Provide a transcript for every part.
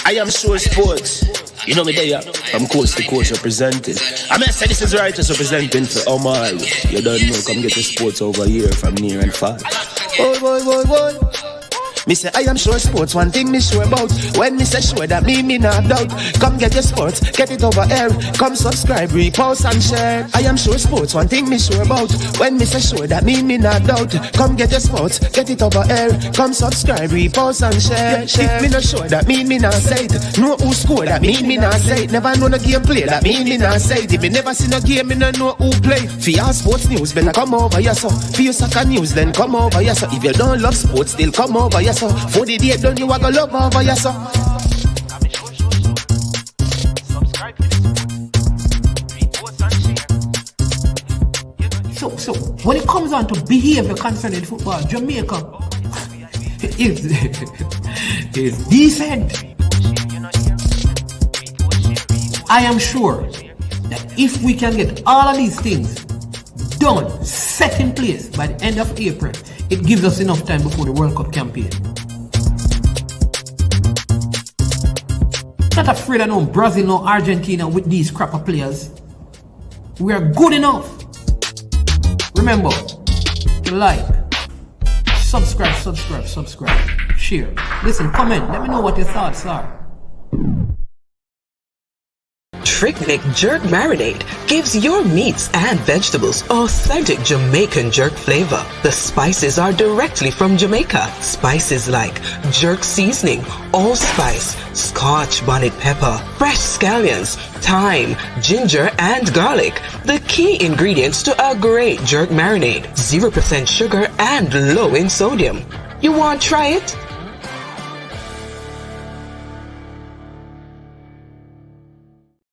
I am sure sports. You know me there, I'm coast to coast representing. I mean, I say this is righteous representing for Omar. You don't know, come get the sports over here from near and far. Boy. Me say I am sure sports, one thing me sure about. When me say sure, that me not doubt. Come get your sports, get it over here. Come subscribe, repost and share. I am sure sports, one thing me sure about. When me say sure, that me not doubt. Come get your sports, get it over here. Come subscribe, repost and share. If me not sure, that me not say it. Know who score, that me not say it. Never know the game play, that me not say it. If me never seen a game, me not know who play. For your sports news, better come over here so. For your soccer news, then come over here so. If you don't love sports, still come over here so. For the day done, you are gonna love over here so. So when it comes on to behavior concerning football, Jamaica is decent. I am sure that if we can get all of these things done, set in place by the end of April, it gives us enough time before the World Cup campaign. Not afraid of no Brazil, no Argentina with these crapper players. We are good enough. Remember to like, subscribe, share. Listen, comment, let me know what your thoughts are. Trick Jerk Marinade gives your meats and vegetables authentic Jamaican jerk flavor. The spices are directly from Jamaica. Spices like jerk seasoning, allspice, Scotch bonnet pepper, fresh scallions, thyme, ginger, and garlic. The key ingredients to a great jerk marinade. 0% sugar and low in sodium. You want to try it?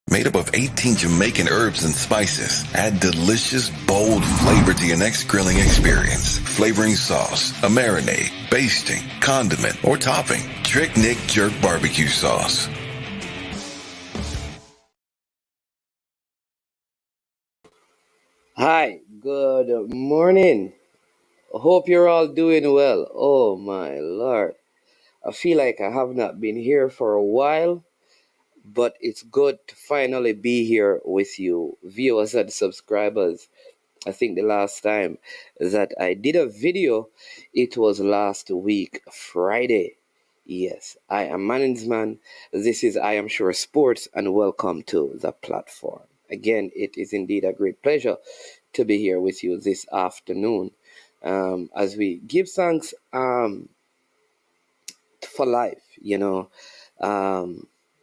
Made up of 18 Jamaican herbs and spices. Add delicious, bold flavor to your next grilling experience. Flavoring sauce, a marinade, basting, condiment, or topping. Trick Nick Jerk Barbecue Sauce. Hi, good morning. Hope you're all doing well. Oh my Lord. I feel like I have not been here for a while, but it's good to finally be here with you, viewers and subscribers. I think the last time that I did a video, it was last week, Friday. Yes, I am Manningsman. This is I Am Sure Sports, and welcome to the platform. Again, it is indeed a great pleasure to be here with you this afternoon as we give thanks for life,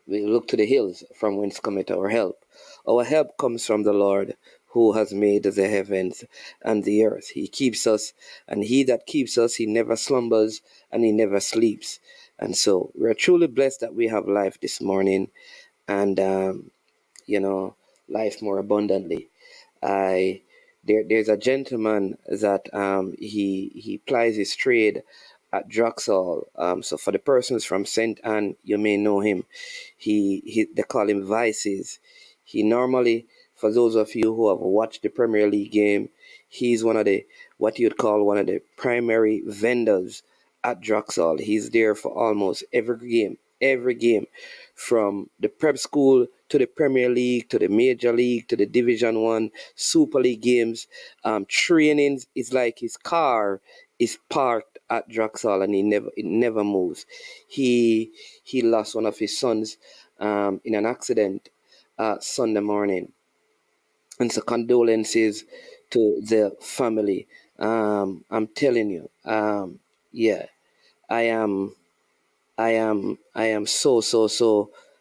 we look to the hills from whence cometh our help. Our help comes from the Lord who has made the heavens and the earth. He keeps us, and he that keeps us, he never slumbers and he never sleeps. And so we're truly blessed that we have life this morning and, life more abundantly. There's a gentleman that he plies his trade at Druxall. So for the persons from St. Anne, you may know him. They call him Vices. He normally, for those of you who have watched the Premier League game, he's one of the what you'd call one of the primary vendors at Druxall. He's there for almost every game, from the prep school to the Premier League to the Major League to the Division 1 Super League games. Trainings is like his car is parked at Druxall and it never moves. He lost one of his sons in an accident Sunday morning, and so condolences to the family. I'm telling you, yeah, I am so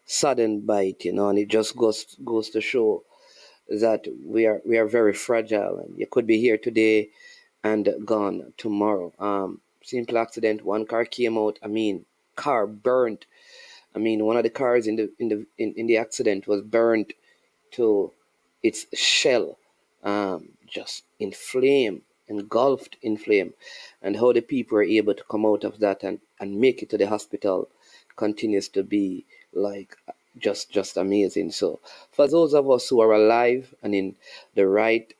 saddened by it, and it just goes to show that we are very fragile, and you could be here today and gone tomorrow. Simple accident. One car came out. Car burnt. One of the cars in the accident was burnt to its shell, just in flame, engulfed in flame. And how the people are able to come out of that and make it to the hospital continues to be like just amazing. So for those of us who are alive and in the right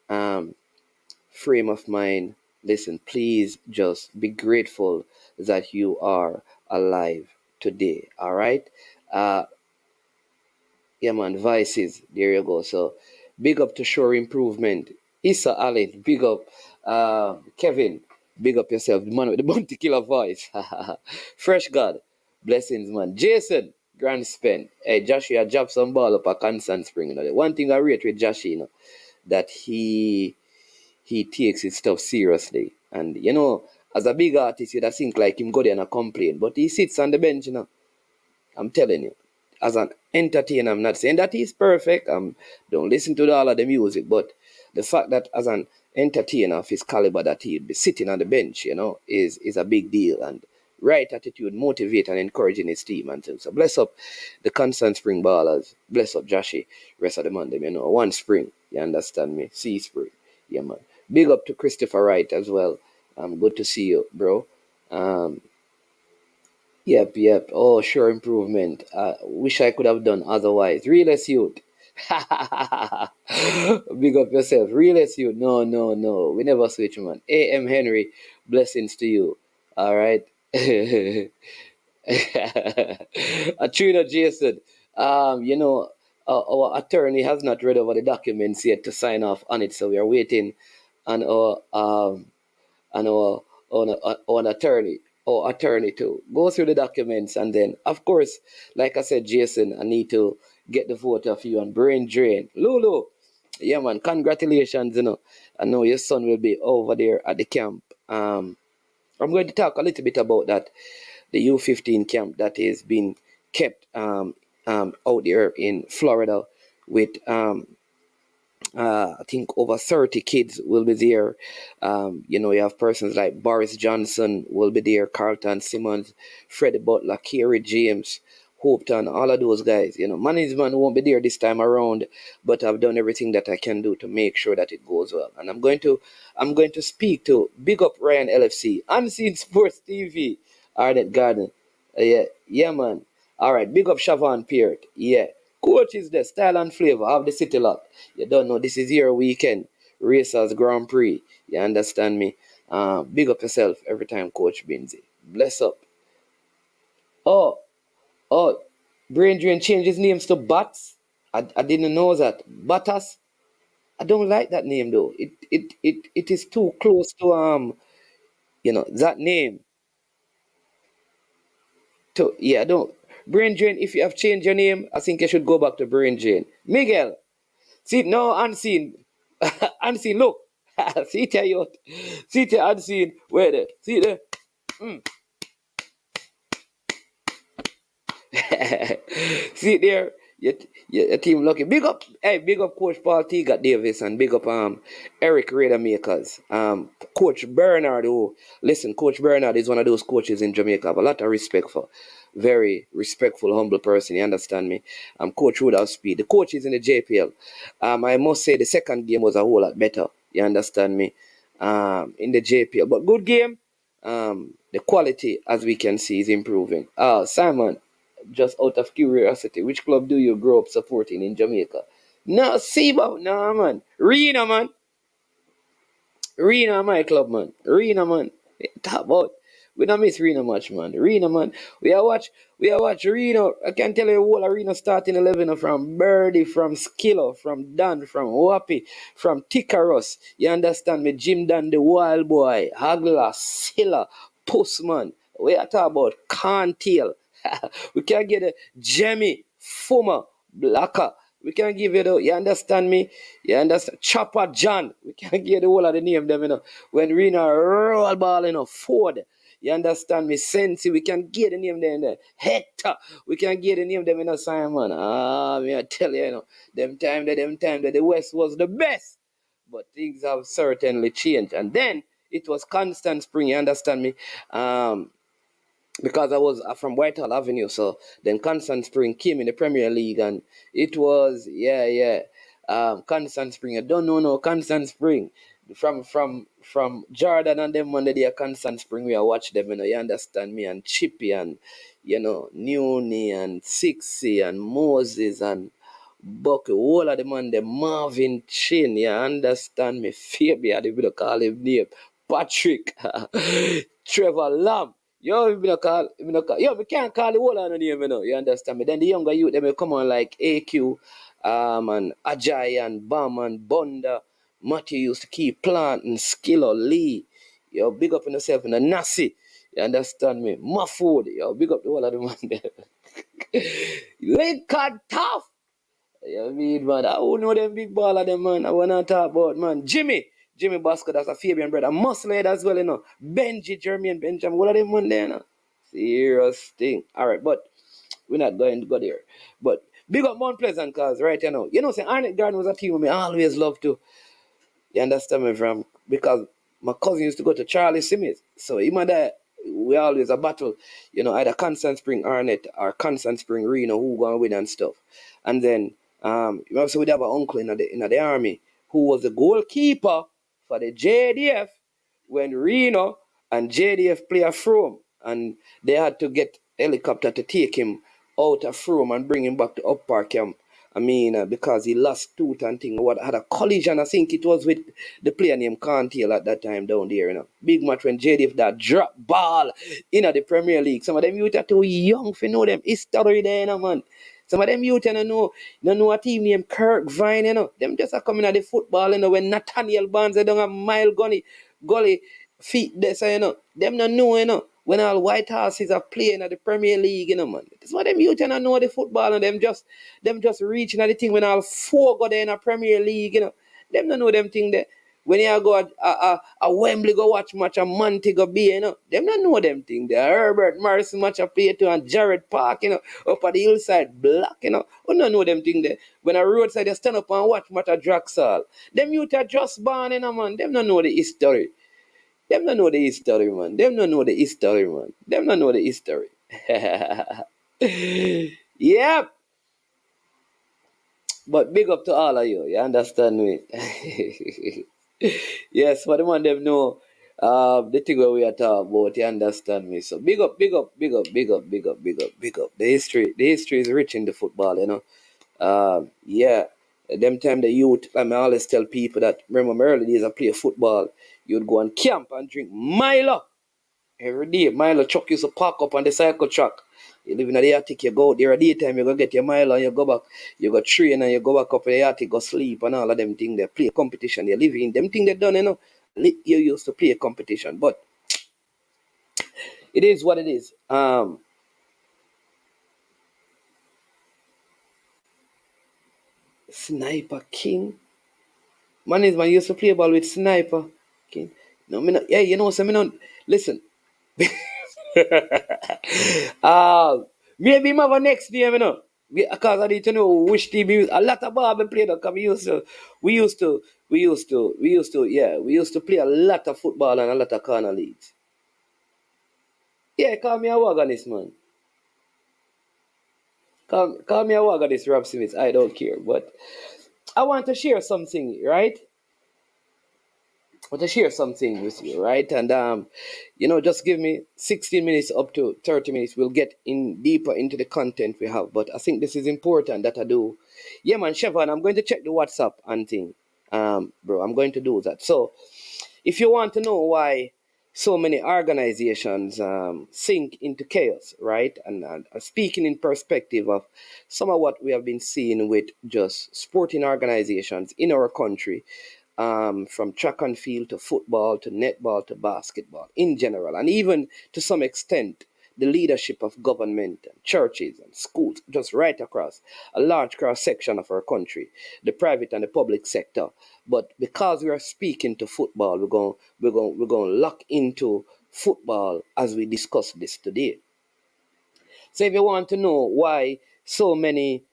frame of mind, listen, please just be grateful that you are alive today. All right. Yeah, man, Vices. There you go. So, big up to Shore Improvement. Issa Allen, big up. Kevin, big up yourself. The man with the bounty killer voice. Fresh God, blessings, man. Jason, grand spend. Hey, Joshua, drop some ball up a Constant Spring. You know, the one thing I rate with Joshua, you know, that he takes his stuff seriously. And, you know, as a big artist, you'd think like him go there and complain. But he sits on the bench, you know. I'm telling you, as an entertainer, I'm not saying that he's perfect. Don't listen to all of the music, but the fact that as an entertainer of his caliber, that he'd be sitting on the bench, you know, is a big deal. And right attitude, motivate and encouraging his team and things. So bless up the Constant Spring ballers. Bless up Joshy, rest of the man, them, you know, one spring. You understand me? Sea spring. Yeah, man. Big up to Christopher Wright as well. Good to see you, bro. Yep. Oh, sure improvement. Wish I could have done otherwise. Realest youth. Big up yourself. Realest youth. No. We never switch, man. A.M. Henry, blessings to you. All right. Trina Jason. You know, our attorney has not read over the documents yet to sign off on it, so we are waiting on our attorney or attorney to go through the documents, and then of course, like I said, Jason, I need to get the vote of you on Brain Drain. Lulu, yeah, man, congratulations. You know, I know your son will be over there at the camp. I'm going to talk a little bit about that, the U15 camp that is being kept out there in Florida with I think over 30 kids will be there. You know, you have persons like Boris Johnson will be there, Carlton Simmons, Freddie Butler, Kerry James, Hopeton, all of those guys. You know, management won't be there this time around, but I've done everything that I can do to make sure that it goes well. And I'm going to speak to Big Up Ryan LFC, Unseen Sports TV, Arnett Garden. Yeah, man. All right, big up Siobhan Peart. Yeah. Coach is the style and flavor of the city lot. You don't know, this is your weekend. Racers Grand Prix. You understand me? Big up yourself every time, Coach Binzi. Bless up. Oh, Brain Drain changed his names to Bats. I didn't know that. Batas. I don't like that name though. It is too close to that name. I don't. Brain Drain, if you have changed your name, I think you should go back to Brain Drain. Miguel, see, no, unseen. Unseen, look. See there, you. See there, unseen. Where there? See there? See there? Your team lucky. Big up Coach Paul Tigat Davis and big up Eric Raider Makers. Coach Bernard, Coach Bernard is one of those coaches in Jamaica. I have a lot of respect for. Very respectful, humble person, you understand me? Coach Rudolph Speed. The coach is in the JPL. I must say the second game was a whole lot better, you understand me? In the JPL. But good game. The quality, as we can see, is improving. Simon, just out of curiosity, which club do you grow up supporting in Jamaica? No, Sebo, no, man. Rena, man. Rena, my club, man. Rena, man. Talk about. We don't miss Reno much, man. Reno, man. We are watch Reno. I can tell you whole arena starting 11 from Birdie, from Skillo, from Dan, from Wappy, from Tikaros. You understand me? Jim Dan, the wild boy, Hagler, Silla, Postman. We are talking about Cantail. We can get a Jemmy, Fuma, Blacker. We can give you you understand me? You understand? Chopper John. We can give the whole of the name them, you know. When Reno roll ball, you know, Ford. You understand me? Sensi, we can get the name there. Hector, we can get the name them in a Simon. Me I tell you, you know, them time that the West was the best. But things have certainly changed. And then it was Constant Spring, you understand me? Because I was from Whitehall Avenue, so then Constant Spring came in the Premier League, and it was Constant Spring. I don't know no Constant Spring from Jordan and them under their Constant Spring. We watch them, you know. You understand me? And Chippy and Newny and Sixy and Moses and Bucky, all of them on the Marvin Chin. You understand me? Fabian, I will call him name. Patrick, Trevor Lamb. Yo, yo, we can't call the whole on the name, you know. You understand me? Then the younger youth, they may come on like AQ, and Ajay and Bam and Bunda. Matthew used to keep planting, Skiller, Lee. Yo, big up on yourself in the Nasi. You understand me? Mahfood. Yo, big up the whole of the man there. Lincoln tough. You mean, man, I don't know them big baller them, man. I wanna talk about, man. Jimmy Basco, that's a Fabian brother. Muscle head as well, you know. Benji, Jeremy and Benjamin, what are them one there, you know? Serious thing. Alright, but we're not going to go there. But big up Mount Pleasant, cause right, you know, say Arnett Garden was a team I always loved to. You understand me from? Because my cousin used to go to Charlie Simmons. So him and that, we always a battle, you know, either Constant Spring Arnett or Constant Spring Reno, who gonna win and stuff. And then you know, so we'd have an uncle in the army who was the goalkeeper for the JDF when Reno and JDF play a Frome, and they had to get helicopter to take him out of Frome and bring him back to Up Park Camp. I mean, because he lost tooth and thing. What had a collision, I think it was with the player named Cantil at that time down there, you know. Big match when JDF that drop ball in the Premier League. Some of them youth are too young for know them history there, you know, man. Some of them youth don't know a team named Kirk Vine, you know. Them just are coming at the football, you know, when Nathaniel Barnes they don't have mile gully feet there, so, you know. Them don't know, you know. When all white horses are playing at the Premier League, you know, man. That's why them youth don't know the football, and them just reaching at the thing when all four go there in a Premier League, you know. Them don't know them thing there. When you go a Wembley go watch match, a Montego Bay, you know. Them don't know them thing there. Herbert Morrison match a play to and Jared Park, you know, up at the hillside block, you know. We don't know them thing there. When a roadside they stand up and watch match at Draxall. Them youth are just born, you know, man. Them don't know the history. Them don't know the history, man. Them don't know the history, man. Them don't know the history. Yep. But big up to all of you. You understand me? Yes, but the man them know the thing where we are talking about. You understand me? So big up, big up, big up, big up, big up, big up, big up. The history is rich in the football, you know. Yeah. Them time the youth, I always tell people that, remember my early days I play football, you'd go and camp and drink Milo every day. Milo truck used to park up on the cycle track. You live in the attic, you go out there a daytime, you go get your Milo and you go back, you go train and you go back up in the attic, go sleep and all of them things. They play competition, you live in them things they done, you know. You used to play a competition, but it is what it is. Sniper King. Man used to play ball with Sniper King. No, me not, yeah, you know, so me not, listen. Maybe him have a next name, you know. Because I need to know which team he used. A lot of ball been played because we used to play a lot of football and a lot of corner leagues. Yeah, call me a wagonist, man. Call me a wagonist, Rob Smith. I don't care. But I want to share something, right? To share something with you, right? And you know, just give me 16 minutes up to 30 minutes. We'll get in deeper into the content we have. But I think this is important that I do. Yeah, man, Chevron, I'm going to check the WhatsApp and thing. Bro, I'm going to do that. So if you want to know why so many organizations sink into chaos, right? And speaking in perspective of some of what we have been seeing with just sporting organizations in our country, from track and field to football to netball to basketball in general, and even to some extent the leadership of government and churches and schools, just right across a large cross section of our country, the private and the public sector. But because we are speaking to football, we're going to lock into football as we discuss this today. So if you want to know why so many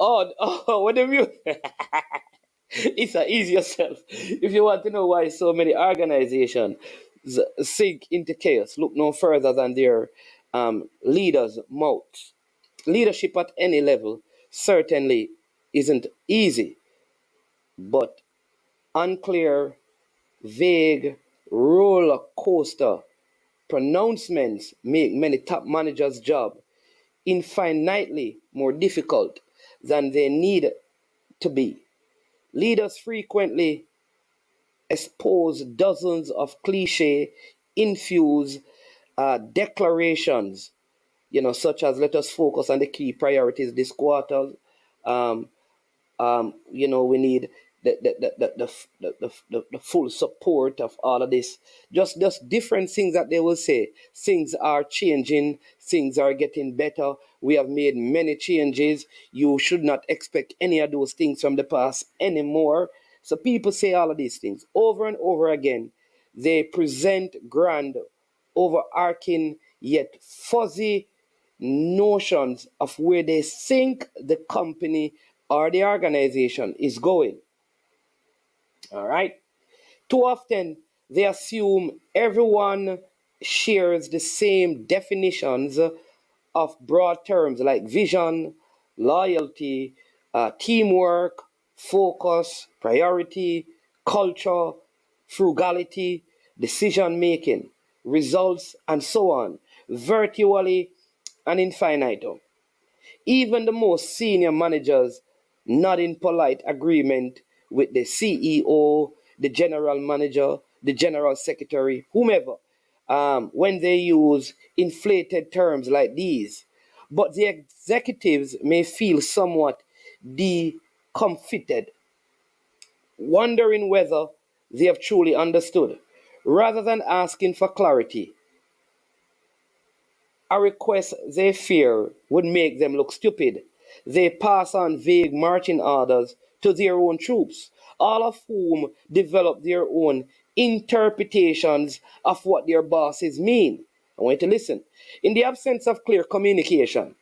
what do you it's a easy yourself. If you want to know why so many organizations sink into chaos, look no further than their leaders' mouths. Leadership at any level certainly isn't easy, but unclear, vague, roller coaster pronouncements make many top managers' job infinitely more difficult than they need to be. Leaders frequently expose dozens of cliche infused declarations, such as let us focus on the key priorities this quarter. Um, we need the full support of all of this. Just different things that they will say. Things are changing, things are getting better. We have made many changes. You should not expect any of those things from the past anymore. So people say all of these things over and over again. They present grand, overarching, yet fuzzy notions of where they think the company or the organization is going. All right? Too often, they assume everyone shares the same definitions of broad terms like vision, loyalty, teamwork, focus, priority, culture, frugality, decision making, results, and so on, virtually and infinitum. Even the most senior managers not in polite agreement with the CEO, the general manager, the general secretary, whomever, when they use inflated terms like these. But the executives may feel somewhat decomfited, wondering whether they have truly understood. Rather than asking for clarity, a request they fear would make them look stupid. They pass on vague marching orders to their own troops, all of whom develop their own interpretations of what their bosses mean. I want you to listen. In the absence of clear communication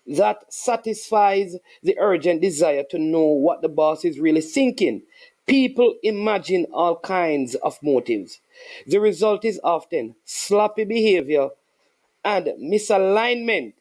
that satisfies the urgent desire to know what the boss is really thinking, people imagine all kinds of motives. The result is often sloppy behavior and misalignment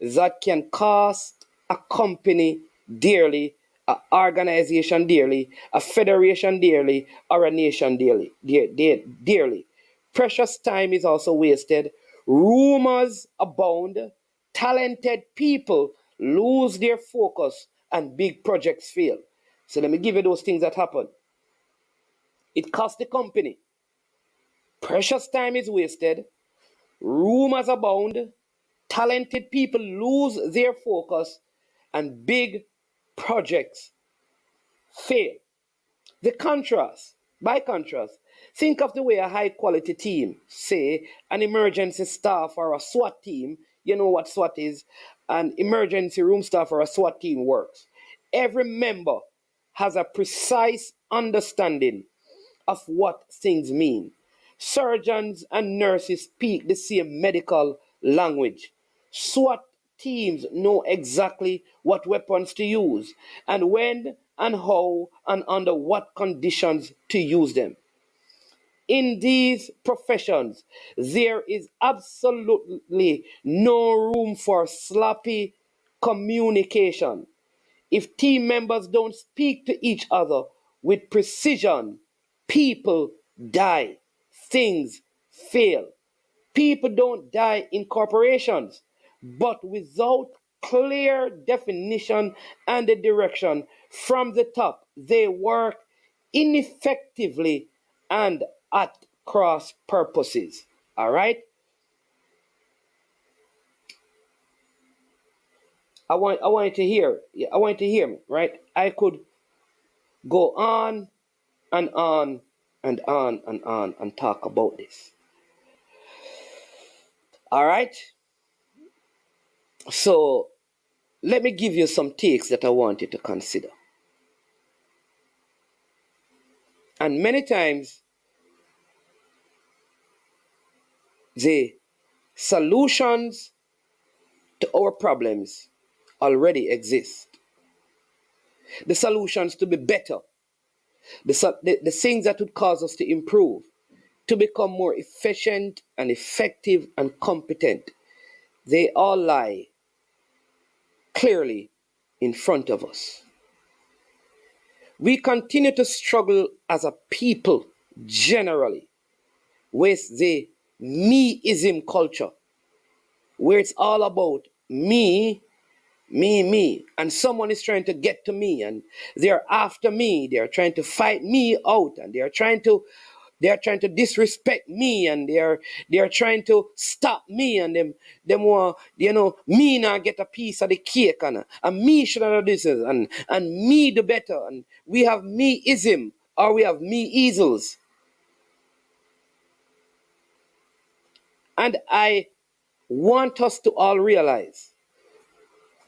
that can cost a company dearly, an organization dearly, a federation dearly, or a nation dearly. Precious time is also wasted. Rumors abound. Talented people lose their focus and big projects fail. So let me give you those things that happen. It costs the company. Precious time is wasted. Rumors abound, talented people lose their focus, and big projects fail. By contrast, think of the way a high quality team, say an emergency staff or a SWAT team, you know what SWAT is, an emergency room staff or a SWAT team works. Every member has a precise understanding of what things mean. Surgeons and nurses speak the same medical language. SWAT teams know exactly what weapons to use and when and how and under what conditions to use them. In these professions, there is absolutely no room for sloppy communication. If team members don't speak to each other with precision, people die, things fail. People don't die in corporations, but without clear definition and the direction from the top, they work ineffectively and at cross purposes. All right? I want you to hear me, right? I could go on and on and on and on and talk about this. All right? So let me give you some takes that I want you to consider. And many times, the solutions to our problems already exist. The solutions to be better, the things that would cause us to improve, to become more efficient and effective and competent, they all lie clearly in front of us. We continue to struggle as a people generally with the meism culture, where it's all about me me, and someone is trying to get to me, and they're after me, they're trying to fight me out, and they're trying to disrespect me, and they're trying to stop me, and them want, me now get a piece of the cake, and me should have this, and me the better, and we have me-ism, or we have me-easels. And I want us to all realize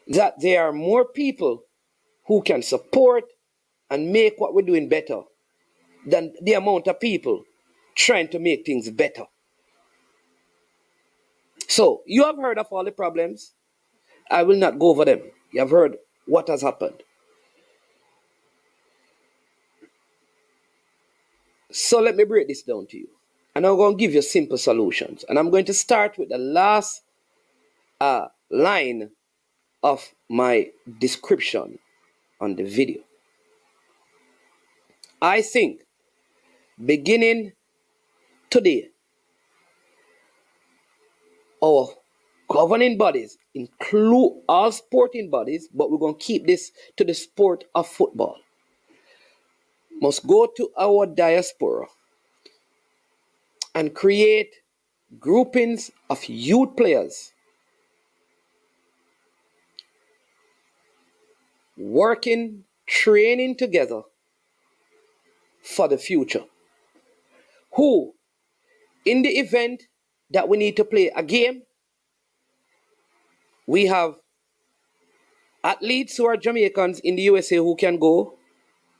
that there are more people who can support and make what we're doing better than the amount of people trying to make things better. So, you have heard of all the problems. I will not go over them. You have heard what has happened. So, let me break this down to you. And I'm going to give you simple solutions. And I'm going to start with the last line of my description on the video. I think beginning today, our governing bodies include all sporting bodies, but we're going to keep this to the sport of football, must go to our diaspora and create groupings of youth players working, training together for the future, who, in the event that we need to play a game, we have athletes who are Jamaicans in the USA who can go.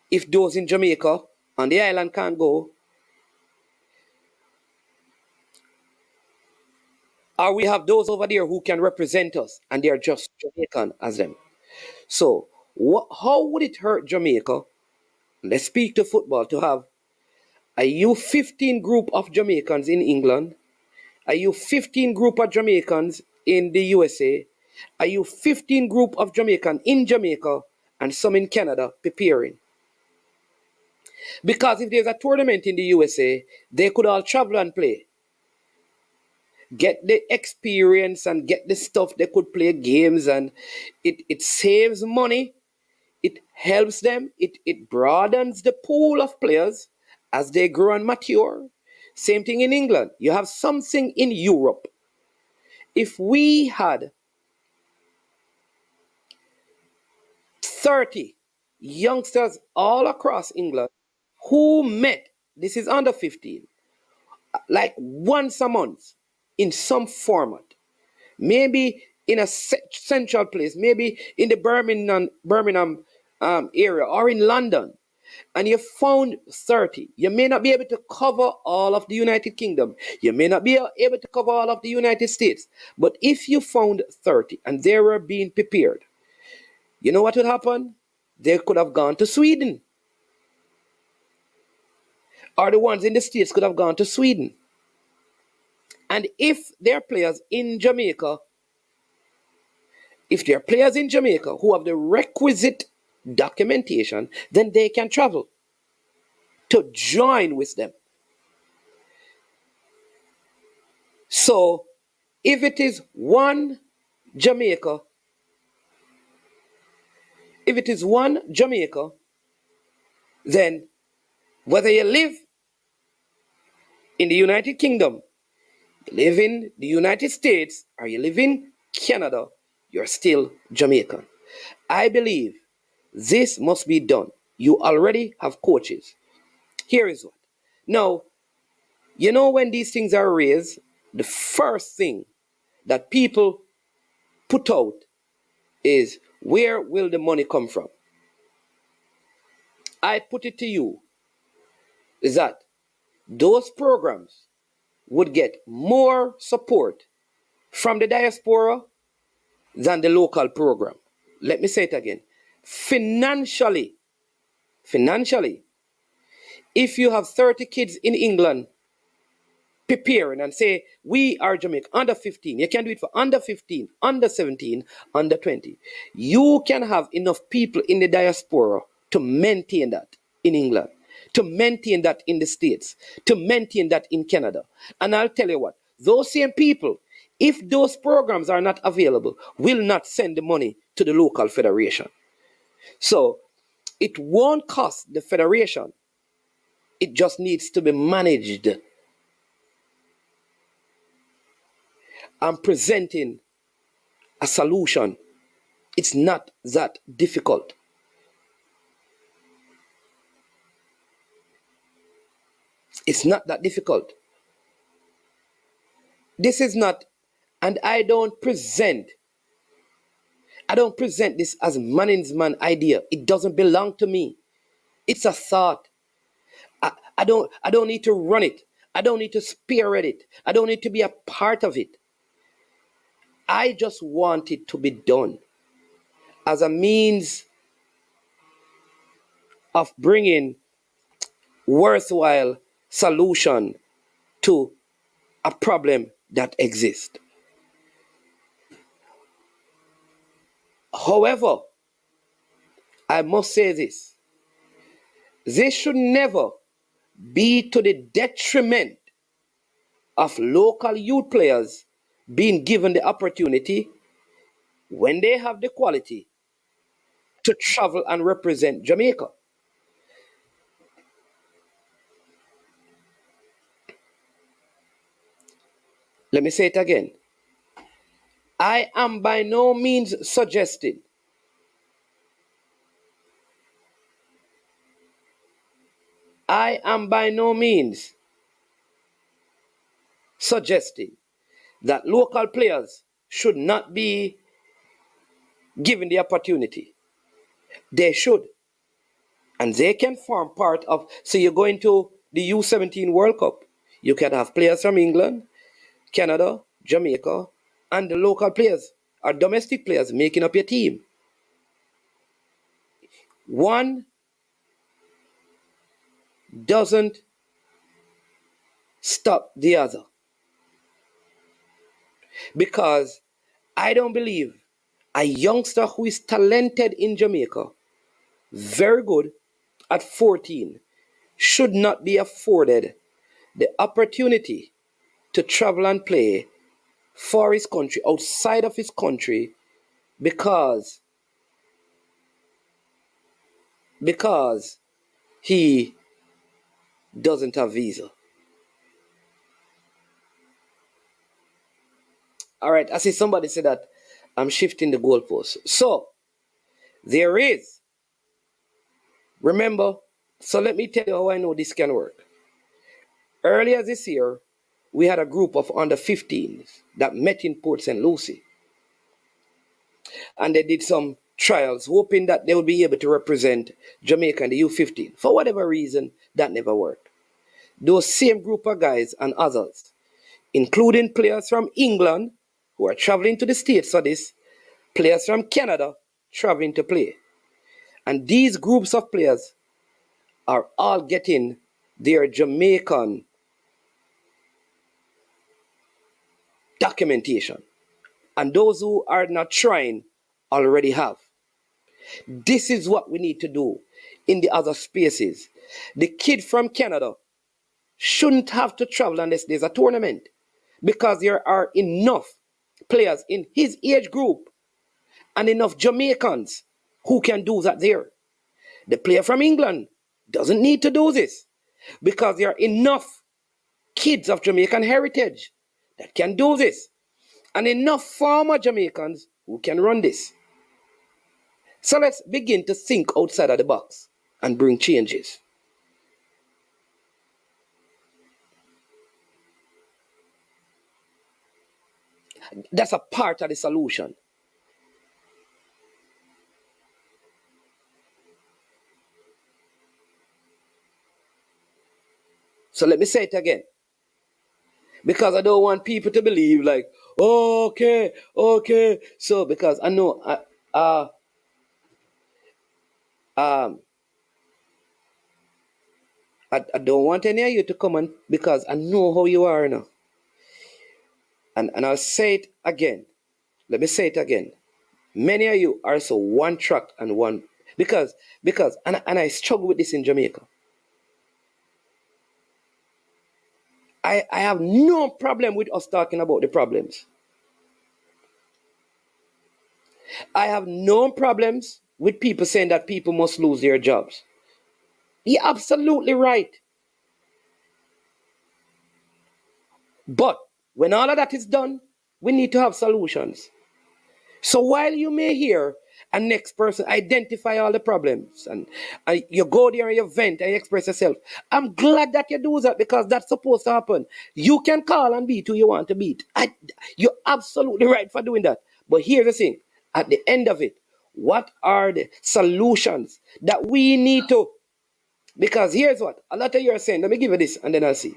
If those in Jamaica on the island can't go, or we have those over there who can represent us and they're just Jamaican as them. So how would it hurt Jamaica, let's speak to football, to have a U15 group of Jamaicans in England, a U15 group of Jamaicans in the USA, a U15 group of Jamaicans in Jamaica, and some in Canada preparing? Because if there's a tournament in the USA, they could all travel and play. Get the experience and get the stuff. They could play games, and it saves money. It helps them. It broadens the pool of players as they grow and mature. Same thing in England. You have something in Europe. If we had 30 youngsters all across England who met, this is under 15, like once a month in some format, maybe in a central place, maybe in the Birmingham area or in London, and you found 30, you may not be able to cover all of the United Kingdom, you may not be able to cover all of the United States, but if you found 30 and they were being prepared, you know what would happen? They could have gone to Sweden. Or the ones in the States could have gone to Sweden. And if there are players in Jamaica, who have the requisite documentation, then they can travel to join with them. So if it is one Jamaica, then whether you live in the United Kingdom, you live in the United States, or you live in Canada, you're still Jamaican. I believe this must be done. You already have coaches. Here is what. Now, when these things are raised, the first thing that people put out is, where will the money come from? I put it to you is that those programs would get more support from the diaspora than the local program. Let me say it again. Financially, if you have 30 kids in England preparing and say, we are Jamaica, under 15, you can do it for under 15, under 17, under 20. You can have enough people in the diaspora to maintain that in England, to maintain that in the States, to maintain that in Canada. And I'll tell you what, those same people, if those programs are not available, will not send the money to the local federation. So it won't cost the federation. It just needs to be managed. I'm presenting a solution. It's not that difficult. It's not that difficult. This is not, and I don't present this as man's man idea. It doesn't belong to me. It's a thought. I don't need to run it. I don't need to spearhead it. I don't need to be a part of it. I just want it to be done as a means of bringing worthwhile solution to a problem that exists. However, I must say this. This should never be to the detriment of local youth players being given the opportunity, when they have the quality, to travel and represent Jamaica. Let me say it again. I am by no means suggesting that local players should not be given the opportunity. They should. And they can form part of, so you're going to the U17 World Cup. You can have players from England, Canada, Jamaica, and the local players or domestic players making up your team. One doesn't stop the other. Because I don't believe a youngster who is talented in Jamaica, very good at 14, should not be afforded the opportunity to travel and play for his country, outside of his country, because he doesn't have visa. All right, I see somebody say that I'm shifting the goalposts. So there is, remember, so let me tell you how I know this can work. Earlier this year, we had a group of under 15s that met in Port St. Lucie. And they did some trials, hoping that they would be able to represent Jamaica in the U15. For whatever reason, that never worked. Those same group of guys and others, including players from England who are traveling to the States for this, players from Canada traveling to play. And these groups of players are all getting their Jamaican documentation. And those who are not trying already have. This is what we need to do in the other spaces. The kid from Canada shouldn't have to travel unless there's a tournament, because there are enough players in his age group and enough Jamaicans who can do that there. The player from England doesn't need to do this, because there are enough kids of Jamaican heritage that can do this, and enough former Jamaicans who can run this. So let's begin to think outside of the box and bring changes. That's a part of the solution. So let me say it again, because I don't want people to believe like, oh, okay. So because I know I don't want any of you to come and, because I know how you are now. And I'll say it again. Let me say it again. Many of you are so one track and one, because and I struggle with this in Jamaica. I have no problem with us talking about the problems. I have no problems with people saying that people must lose their jobs. You're absolutely right. But when all of that is done, we need to have solutions. So while you may hear a next person identify all the problems and you go there and you vent and you express yourself, I'm glad that you do that because that's supposed to happen. You can call and beat who you want to beat. You're absolutely right for doing that. But here's the thing, at the end of it, what are the solutions that we need to? Because here's what a lot of you are saying. Let me give you this and then I'll see.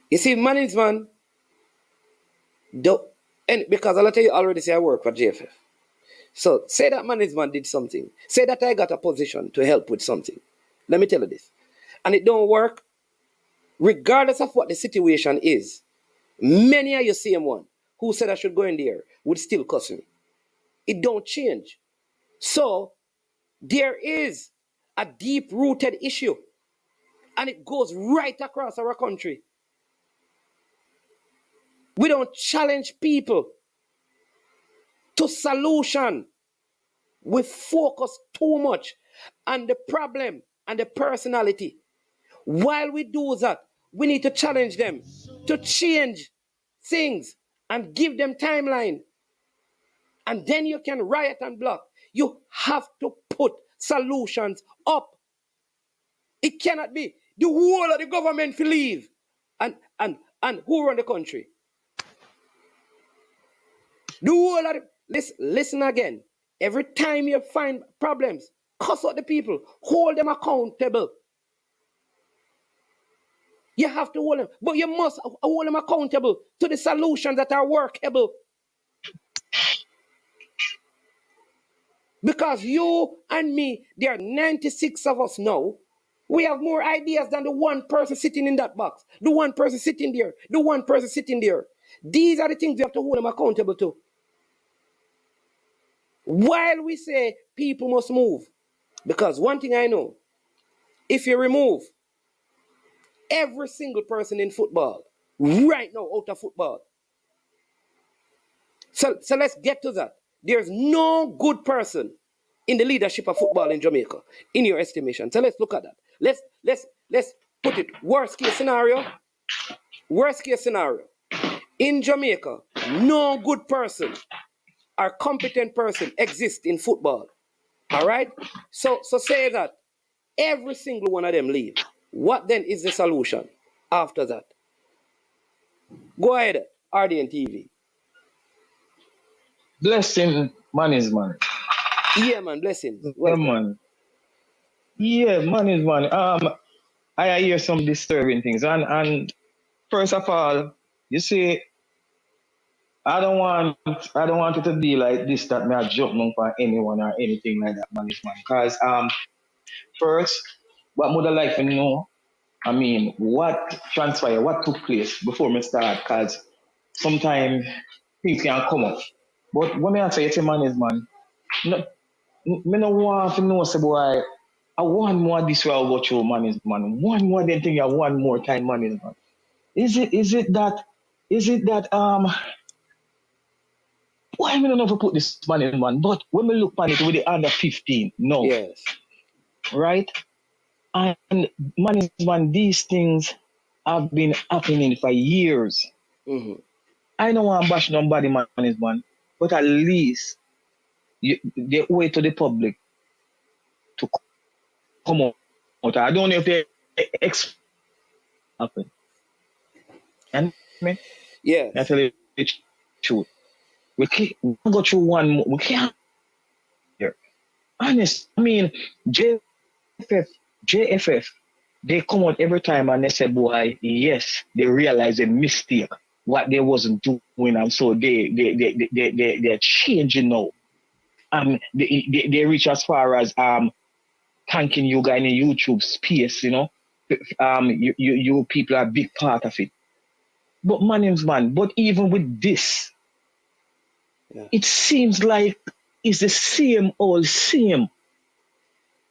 You see, management, and because a lot of you already say I work for JFF. So say that management did something. Say that I got a position to help with something. Let me tell you this. And it don't work. Regardless of what the situation is, many of you same one who said I should go in there would still cuss me. It don't change. So there is a deep-rooted issue. And it goes right across our country. We don't challenge people to solution. We focus too much on the problem and the personality. While we do that, we need to challenge them to change things and give them timeline. And then you can riot and block. You have to put solutions up. It cannot be the whole of the government to leave. And who run the country? The whole of the, listen again. Every time you find problems, cuss out the people. Hold them accountable. You have to hold them. But you must hold them accountable to the solutions that are workable. Because you and me, there are 96 of us now. We have more ideas than the one person sitting in that box. The one person sitting there. The one person sitting there. These are the things we have to hold them accountable to. While we say people must move. Because one thing I know, if you remove every single person in football right now out of football. So let's get to that. There's no good person in the leadership of football in Jamaica, in your estimation. So let's look at that. Let's put it worst case scenario. Worst case scenario. In Jamaica, no good person or competent person exists in football. All right? So say that every single one of them leave. What then is the solution after that? Go ahead, RDN TV. Blessing man is man. Yeah, man, blessings. Yeah, man. Yeah, man is man. I hear some disturbing things. And first of all, you see, I don't want it to be like this that me a jump on for anyone or anything like that, man is man. Because first, what would I like to know? I mean, what transpired, what took place before me start? Because sometimes things can come up. But when I say it's a man is man, no, me no want to know say boy, I want more this way I go through man is man. One more than thing I want more time man is man. Is it that why me don't know if I put this man in man? But when we look at it with the under 15, no. Yes. Right? And man is man, these things have been happening for years. Mm-hmm. I don't want to bash nobody man is man, but at least they owe it to the public to come out. I don't know if they happen. And me, yeah, I tell you the truth. We can't go through one more. We can't here. Honest. I mean, JFF, they come out every time and they say, boy, yes, they realize a mistake, what they wasn't doing, and so they're changing now. They reach as far as thanking you guys in the YouTube space, you know. You people are a big part of it. But man, but even with this, it seems like it's the same old same.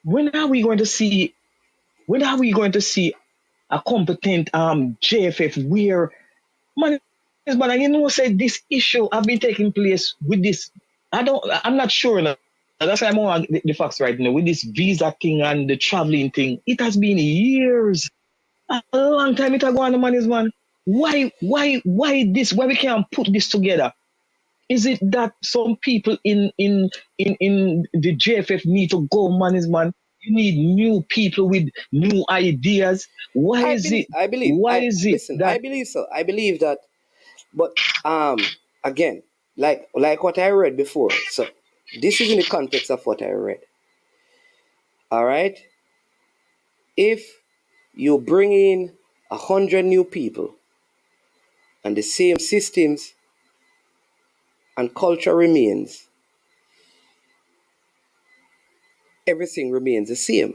When are we going to see a competent JFF where man but you know, say this issue have been taking place with this. I'm not sure now. That's why I'm on the facts right now with this visa thing and the traveling thing. It has been years, a long time. It has gone on, man. Why this? Why we can't put this together? Is it that some people in the JFF need to go, man? You need new people with new ideas. Why I is believe, it? I believe, Why I is it listen. I that believe so. I believe that, but again, like what I read before. So this is in the context of what I read. All right. If you bring in 100 new people and the same systems and culture remains, everything remains the same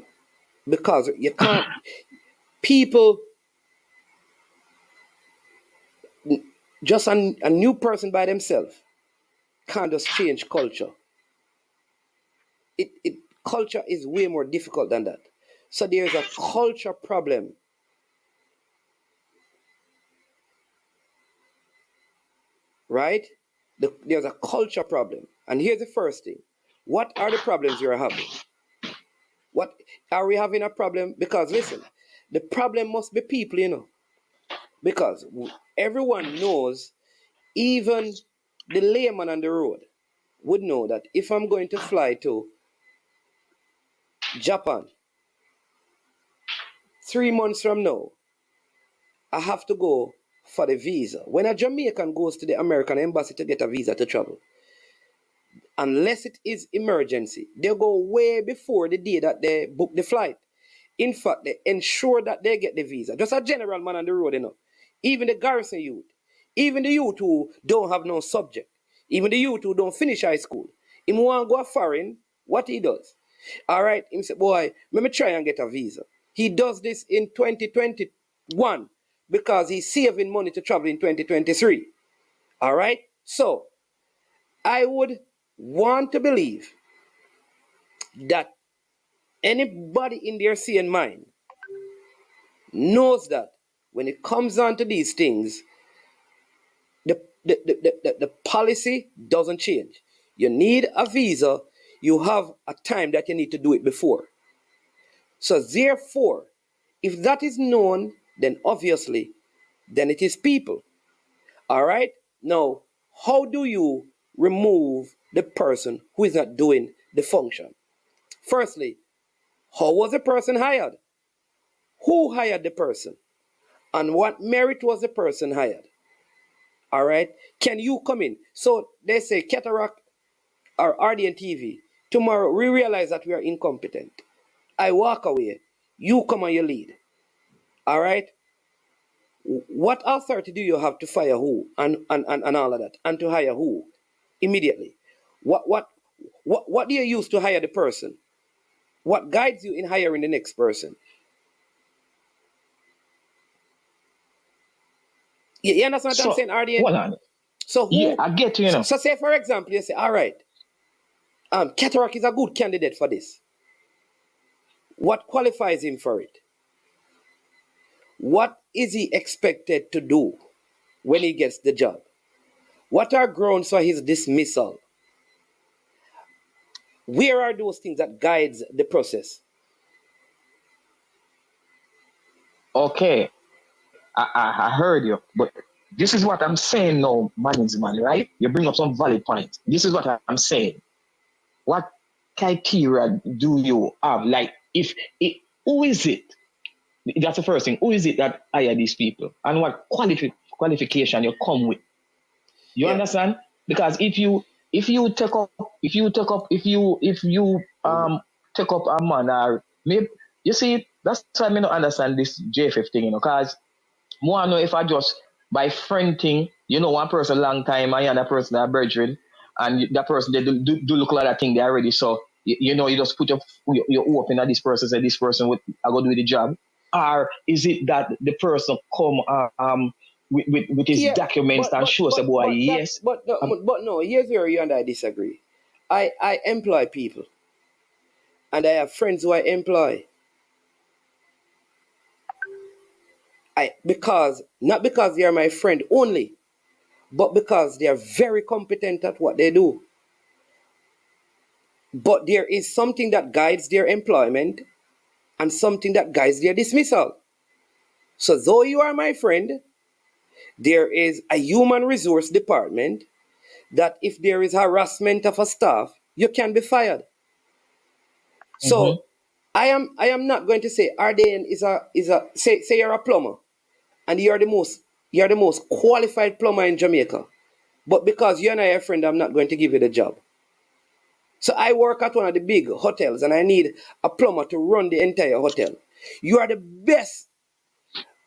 because you can't. People, just a new person by themselves can't just change culture. It culture is way more difficult than that. So there's a culture problem, right? There's a culture problem. And here's the first thing. What are the problems you're having? What are we having a problem? Because listen, the problem must be people, because everyone knows, even the layman on the road would know that if I'm going to fly to Japan 3 months from now, I have to go for the visa. When a Jamaican goes to the American embassy to get a visa to travel, unless it is emergency, they go way before the day that they book the flight. In fact, they ensure that they get the visa. Just a general man on the road, Even the garrison youth, even the youth who don't have no subject, even the youth who don't finish high school. Him want to go foreign, what he does? All right, him say, boy, let me try and get a visa. He does this in 2021 because he's saving money to travel in 2023. All right, so I would want to believe that anybody in their sane mind knows that when it comes down to these things, the policy doesn't change. You need a visa, you have a time that you need to do it before. So therefore, if that is known, then obviously, then it is people. All right? Now, how do you remove the person who is not doing the function? Firstly, how was the person hired? Who hired the person? And what merit was the person hired? All right? Can you come in? So they say Cataract or RDN TV. Tomorrow we realize that we are incompetent. I walk away. You come and you lead. All right? What authority do you have to fire who and all of that? And to hire who? Immediately. What do you use to hire the person? What guides you in hiring the next person? You understand what I'm so? saying, RDN? Hold on. So Yeah, who? I get you. So say for example, you say, all right, Cataract is a good candidate for this. What qualifies him for it? What is he expected to do when he gets the job? What are grounds for his dismissal? Where are those things that guides the process? Okay, I heard you, but this is what I'm saying now, man, right? You bring up some valid points. This is what I'm saying. What criteria do you have? Like, if it, who is it? That's the first thing. Who is it that hire these people, and what qualification you come with? You Yeah. understand? Because if you take up take up a man, or maybe, you see, that's why I don't understand this JFF thing, because more know if I just by friend thing, one person long time and another person a brethren, and that person they do look like that thing they already. So you just put your open at this person, say this person would I go do the job, or is it that the person come with his Yeah, documents but and but show us but boy but that yes. but no. Here's where you and I disagree. I employ people, and I have friends who I employ. I because not because they are my friend only. but because they are very competent at what they do. But there is something that guides their employment and something that guides their dismissal. So though you are my friend, there is a human resource department that if there is harassment of a staff, you can be fired. So I am not going to say RDN is a say you're a plumber and you're the most qualified plumber in Jamaica. But because you're not a friend, I'm not going to give you the job. So I work at one of the big hotels and I need a plumber to run the entire hotel. You are the best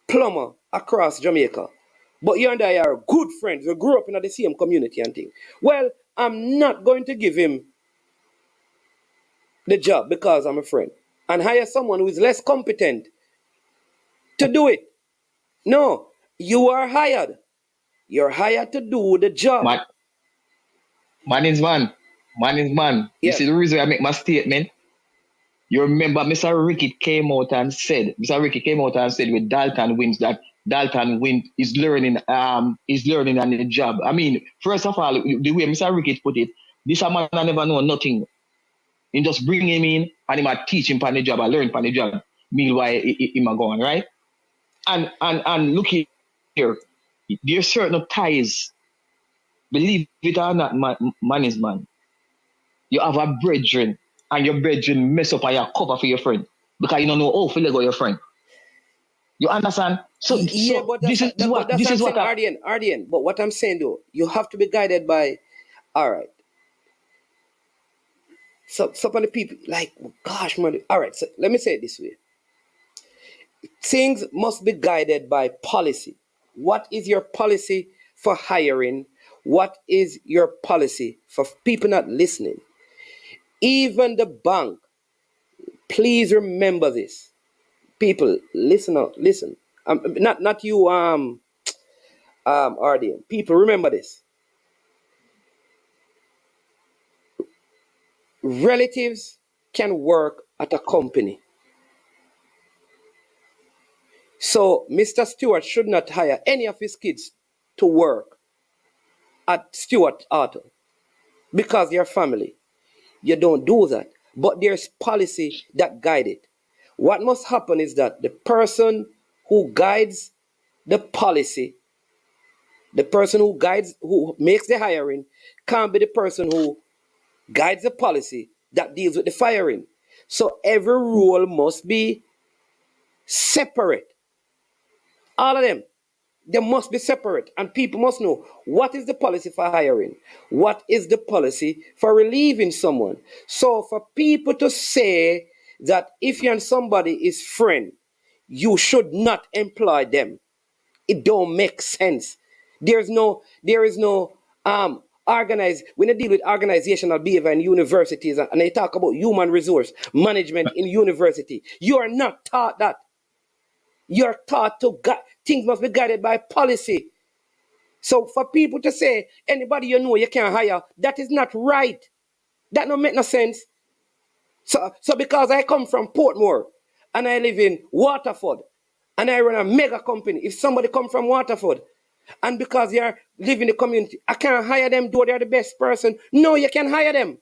plumber across Jamaica. But you and I are good friends. We grew up in the same community and thing. Well, I'm not going to give him the job because I'm a friend and hire someone who is less competent to do it. No, you are hired. You're hired to do the job. Man is man. You Yes. see the reason I make my statement? You remember Mr. Ricky came out and said with Dalton wins that Dalton is learning on the job. I mean, first of all, the way Mr. Ricky put it, this a man I never know nothing. You just bring him in and he might teach him on the job, I learn on the job. Meanwhile, he might go on, right? And look here, there's certain ties. Believe it or not, man is man. You have a brethren, and your brethren mess up and you cover for your friend because you don't know how to let go your friend. You understand? So but this is what RDN. But what I'm saying though, you have to be guided by, all right. So some of the people like, gosh, man. All right, so let me say it this way. Things must be guided by policy. What is your policy for hiring? What is your policy for people not listening? Even the bank, please remember this. People, listen up, listen. Not you, RDN. People, remember this. Relatives can work at a company. So Mr. Stewart should not hire any of his kids to work at Stewart Auto because they're family. You don't do that. But there's policy that guide it. What must happen is that the person who guides the policy, the person who makes the hiring, can't be the person who guides the policy that deals with the firing. So every role must be separate. All of them. They must be separate. And people must know what is the policy for hiring? What is the policy for relieving someone? So for people to say that if you and somebody is friend, you should not employ them. It don't make sense. There is no organized when they deal with organizational behavior in universities and they talk about human resource management in university. You are not taught that. You're taught to things must be guided by policy. So for people to say anybody you know you can't hire, that is not right. That don't make no sense. So because I come from Portmore and I live in Waterford and I run a mega company, if somebody come from Waterford and because they are living in the community, I can't hire them though they're the best person. No, you can hire them.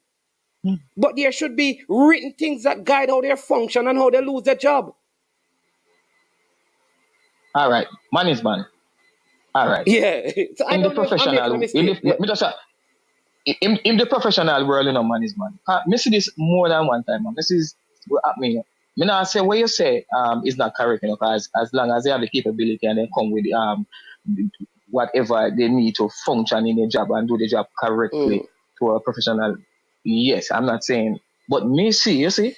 But there should be written things that guide how they function and how they lose their job. All right, man is man. All right. Yeah. So in the professional, in the professional world, man is man. I see this more than one time. This is what happening. Me not say what you say is not correct, because as long as they have the capability and they come with whatever they need to function in the job and do the job correctly to a professional. Yes, I'm not saying, but you see,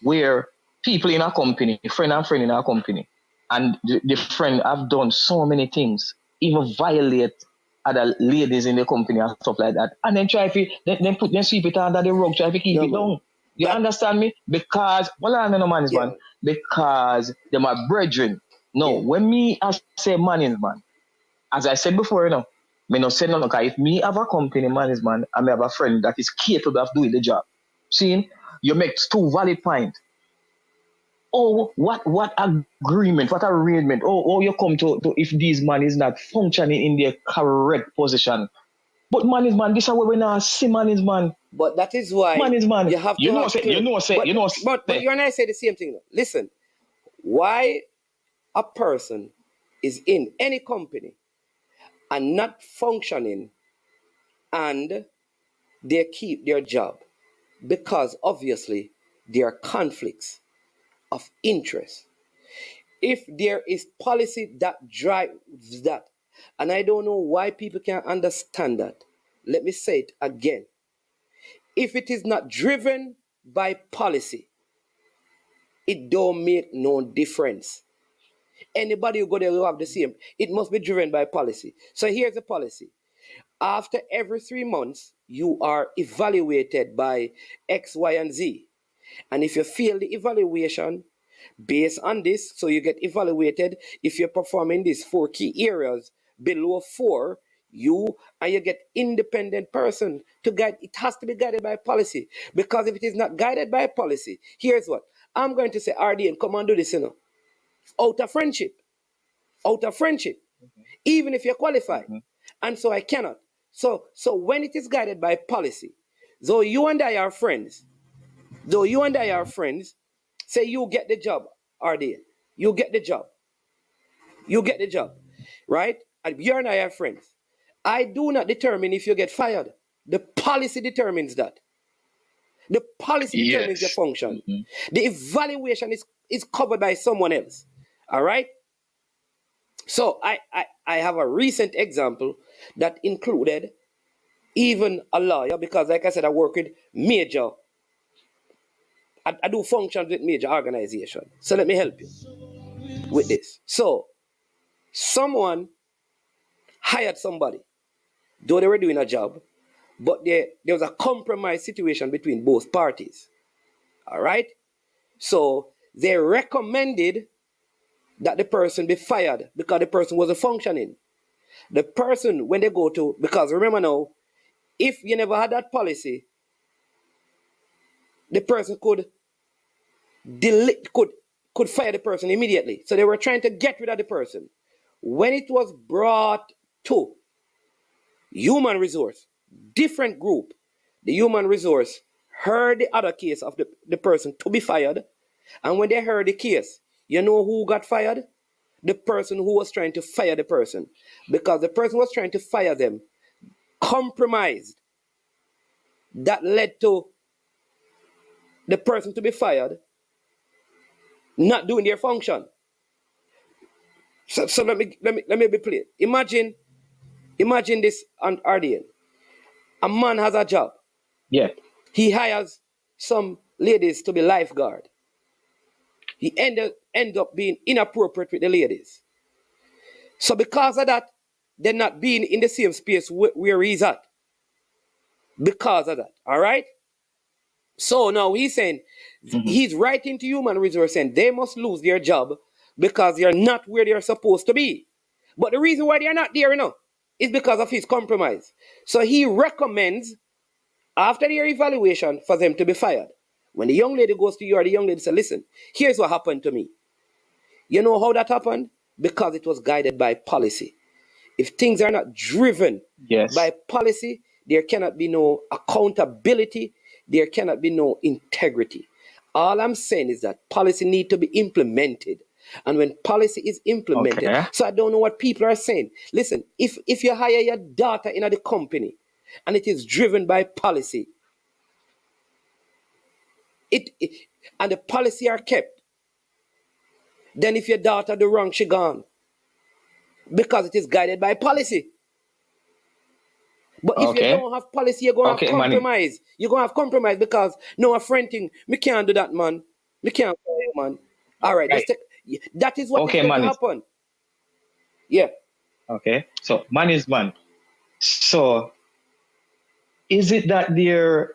where people in a company, friend and friend in a company, and the friend have done so many things, even violate other ladies in the company and stuff like that, and then try to then sweep it under the rug, try to keep it down. You understand me? Because man is man, because they're my brethren. No, when I say man is man, as I said before, me no say no, because if me have a company man is man, and me have a friend that is capable of doing the job. See, you make two valid points. oh, what agreement, what arrangement, oh, you come to if this man is not functioning in their correct position. But man is man, this is what we now see man is man. But that is why Man is man. you have to have clear. But you and I say the same thing. Listen, why a person is in any company and not functioning and they keep their job, because obviously there are conflicts of interest. If there is policy that drives that, and I don't know why people can't understand that, let me say it again. If it is not driven by policy, it don't make no difference. Anybody who go there will have the same. It must be driven by policy. So here's the policy. After every 3 months, you are evaluated by X, Y, and Z. And if you fail the evaluation based on this, so you get evaluated, if you're performing these 4 key areas below 4, you get independent person to guide. It has to be guided by policy, because if it is not guided by policy, here's what I'm going to say. RDN, come and do this, out of friendship, even if you're qualified. And so I cannot. So when it is guided by policy, though you and I are friends, say you get the job, RDN, you get the job, right? And you and I are friends. I do not determine if you get fired. The policy determines that. The policy determines your function. The evaluation is covered by someone else. All right? So I have a recent example that included even a lawyer, because like I said, I work with major, I do functions with major organizations. So let me help you with this. So someone hired somebody, though they were doing a job, but there was a compromise situation between both parties. All right? So they recommended that the person be fired because the person wasn't functioning. The person, when they go to, because remember now, if you never had that policy, the person could fire the person immediately. So they were trying to get rid of the person. When it was brought to human resource, different group, the human resource heard the other case of the person to be fired. And when they heard the case, you know who got fired? The person who was trying to fire the person. Because the person was trying to fire them compromised. That led to the person to be fired not doing their function. So let me be clear. Imagine this on RDN. A man has a job. Yeah. He hires some ladies to be lifeguard. He end up being inappropriate with the ladies. So because of that, they're not being in the same space where he's at. Because of that. All right? So now he's saying, he's writing to human resource saying they must lose their job because they're not where they're supposed to be. But the reason why they're not there, is because of his compromise. So he recommends, after their evaluation, for them to be fired. When the young lady goes to you, or the young lady says, listen, here's what happened to me. You know how that happened? Because it was guided by policy. If things are not driven by policy, there cannot be no accountability. There cannot be no integrity. All I'm saying is that policy need to be implemented. And when policy is implemented, so I don't know what people are saying. Listen, if you hire your daughter in the company and it is driven by policy, and the policy are kept, then if your daughter do wrong, she gone. Because it is guided by policy. But if you don't have policy, you're going to have compromise. Money. You're going to have compromise because, no, a friend thing, me can't do that, man. Me can't do it, man. All right. That is what is going to happen. Yeah. Okay. So, man is man. So, is it that the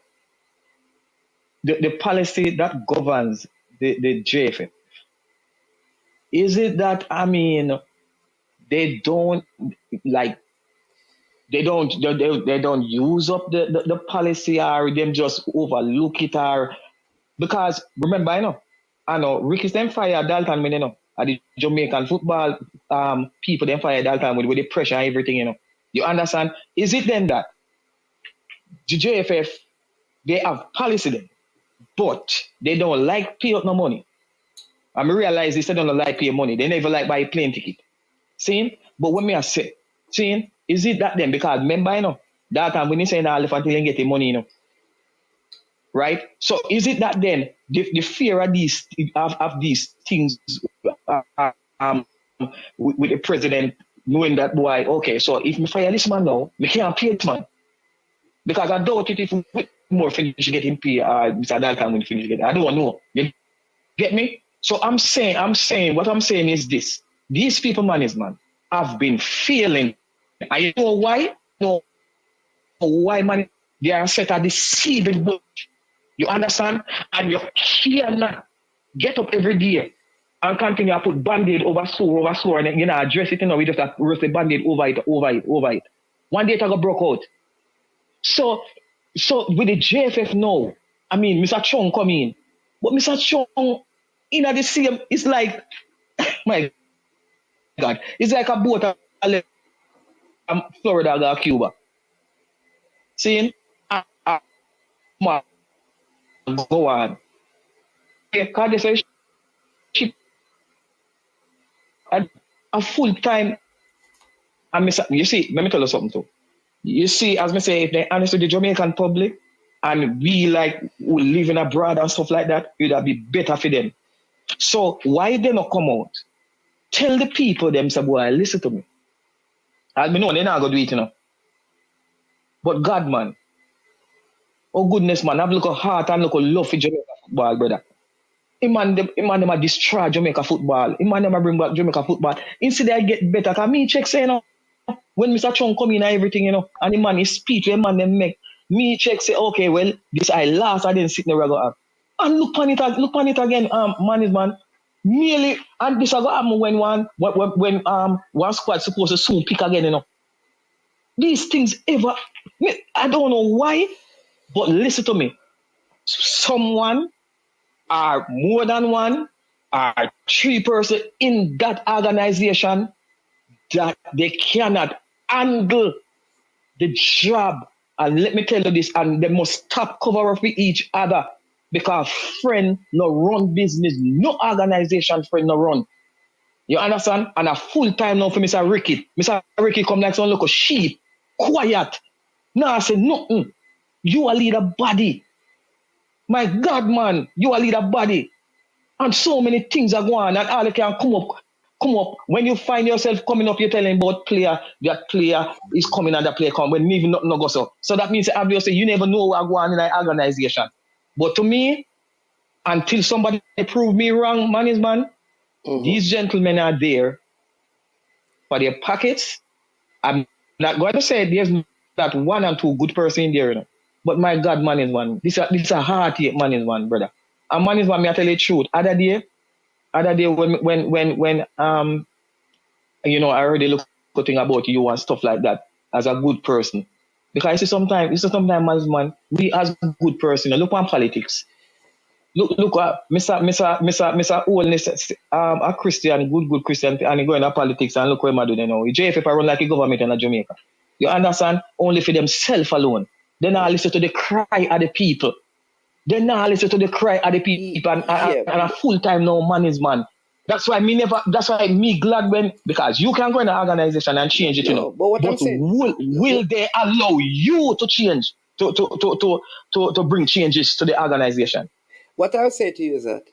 policy that governs the JFF, is it that, they don't use up the policy, or them just overlook it, or because remember, I know Ricky them fire Dalton, you know, at the Jamaican football people them fire Dalton with the pressure and everything, you know. You understand? Is it then that the JFF they have policy then, but they don't like pay out no money? I realize they don't like pay money. They never like buy a plane ticket. See? But when me I say, see, is it that then? Because remember, you know, that time when you say now left until you get the money, you know. Right? So is it that then the fear of these things with the president knowing that boy, okay, so if me fire this man now, me can't pay this man. Because I doubt it if we more finish getting paid Mr. Dalton when finish getting. I don't know. You get me? So what I'm saying is this. These people management have been failing. And you know why? No, why man? They are set a deceiving book. You understand? And you cannot get up every day and continue to put band-aid over sore, and then, you know, address it, you know, we just have to rest the band-aid over it. One day it got broke out. So with the JFF now, I mean, Mr. Chung come in. But Mr. Chung, in the same, it's like, my God, it's like a boat from Florida to Cuba. Seeing? Go on. Because they say ship a full time. And you see, let me tell you something too. You see, as I say, if they're honest with the Jamaican public and we like who living abroad and stuff like that, it would be better for them. So why they not come out? Tell the people them say, boy, listen to me. I know they're not gonna do it, you know. But God, man, oh goodness, man, have a look at heart and look at love for Jamaica football, brother. Iman them a destroy Jamaica football. Iman them a bring back Jamaica football. Instead I get better. Cause me check say, you know, when Mr. Chung come in and everything, you know, and the man is speech, the man them make me check say, okay, well, this I last, I didn't sit in the regular. And look on it again, man. Nearly, and this I go happen when one squad supposed to soon pick again, you know. These things ever, I don't know why, but listen to me. Someone or more than one or 3 person in that organization that they cannot handle the job. And let me tell you this, and they must stop cover up with each other because friend no run business, no organization friend no run. You understand? And a full time now for Mr. Ricky. Mr. Ricky come like some local sheep, quiet. Now I say nothing. You a leader body. My God, man, you a leader body. And so many things are going on, and all you can come up. When you find yourself coming up, you're telling about that player is coming and that player come when even not go so. So that means obviously you never know what's going on in an organization. But to me, until somebody prove me wrong, man, these gentlemen are there for their pockets. I'm not going to say there's not 1 or 2 good person in there, you know. But my God, man, this is a heartache, man, brother. And man, me I tell you the truth. Other day when you know, I already look thing about you and stuff like that as a good person. Because I see sometimes man, we as a good person, you know, look on politics. Look at Mr. Oldness, a Christian, good Christian, and he go into politics and look where I do, you know. JFF run like a government in Jamaica. You understand? Only for themselves alone. They not listen to the cry of the people. They not listen to the cry of the people and a full time now man. That's why me glad because you can go in an organization and change it, you know. But what I'm saying, will they allow you to change to bring changes to the organization? What I'll say to you is that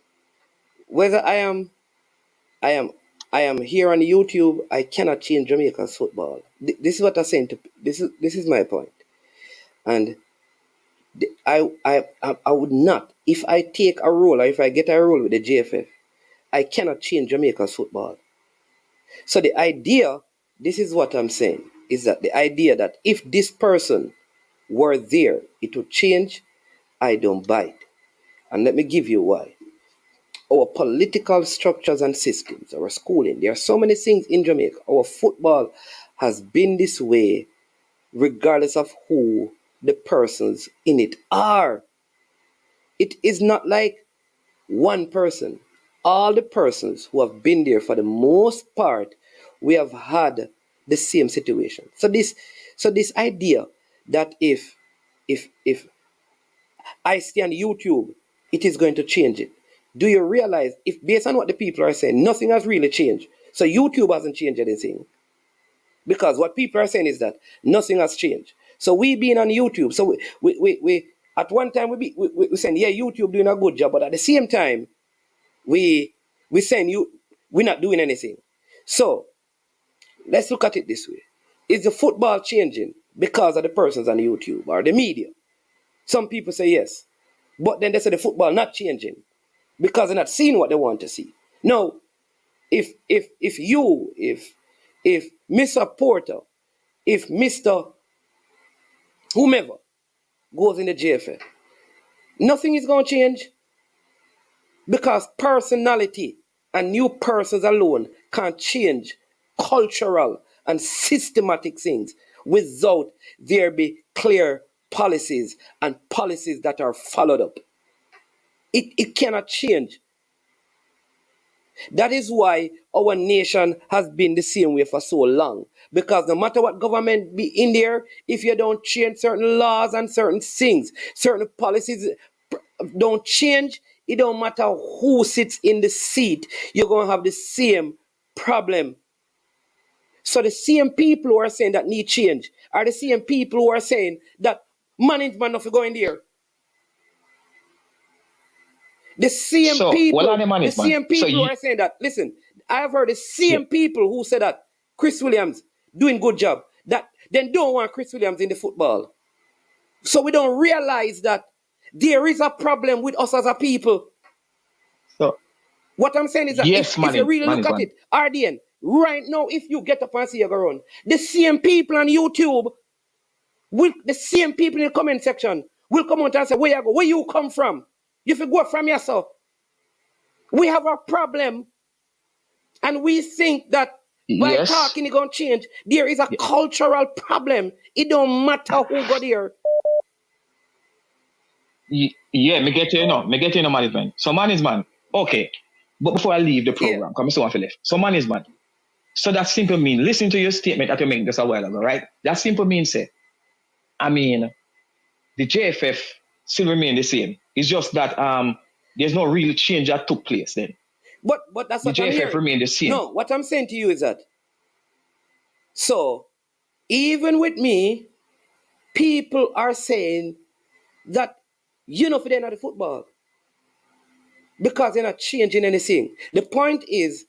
whether I am here on YouTube, I cannot change Jamaica's football. This is what I'm saying. This is my point. And I would not, if I take a role or if I get a role with the JFF, I cannot change Jamaica's football. So the idea, this is what I'm saying, is that the idea that if this person were there, it would change, I don't buy it. And let me give you why. Our political structures and systems, our schooling, there are so many things in Jamaica. Our football has been this way regardless of who the persons in it are. It is not like one person. All the persons who have been there for the most part, we have had the same situation. So this idea that if I stay on YouTube, it is going to change it. Do you realize if based on what the people are saying, nothing has really changed? So YouTube hasn't changed anything. Because what people are saying is that nothing has changed. So we being on YouTube, so we at one time we saying, yeah, YouTube doing a good job, but at the same time, we saying we're not doing anything. So let's look at it this way. Is the football changing because of the persons on YouTube or the media? Some people say yes. But then they say the football not changing because they're not seeing what they want to see. Now, if Mr. Porter, if Mr. whomever goes in the JFL, nothing is going to change because personality and new persons alone can't change cultural and systematic things without there be clear policies and policies that are followed up. It cannot change. That is why our nation has been the same way for so long. Because no matter what government be in there, if you don't change certain laws and certain things, certain policies don't change, it don't matter who sits in the seat, you're going to have the same problem. So the same people who are saying that need change are the same people who are saying that management not go in there. The same So, people, well, on the the management. same people who are saying that. Listen, I have heard the same people who said that Chris Williams doing good job. That then don't want Chris Williams in the football. So we don't realize that there is a problem with us as a people. So, What I'm saying is that yes, if you really look at management. it, RDN, right now, if you get up and see you go around, the same people on YouTube, the same people in the comment section will come out and say, where you go, where you come from? You can go from yourself. We have a problem, and we think that by Yes. talking it's going to change. There is a cultural problem. It don't matter who got there. Yeah, me get you know management. So management, okay. But before I leave the program, come so I feel left. So management. So that simple mean, listen to your statement that you made just a while ago, right? That simple means say, I mean, the JFF still remain the same. It's just that there's no real change that took place then. But that's The what I'm JFF hearing. remain the same. No, what I'm saying to you is that, so even with me, people are saying that for they're not the football because they're not changing anything. The point is,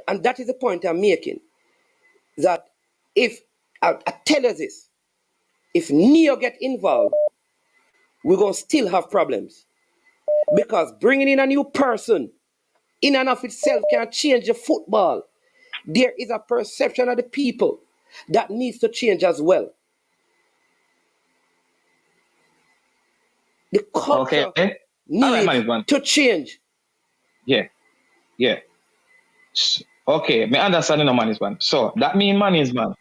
and that is the point I'm making, that if I tell you this, if Neo get involved, we're gonna still have problems because bringing in a new person in and of itself can't change the football. There is a perception of the people that needs to change as well. The culture needs to change. Yeah. Okay, me understanding the management. So that means management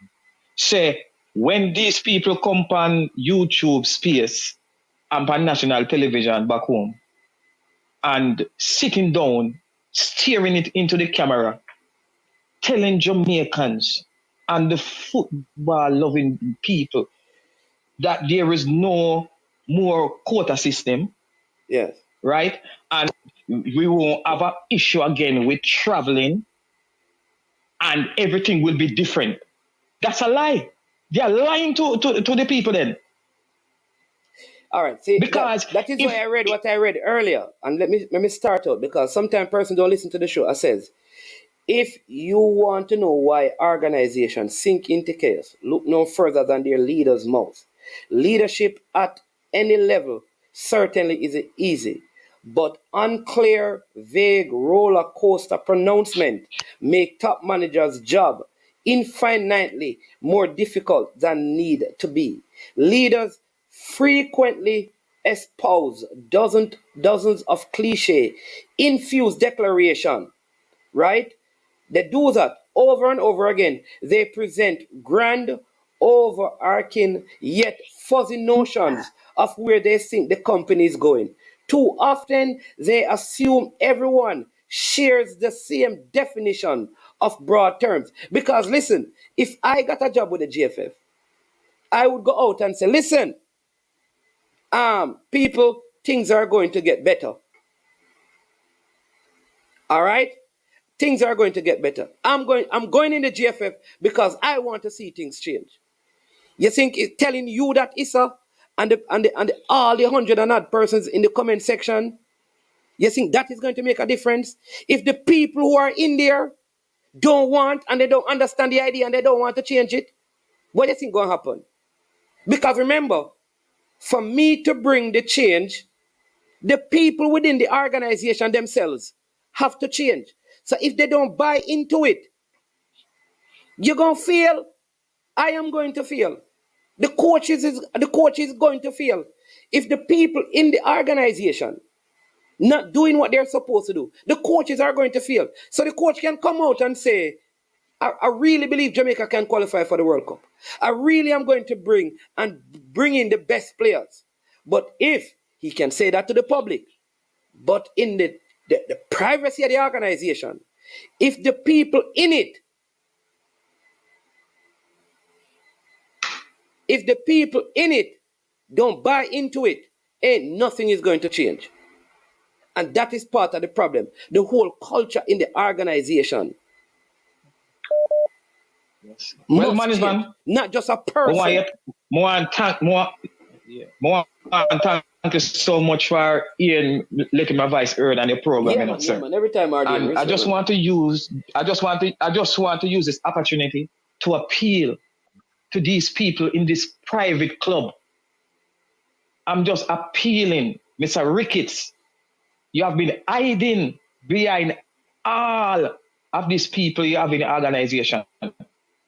say when these people come on YouTube space and on national television back home and sitting down, staring it into the camera, telling Jamaicans and the football loving people that there is no more quota system. Yes. Right? And we won't have an issue again with traveling and everything will be different. That's a lie. They are lying to the people then. All right. See, because that is why I read what I read earlier. And let me start out because sometimes persons don't listen to the show. I says, if you want to know why organizations sink into chaos, look no further than their leaders' mouth. Leadership at any level certainly is easy, but unclear, vague roller coaster pronouncement make top managers' job infinitely more difficult than need to be. Leaders frequently espouse dozens of cliche, infused declaration, right? They do that over and over again. They present grand, overarching, yet fuzzy notions of where they think the company is going. Too often, they assume everyone shares the same definition of broad terms. Because listen, if I got a job with the GFF, I would go out and say, listen, people, things are going to get better. All right? Things are going to get better. I'm going in the GFF because I want to see things change. You think it's telling you that, Issa, and all the 100 and odd persons in the comment section, you think that is going to make a difference? If the people who are in there don't want and they don't understand the idea and they don't want to change it, what do you think going to happen? Because remember, for me to bring the change, the people within the organization themselves have to change. So if they don't buy into it, you're going to fail. I am going to fail. The coach is going to fail. If the people in the organization not doing what they're supposed to do, the coaches are going to fail. So the coach can come out and say, I really believe Jamaica can qualify for the World Cup. I really am going to bring in the best players. But if he can say that to the public, but in the privacy of the organization, if the people in it, don't buy into it, ain't nothing is going to change. And that is part of the problem. The whole culture in the organization. Yes. Well, man, not just a person. More thank you so much for letting my voice heard on your program, sir. Man. Every time and I just want to use this opportunity to appeal to these people in this private club. I'm just appealing, Mr. Ricketts. You have been hiding behind all of these people you have in the organization.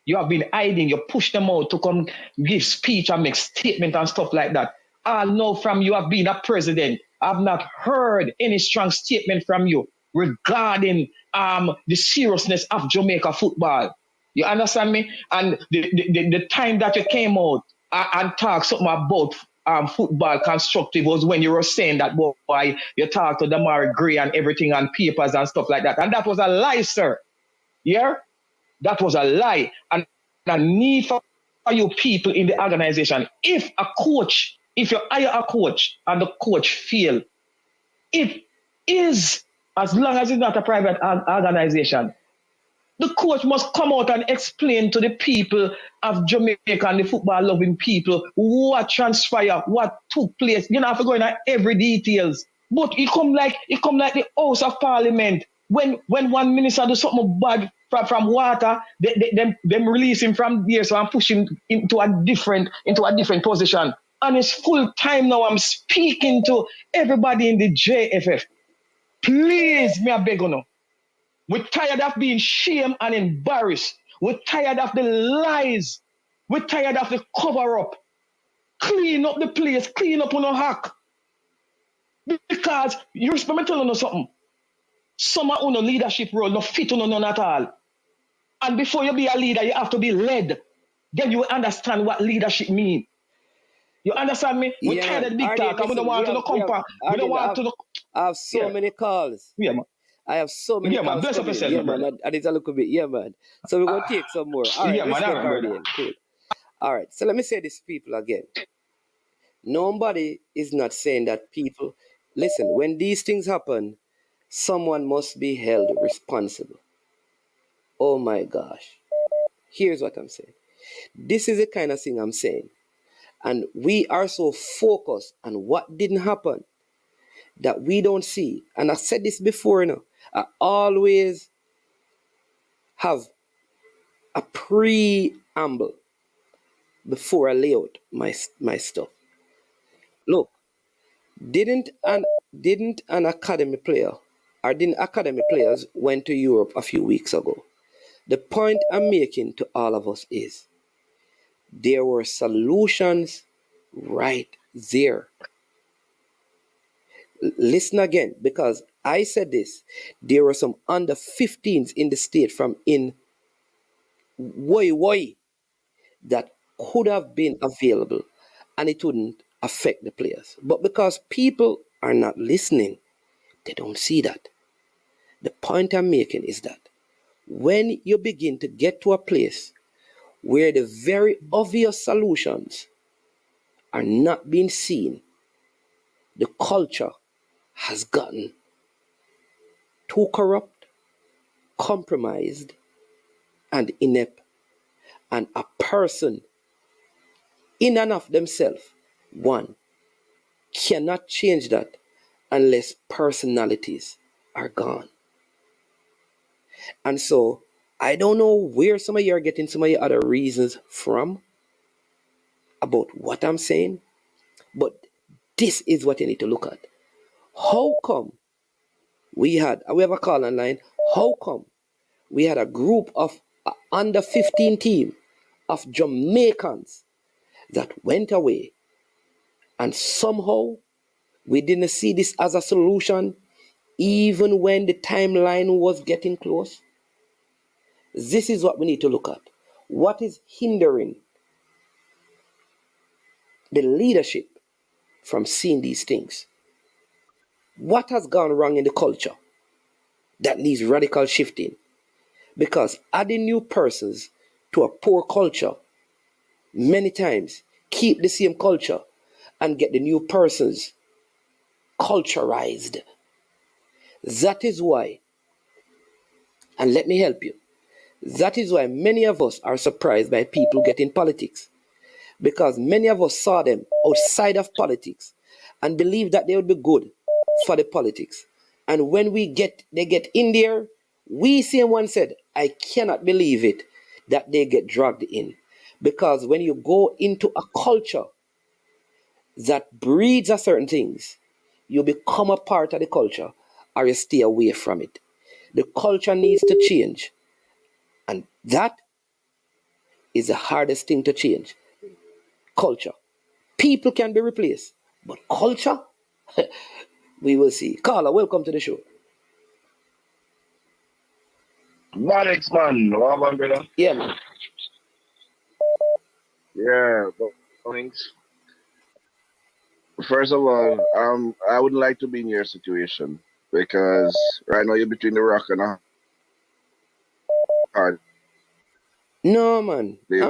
You have been hiding. You push them out to come give speech and make statement and stuff like that. I know from you have been a president. I've not heard any strong statement from you regarding the seriousness of Jamaica football. You understand me? And the time that you came out and talked something about football constructive was when you were saying that, boy, you talked to Damari Gray and everything on papers and stuff like that. And that was a lie, sir. Yeah? That was a lie. And I need for you people in the organization, if you hire a coach and the coach fail, it is, as long as it's not a private organization, the coach must come out and explain to the people of Jamaica and the football-loving people what transpired, what took place. You don't have to go into every details. But it come like the House of Parliament. When one minister do something bad from water, them release him from there, so I'm pushing him into a different position. And it's full time now. I'm speaking to everybody in the JFF. Please, me I beg you now. We're tired of being shamed and embarrassed. We're tired of the lies. We're tired of the cover-up. Clean up the place. Clean up on a hack. Because you respect me telling you something. Some are on a leadership role, no fit on none at all. And before you be a leader, you have to be led. Then you will understand what leadership means. You understand me? We're tired of the big talk. We don't want to compare. We don't want to. I have so many calls. Yeah, man. I have so many calls. Man. Bless up yourself, man. And it's a little bit. Yeah, man. So we're going to take some more. All right, yeah, man. Cool. All right, so let me say this, people, again. Nobody is not saying that people... Listen, when these things happen, someone must be held responsible. Oh, my gosh. Here's what I'm saying. This is the kind of thing I'm saying. And we are so focused on what didn't happen that we don't see. And I said this before, I always have a preamble before I lay out my stuff. Look, didn't an academy player or didn't academy players went to Europe a few weeks ago? The point I'm making to all of us is there were solutions right there. Listen again, because I said this. There were some under 15s in the state from in Woi that could have been available and it wouldn't affect the players. But because people are not listening. They don't see that. The point I'm making is that when you begin to get to a place where the very obvious solutions are not being seen, the culture has gotten too corrupt, compromised, and inept. And a person, in and of themselves, one, cannot change that unless personalities are gone. And so, I don't know where some of you are getting some of your other reasons from about what I'm saying, but this is what you need to look at. How come we have a call online? How come we had a group of under 15 team of Jamaicans that went away, and somehow we didn't see this as a solution even when the timeline was getting close? This is what we need to look at. What is hindering the leadership from seeing these things? What has gone wrong in the culture that needs radical shifting? Because adding new persons to a poor culture many times keep the same culture and get the new persons culturized. That is why, and let me help you, that is why many of us are surprised by people getting politics. Because many of us saw them outside of politics and believed that they would be good for the politics. And when they get in there, we same one said, I cannot believe it that they get dragged in. Because when you go into a culture that breeds a certain things, you become a part of the culture or you stay away from it. The culture needs to change. And that is the hardest thing to change. Culture. People can be replaced, but culture, we will see. Carla, welcome to the show. Manex man, what about brother? Yeah, man. Yeah, thanks. First of all, I wouldn't like to be in your situation because right now you're between the rock and a hard No, man. place.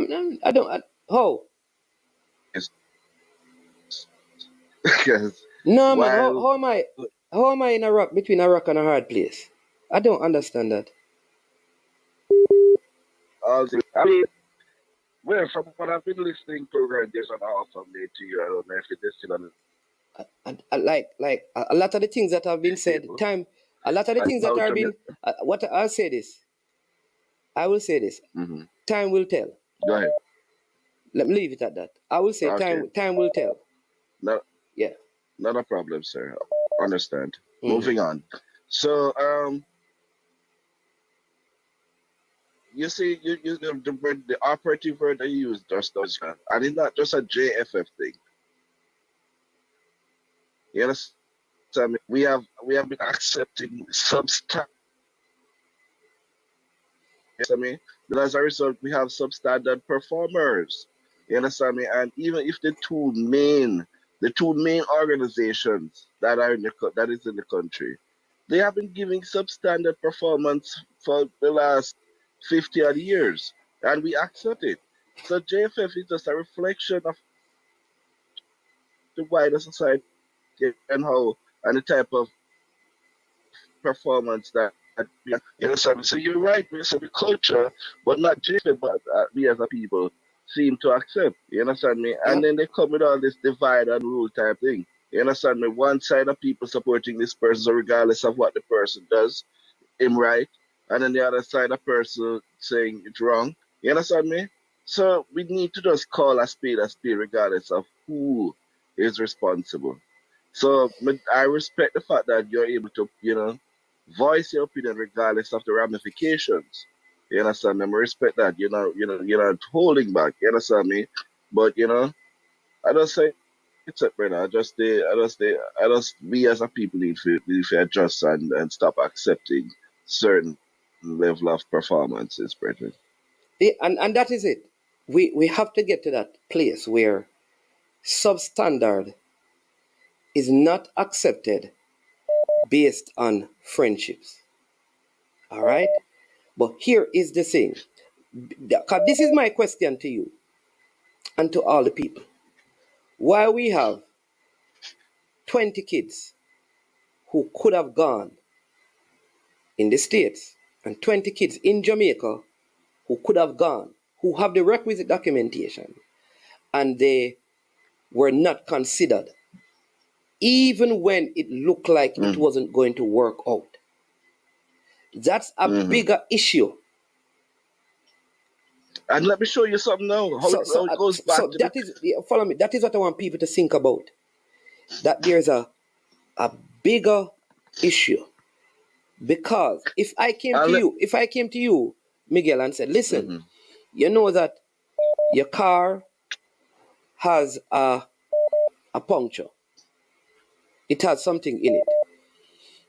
I don't. How? Because No, man. while How am I? How am I in a rock between a rock and a hard place? I don't understand that. all the, I mean, well, from what I've been listening to there's an offer made to you. I don't know if it is still on Like a lot of the things that have been the said. table. A lot of the And things that now are being. What I'll say this. I will say this. mm-hmm. Time will tell. Go ahead. Let me leave it at that. I will say Okay. time will tell. No, Yeah. not a problem, sir. Understand. Mhm. Moving on. So, you see, the operative word I used just does that. And it's not just a JFF thing. You understand me? We have been accepting substandard. You understand me? Then as a result, we have substandard performers. You understand me? And even if the two main organizations that are that is in the country, they have been giving substandard performance for the last 50 odd years, and we accept it. So JFF is just a reflection of the wider society and how and the type of performance that we understand. So you're right, we say the culture, but not JFF, but we as a people seem to accept. You understand me? Yeah. And then they come with all this divide and rule type thing. You understand me? One side of people supporting this person regardless of what the person does, him right, and then the other side a person saying it's wrong. You understand me? So we need to just call a spade regardless of who is responsible. So I respect the fact that you're able to, voice your opinion regardless of the ramifications. You understand me? I respect that. You're not holding back. You understand me? But I just say it's a brother. I just we as a people need to adjust and stop accepting certain level of performances, brethren. Yeah, and that is it. We have to get to that place where substandard is not accepted based on friendships. All right? But here is the thing. This is my question to you and to all the people. Why we have 20 kids who could have gone in the States and 20 kids in Jamaica who could have gone, who have the requisite documentation, and they were not considered, even when it looked like it wasn't going to work out. That's a bigger issue. And let me show you something now. How it goes back to that is, follow me. That is what I want people to think about. That there's a bigger issue. Because if I came to you, Miguel, and said, listen, you know that your car has a puncture. It has something in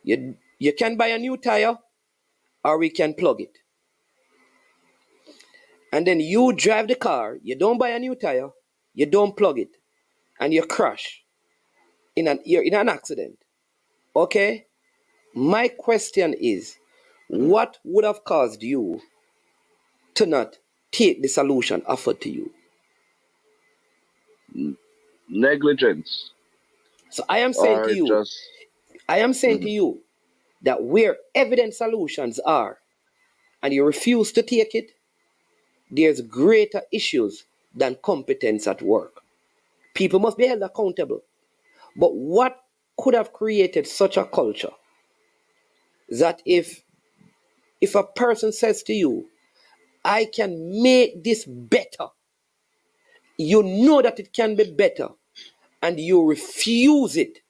it. You can buy a new tire, or we can plug it. And then you drive the car, you don't buy a new tire, you don't plug it, and you crash you're in an accident. Okay? My question is, what would have caused you to not take the solution offered to you? negligence. So I am saying Or to you, just to you that where evident solutions are and you refuse to take it, there's greater issues than competence at work. People must be held accountable. But what could have created such a culture that if a person says to you, I can make this better, you know that it can be better, and you refuse it,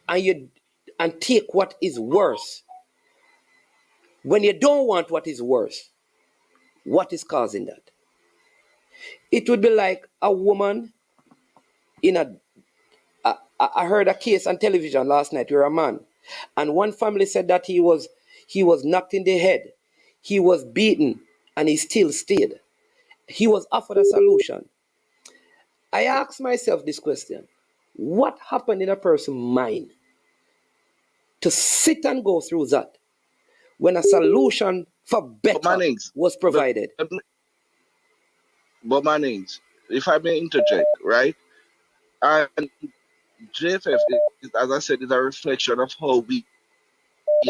and take what is worse, when you don't want what is worse, what is causing that? It would be like a woman I heard a case on television last night where a man, and one family said that he was knocked in the head, he was beaten, and he still stayed. He was offered a solution. I asked myself this question: what happened in a person's mind to sit and go through that when a solution for better was provided? But Mannings, if I may interject, right? And JFF, as I said, is a reflection of how we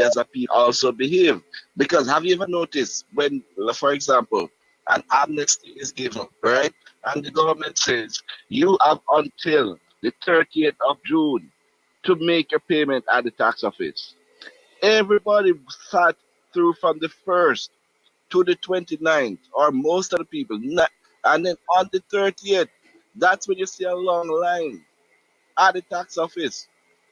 as a people also behave. Because have you ever noticed when, for example, an amnesty is given, right? And the government says you have until the 30th of June to make your payment at the tax office. Everybody sat through from the 1st to the 29th, or most of the people. And then on the 30th, that's when you see a long line at the tax office.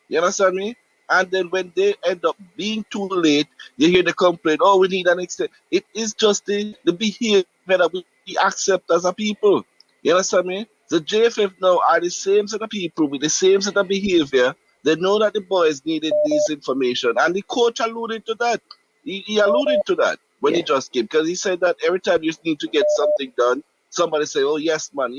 You understand me? And then when they end up being too late, you hear the complaint, oh, we need an extension. It is just the behavior that we accept as a people. You understand me? The JFF now are the same set of people with the same set of behavior. They know that the boys needed this information. And the coach alluded to that. He alluded to that when he just came. Because he said that every time you need to get something done, somebody say, oh, yes, man,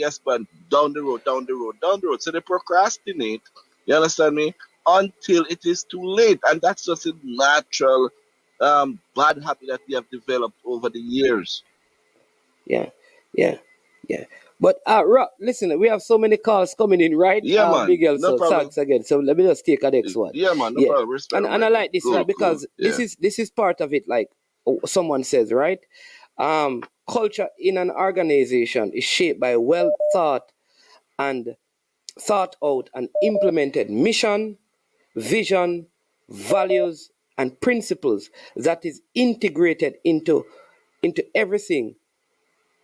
down the road. So they procrastinate. You understand me? Until it is too late. And that's just a natural bad habit that we have developed over the years. Yeah. But Rob, listen, we have so many calls coming in, right? Yeah, man. Miguel, No problem. thanks again. So let me just take a next one. Yeah, man. No problem. Respect, and I like this, cool, right? Because this is part of it, like someone says, right? Culture in an organization is shaped by well thought out and implemented mission, vision, values, and principles that is integrated into everything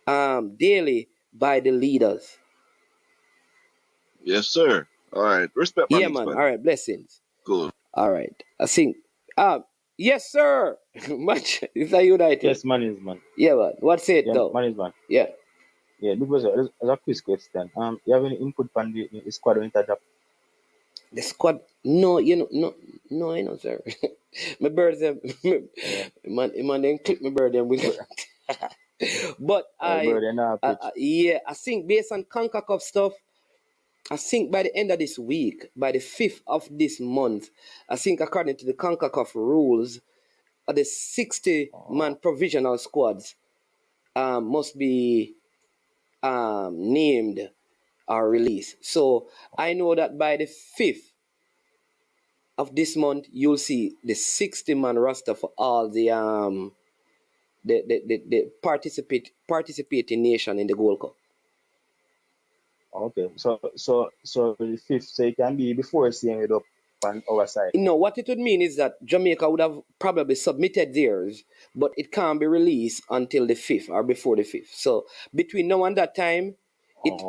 daily by the leaders. Yes, sir. All right. Respect, man. Yeah, man. All right. Blessings. Cool. All right. I think. Yes, sir. Much is that United? Yes, man is man. Yeah, man. What's it though? Man is man. Yeah. Yeah, because as a quiz question. You have any input on the squad or interdraft? The squad? No, no, sir. My bird them, man, then clip my bird them with But I think based on Conca Cup stuff, I think by the end of this week, by the 5th of this month, I think according to the CONCACAF rules, the 60-man provisional squads must be named or released. So I know that by the 5th of this month, you'll see the 60-man roster for all the participating nation in the Gold Cup. Okay, so the 5th, so it can be before seeing it up on our side. No, what it would mean is that Jamaica would have probably submitted theirs, but it can't be released until the 5th or before the 5th. So between now and that time,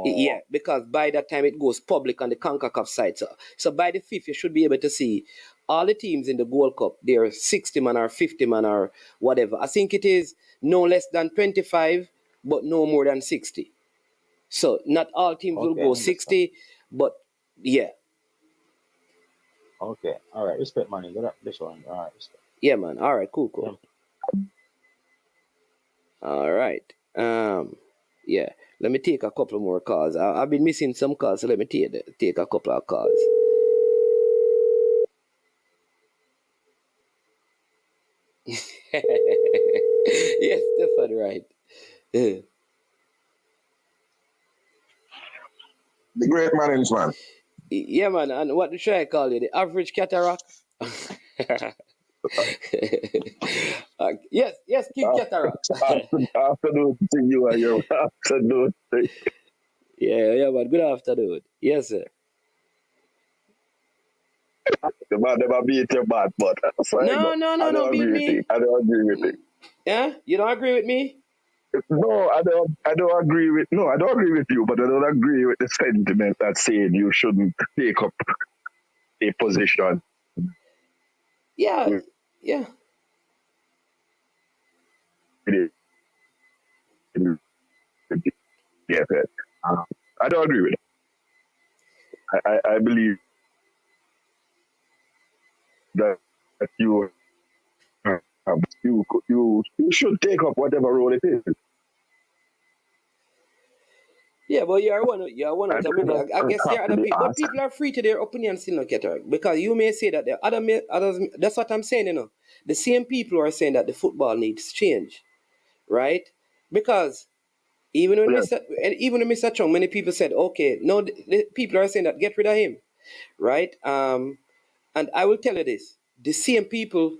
yeah, because by that time it goes public on the CONCACAF site. So by the 5th, you should be able to see all the teams in the Gold Cup. They're 60-man or 50-man or whatever. I think it is no less than 25, but no more than 60. So not all teams will go 60, but yeah. Okay, all right, respect, man. You got this one. All right, respect. Yeah, man. All right, cool. Yeah. All right. Yeah. Let me take a couple more calls. I've been missing some calls, so let me take a couple of calls. Yes, Stefan, right. The great man, man. Yeah, man. And what should I call you? The average cataract? Yes, King Cataract. Afternoon to you and your afternoon. Yeah, man. Good afternoon. Yes, sir. The man never beat your bad, but no, beat me. I don't agree with it. Yeah, you don't agree with me? No, I don't agree with you, but I don't agree with the sentiment that's saying you shouldn't take up a position. Yeah. I don't agree with it. I believe that you should take up whatever role it is. Yeah, but you're one of them. I guess there are other people, but people are free to their opinions still, no, Cataract, because you may say that there are others. That's what I'm saying, you know. The same people are saying that the football needs change, right? Because even when Mr. Chung, many people said, okay, no, the people are saying that get rid of him, right? And I will tell you this: the same people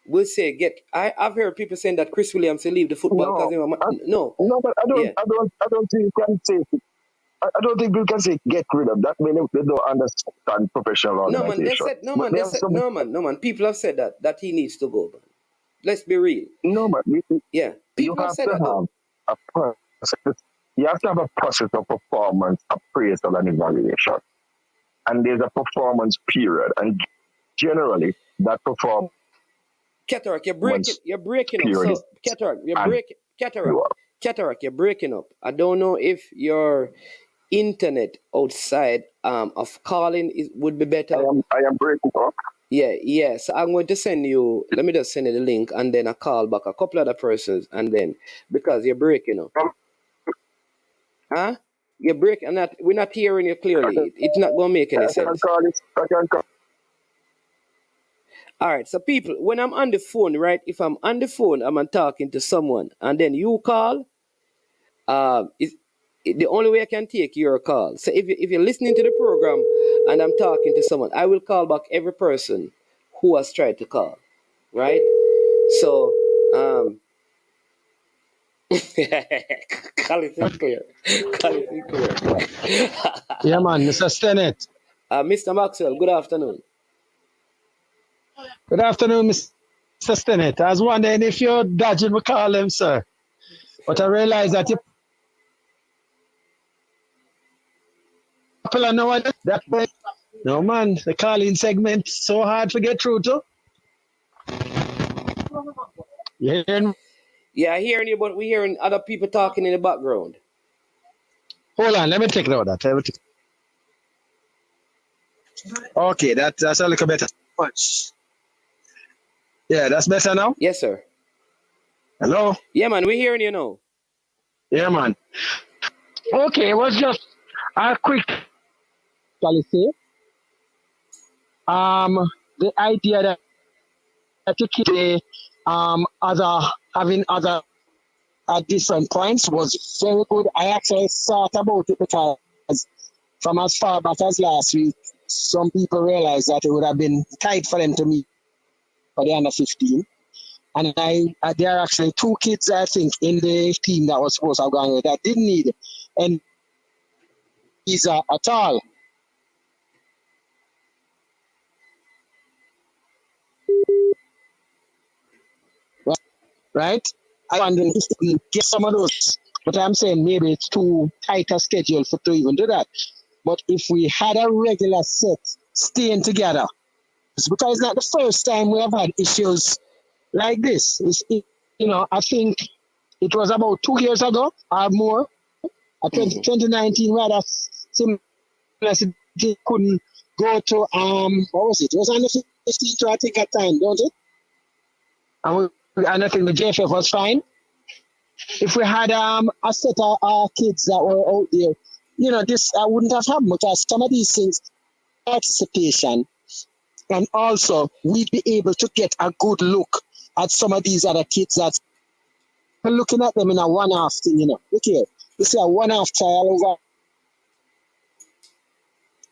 will say I've heard people saying that Chris Williams will leave the football because no, but I don't think you can say. I don't think you can say get rid of that. Meaning they don't understand professional organization. No man. People have said that he needs to go. Man. Let's be real. No, but people have said that. You have to have a process of performance appraisal and evaluation, and there's a performance period, and generally that performance. Cataract, you're breaking up. So, Cataract, you're breaking up. I don't know if your internet outside of calling would be better. I am breaking up. Yeah. So I'm going to send you. Let me just send you the link, and then I call back a couple other persons, and then because you're breaking up. Huh? You're breaking. We're not hearing you clearly. It's not going to make any sense. I can call. All right, so people, when I'm on the phone, right? If I'm on the phone, I'm talking to someone, and then you call. The only way I can take your call. So if you're listening to the program and I'm talking to someone, I will call back every person who has tried to call, right? So call it clear. Yeah, man, Mr. Stennett. Mr. Maxwell, good afternoon. Good afternoon, Mr. Stennett. I was wondering if you're dodging my call him, sir. But I realize that you people know what that way. No, man, the calling segment so hard to get through to. You hearing? Yeah, I hearing you, but we're hearing other people talking in the background. Hold on, let me take note of that. Okay, that's a little better. Yeah, that's better now? Yes, sir. Hello? Yeah, man, we're hearing you now. Yeah, man. Okay, it was just a quick actually say. The idea that you keep other having other at different points was very good. I actually thought about it because from as far back as last week, some people realized that it would have been tight for them to meet for the under 15. And there are actually two kids, I think, in the team that was supposed to have gone with that didn't need any visa at all. Right? I wonder if they can get some of those. But I'm saying maybe it's too tight a schedule to even do that. But if we had a regular set staying together, it's because it's not the first time we have had issues like this. I think it was about 2 years ago or more. 2019, we had a similar situation. Couldn't go to what was it? It was under 15 to I think at time, don't it? And I think the JFF was fine. If we had a set of kids that were out there, this I wouldn't have happened because some of these things, participation, and also we'd be able to get a good look at some of these other kids that we're looking at them in a one-off thing, Look here, you see a one-off trial over.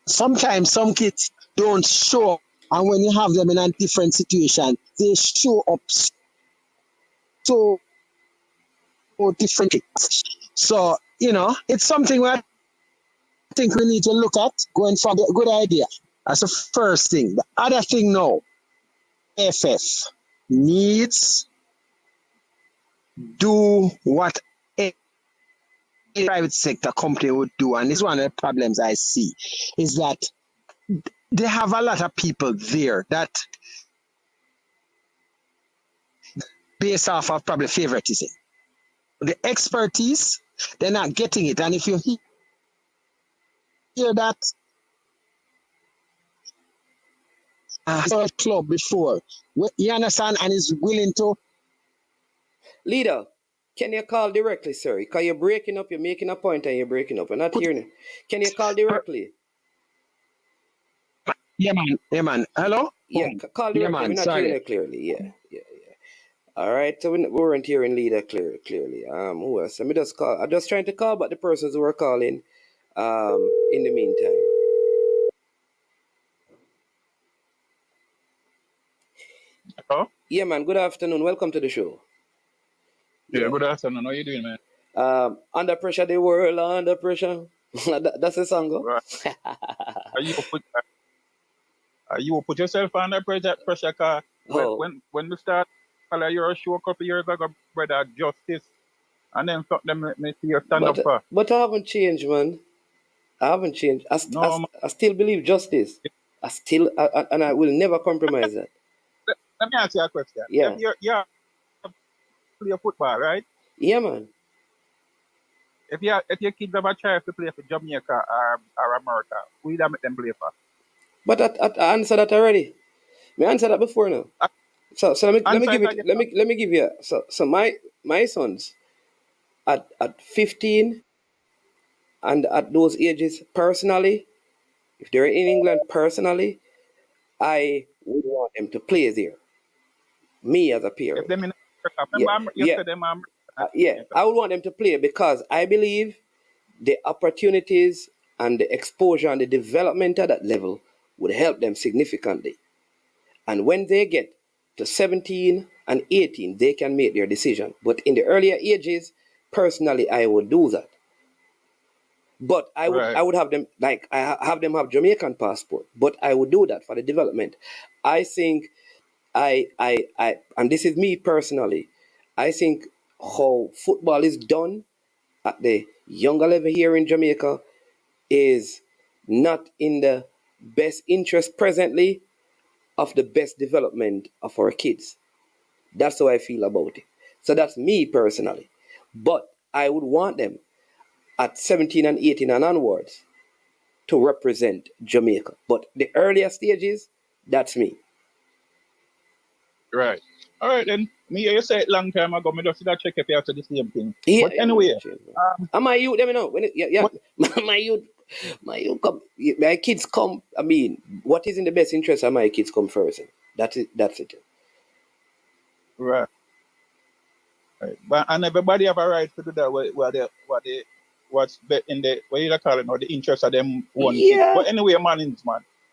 Sometimes some kids don't show up, and when you have them in a different situation, they show up so differently. So, it's something where I think we need to look at going forward. A good idea. That's the first thing. The other thing now, FF needs do what a private sector company would do. And this is one of the problems I see, is that they have a lot of people there that based off of probably favoritism. The expertise, they're not getting it. And if you hear that club before, you understand, and is willing to. Leader, can you call directly, sir? Because you're breaking up, you're making a point and you're breaking up. We're not hearing it. Can you call directly? Yeah, man. Hello? Yeah, call directly. Man, we're not sorry. hearing it clearly. Yeah. All right, so we weren't hearing Leader clearly. Who else? Let me just call. I'm just trying to call back the persons who are calling in the meantime. Hello? Yeah, man, good afternoon. Welcome to the show. Yeah, good afternoon. How you doing, man? Under pressure, the world under pressure. That's the song, go? Right. You put yourself under pressure, car. When we start your show a couple years ago, brother, justice, and then something let me see you stand up for. But I haven't changed, man. I haven't changed. I still believe justice. And I will never compromise that. Let me ask you a question. Yeah. If you play football, right? Yeah, man. If your kids have a child to play for Jamaica or America, who you make them play for? But I answered that already. I answered that before now. So let me give you. So my sons at 15 and at those ages, personally, if they're in England personally, I would want them to play there. Me as a parent. If them in America, I would want them to play because I believe the opportunities and the exposure and the development at that level would help them significantly. And when they get to 17 and 18, they can make their decision. But in the earlier ages, personally, I would do that. But I would have them, like, I have them have Jamaican passport, but I would do that for the development. I think and this is me personally, I think how football is done at the younger level here in Jamaica is not in the best interest presently of the best development of our kids. That's how I feel about it. So that's me personally. But I would want them at 17 and 18 and onwards to represent Jamaica. But the earlier stages, that's me. Right. All right, then. You said it long time ago. Me just check if you have to the same thing. Yeah, but anyway. And my youth, let me know. My youth, My kids come. I mean, what is in the best interest of my kids come first. That's it. That's it. Right. Right. But and everybody have a right to do that. What's in the what you call it, or the interest of them one thing. Yeah. But anyway, man,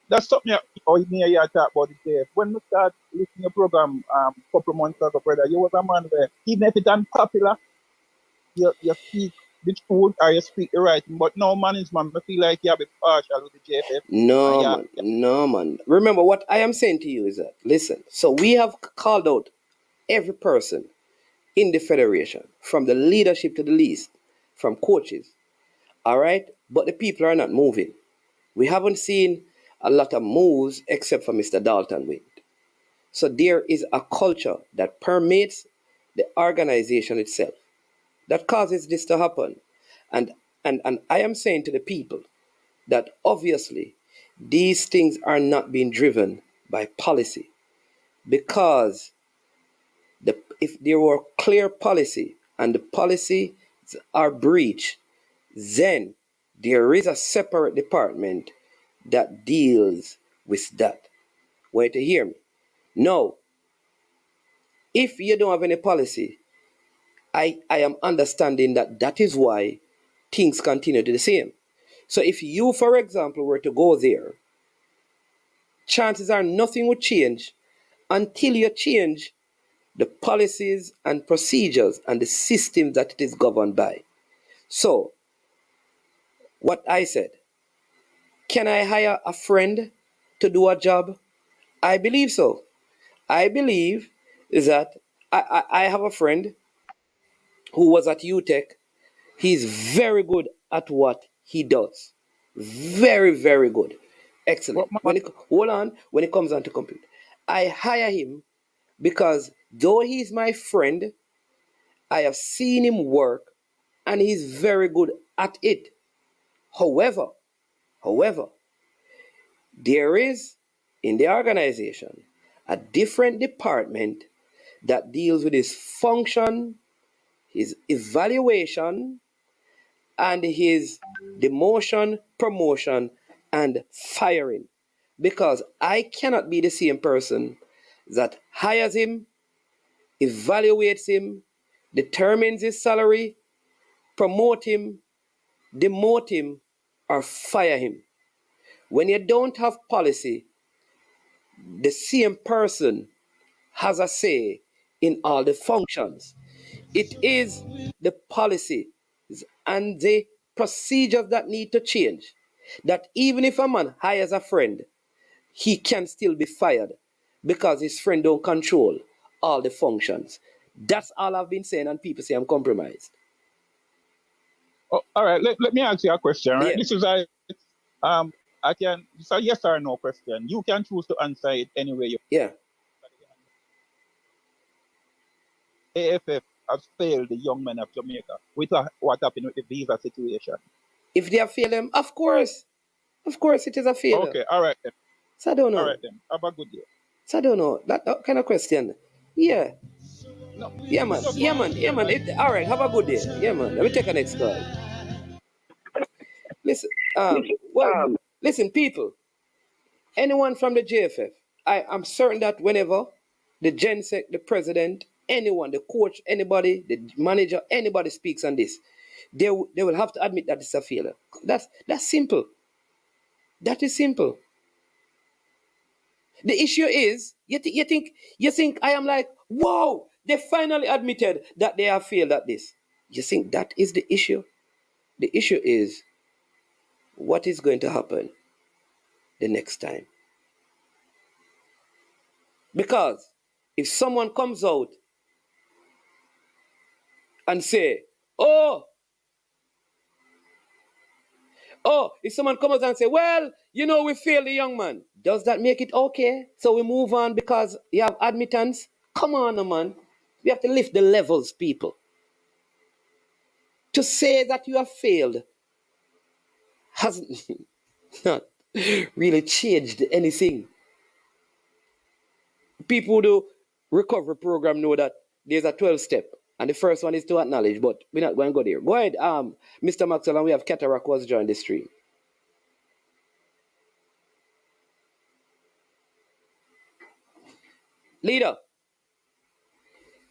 that's something. Or you talk about it there. When we start listening to your program, couple months ago, brother, you was a man where even if it's unpopular, you speak the truth or you speak the right thing. But no management, I feel like you have a partial with the JFF. No, man. Remember what I am saying to you is that listen. So we have called out every person in the federation, from the leadership to the least, from coaches. All right, but the people are not moving. We haven't seen a lot of moves except for Mr. Dalton Wind. So there is a culture that permeates the organization itself that causes this to happen. And and I am saying to the people that obviously these things are not being driven by policy, because if there were clear policy and the policies are breached, then there is a separate department that deals with that. Want to hear me? No. If you don't have any policy, I am understanding that that is why things continue to the same. So if you, for example, were to go there, chances are nothing would change until you change the policies and procedures and the system that it is governed by. So, what I said, can I hire a friend to do a job? I believe so. I believe that I have a friend who was at UTech. He's very good at what he does. Very, very good. Excellent. When it comes on to compute, I hire him because though he's my friend, I have seen him work and he's very good at it. However, there is in the organization a different department that deals with his function, his evaluation, and his demotion, promotion, and firing. Because I cannot be the same person that hires him, evaluates him, determines his salary, promote him, demote him, or fire him. When you don't have policy, the same person has a say in all the functions. It is the policy and the procedures that need to change. That even if a man hires a friend, he can still be fired because his friend don't control all the functions. That's all I've been saying, and people say I'm compromised. Oh, all right, let me ask you a question, right? Yeah. This is it's a yes or no question. You can choose to answer it any way you. Yeah. AFF has failed the young men of Jamaica with what happened with the visa situation. If they have failed them, of course it is a failure. Okay, all right then. So I don't know. All right then. Have a good day. So I don't know that kind of question. Yeah. No, Yeah, man. All right. Have a good day. Yeah, man. Let me take a next call. Listen. Listen, people. Anyone from the JFF, I'm certain that whenever the GenSec, the president, anyone, the coach, anybody, the manager, anybody speaks on this, they will have to admit that it's a failure. That's simple. That is simple. The issue is, you think I am like, wow, they finally admitted that they have failed at this. You think that is the issue? The issue is, what is going to happen the next time? Because if someone comes out and say, if someone comes out and say, well, we failed the young man, does that make it okay? So we move on because you have admittance? Come on, man. We have to lift the levels, people. To say that you have failed hasn't not really changed anything. People who do recovery program know that there's a 12-step. And the first one is to acknowledge, but we're not going to go there. Go ahead, Mr. Maxwell, and we have Cataract was joined the stream. Leader.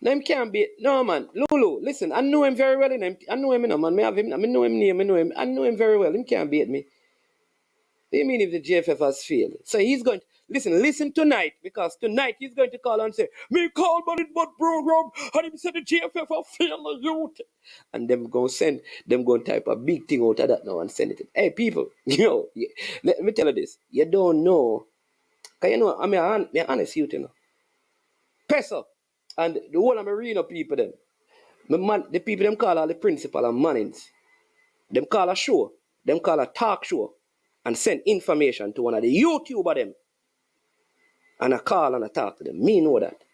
No, him can't be. No, man. Lulu, listen, I know him very well. I know him, man. I know him name, I know him. I know him very well. Him can't beat me. What do you mean if the JFF has failed? So he's going to, listen tonight, because tonight he's going to call and say, me call but it but program, and him said the JFF have failed the youth. And them going to type a big thing out of that now and send it. Hey, people, let me tell you this. You don't know, because I'm honest youth, Peso. And the whole of my arena people, them. The people them call all the principal and mannings. Them call a show. Them call a talk show. And send information to one of the YouTuber them. And I call and I talk to them. Me know that.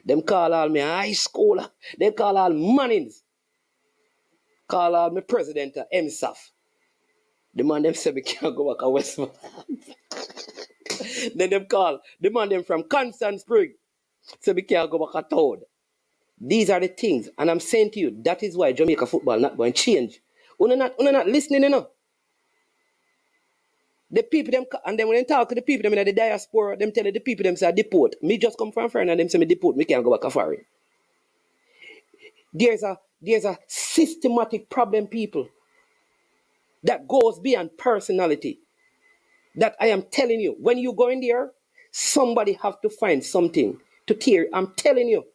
Them call all me high schooler. They call all mannings. Call all me president of MSAF. The man them say we can't go back to Westman. Then them call the man them from Constant Spring. So we can't go back to Toad. These are the things, and I'm saying to you, that is why Jamaica football not going to change. You're not listening, The people them, and then when they talk to the people them in the diaspora, them tell the people them say deport. Me just come from foreign and them say me deport. Me can't go back to foreign. There's a systematic problem, people, that goes beyond personality. That I am telling you, when you go in there, somebody have to find something to tear. I'm telling you.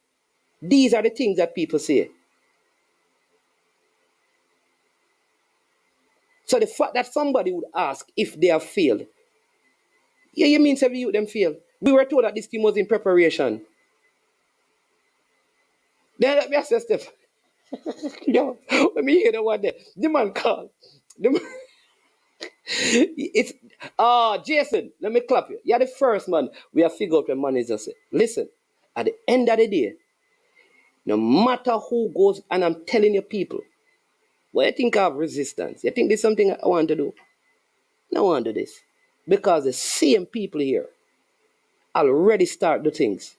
These are the things that people say. So the fact that somebody would ask if they have failed, you mean every youth them failed? We were told that this team was in preparation. Then let me ask you, Steph. Yo, let me hear the one there. The man called. It's Jason, let me clap you. You're the first man we have figured out when managers say, listen, at the end of the day, no matter who goes, and I'm telling you people, when you think of resistance, you think there's something I want to do? I want to do this. Because the same people here already start the things.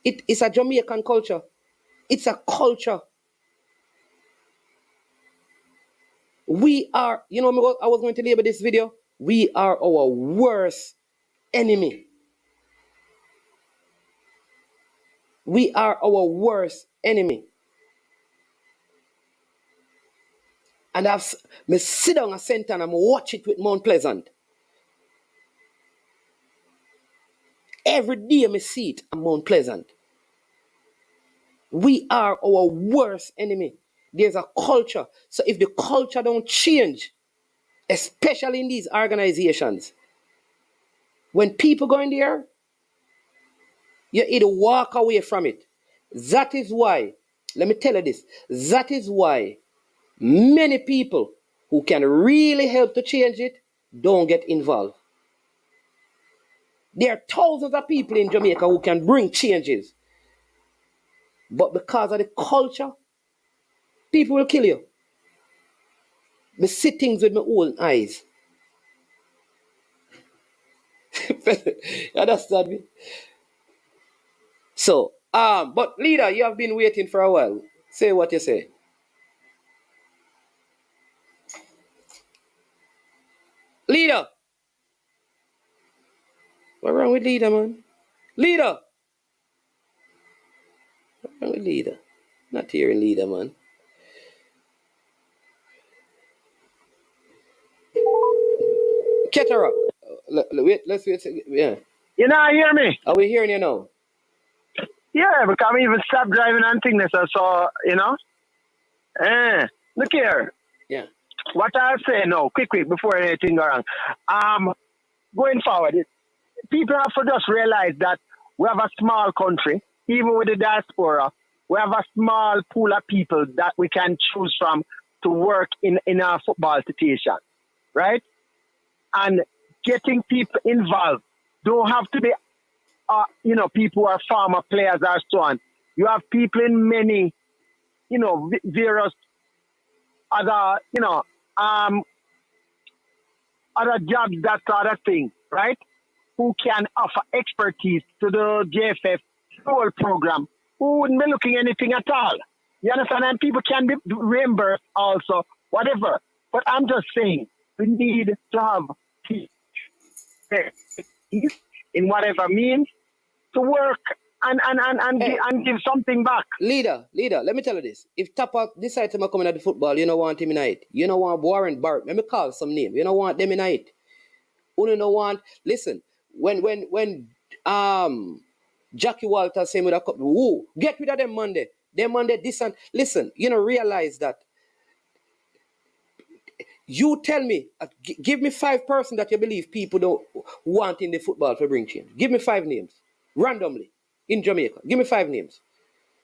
It's a Jamaican culture. It's a culture. We are, I was going to label this video, we are our worst enemy. We are our worst enemy. And me sit down a center and I watch it with Mount Pleasant. Every day I see it at Mount Pleasant. We are our worst enemy. There's a culture. So if the culture don't change, especially in these organizations, when people go in there, you either walk away from it. That is why, let me tell you this, that is why many people who can really help to change it don't get involved. There are thousands of people in Jamaica who can bring changes. But because of the culture, people will kill you. I see things with my own eyes. You understand me? So, but leader, you have been waiting for a while. Say what you say. Leader. What's wrong with leader, man? Leader. What's wrong with leader? Not hearing leader, man. Ketterer. Wait, let's wait. Yeah. You know, hear me? Are we hearing you now? Yeah, because I'm even stop driving and things. So, look here. Yeah. What I'll say now, quick, before anything goes wrong. Going forward, people have to just realize that we have a small country, even with the diaspora. We have a small pool of people that we can choose from to work in our football situation, right? And getting people involved don't have to be, people who are former players or so on. You have people in many, various other, other jobs, that sort of thing, right? Who can offer expertise to the JFF whole program, who wouldn't be looking anything at all. You understand? And people can be reimbursed also, whatever. But I'm just saying, we need to have in whatever means to work and give something back. Leader, let me tell you this. If Tapa decides to come in at the football, you don't want him in it. You don't want Warren Barrett. Let me call some name. You don't want them in it. You don't want. Listen, when Jackie Walter saying with a couple, woo, get rid of them Monday. Them Monday, this and listen, realize that. You tell me, give me 5 persons that you believe people don't want in the football to bring change. Give me 5 names, randomly, in Jamaica. Give me 5 names.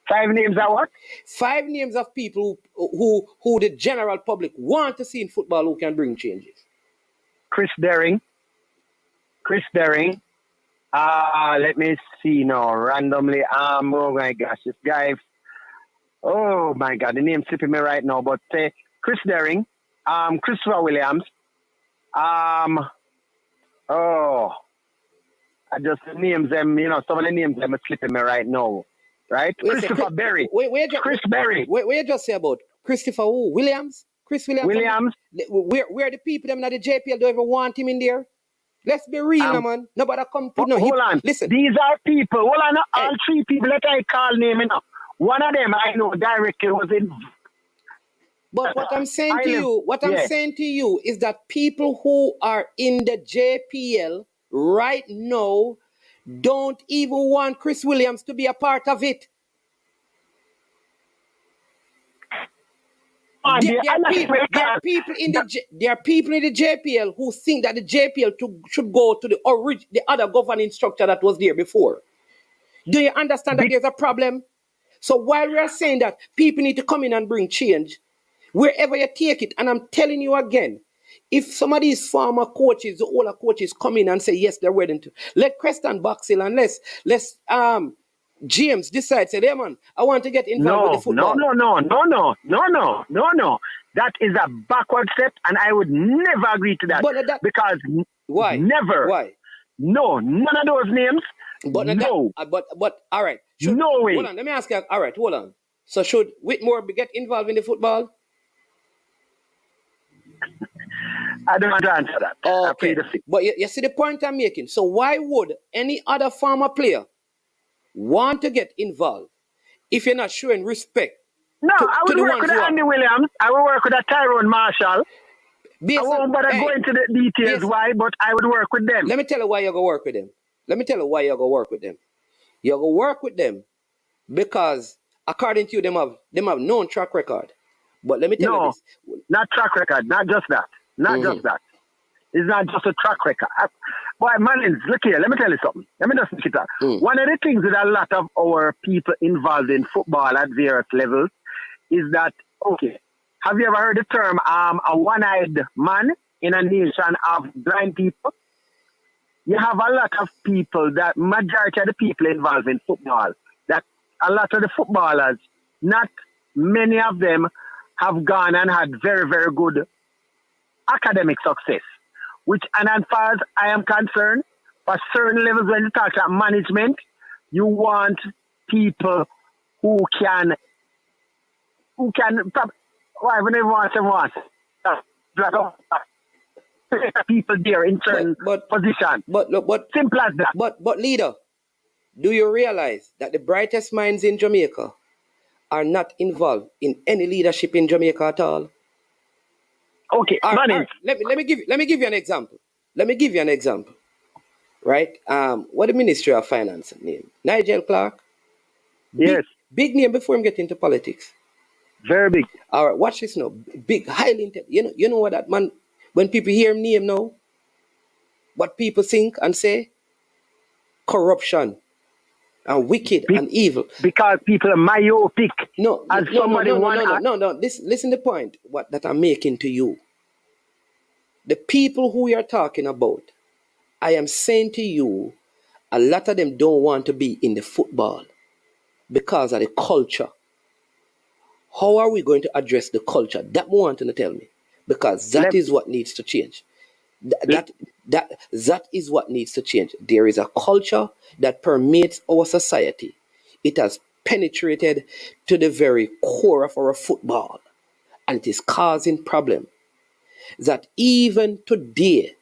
5 names are what? 5 names of people who the general public want to see in football who can bring changes. Chris Derring. Let me see now, randomly. Oh my gosh, this guy. Oh my God, the name's slipping me right now. But Chris Derring, Christopher Williams. I just names them. Some of the names them are slipping me right now. Right? Christopher Berry. Chris Berry. What you just say about Christopher who? Williams? Chris Williams? Williams. Where the people them at the JPL don't even want him in there? Let's be real, man. Nobody come to no. Hold on. Listen. These are people. Hold on. All 3 people that I call name enough. One of them I know directly was in. But what I'm saying saying to you is that people who are in the JPL right now don't even want Chris Williams to be a part of it. There are people in the JPL who think that the JPL should go to the other governing structure that was there before. Do you understand that there's a problem? So while we are saying that people need to come in and bring change, wherever you take it, and I'm telling you again, if some of these former coaches, the older coaches come in and say, yes, they're willing to, let Creston Boxill and let's James decide, say, hey man, I want to get involved with the football. No. That is a backward step, and I would never agree to that. Because why? Never. Why? No, none of those names. But all right. No way. Hold on, let me ask you. All right, hold on. So should Whitmore get involved in the football? I don't want to answer that. Okay. But you see the point I'm making. So why would any other former player want to get involved if you're not showing respect? No, I would work with Andy Williams. I would work with Tyrone Marshall. I won't bother go into the details why, but I would work with them. Let me tell you why you're going to work with them. You're going to work with them because, according to you, them have known track record. But let me tell you this. Not track record. Not just that. Just that. It's not just a track record. Boy, man, look here. Let me tell you something. Let me just look it up. One of the things with a lot of our people involved in football at various levels is that, okay, have you ever heard the term a one-eyed man in a nation of blind people? You have a lot of people, that majority of the people involved in football, that a lot of the footballers, not many of them have gone and had very, very good academic success. And as far as I am concerned, for certain levels when you talk about management, you want people who can people there in certain positions. But simple as that. But leader, do you realize that the brightest minds in Jamaica are not involved in any leadership in Jamaica at all? Okay, let me give you an example. Right? What the Ministry of Finance name? Nigel Clark. Yes. Big name before him get into politics. Very big. All right, watch this now. Big, highly intelligent. You know what that man, when people hear him name now, what people think and say? Corruption and wicked and evil. Because people are myopic. No. Listen to the point that I'm making to you. The people who you're talking about, I am saying to you, a lot of them don't want to be in the football because of the culture. How are we going to address the culture? That want to tell me. Because that is what needs to change. That is what needs to change. There is a culture that permeates our society. It has penetrated to the very core of our football. And it is causing problems. That even today,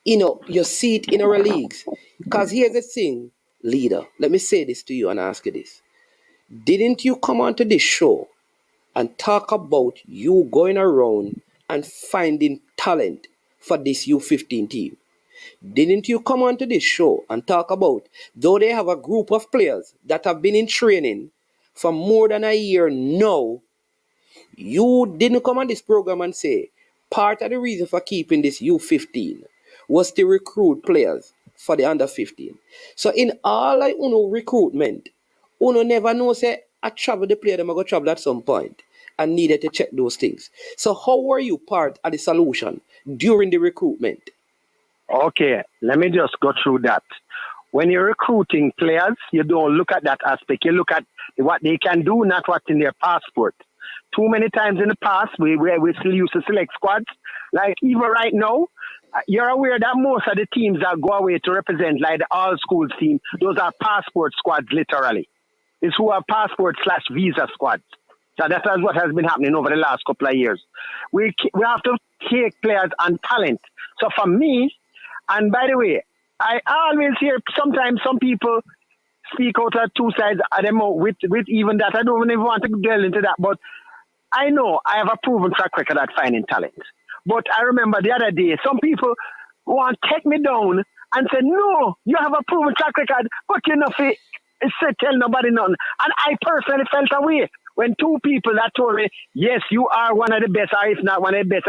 you see it in our leagues. Because here's the thing, leader, let me say this to you and ask you this. Didn't you come onto this show and talk about you going around and finding talent for this U15 team? Didn't you come onto this show and talk about, though they have a group of players that have been in training for more than a year now, you didn't come on this program and say part of the reason for keeping this U15 was to recruit players for the under 15. So in all like uno recruitment, uno never know say I travel the player them I go travel at some point and needed to check those things. So how were you part of the solution during the recruitment? Okay, let me just go through that. When you're recruiting players, you don't look at that aspect. You look at what they can do, not what's in their passport. Too many times in the past, we still used to select squads. Like even right now, you're aware that most of the teams that go away to represent, like the all schools team, those are passport squads, literally. It's who are passport/visa squads. So that is what has been happening over the last couple of years. We have to take players on talent. So for me, and by the way, I always hear sometimes some people speak out of two sides of them with even that. I don't even want to delve into that, but I know I have a proven track record at finding talent. But I remember the other day, some people want to take me down and say, no, you have a proven track record, but you know, tell nobody nothing. And I personally felt away when two people that told me, yes, you are one of the best, or if not one of the best.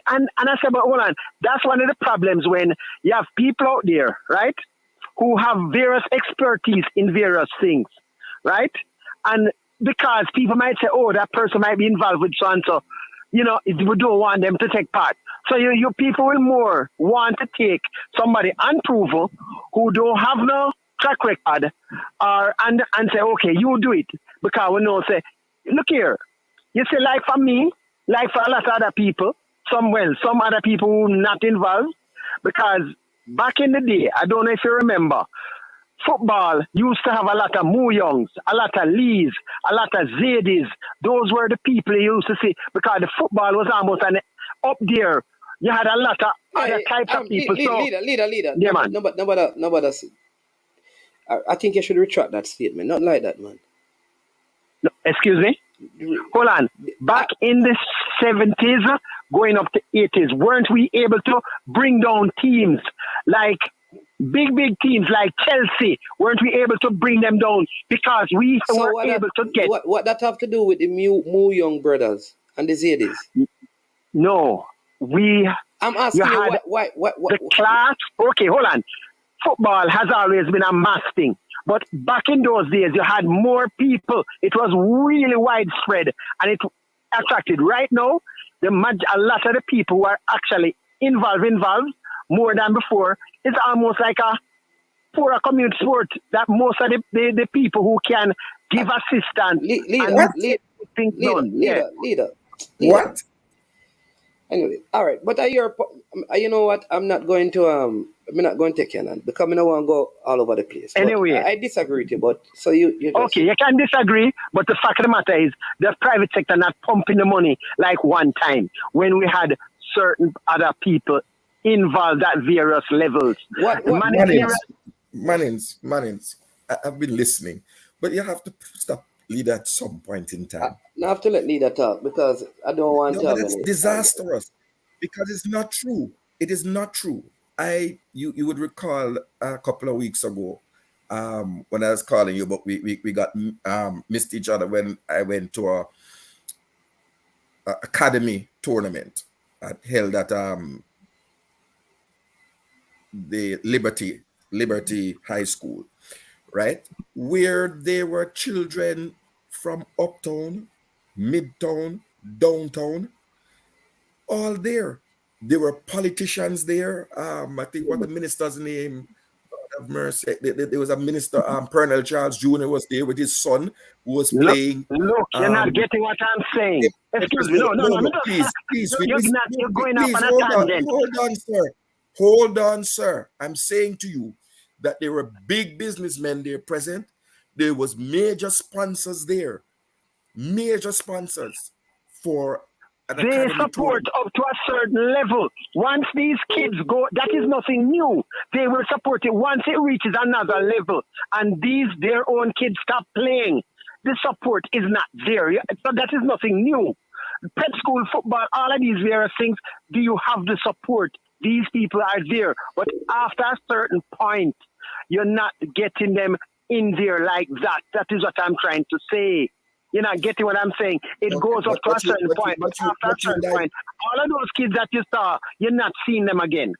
And I said, but hold on, that's one of the problems when you have people out there, right, who have various expertise in various things, right? And because people might say, oh, that person might be involved with so-and-so, you know, we don't want them to take part. So you people will more want to take somebody unproven who don't have no track record and say, okay, you do it. Because we know, say, look here, you see, like for me, like for a lot of other people, some other people who are not involved, because back in the day, I don't know if you remember, football used to have a lot of Mu Youngs, a lot of Lees, a lot of Zadis. Those were the people you used to see because the football was almost up there. You had a lot of other types of people. Leader. Yeah, man. Nobody. I think you should retract that statement. Not like that, man. No, excuse me? Hold on. Back in the 70s, going up to 80s, weren't we able to bring down teams like big teams like Chelsea? Weren't we able to bring them down because we were able to get... What that have to do with the Mu Young brothers and the Zadis? No. I'm asking you why the class... Okay, hold on. Football has always been a mass thing. But back in those days, you had more people. It was really widespread and it attracted. Right now, a lot of the people who are actually involved more than before. It's almost like for a community sport that most of the people who can give assistance. Leader. What? Anyway, all right. But you know what? I'm not going to take your hand because I don't want to go all over the place. Anyway, I disagree with you. But so you just... Okay, you can disagree, but the fact of the matter is the private sector not pumping the money like one time when we had certain other people involved at various levels. Mannings, I've been listening, but you have to stop leader at some point in time. I have to let leader talk because I don't want to have it's disastrous because it's not true. It is not true. You would recall a couple of weeks ago when I was calling you, but we got missed each other when I went to a academy tournament held at the Liberty High School, right? Where there were children from uptown, midtown, downtown, all there. There were politicians there. I think what the minister's name, God have mercy, there was a minister, Colonel Charles Jr. was there with his son who was playing. Look, you're not getting what I'm saying. Excuse me. No, please. You're going up on a tangent. Hold on, sir. I'm saying to you that there were big businessmen there present. There was major sponsors there. Major sponsors for They academy support tournament. up to a certain level. Once these kids go, that is nothing new. They will support it once it reaches another level. And their own kids stop playing. The support is not there. So that is nothing new. Prep school, football, all of these various things, do you have the support? These people are there. But after a certain point, you're not getting them in there like that. That is what I'm trying to say. You're not getting what I'm saying. It goes up to a certain point, but after a certain point, all of those kids that you saw, you're not seeing them again.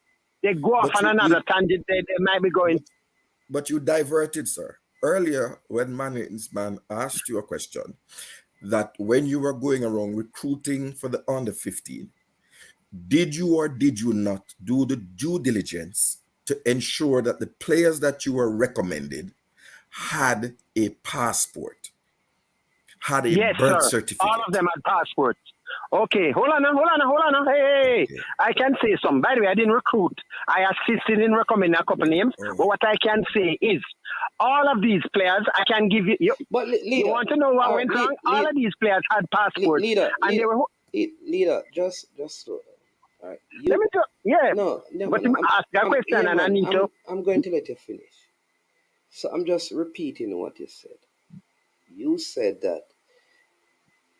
They go off on another tangent. They might be going. But you diverted, sir. Earlier, when Manning's man asked you a question, that when you were going around recruiting for the under 15, did you or did you not do the due diligence to ensure that the players that you were recommended had a passport, had a birth certificate? All of them had passports. Okay, hold on. Hey, okay. I can say something. By the way, I didn't recruit. I assisted in recommending a couple names. But what I can say is, all of these players, I can give you. You want to know what went wrong? All of these players had passports. They were. Leader, just. All right. Let me talk. Yeah. No. But you ask that question, and I need to. I'm going to let you finish. So I'm just repeating what you said. You said that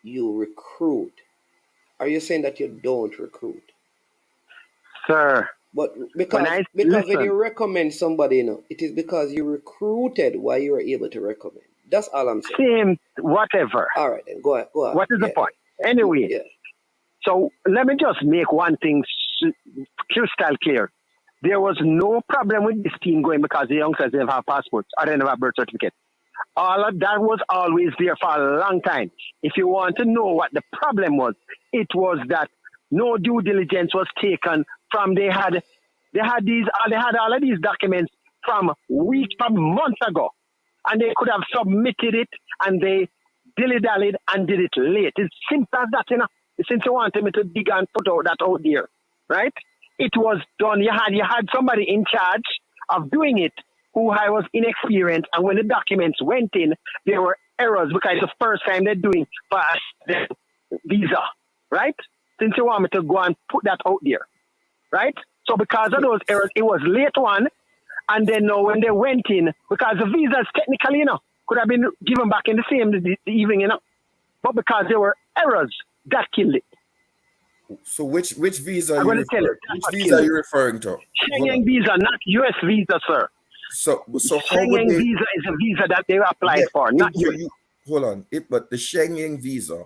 you recruit. Are you saying that you don't recruit? Sir. But because when you recommend somebody, it is because you recruited why you were able to recommend. That's all I'm saying. Same, whatever. All right, then go on. What is the point? Anyway, so let me just make one thing crystal clear. There was no problem with this team going because the youngsters didn't have passports or didn't have birth certificates. All of that was always there for a long time. If you want to know what the problem was, it was that no due diligence was taken from they had all of these documents from months ago, and they could have submitted it, and they dilly-dallied and did it late. It's simple as that, Since you wanted me to dig and put that out there, right? It was done. You had somebody in charge of doing it who I was inexperienced, and when the documents went in, there were errors because it's the first time they're doing for the visa, right? Since you want me to go and put that out there, right? So because of those errors, it was late one, and then when they went in, because the visas technically, could have been given back in the same evening, but because there were errors, that killed it. So which visa are you referring to? Schengen visa, not US visa, sir. So Schengen visa is a visa that they applied for, not US. Hold on. But the Schengen visa,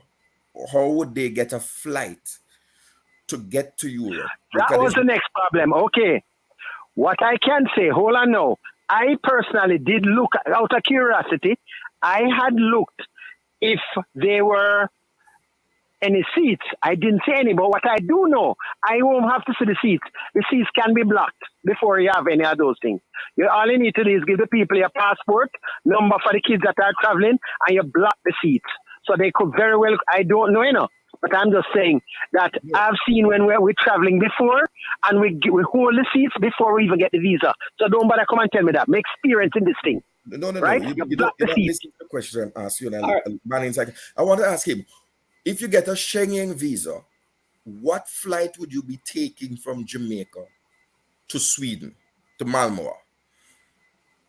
how would they get a flight to get to Europe? That was the next problem. Okay. What I can say, hold on now. I personally did look, out of curiosity, I had looked if there were any seats. I didn't see any, but what I do know, I won't have to see the seats. The seats can be blocked before you have any of those things. All you need to do is give the people your passport, number for the kids that are traveling, and you block the seats. So they could very well, I don't know, but I'm just saying that I've seen when we're traveling before, and we hold the seats before we even get the visa. So don't bother come and tell me that. My experience in this thing. No. Right? You don't listen to the question I asked you. I want to ask him, if you get a Schengen visa, what flight would you be taking from Jamaica to Sweden, to Malmö?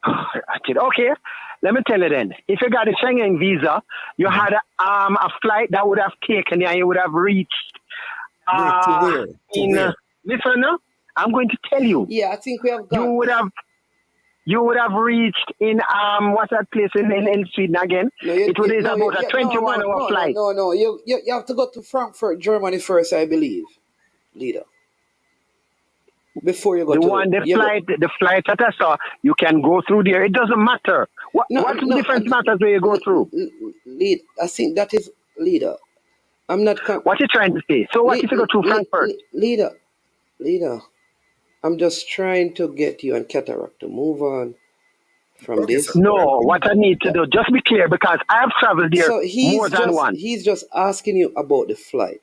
Okay, let me tell you then. If you got a Schengen visa, you had a flight that would have taken you and you would have reached. To where? Listen, I'm going to tell you. Yeah, I think we have got. You would have reached in what's that place in Sweden again? It is about a 21-hour flight. No. You have to go to Frankfurt, Germany first, I believe, leader. Before you go the flight that I saw, you can go through there. It doesn't matter. What difference matters where you go through? I think that is leader. I'm not. What you trying to say? So what if you go through Frankfurt? Leader. I'm just trying to get you and Cataract to move on from this. No, what I need to do, just be clear, because I've traveled there more than once. He's just asking you about the flight.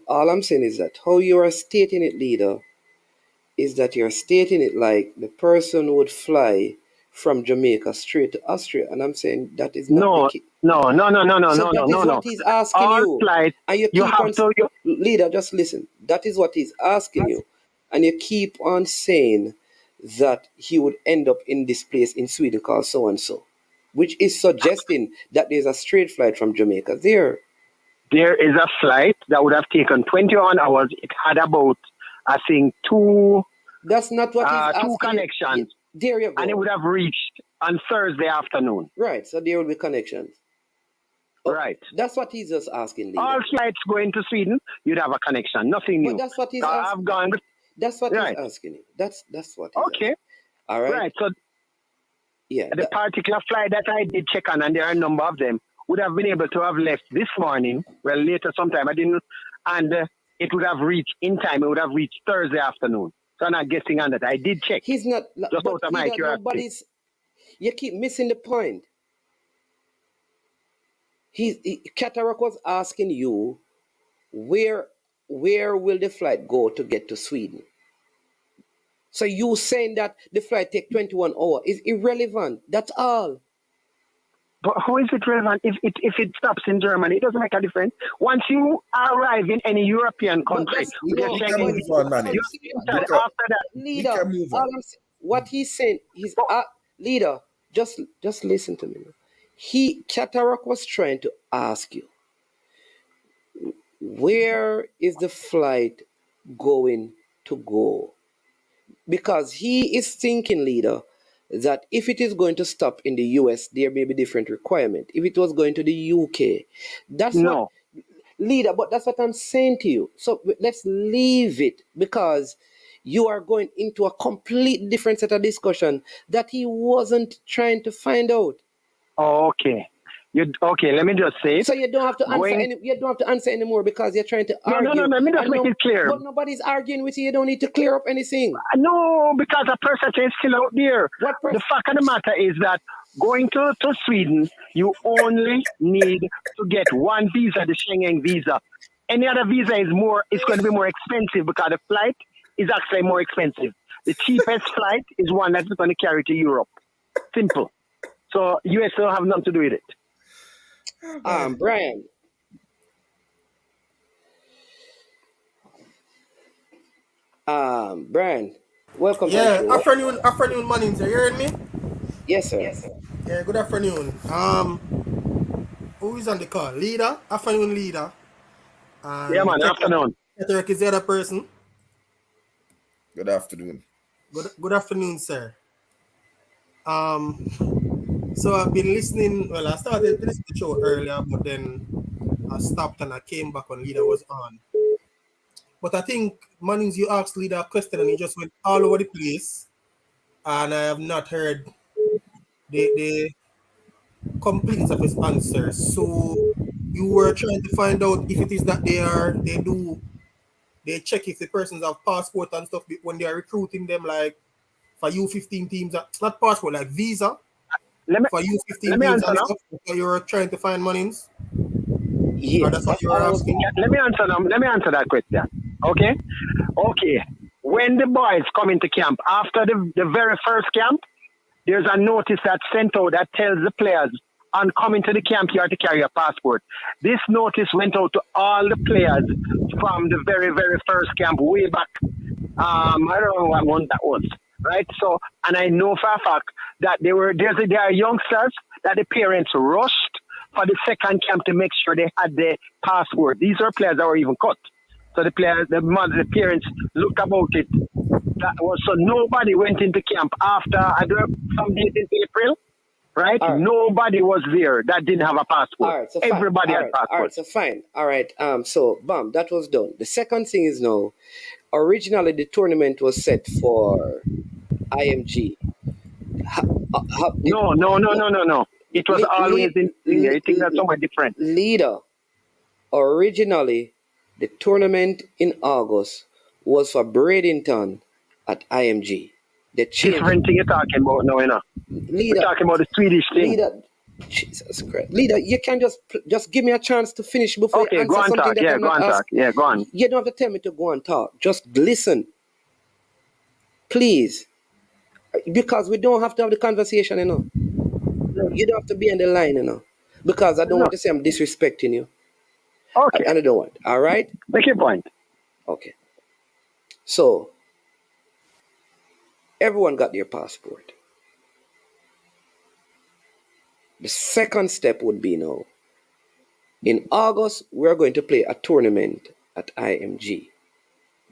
All I'm saying is that how you are stating it, leader, is that you're stating it like the person would fly from Jamaica straight to Austria, and I'm saying that is not the No, case. no, no, no, no, no, So no, no, that is no, no. what he's asking All you, flights, and you you keep have on, to. leader. Just listen. That is what he's asking you, and you keep on saying that he would end up in this place in Sweden called so and so, which is suggesting that there's a straight flight from Jamaica there. There is a flight that would have taken 21 hours. It had about, I think, two That's not what he's asking you. connections, There you and it go. would have reached on Thursday afternoon. Right. So there will be connections. Oh, Right. that's what he's just asking, All leader. flights going to Sweden, you'd have a connection. Nothing But new. that's what he's I've asking. gone. That's what Right. he's asking you. That's what he's Okay. asking. All right. Right. So Yeah. the particular flight that I did check on, and there are a number of them, would have been able to have left this morning. Well, later sometime. I didn't, and it would have reached in time. It would have reached Thursday afternoon. So I'm not guessing on that. I did check. He's not. Just But out of my leader, curiosity. nobody's. You keep missing the point. Katarak was asking you, where will the flight go to get to Sweden? So you saying that the flight take 21 hours is irrelevant. That's all. But how is it relevant if it stops in Germany? It doesn't make a difference. Once you arrive in any European country, We can move on, man. after that, Leader, what he's saying, he's leader. Just listen to me. Katarak was trying to ask you, where is the flight going to go? Because he is thinking, leader, that if it is going to stop in the US, there may be different requirement. If it was going to the UK, that's no. Leader, but that's what I'm saying to you. So let's leave it, because you are going into a complete different set of discussion that he wasn't trying to find out. Okay. Okay, let me just say. So you don't have to answer you don't have to answer anymore, because you're trying to argue. No, let me just make it clear. But nobody's arguing with you. You don't need to clear up anything. No, because the person is still out there. The fact of the matter is that going to Sweden, you only need to get one visa, the Schengen visa. Any other visa is going to be more expensive, because the flight is actually more expensive. The cheapest flight is one that's going to carry to Europe. Simple. So US don't have nothing to do with it. Brian. Brian, welcome. Yeah, afternoon, morning, sir. You heard me? Yes, sir. Yeah, good afternoon. Who is on the call? Leader, afternoon, leader. Yeah, man, afternoon. Network is the other person. Good afternoon. Good afternoon, sir. So I've been listening. Well, I started to listen to the show earlier, but then I stopped and I came back when leader was on. But I think, Mannings, you asked leader a question and he just went all over the place, and I have not heard the completeness of his answer. So you were trying to find out if it is that they check if the persons have passport and stuff when they are recruiting them, like for U15 teams, not passport, like visa. For U15 teams and stuff. So you're trying to find Mannings? Yeah, that's what you're asking. Let me answer that question. Okay. When the boys come into camp, after the very first camp, there's a notice that's sent out that tells the players, on coming to the camp, you have to carry a passport. This notice went out to all the players from the very, very first camp, way back. I don't know what month that was, right? So, and I know for a fact that there are youngsters that the parents rushed for the second camp to make sure they had their passport. These are players that were even cut. So the parents looked about it. So nobody went into camp after some days in April, right? Nobody was there that didn't have a passport. All right, so everybody had passports. All right, so fine. All right, so bam, that was done. The second thing is now, originally the tournament was set for IMG. No. It was always in India. I think that's somewhat different. Leader, originally the tournament in August was for Bradenton at IMG. The different thing you're talking about now, you know. Leader, we're talking about the Swedish thing. Leader, Jesus Christ. Leader, you can just give me a chance to finish before you answer go on something talk. that I'm not asking. Yeah, go on. You don't have to tell me to go and talk. Just listen. Please. Because we don't have to have the conversation, you know. You don't have to be on the line, you know. Because I don't No. want to say I'm disrespecting you. Okay. And I don't want. All right? Make your point. Okay. So, everyone got their passport. The second step would be now. In August, we're going to play a tournament at IMG.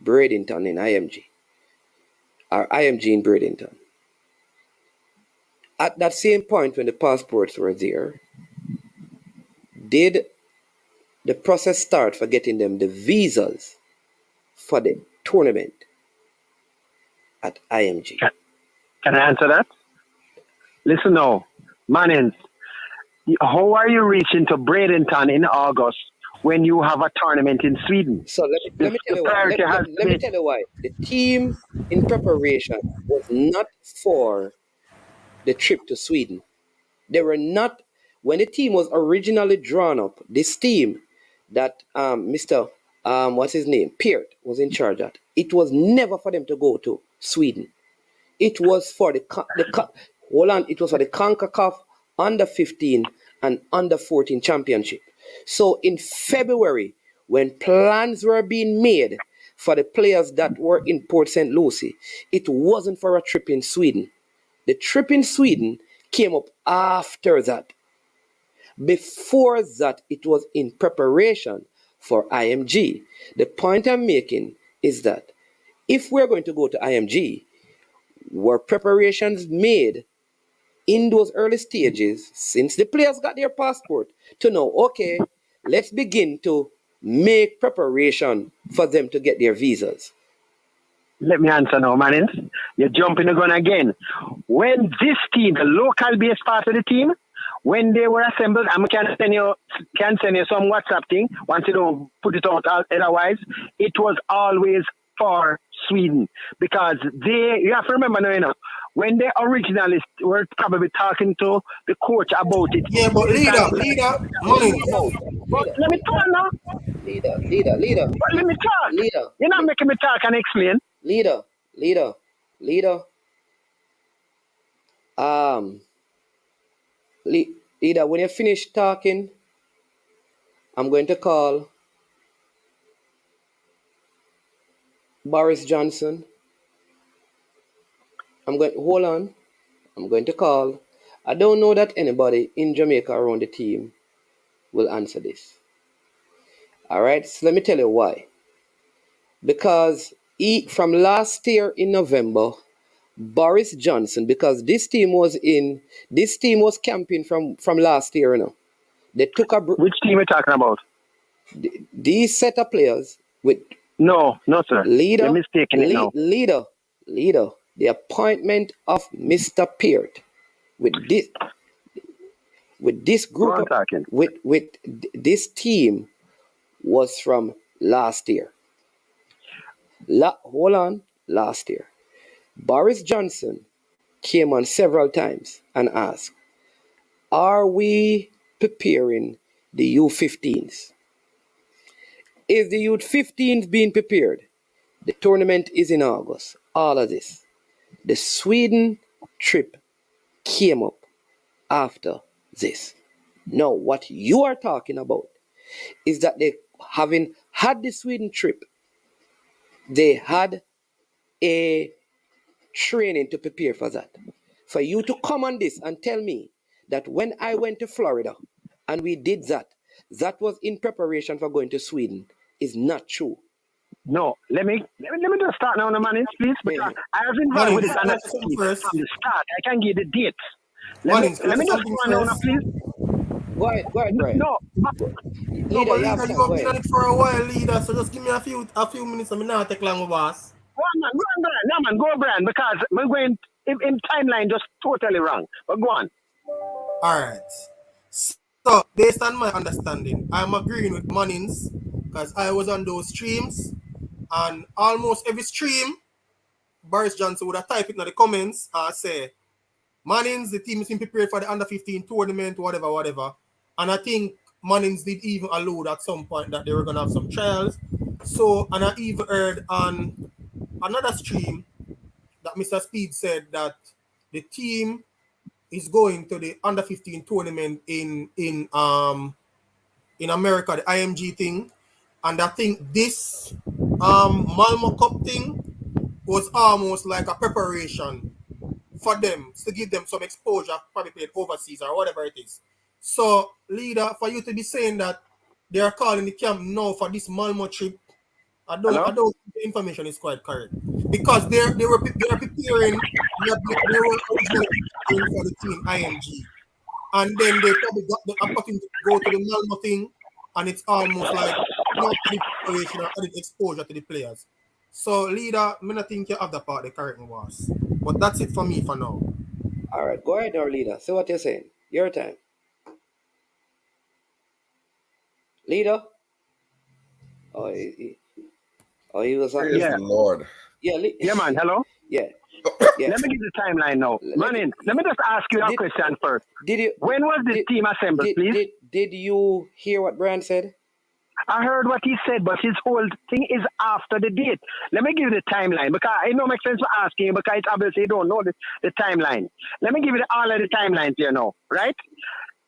Bradenton in IMG. Or IMG in Bradenton. At that same point when the passports were there, did the process start for getting them the visas for the tournament at IMG? Can I answer that? Listen now, Mannings, how are you reaching to Bradenton in August when you have a tournament in Sweden? So let me tell you why. Let me tell you why. The team in preparation was not for the trip to Sweden. They were not, when the team was originally drawn up, this team that Mr. What's his name? Peart was in charge of, it was never for them to go to Sweden. It was for it was for the CONCACAF under 15 and under 14 championship. So in February, when plans were being made for the players that were in Port St. Lucie, it wasn't for a trip in Sweden. The trip in Sweden came up after that. Before that, it was in preparation for IMG. The point I'm making is that if we're going to go to IMG, were preparations made in those early stages since the players got their passport to know, okay, let's begin to make preparation for them to get their visas? Let me answer now, Mannings. You're jumping the gun again. When this team, the local based part of the team, when they were assembled, I can send you some WhatsApp thing once you don't put it out otherwise. It was always for Sweden because you have to remember now, you know, when they originally were probably talking to the coach about it. Yeah, but leader, money. But let me talk now. Leader. But let me talk. Leader. You're not making me talk and explain. Leader. Leader, when you finish talking, I'm going to call Boris Johnson. I'm going to call. I don't know that anybody in Jamaica around the team will answer this. All right, so let me tell you why. Because from last year in November, Boris Johnson, because this team was camping from last year, you know. They took which team are you talking about? These set of players with no, sir. Leader, you're mistaken it now. Leader. The appointment of Mr. Peart with this group with this team was from last year. Last year. Boris Johnson came on several times and asked, are we preparing the U15s? Is the U15s being prepared? The tournament is in August. All of this. The Sweden trip came up after this. Now, what you are talking about is that they, having had the Sweden trip, they had a training to prepare for that. For you to come on this and tell me that when I went to Florida and we did that was in preparation for going to Sweden is not true. No, let me just start now, Mannings, please, because I have involved with it from the start. I can give the dates. Let me just run now, please. Go ahead, Brian. No, leader, you have been on it for a while, leader. So just give me a few minutes. I'm not take long, boss. Go, Brian, because we're going in timeline just totally wrong. But go on. All right. So based on my understanding, I'm agreeing with Mannings because I was on those streams, and almost every stream, Boris Johnson would have typed it in the comments and say, Mannings, the team is being prepared for the under 15 tournament, whatever. And I think Mannings did even allude at some point that they were going to have some trials. So, and I even heard on another stream that Mr. Speed said that the team is going to the under 15 tournament in America, the IMG thing, and I think this Malmo Cup thing was almost like a preparation for them to give them some exposure, probably played overseas or whatever it is. So, leader, for you to be saying that they are calling the camp now for this Malmo trip, I don't think the information is quite correct, because they were preparing. They were originally preparing for the team IMG, and then they probably got the opportunity to go to the Malmo thing, and it's almost like preparation or added exposure to the players. So, leader, I don't think you have the part the correct was, but that's it for me for now. All right, go ahead now, leader. Say what you're saying. Your time. Leader? Oh, he was on. Praise the Lord. Yeah, man. Hello? Yeah. Let me give the timeline now. Let me just ask you a question first. When was this team assembled, please? Did you hear what Brian said? I heard what he said, but his whole thing is after the date. Let me give you the timeline, because it don't make sense for asking you, because it's obviously you don't know the timeline. Let me give you all of the timelines here now, right?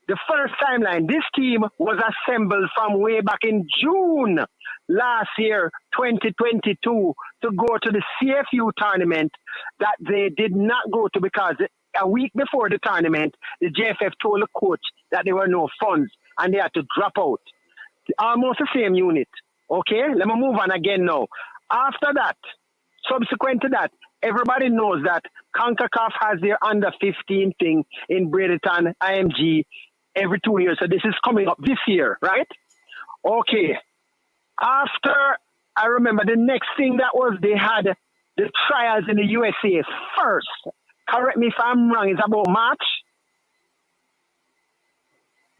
The first timeline, this team was assembled from way back in June last year, 2022, to go to the CFU tournament that they did not go to, because a week before the tournament, the JFF told the coach that there were no funds and they had to drop out. Almost the same unit. Okay, let me move on again now. After that, subsequent to that, everybody knows that CONCACAF has their under 15 thing in Bradenton, IMG, every 2 years. So this is coming up this year, right? Okay. After, I remember the next thing that was, they had the trials in the USA first. Correct me if I'm wrong, it's about March?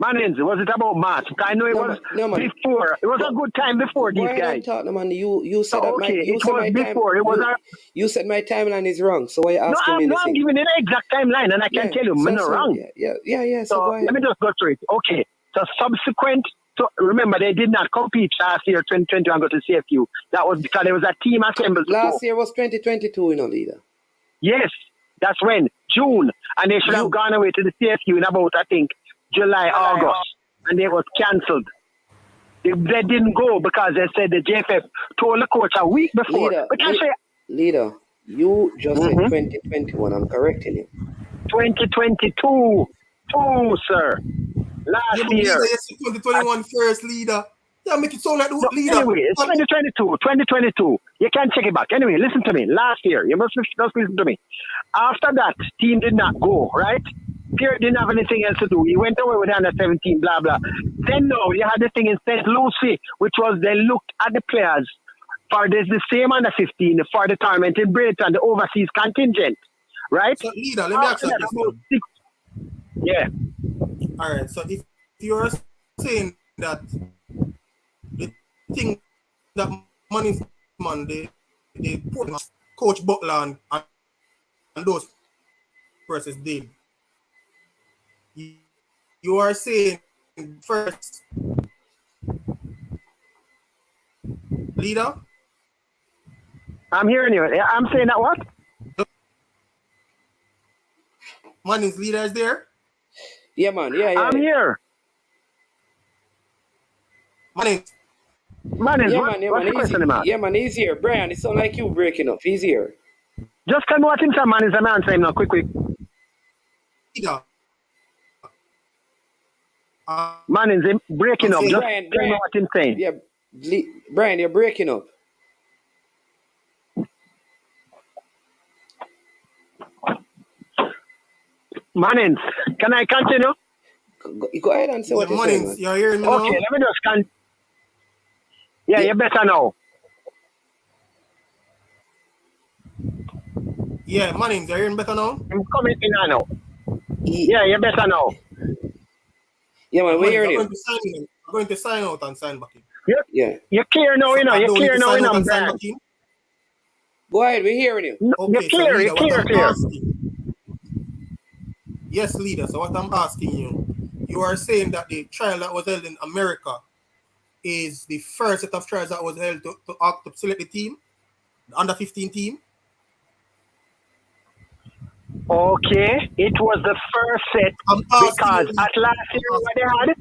Manins, was it about March? I know it was before. It was a good time before these guys. You said that you said my timeline is wrong. So why you asking me? I'm giving you the exact timeline, and I can tell you I'm not wrong. Yeah. So let me just go through it. Okay. So subsequent to, remember, they did not compete last year, 2020, and go to CFU. That was because there was a team assembled. Last year was 2022, leader. Yes, that's when June, and they should have gone away to the CFU in about, I think, July, August, and it was cancelled. They didn't go because they said the JFF told the coach a week before. Leader, you just said 2021. I'm correcting you. 2022, sir. Last year. Leader, 2021 first, leader. Yeah, make it sound like the leader. Anyway, it's 2022. You can check it back. Anyway, listen to me. Last year, you must listen to me. After that, team did not go, right? Pierre didn't have anything else to do. He went away with under 17, blah, blah. Then now you had the thing in St. Lucie, which was they looked at the players for the same under 15 for the tournament in Britain, the overseas contingent, right? So, leader, let me ask you this. Yeah. All right. So, if you're saying that the thing that Management, they put Coach Butler and those persons did, you are saying first, leader? I'm hearing you. I'm saying that what? Man's leader is there? Yeah, man. Yeah. I'm here. Man, what's the question, man? Yeah, man, he's here. Brian, it sounds like you breaking up. He's here. Just tell me what him say, man. Is a man saying now, quick. Leader. Man is breaking up. Just Brian, tell me what him saying. Yeah, Brian, you're breaking up. Manins, can I continue? Go ahead and say what you're saying. You're hearing me now? Okay, let me just Yeah, you better know. Yeah, Manins, you're hearing better now? I'm coming in now. Yeah, you better know. Yeah, man, we're hearing you. I'm going to sign out and sign back in. Yeah. You're clear now, You're clear now, Brian. Go ahead, we're hearing you. Okay, you're clear. Yes, leader. So what I'm asking you are saying that the trial that was held in America is the first set of trials that was held to select the team, the under 15 team? Okay, it was the first set I'm asking because you. at last year what they had.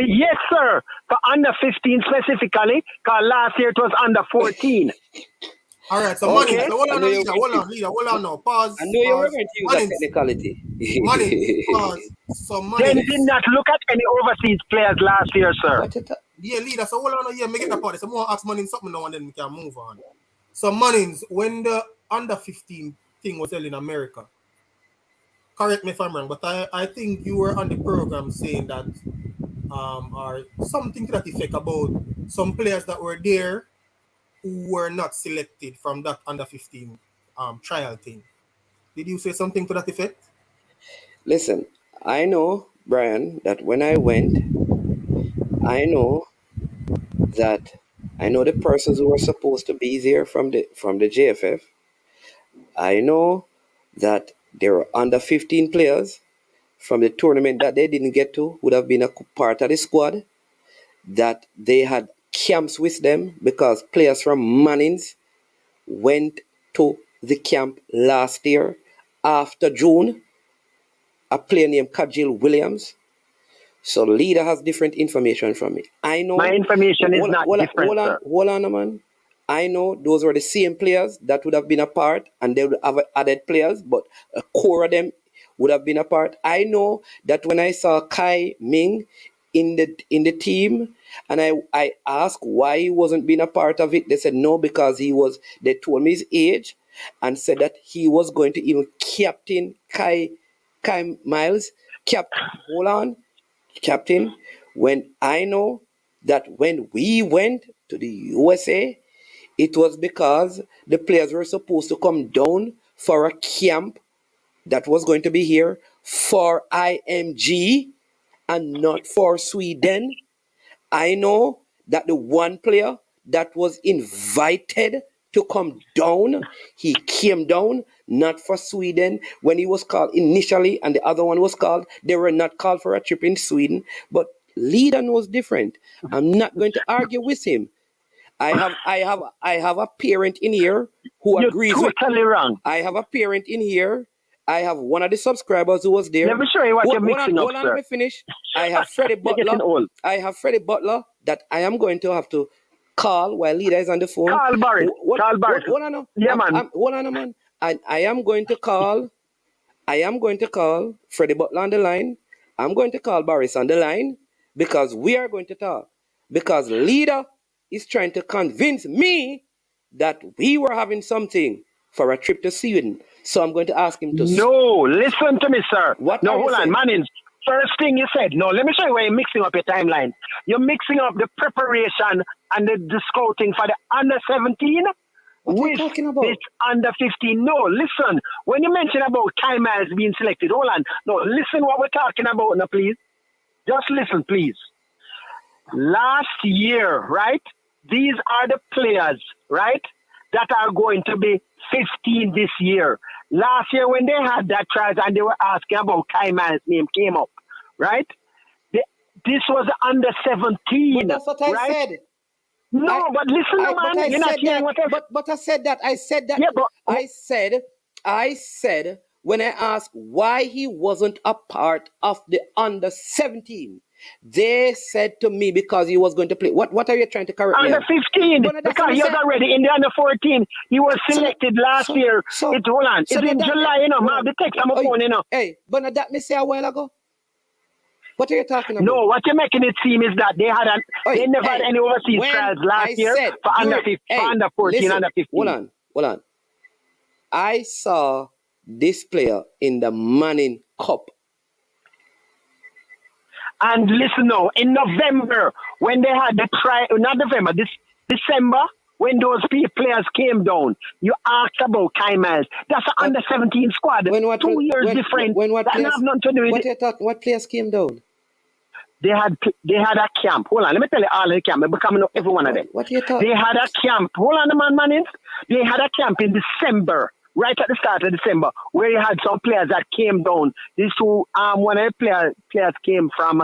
Yes, sir. For under 15 specifically, because last year it was under 14. All right, so Okay. money. So hold I on, know you're leader. Hold on now. I Pause. know you were Pause. going to use that Money. technicality. Pause. So Then money. did not look at any overseas players last year, sir. What you Yeah, leader. So hold on here. Make it a party. So more ask money something now and then we can move on. So Mannings, when the under 15 thing was held in America, correct me if I'm wrong, but I think you were on the program saying that or something to that effect about some players that were there who were not selected from that under 15 trial thing. Did you say something to that effect? Listen, I know, Brian, that when I went, I know that I know the persons who were supposed to be there from the JFF. I know that there were under 15 players from the tournament that they didn't get to, would have been a part of the squad, that they had camps with them because players from Mannings went to the camp last year after June. A player named Kajil Williams. So leader has different information from me. I know. My information is not different, sir. Hold on, man. I know those were the same players that would have been a part, and they would have added players, but a core of them would have been a part. I know that when I saw Kai Ming in the team, and I asked why he wasn't being a part of it, they said no, because they told me his age and said that he was going to even captain Kai Miles. Hold on, captain. When I know that when we went to the USA, it was because the players were supposed to come down for a camp that was going to be here for IMG and not for Sweden. I know that the one player that was invited to come down, he came down not for Sweden when he was called initially, and the other one was called. They were not called for a trip in Sweden, but leader knows different. I'm not going to argue with him. I have a parent in here who You're agrees with. totally wrong. I have a parent in here. I have one of the subscribers who was there. Let me show you what you're mixing up, hold on, sir. let me finish. I have Freddie You're Butler. getting old. I have Freddie Butler that I am going to have to call while leader is on the phone. Call Barrett. Call Barrett. Hold on, Yeah, man. hold on, man. I am going to call. I am going to call Freddie Butler on the line. I'm going to call Boris on the line because we are going to talk. Because leader is trying to convince me that we were having something for a trip to Sweden. So I'm going to ask him to. No, listen to me, sir. What no, are you hold on, saying? Mannings. First thing you said, no, let me show you where you're mixing up your timeline. You're mixing up the preparation and the scouting for the under 17 with this under 15. No, listen. When you mention about Kai Miles being selected, hold on. No, listen what we're talking about now, please. Just listen, please. Last year, right? These are the players, right, that are going to be 15 this year. Last year when they had that trial and they were asking about Kai Miles' name came up, right? This was under 17. But that's what I said. No, but listen, man. You're not hearing what But I said that. I said that. Yeah, but I said when I asked why he wasn't a part of the under 17, they said to me because he was going to play. What are you trying to correct me? Under 15, because he was already in the under 14. He was selected last year. Hold on. It's in July, you know. I have the text on my phone, you know. Hey, but that me say a while ago. What are you talking about? No, what you're making it seem is that they never had any overseas trials last year for under 14, under 15. Hold on. I saw this player in the Manning Cup. And listen now, in November, when they had the trial, not November, this December, when those players came down, you asked about Kai Miles. That's an under 17 squad. 2 years different. That have nothing to do with it. What players came down? They had a camp. Hold on, let me tell you all of the camp. I'm becoming every one of them. What you talking? They had a camp. Hold on, man. They had a camp in December, right at the start of December, where you had some players that came down. These two, one of the players came from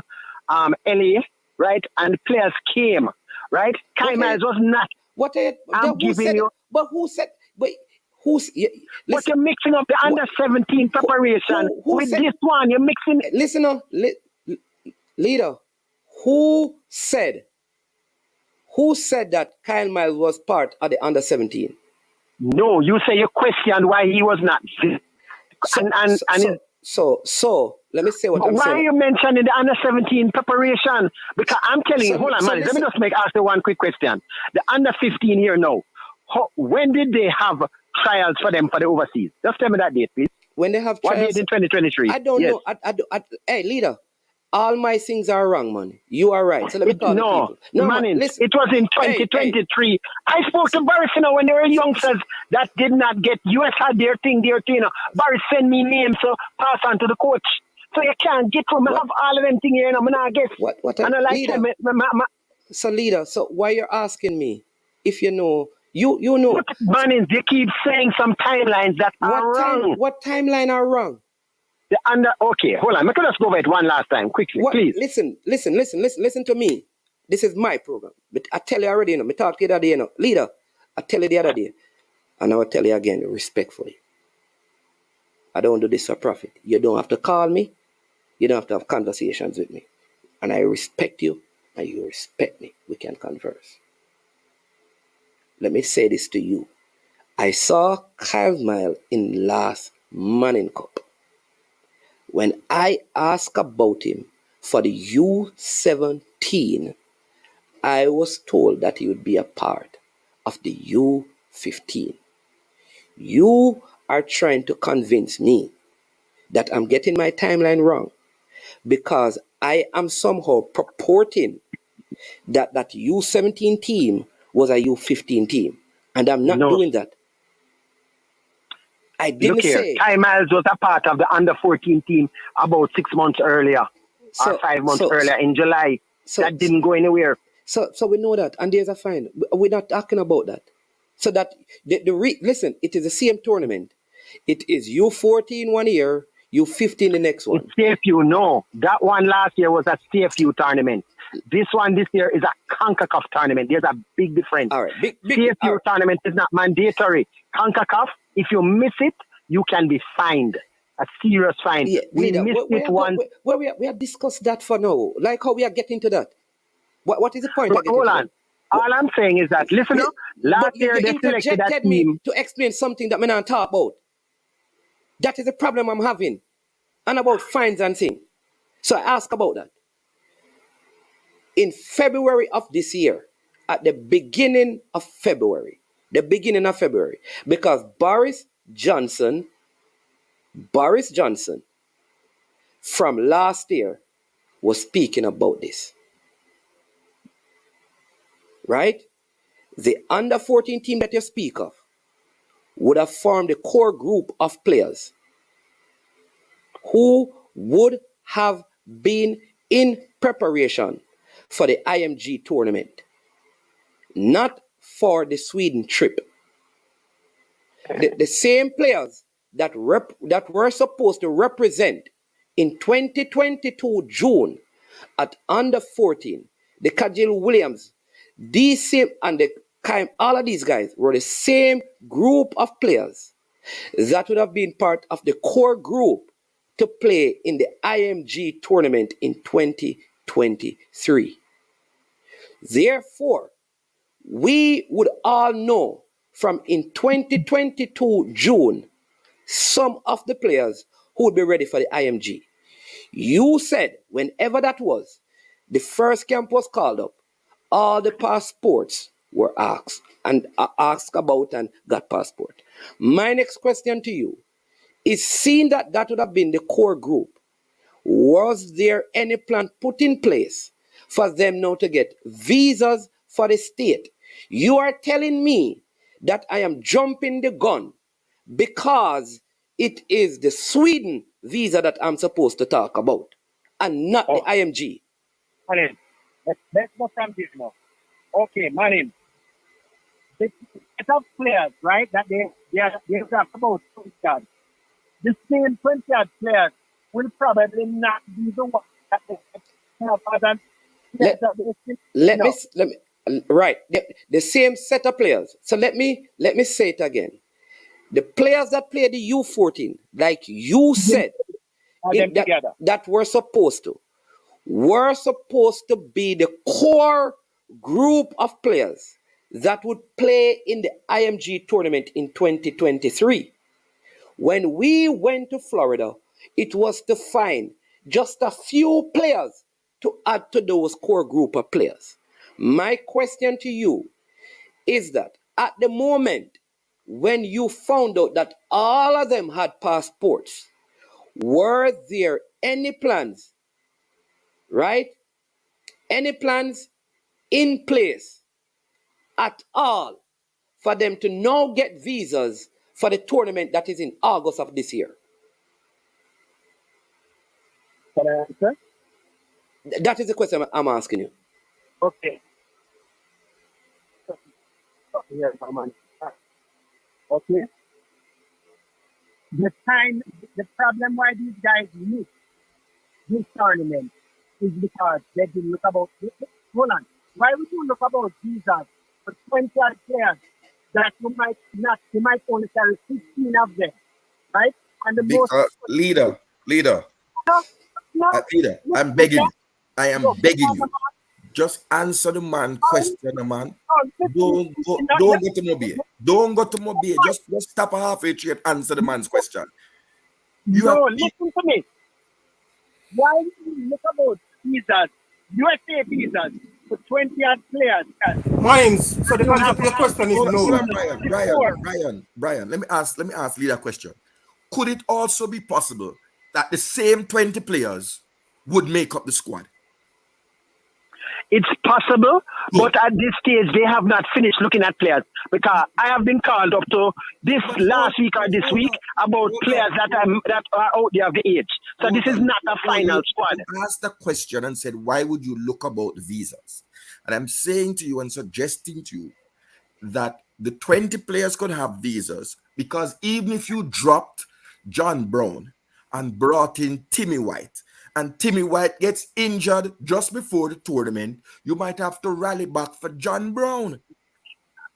LA, right? And the players came, right? Kai Miles was not. What are you? I'm giving you. But who said? But Who's But you're mixing up the under 17 preparation who with said, this one. You're mixing. Listen, leader. Who said that Kyle Miles was part of the under 17? No, you say you questioned why he was not. So let me say what I'm saying. Why are you mentioning the under 17 preparation? Because I'm telling you, hold on, man. Let me just ask you one quick question. The under 15 here now, when did they have trials for them for the overseas? Just tell me that date, please. When they have what trials? date in 2023? I don't know. Hey, leader, all my things are wrong, man. You are right. So let me call the people. No, man, listen. it was in 2023. Hey. I spoke to Barry, when they were youngsters that did not get US had their thing. Barry send me names, so pass on to the coach. So you can't get from have all of them thing here, I'm not guess. What and I like leader? So leader, so why you're asking me if you know? You know. Man, they keep saying some timelines that are wrong. What timeline are wrong? Okay, hold on. Let us go over it one last time, quickly, please. Listen to me. This is my program. But I tell you already, I talked to you the other day, leader. I tell you the other day, and I will tell you again, respectfully. I don't do this for profit. You don't have to call me. You don't have to have conversations with me. And I respect you, and you respect me. We can converse. Let me say this to you. I saw Kyle Miles in last Manning Cup. When I asked about him for the U17, I was told that he would be a part of the U15. You are trying to convince me that I'm getting my timeline wrong because I am somehow purporting that U17 team was a U15 team. And I'm not doing that. I didn't say. Kyle Miles was a part of the under 14 team about 6 months earlier, or 5 months earlier in July. That didn't go anywhere. So we know that, and there's a fine. We're not talking about that. So that listen, it is the same tournament. It is U14 one year, U15 the next one. It's CFU, no. That one last year was a CFU tournament. This one this year is a CONCACAF tournament. There's a big difference. All right, CFU tournament is not mandatory. CONCACAF, if you miss it, you can be fined. A serious fine. Yeah, we missed it once. We have discussed that for now. Like how we are getting to that. What is the point? Hold on. All I'm saying is that, listen, last year they selected that team. To explain something that I'm not talk about. That is the problem I'm having. And about fines and things. So I ask about that. In February of this year, at the beginning of February, because Boris Johnson from last year was speaking about this. Right? The under 14 team that you speak of would have formed a core group of players who would have been in preparation for the IMG tournament, not for the Sweden trip. The same players that were supposed to represent in 2022 June at under 14, the Kajil Williams, all of these guys were the same group of players that would have been part of the core group to play in the IMG tournament in 2023. Therefore, we would all know from in 2022 June, some of the players who would be ready for the IMG. You said whenever that was, the first camp was called up, all the passports were asked about and got passport. My next question to you is, seeing that would have been the core group, was there any plan put in place for them now to get visas for the state? You are telling me that I am jumping the gun because it is the Sweden visa that I'm supposed to talk about and not the IMG. Manin, let's go from this now. Okay, Manin. The set of players, right, that they talk about 20 yards. The same 20 yard players will probably not be the one that they have other right. The same set of players. So let me say it again. The players that play the U14, like you said, that were supposed to be the core group of players that would play in the IMG tournament in 2023. When we went to Florida, it was to find just a few players to add to those core group of players. My question to you is that at the moment when you found out that all of them had passports, were there any plans, right? Any plans in place at all for them to now get visas for the tournament that is in August of this year? Can I answer? That is the question I'm asking you. Okay. Yes, man. Okay. The problem why these guys miss this tournament is because they didn't look about. Hold on. Why would you look about visas for 20 odd players that you might only carry 15 of them, right? And the most leader, no, I'm begging you. I am begging you. Just answer the man question, man. Don't go to Mobile. Don't go to Mobile. Just stop halfway through and answer the man's question. Listen to me. Why would you look about visas, USA visas, for 20 odd players? Mines. So the answer to your question is no. Brian, let me ask leader a question. Could it also be possible that the same 20 players would make up the squad? It's possible, but at this stage, they have not finished looking at players because I have been called up to this last week or this week about players that are out there of the age. So this is not a final squad. I asked the question and said, why would you look about visas? And I'm saying to you and suggesting to you that the 20 players could have visas because even if you dropped John Brown and brought in Timmy White, and Timmy White gets injured just before the tournament, you might have to rally back for John Brown.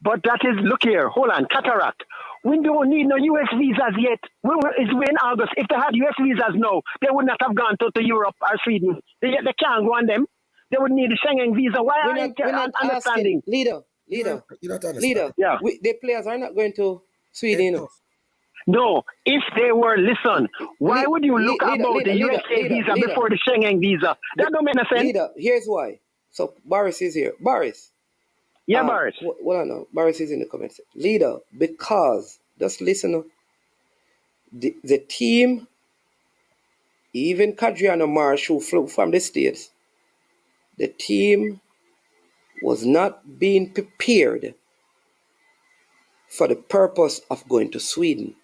But that is, look here, hold on, cataract. We don't need no US visas yet. It's in August. If they had US visas now, they would not have gone to Europe or Sweden. They can't go on them. They would need a Schengen visa. Why are you not understanding? Leader. Yeah. The players are not going to Sweden, you know. No, if they were, listen, why would you look about the USA visa before the Schengen visa? That don't make no sense. Leader, here's why. So Boris is here. Boris. Yeah, Boris. Well, I know. Boris is in the comments. Leader, because, just listen, the team, even Kadriano Marsh, who flew from the States, the team was not being prepared for the purpose of going to Sweden.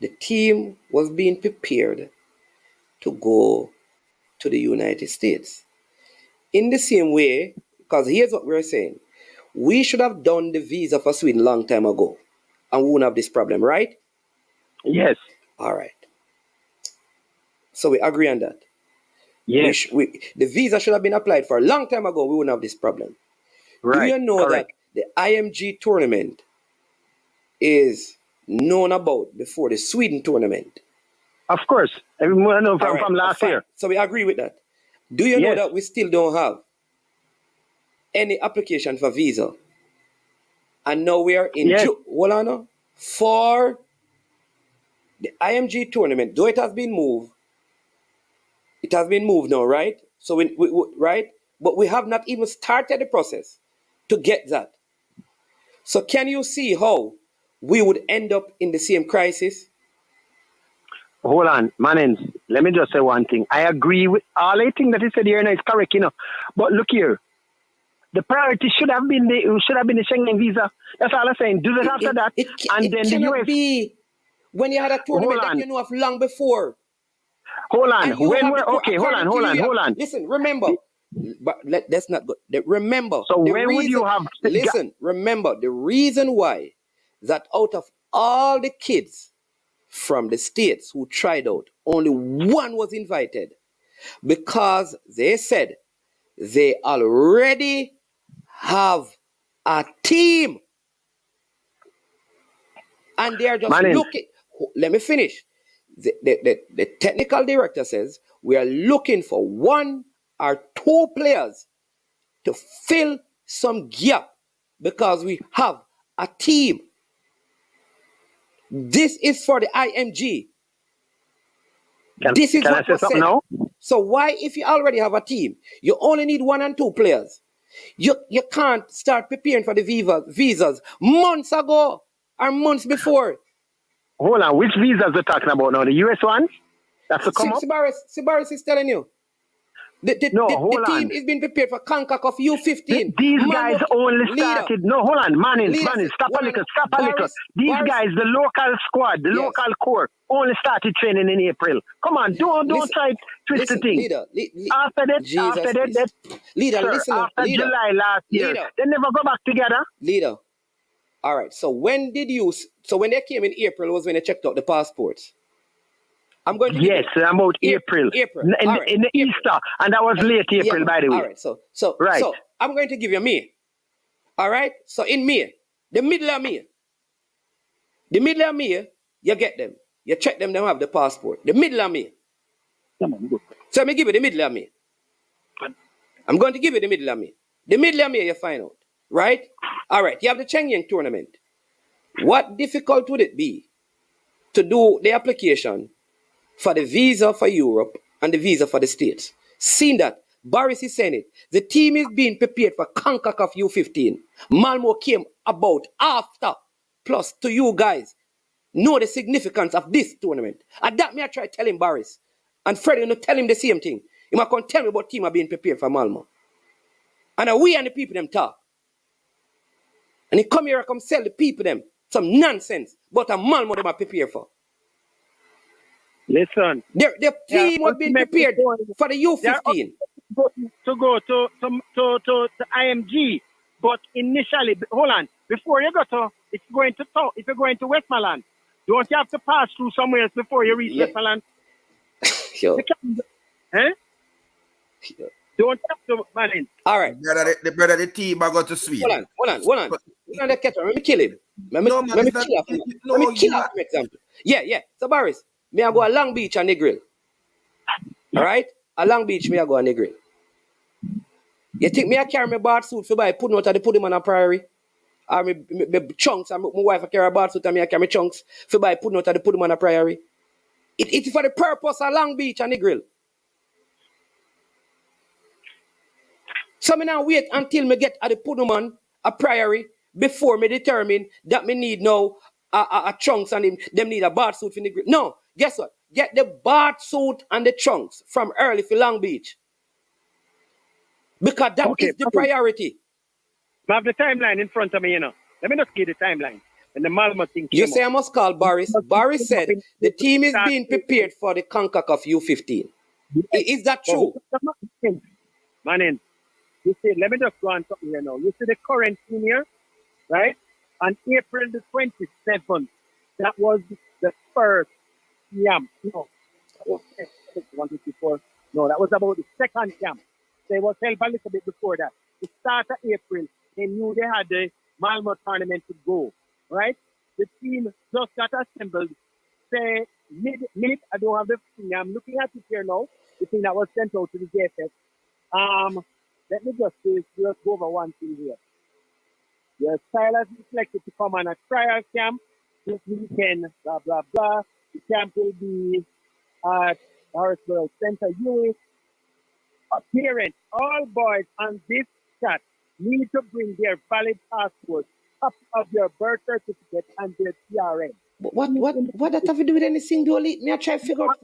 The team was being prepared to go to the United States. In the same way, because here's what we're saying. We should have done the visa for Sweden a long time ago, and we wouldn't have this problem, right? Yes. All right. So we agree on that. Yes. The visa should have been applied for a long time ago. We wouldn't have this problem. Right. Do you know that the IMG tournament is known about before the Sweden tournament? Of course. Everyone knows from last year. So we agree with that. Do you know that we still don't have any application for visa? And now we are in for the IMG tournament. Though it has been moved now, right? So we right? But we have not even started the process to get that. So can you see how we would end up in the same crisis? Hold on, Manens. Let me just say one thing. I agree with all I think that he said here now is correct, But look here. The priority should have been the Schengen visa. That's all I'm saying. Do it after that. And then the US. Be when you had a tournament that you know of long before. Hold on. Hold on. Listen, remember. But let's not go. Remember. So when would you have? Listen, remember the reason why that out of all the kids from the States who tried out, only one was invited because they said they already have a team. And they are just Manning, looking. Let me finish. The technical director says we are looking for 1 or 2 players to fill some gap because we have a team. This is for the IMG. This is can I what say was something said. now? So why, if you already have a team, you only need 1 and 2 players? You can't start preparing for the visas months ago or months before. Hold on, which visas we're talking about now? The US ones? That's to come up? Sibaris is telling you. The team is being prepared for CONCACAF U15. These guys only leader. started. No, hold on, Manning, stop a little. These guys, the local squad, the local core, only started training in April. Come on, don't try to twist the thing. After that, after July last year, they never go back together. Leader. All right. So when they came in April was when they checked out the passports. I'm going to yes, about April. April. In the Easter, and that was late April, by the way. All right. So I'm going to give you May. All right. So in May, the middle of May, you get them. You check them. They have the passport. The middle of May. So let me give you the middle of May. I'm going to give you the middle of May. The middle of May, you find out, right? All right. You have the Shenyang tournament. What difficult would it be to do the application for the visa for Europe and the visa for the States? Seeing that, Boris is saying it, the team is being prepared for CONCACAF U15. Malmo came about after. Plus, to you guys, know the significance of this tournament. And that me I try to tell him, Boris. And Freddie, you tell him the same thing. He might come tell me about team are being prepared for Malmo. And we and the people them talk. And he come here and come sell the people them some nonsense. But a Malmo them are prepared for. Listen. The team was being prepared for the U15. To go to IMG. But initially, hold on, before you go to, if you're going to Westmoreland, don't you have to pass through somewhere else before you reach Westmoreland? Sure. Don't have to, man. All right. The team are going to Sweden. Hold on. Let me kill him. Let me kill him, for example. Yeah. So, Boris, me I go a Long Beach and the grill. All right? A Long Beach, me I go on the grill. You think me I carry my bath suit for buy putting out and put him on a priory? Or me chunks, and my wife I carry a bath suit and me I carry my chunks for buy putting out and put him on a priory? It's for the purpose of Long Beach and the grill. So me now wait until me get at the Puduman, a priory, before me determine that me need now a trunks and them need a bath suit for the grill. No, guess what? Get the bath suit and the trunks from early for Long Beach. Because that is the priority. I have the timeline in front of me, you know. Let me just give the timeline. And the Malmo thing. You say I must call Boris. Boris said the team is being prepared for the CONCACAF U15. Is that true? Man, you see, let me just go on something here now. You see the current team here, right? On April the 27th, that was the first camp. No, that was No, that was about the second camp. They was held a little bit before that. The start of April, they knew they had the Malmo tournament to go, right? The team just got assembled. Say mid, I don't have the thing. I'm looking at it here now. The thing that was sent out to the JPL. Let me just go over one thing here. The style has been selected to come on a trial camp this weekend, blah, blah, blah. The camp will be at Harrisburg Center, US. Parents, all boys on this chat need to bring their valid passports, copy of their birth certificate, and their TRN. What that have to do with anything, Dolly? Me I try to figure out.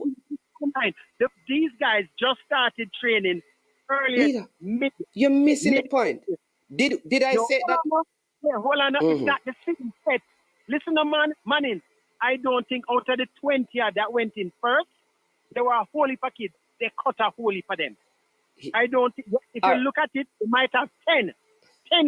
These guys just started training earlier. You're missing the point. Did I say that? Yeah, hold on. It's not the same set. Listen, Manning, I don't think out of the 20 that went in first, there were a whole heap of kids. They cut a whole heap of them. I don't think, if you look at it, you might have 10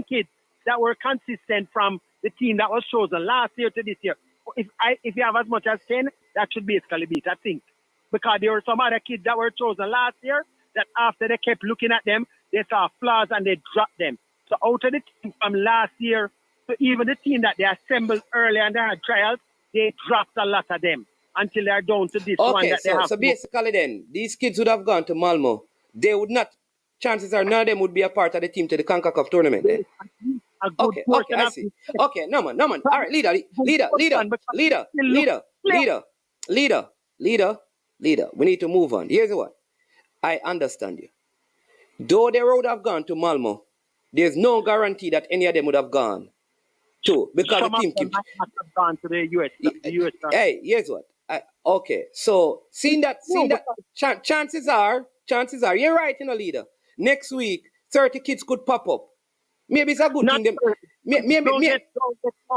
kids that were consistent from the team that was chosen last year to this year. If you have as much as 10, that should basically be it, I think. Because there were some other kids that were chosen last year that after they kept looking at them, they saw flaws and they dropped them. So out of the team from last year, so even the team that they assembled early and they had trials, they dropped a lot of them until they're down to this one Okay, that they so have. so basically then, these kids would have gone to Malmo. They would not, chances are none of them would be a part of the team to the CONCACAF tournament then. A good Okay, portion I of see. Okay, no man. All right, leader. We need to move on. Here's what. I understand you. Though they would have gone to Malmo, there's no guarantee that any of them would have gone to, because Some the team of them keeps. might not have gone to the US. Hey, here's what. Okay, so seeing that, chances are, you're right, leader. Next week, 30 kids could pop up. Maybe it's a good thing. Don't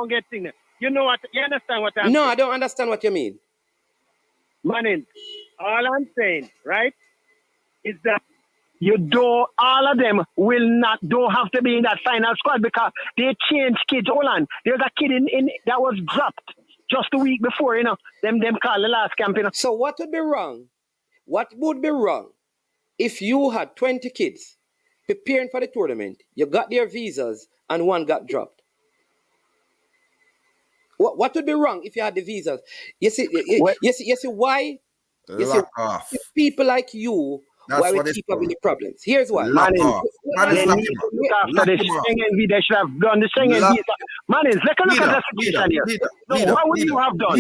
get thing. You know what? You understand what I'm saying? No, saying? I don't understand what you mean. Manning, all I'm saying, right, is that all of them don't have to be in that final squad because they changed kids. Hold on. There's a kid in that was dropped just a week before, them call the last camp, So what would be wrong? What would be wrong if you had 20 kids preparing for the tournament, you got their visas, and one got dropped? What would be wrong if you had the visas? You see why? Lock off. People like you, that's why we what keep having the problems. Here's why. Lock off. They should have done the Schengen visa. Manning, let's look at the situation here. What would you have done?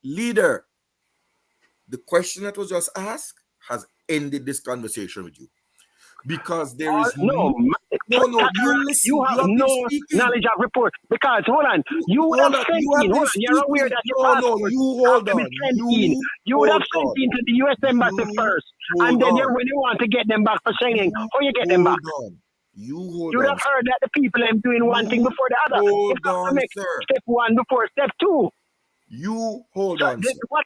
Leader. The question that was just asked has ended this conversation with you. Because there is you have no knowledge of report. Because hold on, you would have sent in. You're aware that your passport hold on. You would have sent into the US embassy first, and then when you want to get them back for Schengen, how you get them back? You would have heard that the people are doing one thing before the other. You have to make step one before step two. You hold on. What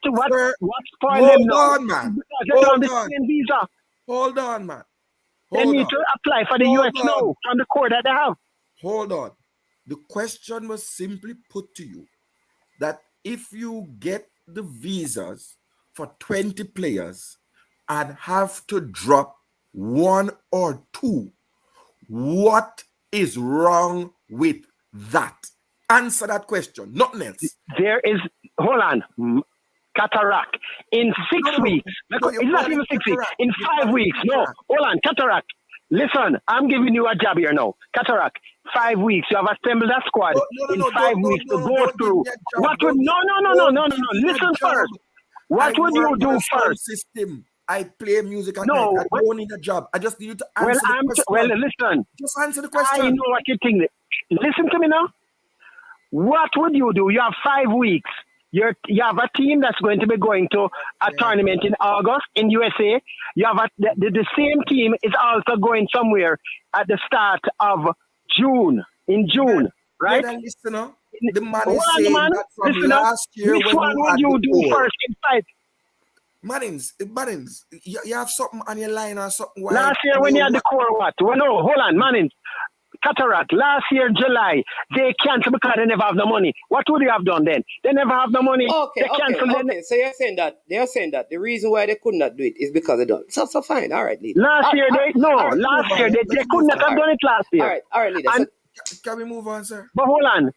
spoiled them now? Hold on, man. Hold on, man. They need to apply for the US now from the court that they have. Hold on. The question was simply put to you that if you get the visas for 20 players and have to drop one or two, what is wrong with that? Answer that question. Nothing else. There is, hold on. Cataract in 6 weeks. It's not even 6 weeks. In 5 weeks. No, hold on. Cataract. Listen, I'm giving you a job here now. Cataract. 5 weeks. You have assembled a squad in 5 weeks to go through. What would no. Listen first. What would you do first? System. I play music at night. I don't need a job. I just need you to answer the question. Listen. Just answer the question. I know what you think. Listen to me now. What would you do? You have 5 weeks. You have a team that's going to be going to a tournament in August in USA. You have the same team is also going somewhere at the start of June. In June, right? Listen, the man is saying that from last year. Which one would you do first inside? Mannings, you have something on your line or something. Last year when you had the core, what? Well, no, hold on, Mannings. Cataract, last year, July, they canceled because they never have the money. What would you have done then? They never have the money. Okay. So you're saying that the reason why they could not do it is because they don't. So fine, all right, leader. Last year they could not have done it last year. All right, leader. Can we move on, sir? But hold on.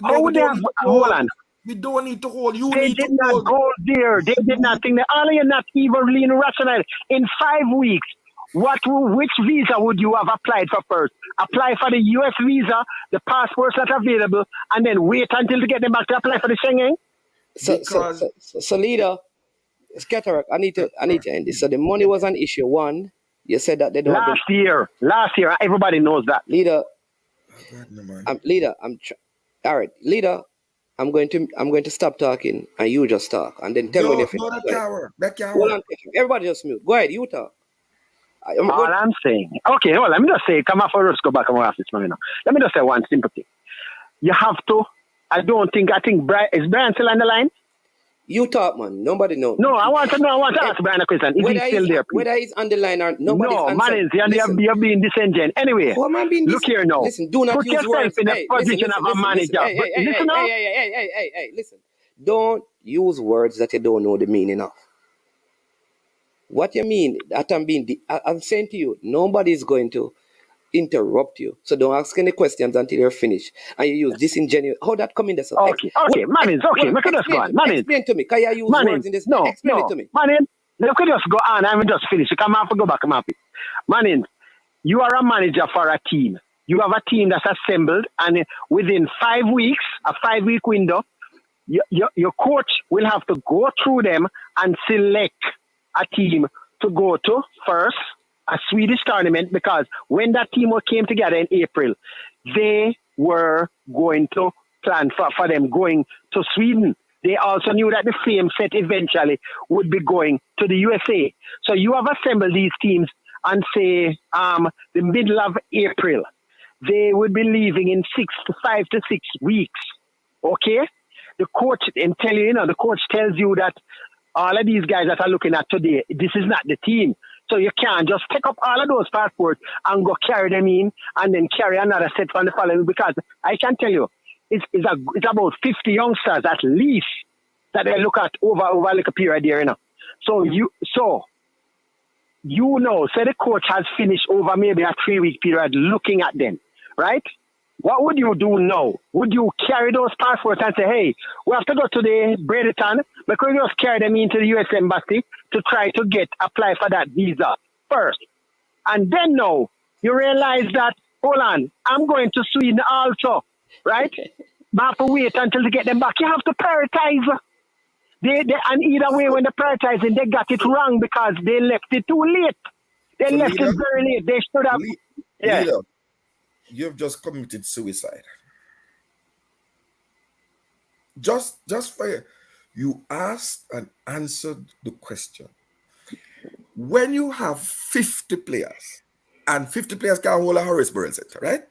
How would they have? Hold on. We don't need to hold. They did not go there. They did not think that all of you not even being rational. In 5 weeks, which visa would you have applied for first? Apply for the US visa, the passports that are available, and then wait until to get them back to apply for the Schengen? So leader, Cataract, I need to end this. So the money was an issue. One, you said that they don't. Last year, everybody knows that. Leader, all right, leader. I'm going to stop talking and you just talk, and then tell me if it's everybody just mute. Go ahead, you talk. I'm saying, okay, well, let me just say, come off for us, go back and office, man. Let me just say one simple thing. You have to, I think is Brian still on the line? You talk, man. Nobody knows. No, I want to ask Brian a question. Is he still there, please? Whether he's on the line or nobody's answering. No, man, you're being disingenuous. Anyway, look here now. Listen, do not put use yourself words. in a position of a manager. Listen. Don't use words that you don't know the meaning of. What you mean that I'm saying to you, nobody is going to interrupt you. So don't ask any questions until you're finished. And you use disingenuous. How that come in there? So Okay, Manins, okay, look at this one. Manins. Explain to me. Can you use words in this? Explain it to me. Manins, look at just go on. I will just finish. You come have to go back. Come happy. Manins, you are a manager for a team. You have a team that's assembled, and within 5 weeks, a 5-week window, your coach will have to go through them and select a team to go to first, a Swedish tournament, because when that team came together in April, they were going to plan for them going to Sweden. They also knew that the same set eventually would be going to the USA. So you have assembled these teams and say the middle of April. They would be leaving in 5 to 6 weeks. Okay? The coach and the coach tells you that all of these guys that are looking at today, this is not the team. So you can't just pick up all of those passports and go carry them in and then carry another set from the following, because I can tell you, it's about 50 youngsters at least that they look at over like a period there, So say the coach has finished over maybe a 3-week period looking at them, right? What would you do now? Would you carry those passports and say, hey, we have to go to the Bradenton, because we just carry them into the US Embassy to try to apply for that visa first. And then now you realize that, hold on, I'm going to Sweden also, right? But I have to wait until they get them back. You have to prioritize. And either way, when they're prioritizing, they got it wrong because they left it too late. They left it very late. They should have. Leader, you've just committed suicide. Just for you asked and answered the question. When you have 50 players, and 50 players can hold a Harrisburg Center, right?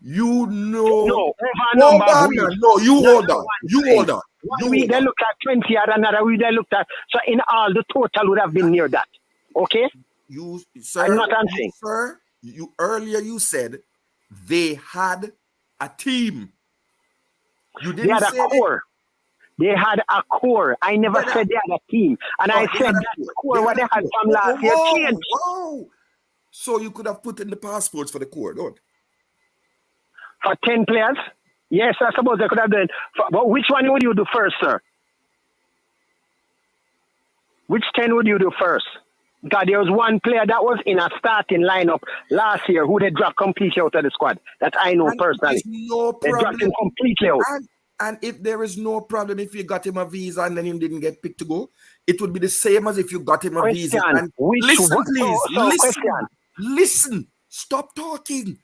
You know. No, hold on. You hold on. One week they looked at 20, and another week they looked at. So in all, the total would have been near that. Okay? Sir, I'm not answering. Sir, earlier you said they had a team. You didn't they had say a core. They had a core. I never said they had a team. And I said that core, what they had from last year changed. Wow. So you could have put in the passports for the core, don't? For 10 players? Yes, I suppose they could have done. But which one would you do first, sir? Which 10 would you do first? Because there was one player that was in a starting lineup last year who they dropped completely out of the squad. That I know personally. No problem. They dropped him completely out. And if there is no problem, if you got him a visa and then he didn't get picked to go, it would be the same as if you got him a visa. And listen, please. Listen. Stop talking.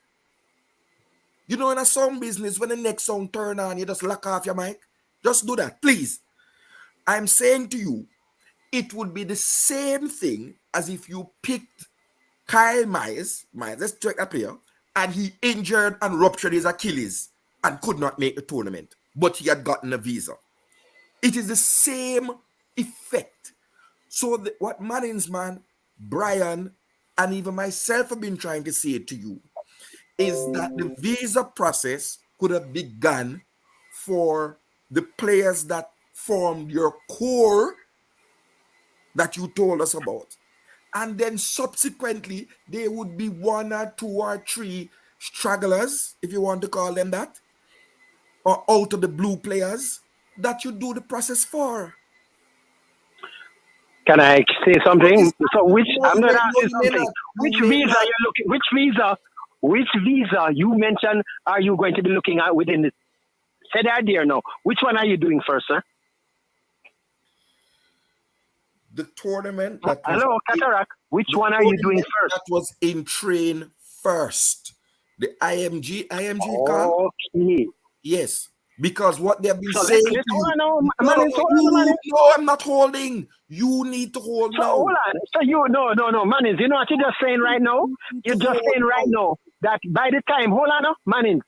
You know, in a sound business, when the next sound turn on, you just lock off your mic. Just do that, please. I'm saying to you, it would be the same thing as if you picked Kyle Myers, let's check that player, and he injured and ruptured his Achilles and could not make the tournament, but he had gotten a visa. It is the same effect. So what Mannings, man, Brian, and even myself have been trying to say it to you, is that the visa process could have begun for the players that formed your core that you told us about. And then subsequently, there would be 1 or 2 or 3 stragglers, if you want to call them that, or out of the blue players that you do the process for. Can I say something? So which I'm gonna ask you something. Which visa are you looking? Which visa you mentioned are you going to be looking at within the? Say that there now. Which one are you doing first, sir? The tournament that hello, Cataract. Which one are you doing first? That was in train first. The IMG okay. Yes. Because what they've been saying to you. No, I'm not holding. You need to hold now. Hold on. So no, Mannings, you know what you're just saying right now? You're just saying right now that by the time, hold on, Mannings,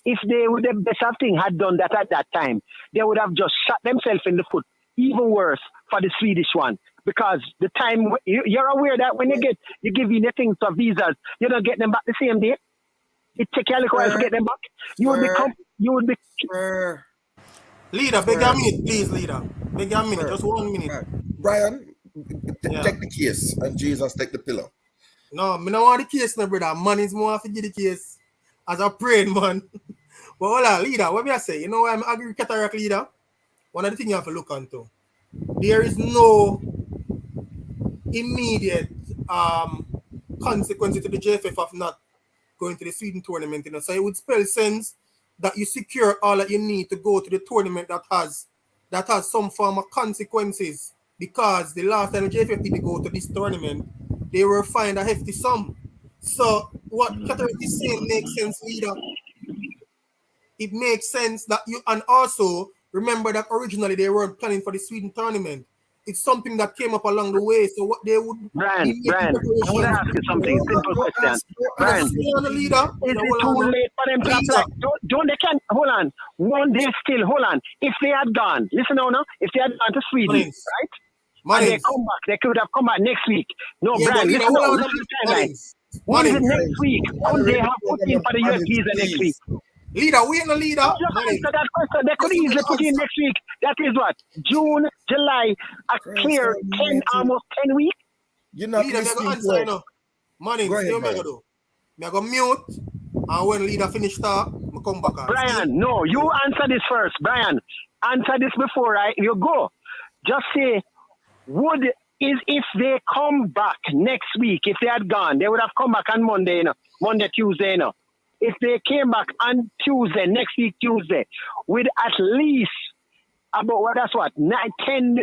if they would have the best thing had done that at that time, they would have just shot themselves in the foot. Even worse for the Swedish one. Because the time, you're aware that when you give in the things for visas, you don't get them back the same day. It takes you a little while to get them back. You would be. Leader, beg a minute, please, leader. Beg a minute, just 1 minute. Brian, take the case, and Jesus take the pillow. No, me don't want the case, no, brother. Man is more to give the case as a praying man. But hold on, leader, what me I say? You know why I'm agree with cataract leader? One of the things you have to look onto. There is no immediate consequences to the JFF of not going to the Sweden tournament. You know? So it would spell sense that you secure all that you need to go to the tournament that has some form of consequences. Because the last time the JFF did go to this tournament, they were fined a hefty sum. So what Cataract is saying makes sense, leader. It makes sense that you, and also remember that originally they weren't planning for the Sweden tournament. It's something that came up along the way. So what they would Brian, be making I want to preparations. ask you something. Simple question. Brian, Leader, is it too late for them to apply? Don't they can hold on. One day still, hold on. If they had gone, listen now, if they had gone to Sweden, right? And they come back, they could have come back next week. No, Yeah, Brian, but listen hold now, on, listen to the timeline. What is it next week? When they have put in for the US visa next week? Leader, we ain't no leader. Just answer that question. They could easily put in next week. That is what? June, July, a clear 10, almost 10 weeks. You're not leader, listening me answer, you know. Money, Go ahead, stay me do. Me go mute, and when leader finish talk, me come back. Brian, no, you answer this first. Brian, answer this before you go. Just say, if they come back next week, if they had gone, they would have come back on Monday, you know, Monday, Tuesday, you know. If they came back on Tuesday, next week, Tuesday, with at least about,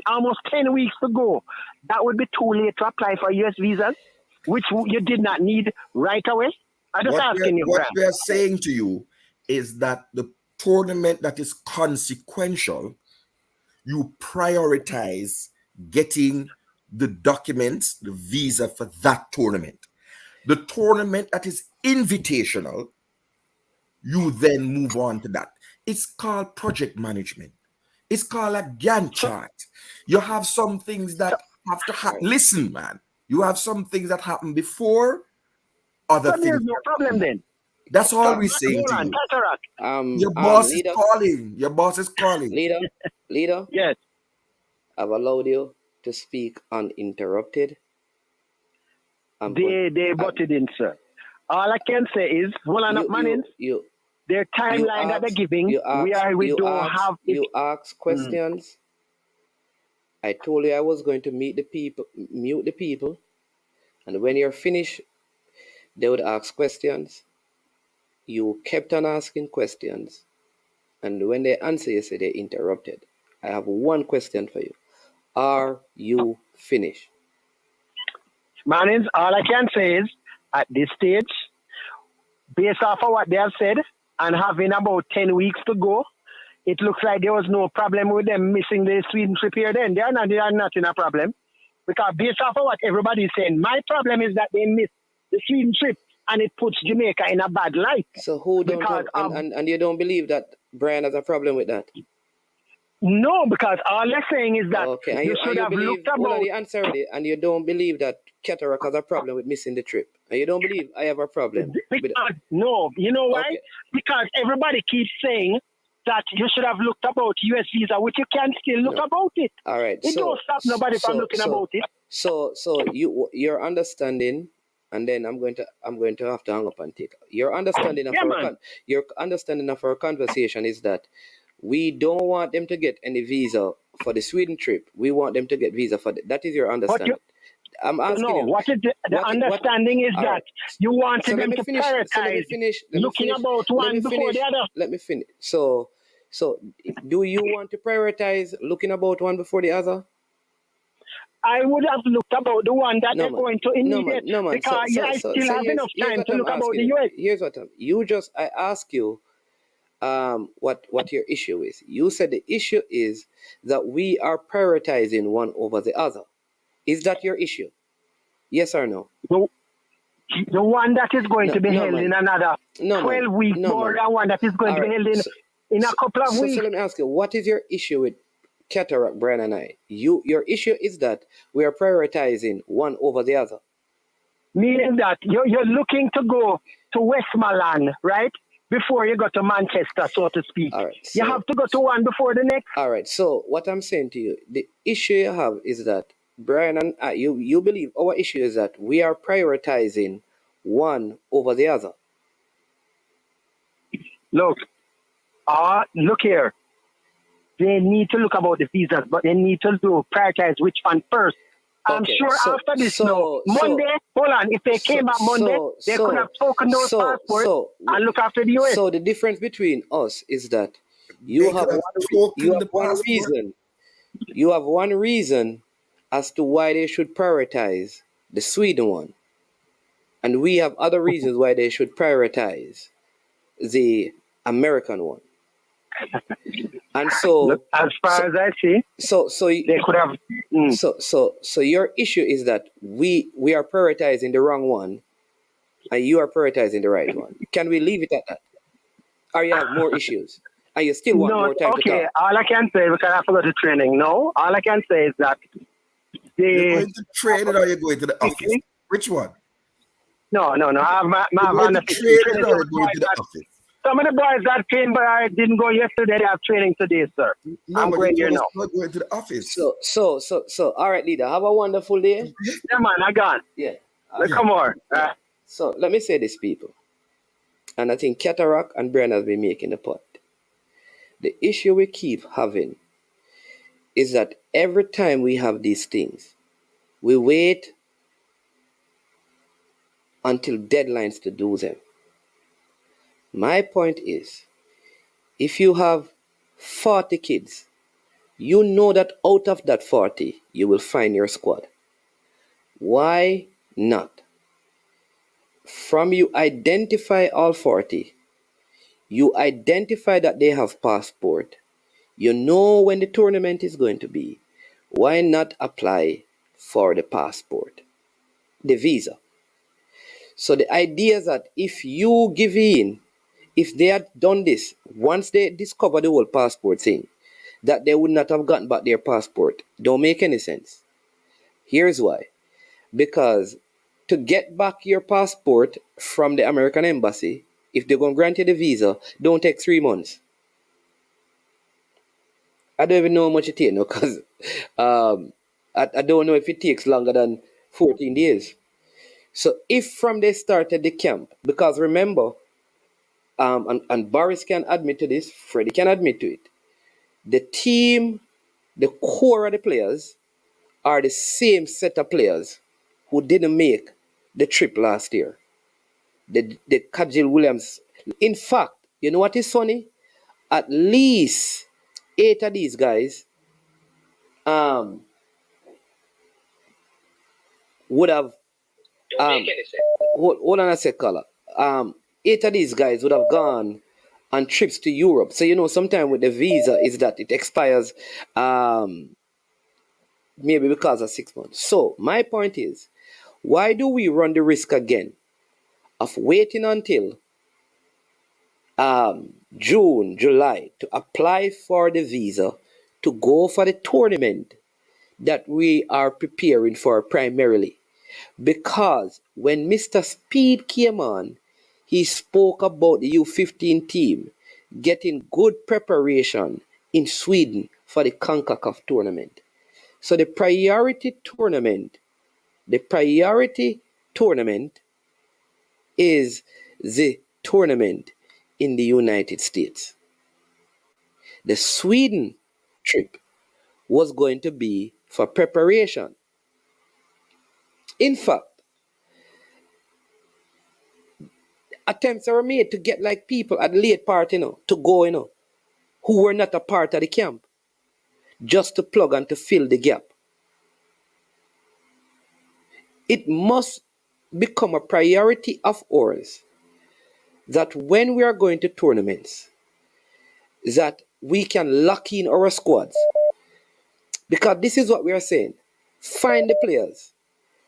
almost 10 weeks to go, that would be too late to apply for US visas, which you did not need right away. I'm just asking you, what we are saying to you is that the tournament that is consequential, you prioritize getting the documents, the visa for that tournament. The tournament that is invitational, you then move on to that. It's called project management. It's called a Gantt chart. You have some things that have to happen. Listen, man, you have some things that happen before other things. There's no problem then. That's all we're saying to you. Cataract. Your boss is calling. Your boss is calling. Leader? Yes. I've allowed you to speak uninterrupted. They butted in, sir. All I can say is, their timeline that they're giving, you ask questions. I told you I was going to mute the people, and when you're finished, they would ask questions. You kept on asking questions, and when they answer, you say they interrupted. I have one question for you. Are you finished? Manins, all I can say is, at this stage, based off of what they have said, and having about 10 weeks to go, it looks like there was no problem with them missing the Sweden trip here then. They are not in a problem. Because based off of what everybody is saying, my problem is that they missed the Sweden trip and it puts Jamaica in a bad light. So and you don't believe that Brian has a problem with that? No, because all they're saying is that you should have looked about... the answer already, and you don't believe that Cataract has a problem with missing the trip. And you don't believe I have a problem. No, you know why? Okay. Because everybody keeps saying that you should have looked about US visa, which you can still look about it. All right. It don't stop nobody from looking about it. So your understanding, and then I'm going to have to hang up and take your understanding of our conversation is that we don't want them to get any visa for the Sweden trip. We want them to get visa for that is your understanding. I'm asking you. What is the understanding is that you wanted them to prioritize looking about one before the other. Let me finish. So do you want to prioritize looking about one before the other? I would have looked about the one that they're going to immediate because I still have enough time to look about the US. Here's what I ask you what your issue is. You said the issue is that we are prioritizing one over the other. Is that your issue? Yes or no? The one that is going to be held in another 12 weeks, or the one that is going to be held in a couple of weeks. So let me ask you, what is your issue with Cataract, Brian, and I? Your issue is that we are prioritizing one over the other. Meaning that you're looking to go to Westmoreland, right? Before you go to Manchester, so to speak. All right, you have to go to one before the next. All right. So what I'm saying to you, the issue you have is that Brian, and you believe our issue is that we are prioritizing one over the other. Look, look here. They need to look about the visas, but they need to prioritize which one first. I'm Okay, sure so after this, Monday, hold on, if they came back Monday, they could have taken those passports and look after the US. So the difference between us is that They you could have have one, you taken have the one passport. reason. You have one reason as to why they should prioritize the Sweden one, and we have other reasons why they should prioritize the American one. And so, Look, as far as I see, they could have. So your issue is that we are prioritizing the wrong one, and you are prioritizing the right one. Can we leave it at that? Or you have more issues, and you still want more time to talk? All I can say, because I forgot the training. No, all I can say is that you're going to training or you're going to the office? Which one? No. I have my going to training or you're going to the office? Some of the boys that came, but I didn't go yesterday. They have training today, sir. No, I'm going here now. Not going to the office. So, all right, leader. Have a wonderful day. Yeah, man, I gone. Yeah. Come on. So let me say this, people, and I think Cataract and Brian has been making the point. The issue we keep having is that every time we have these things, we wait until deadlines to do them. My point is, if you have 40 kids, you know that out of that 40, you will find your squad. Why not? From you identify all 40, you identify that they have passport, you know when the tournament is going to be. Why not apply for the passport, the visa? So the idea is that if you give in, if they had done this, once they discover the whole passport thing, that they would not have gotten back their passport, don't make any sense. Here's why. Because to get back your passport from the American embassy, if they're going to grant you the visa, don't take 3 months. I don't even know how much it takes, because I don't know if it takes longer than 14 days. So if from they started the camp, because remember, and Boris can admit to this, Freddie can admit to it, the team, the core of the players are the same set of players who didn't make the trip last year. The Kajil Williams. In fact, you know what is funny? At least 8 of these guys would have hold on a sec, caller. 8 of these guys would have gone on trips to Europe. So you know, sometimes with the visa is that it expires maybe because of 6 months. So my point is, why do we run the risk again of waiting until June, July to apply for the visa to go for the tournament that we are preparing for primarily? Because when Mr. Speed came on, he spoke about the U15 team getting good preparation in Sweden for the CONCACAF tournament. So the priority tournament is the tournament in the United States. The Sweden trip was going to be for preparation. In fact, attempts were made to get like people at the late part, to go, who were not a part of the camp, just to plug and to fill the gap. It must become a priority of ours that when we are going to tournaments, that we can lock in our squads. Because this is what we are saying. Find the players.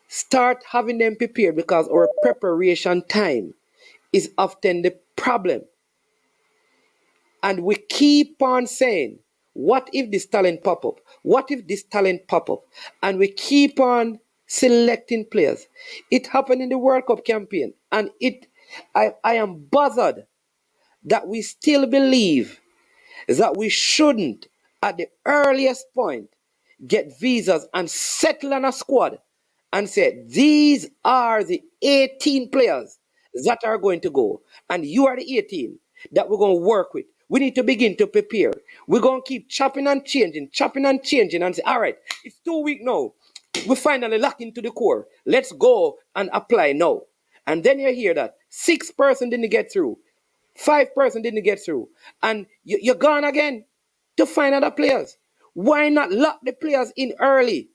Start having them prepared, because our preparation time is often the problem. And we keep on saying, what if this talent pop up? What if this talent pop up? And we keep on selecting players. It happened in the World Cup campaign. And I am bothered that we still believe that we shouldn't, at the earliest point, get visas and settle on a squad and say, these are the 18 players that are going to go. And you are the 18 that we're going to work with. We need to begin to prepare. We're going to keep chopping and changing and say, all right, it's 2 weeks now. We finally lock into the core. Let's go and apply now. And then you hear that 6 person didn't get through. 5 person didn't get through. And you're gone again to find other players. Why not lock the players in early?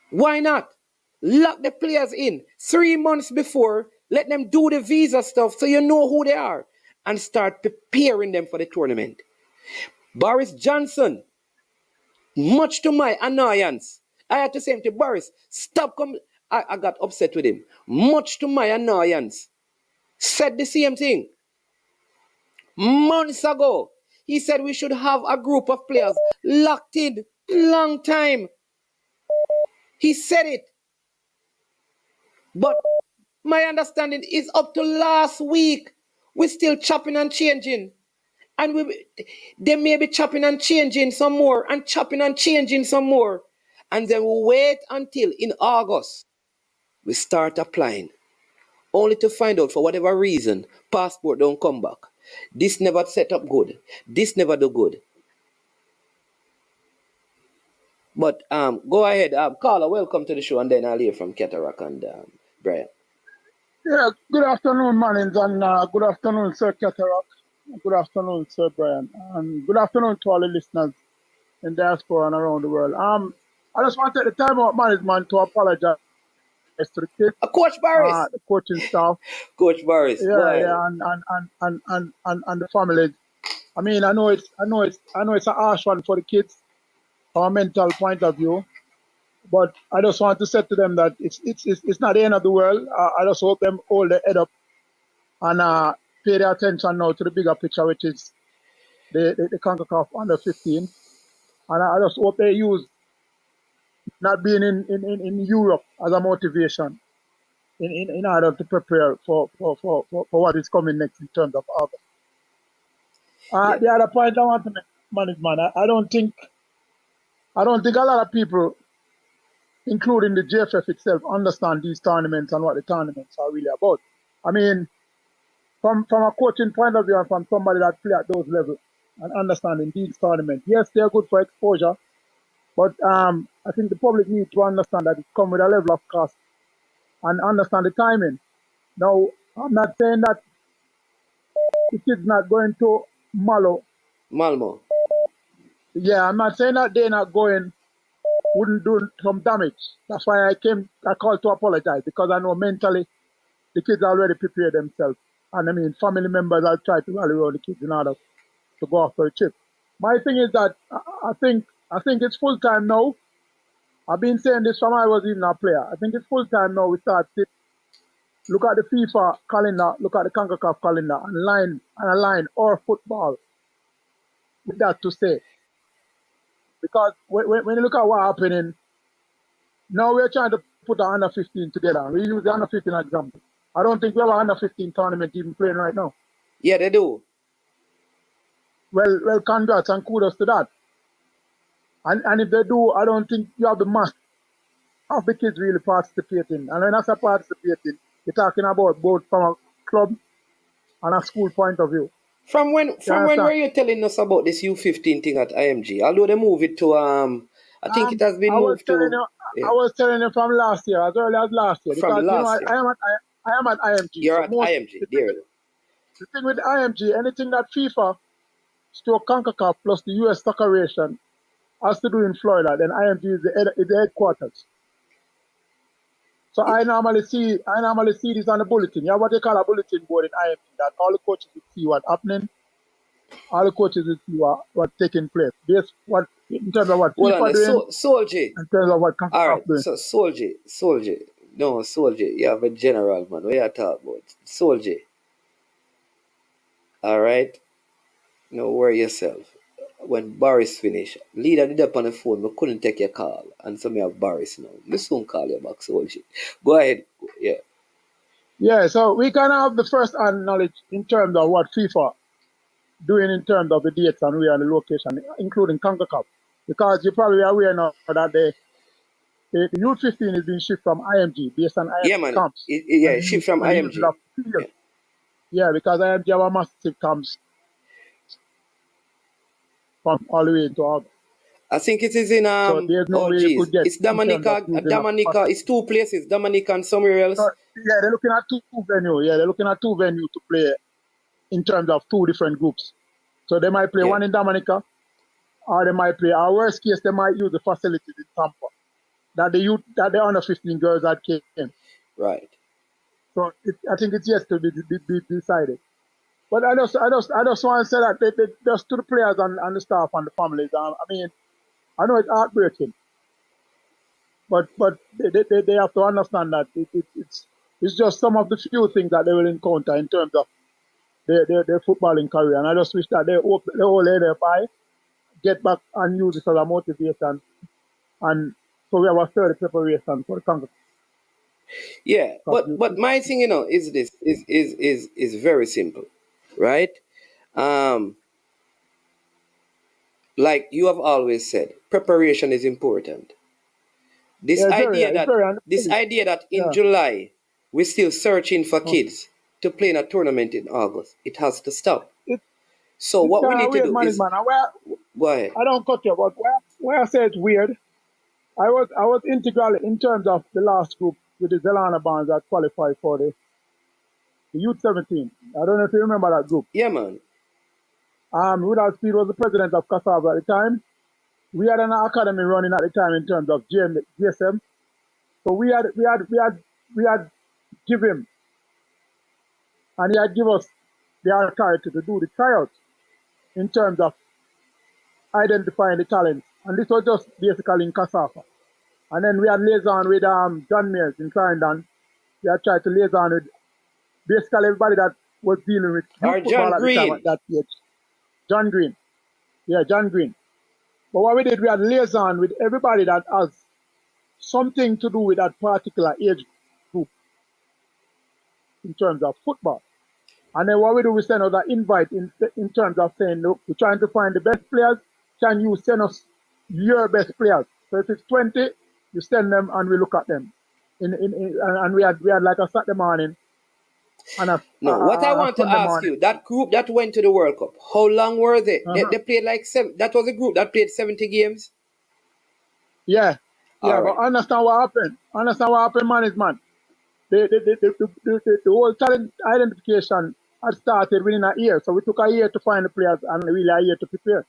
Why not? Lock the players in 3 months before, let them do the visa stuff so you know who they are and start preparing them for the tournament. Boris Johnson, much to my annoyance, I had to say to Boris, stop coming. I got upset with him. Much to my annoyance, said the same thing. Months ago, he said we should have a group of players locked in long time. He said it. But my understanding is up to last week, we're still chopping and changing. And they may be chopping and changing some more and chopping and changing some more. And then we wait until in August, we start applying. Only to find out for whatever reason, passport don't come back. This never set up good. This never do good. But go ahead, Carla, welcome to the show, and then I'll hear from Cataract and Brian. Yeah, good afternoon, Mannings, and good afternoon, Sir Cataract. Good afternoon, Sir Brian, and good afternoon to all the listeners in diaspora and around the world. I just want to take the time out, management, to apologize to the kids, Coach Boris, the coaching staff, Coach Boris, and the families. I mean, I know it's a harsh one for the kids from a mental point of view, but I just want to say to them that it's not the end of the world. I just hope them hold their head up and pay their attention now to the bigger picture, which is the CONCACAF under 15. And I just hope they use not being in Europe as a motivation in order to prepare for what is coming next in terms of August. The other point I want to make, management, I don't think a lot of people, including the JFF itself, understand these tournaments and what the tournaments are really about. I mean, from a coaching point of view and from somebody that play at those levels and understanding these tournaments, yes, they're good for exposure, but I think the public needs to understand that it comes with a level of cost and understand the timing. Now, I'm not saying that the kid's not going to Malmo. Yeah, I'm not saying that they're not going, wouldn't do some damage. That's why I called to apologize, because I know mentally the kids already prepared themselves. And I mean, family members are trying to rally around the kids in order to go after a trip. My thing is that I think it's full time now. I've been saying this from I was even a player. I think it's full time now. We start to look at the FIFA calendar, look at the CONCACAF calendar, and align our football with that to say. Because when you look at what's happening, now we're trying to put our under 15 together. We use the under 15 example. I don't think we have an under 15 tournament even playing right now. Yeah, they do. Well, congrats and kudos to that. And if they do, I don't think you have the mass of the kids really participating. And when I say participating, you're talking about both from a club and a school point of view. From when were you telling us about this U15 thing at IMG? Although they moved it to I think it has been moved to. I was telling you from last year, as early as last year. From because last year. I am at IMG. You're at IMG, dear. The thing with IMG, anything that FIFA stroke CONCACAF plus the US Federation has to do in Florida, then IMG is the headquarters. So I normally see this on the bulletin. You have what they call a bulletin board in IMG, that all the coaches will see what's happening, all the coaches will see what's taking place. This what in terms of what FIFA doing, Soldier. in terms of what CONCACAF doing. So Soldier. No, Soldier. You have a general, man. What you talking about? Soldier. All right? No worry yourself. When Boris finished, leader did up on the phone, but couldn't take your call. And so me have Boris now. Me soon call you back, Soldier. Go ahead. Yeah. Yeah, so we can have the first hand knowledge in terms of what FIFA doing in terms of the dates and where and the location, including CONCACAF. Because you're probably aware now that the U15 is being shipped from IMG based on Yeah, IMG man. camps. Yeah, ship from And they use it IMG. up field. Yeah, because IMG have a massive camps from all the way into August. I think it is in So there's no oh way you geez, could get it's in terms of using a Dominica. It's two places, Dominica and somewhere else. So, yeah, they're looking at two venues. Yeah, they're looking at two venues to play in terms of two different groups. So they might play one in Dominica, or they might play. Our worst case, they might use the facilities in Tampa that the under 15 girls had came. Right. So I think it's yet to be decided. But I just want to say that they just to the players and the staff and the families. I mean, I know it's heartbreaking, but they have to understand that it's just some of the few things that they will encounter in terms of their footballing career. And I just wish that they all lay their pie, get back and use it as a motivation, and so we have a third preparation for the Congress. Yeah, but my thing, is this is very simple, right? Like you have always said, preparation is important. This idea that in July we're still searching for kids to play in a tournament in August, it has to stop. So what we need to do is go ahead. I don't cut you, but where I say it's weird, I was integral in terms of the last group with the Zelana bands that qualified for the Youth 17. I don't know if you remember that group. Yeah, man. Rudolph Speed was the president of Cassava at the time. We had an academy running at the time in terms of GSM. So we had give him, and he had give us the authority to do the tryouts in terms of identifying the talent. And this was just basically in Cassava. And then we had liaison with John Mears in Clarendon. We had tried to liaison with basically everybody that was dealing with youth football at the time at that age. John Green. Yeah, John Green. But what we did, we had liaison with everybody that has something to do with that particular age group in terms of football. And then what we do, we send out an invite in terms of saying, look, we're trying to find the best players. Can you send us your best players? So if it's 20, you send them and we look at them. And we had like a Saturday morning. What I want to ask you, that group that went to the World Cup, how long were they? They played like that was a group that played 70 games? Yeah. Yeah, but understand what happened. Understand what happened, management. The whole talent identification had started within a year. So we took a year to find the players and really a year to prepare.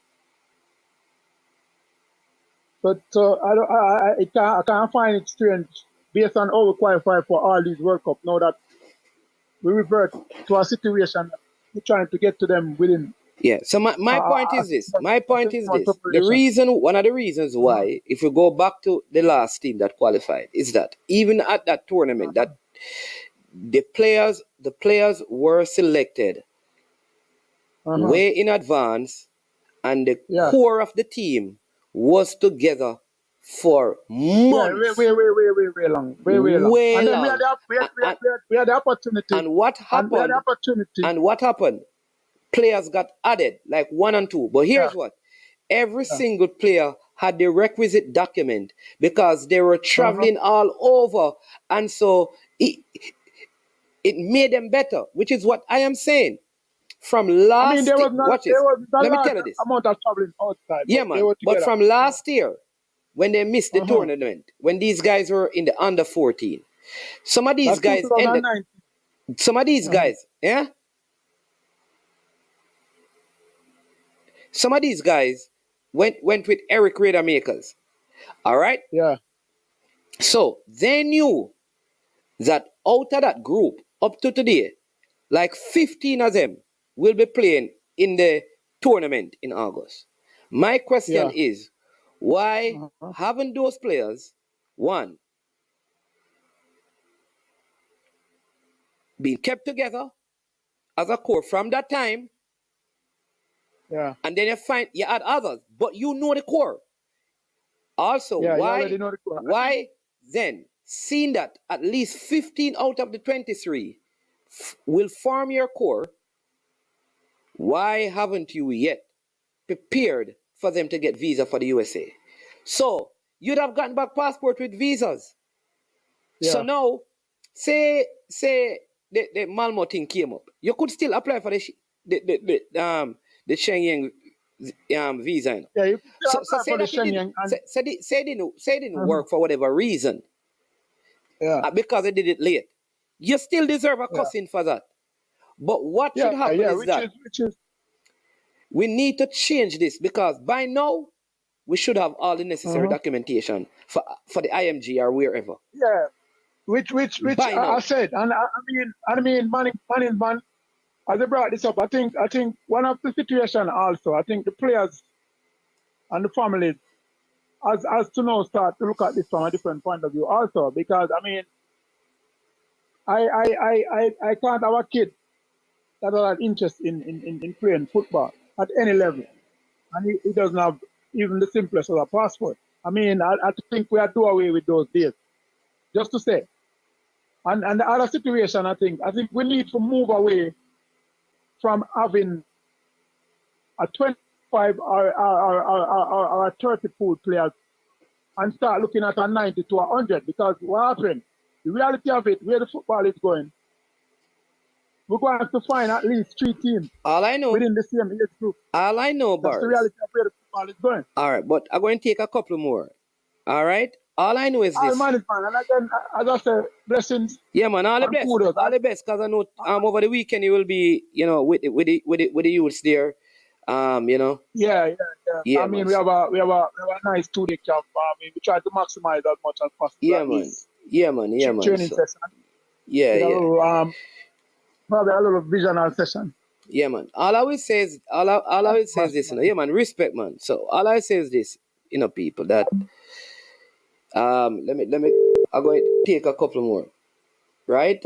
So I can't find it strange based on how we qualify for all these World Cup now that we revert to a situation we're trying to get to them within. Yeah. So my point is this. My point is this. One of the reasons why, if we go back to the last team that qualified, is that even at that tournament, that the players were selected way in advance, and the core of the team was together for months. Way long. And then we had the opportunity. And what happened? And what happened? Players got added, like 1 and 2. But here's what. Every single player had the requisite document because they were traveling all over. And so it made them better, which is what I am saying. From last year, watch this. Let me tell you this. Amount of traveling outside. Yeah, man. But from last year, when they missed the tournament, when these guys were in the under 14, some of these guys ended. Some of these guys, some of these guys went with Eric Radermakers. All right? Yeah. So they knew that out of that group, up to today, like 15 of them will be playing in the tournament in August. My question is, why haven't those players, one, been kept together as a core from that time? Yeah. And then you add others, but you know the core. Also, why then, seeing that at least 15 out of the 23 will form your core, why haven't you yet prepared for them to get visa for the USA. So you'd have gotten back passport with visas. So Yeah. now, say the Malmo thing came up, you could still apply for the Schengen visa. You know? Yeah, you still So apply say for the that it didn't Schengen and say it didn't work for whatever reason, yeah, because it did it late. You still deserve a yeah, cussing for that. But what should yeah, happen yeah, is that which is we need to change this, because by now we should have all the necessary documentation for the IMG or wherever. yeah, which By I now. said, and I mean, man, as I brought this up, I think one of the situation also, I think the players and the families as to now start to look at this from a different point of view also, because I mean, I can't have a kid that has an interest in playing football at any level, and he doesn't have even the simplest of a passport. I mean, I think we have to do away with those days, just to say. And the other situation, I think we need to move away from having a 25 or a 30 pool players and start looking at a 90 to 100, because what happened? The reality of it, where the football is going, we're going to have to find at least 3 teams All I know, within the same age group. That's the Boris. reality of where the football is going. All right, but I'm going to take a couple more. All right. All I know is All this. management, and again, as I said, blessings Yeah, man. All the and best. kudos. All the best, because I know over the weekend you will be, with the youths there. Yeah. Yeah, I mean, man. we have a nice 2-day camp. I mean, we try to maximize as much as possible. Yeah, At man. least Yeah, man. Yeah, man. training So, session yeah, with a yeah. little probably a little visional session. Yeah, man. All I will say is this, yeah, man. Respect, man. So all I say is this, people, that let me I'm going to take a couple more. Right?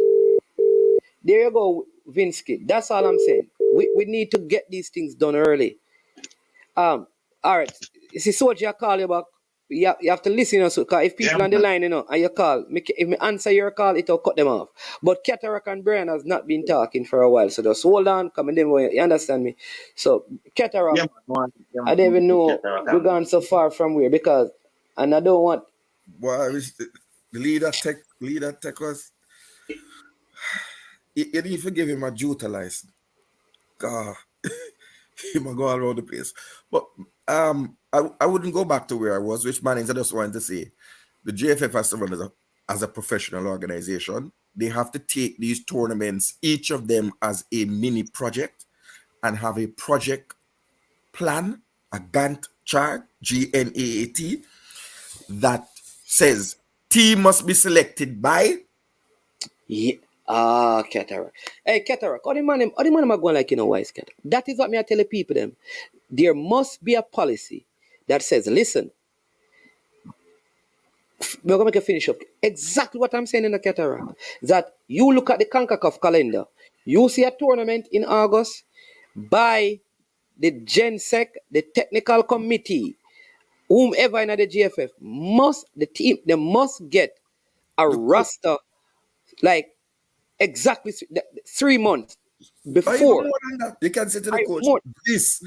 There you go, Vinsky. That's all I'm saying. We need to get these things done early. All right. You see, Soji, I call you back. You have to listen also, because if people on the line, and you call, if me answer your call, it'll cut them off. But Cataract and Brian has not been talking for a while, so just hold on, come and then you understand me. So Cataract, I don't even know we're gone so far from where, because, and I don't want. Boy, I wish the leader tech was. You need to give him a juta license. God, he might go all around the place. But I wouldn't go back to where I was, which Mannings, I just wanted to say, the JFF has to run as a professional organization. They have to take these tournaments, each of them as a mini project, and have a project plan, a Gantt chart, GNAAT, that says team must be selected by. Yeah. Cataract. Hey, Cataract, all the man are going like, wise Cataract. That is what me I tell the people them. There must be a policy that says, listen, we're going to make a finish up. Exactly what I'm saying in the Cataract. That you look at the CONCACAF calendar, you see a tournament in August by the GenSec, the technical committee, whomever in the GFF, they must get a roster like exactly 3 months Or even before. more than that, you can say to the coach, this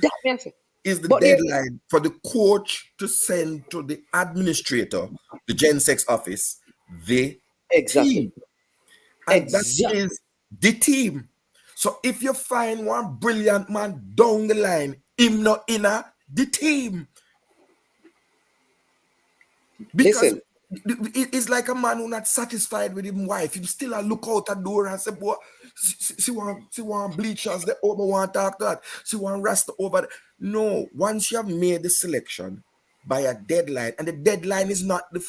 is the But deadline for the coach to send to the administrator, the Gen 6 office, the team. And that is the team. So if you find one brilliant man down the line, him not in the team. Because it's like a man who not satisfied with his wife. He still a look out the door and say, boy, see one bleachers, the over want to talk that. See one rasta over there. No, once you have made the selection by a deadline, and the deadline is not the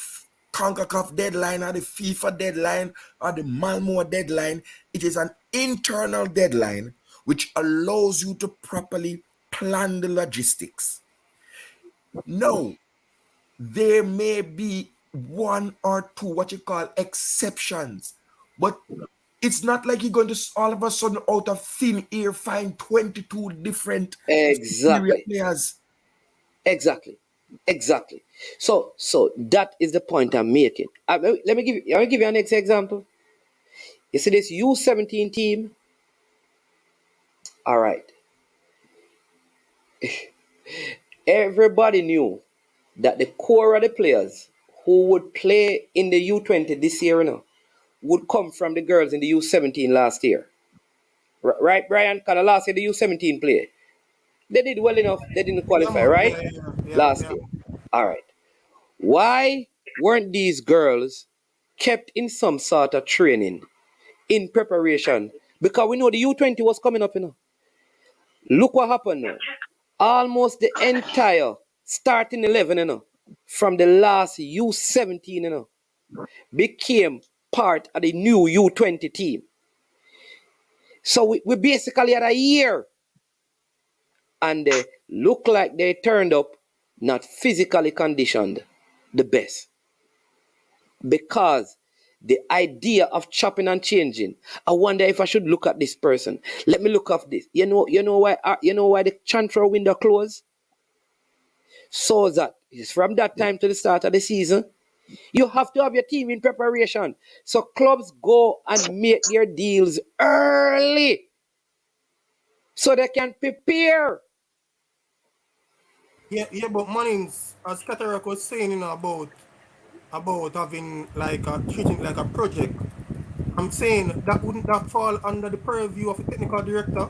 CONCACAF deadline or the FIFA deadline or the Malmo deadline, it is an internal deadline which allows you to properly plan the logistics. No. There may be 1 or 2 what you call exceptions, but it's not like you're going to all of a sudden out of thin air find 22 different players. Exactly. So that is the point I'm making. Let me give you an next example. You see this U17 team. All right. everybody knew that the core of the players who would play in the U20 this year, would come from the girls in the U17 last year. Right, Brian? Because last year the U17 play. They did well enough. They didn't qualify, right? Last year. All right. Why weren't these girls kept in some sort of training in preparation? Because we know the U20 was coming up, Look what happened now. Almost the entire starting 11, from the last U17, became part of the new U20 team. So we basically had a year, and they look like they turned up not physically conditioned the best. Because the idea of chopping and changing, I wonder if I should look at this person. Let me look at this. You know why the transfer window closed? So that from that time to the start of the season, you have to have your team in preparation. So clubs go and make their deals early so they can prepare. Yeah, but Mannings, as Katarak was saying, about having like treating it like a project. I'm saying that wouldn't that fall under the purview of the technical director?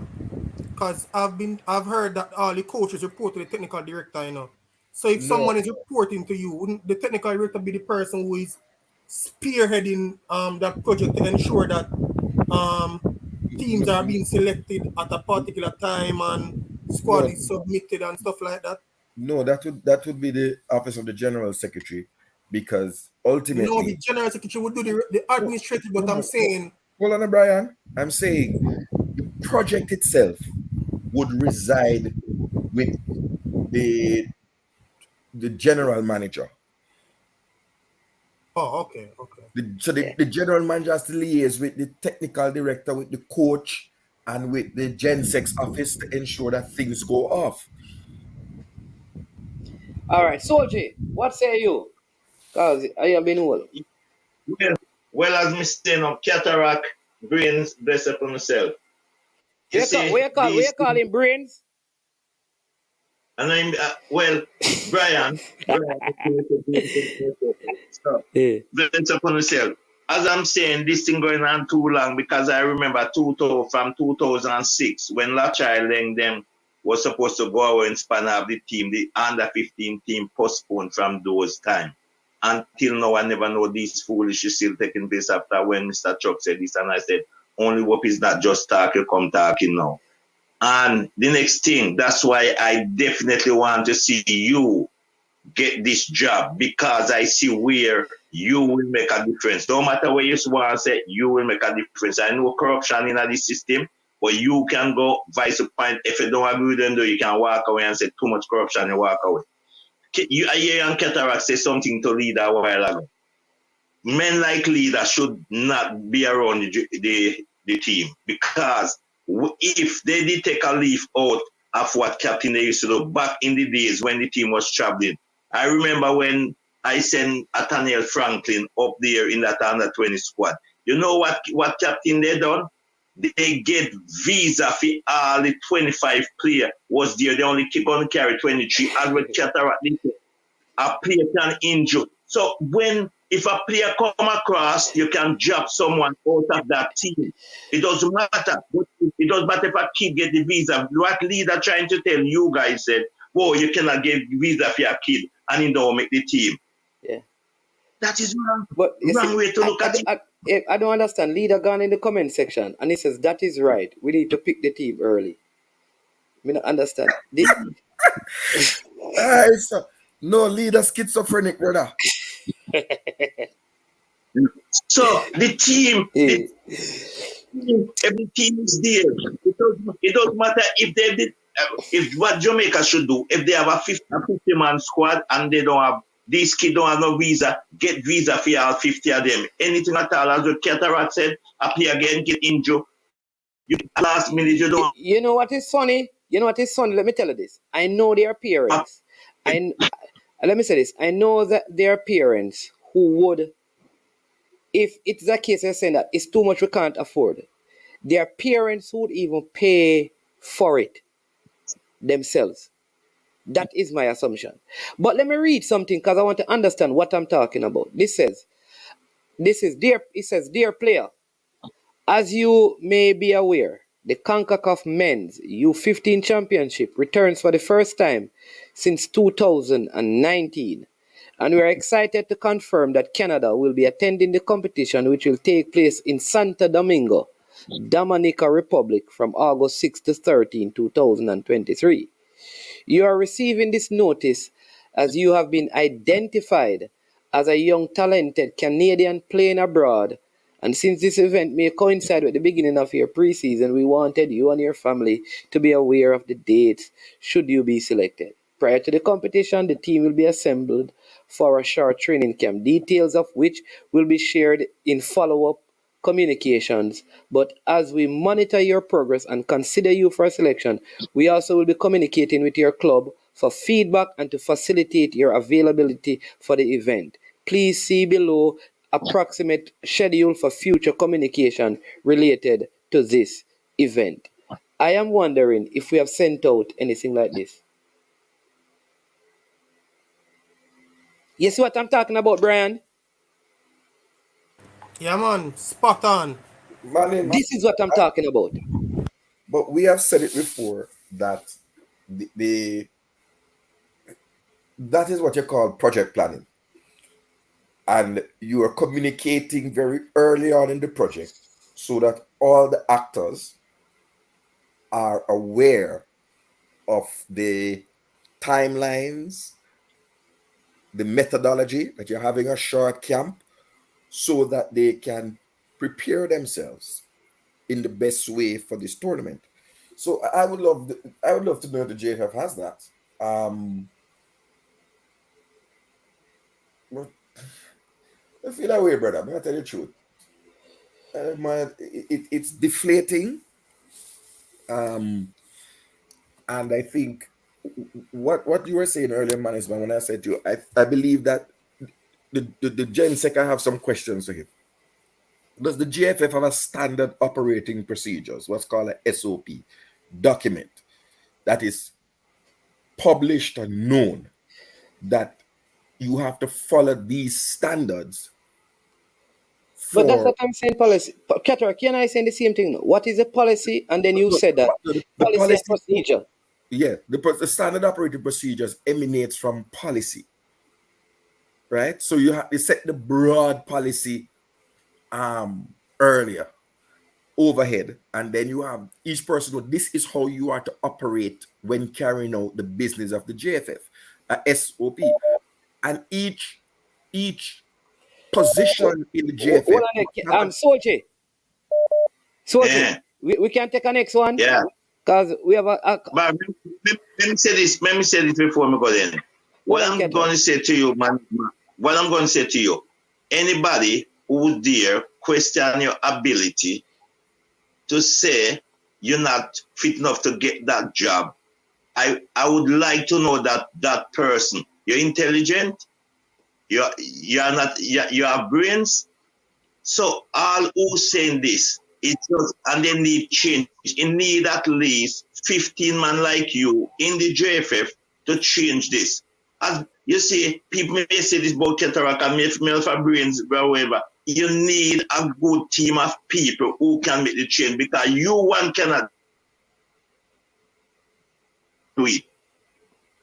Because I've heard that all the coaches report to the technical director, So if No, someone is reporting to you, wouldn't the technical director be the person who is spearheading that project to ensure that teams are being selected at a particular time and squad no, is submitted and stuff like that? no. That would be the office of the general secretary, because No, the ultimately, general secretary would do the administrative, but I'm no, saying, hold on, Brian. I'm saying the project itself would reside with the general manager. oh, okay. So the general manager has to liaise with the technical director, with the coach, and with the Gen 6 office to ensure that things go off. All right, Soji, what say you? Because I have been old. Well, as me say now, cataract, brains, bless upon myself. You see, Where you these call him brains? and I'm Brian, so, Yeah. bless upon myself. As I'm saying, this thing going on too long because I remember from 2006 when Lachild and them was supposed to go away and span off the team, the under 15 team postponed from those time. Until now, I never know this foolish is still taking place after when Mr. Chuck said this, and I said, only hope is not just talking, come talking now. And the next thing, that's why I definitely want to see you get this job, because I see where you will make a difference. No matter where you want to say, you will make a difference. I know corruption in the system, but you can go vice point. If you don't agree with them, though, you can walk away and say too much corruption and walk away. I hear Young Cataract say something to Leader a while ago. Men like Leader should not be around the team, because if they did take a leaf out of what Captain they used to do back in the days when the team was traveling. I remember when I sent Nathaniel Franklin up there in that under 20 squad. You know what Captain they done? They get visa for all the 25 player was there. They only keep on carry 23. And with Cataract, a player can injure. So if a player come across, you can drop someone out of that team. It doesn't matter. It doesn't matter if a kid get the visa. What Leader trying to tell you guys said, "Oh, you cannot get visa for your kid and he don't make the team." Yeah. That is wrong. But Wrong way to look at it. I don't understand. Leader gone in the comment section and he says that is right. We need to pick the team early. I don't understand. No, Leader schizophrenic, brother. So the team, every team is there. It doesn't matter if they did. If what Jamaica should do, if they have a 50-man squad and they don't have, these kids don't have no visa, get visa for all 50 of them. Anything at all, as the Cataract said, appear again, get injured. Last minute, you don't. You know what is funny? Let me tell you this. I know their parents. Let me say this. I know that their parents who would, if it's a case of saying that it's too much we can't afford, their parents would even pay for it themselves. That is my assumption. But let me read something because I want to understand what I'm talking about. It says, dear player, as you may be aware, the CONCACAF Men's U15 Championship returns for the first time since 2019. And we are excited to confirm that Canada will be attending the competition, which will take place in Santo Domingo, Dominica Republic, from August 6 to 13, 2023. You are receiving this notice as you have been identified as a young talented Canadian playing abroad, and since this event may coincide with the beginning of your preseason, we wanted you and your family to be aware of the dates should you be selected. Prior to the competition, the team will be assembled for a short training camp, details of which will be shared in follow-up communications. But as we monitor your progress and consider you for selection, we also will be communicating with your club for feedback and to facilitate your availability for the event. Please see below approximate schedule for future communication related to this event. I am wondering if we have sent out anything like this. You see what I'm talking about, Brian? Yeah, man, spot on. Man, This is what I'm talking about. but we have said it before that that is what you call project planning. And you are communicating very early on in the project so that all the actors are aware of the timelines, the methodology that you're having a short camp, so that they can prepare themselves in the best way for this tournament. So I would love to know if the JFF has that. But I feel that way, brother. I'm gonna tell you the truth. It's deflating. And I think what you were saying earlier, man, is when I said to you, I believe that the Gen Sec, I have some questions to him. Does the GFF have a standard operating procedures, what's called a SOP document, that is published and known, that you have to follow these standards? But that's what I'm saying, policy. Keter, can I say the same thing? What is the policy? And then you said that the policy and procedure. Yeah, the standard operating procedures emanates from policy, right? So you have to set the broad policy earlier overhead, and then you have each person know this is how you are to operate when carrying out the business of the JFF, a SOP, and each position in the JFF. Soji, Yeah. we can take a next one. Yeah. Because we have a But let me say this before we go in. What I'm going to say to you, man, anybody who dare question your ability to say you're not fit enough to get that job, I would like to know that person. You're intelligent, you have brains. So all who's saying this, it's just, and they need change. It need at least 15 men like you in the JFF to change this. As you see, people may say this about cataract and male for brains, whatever. You need a good team of people who can make the change, because you one cannot do it.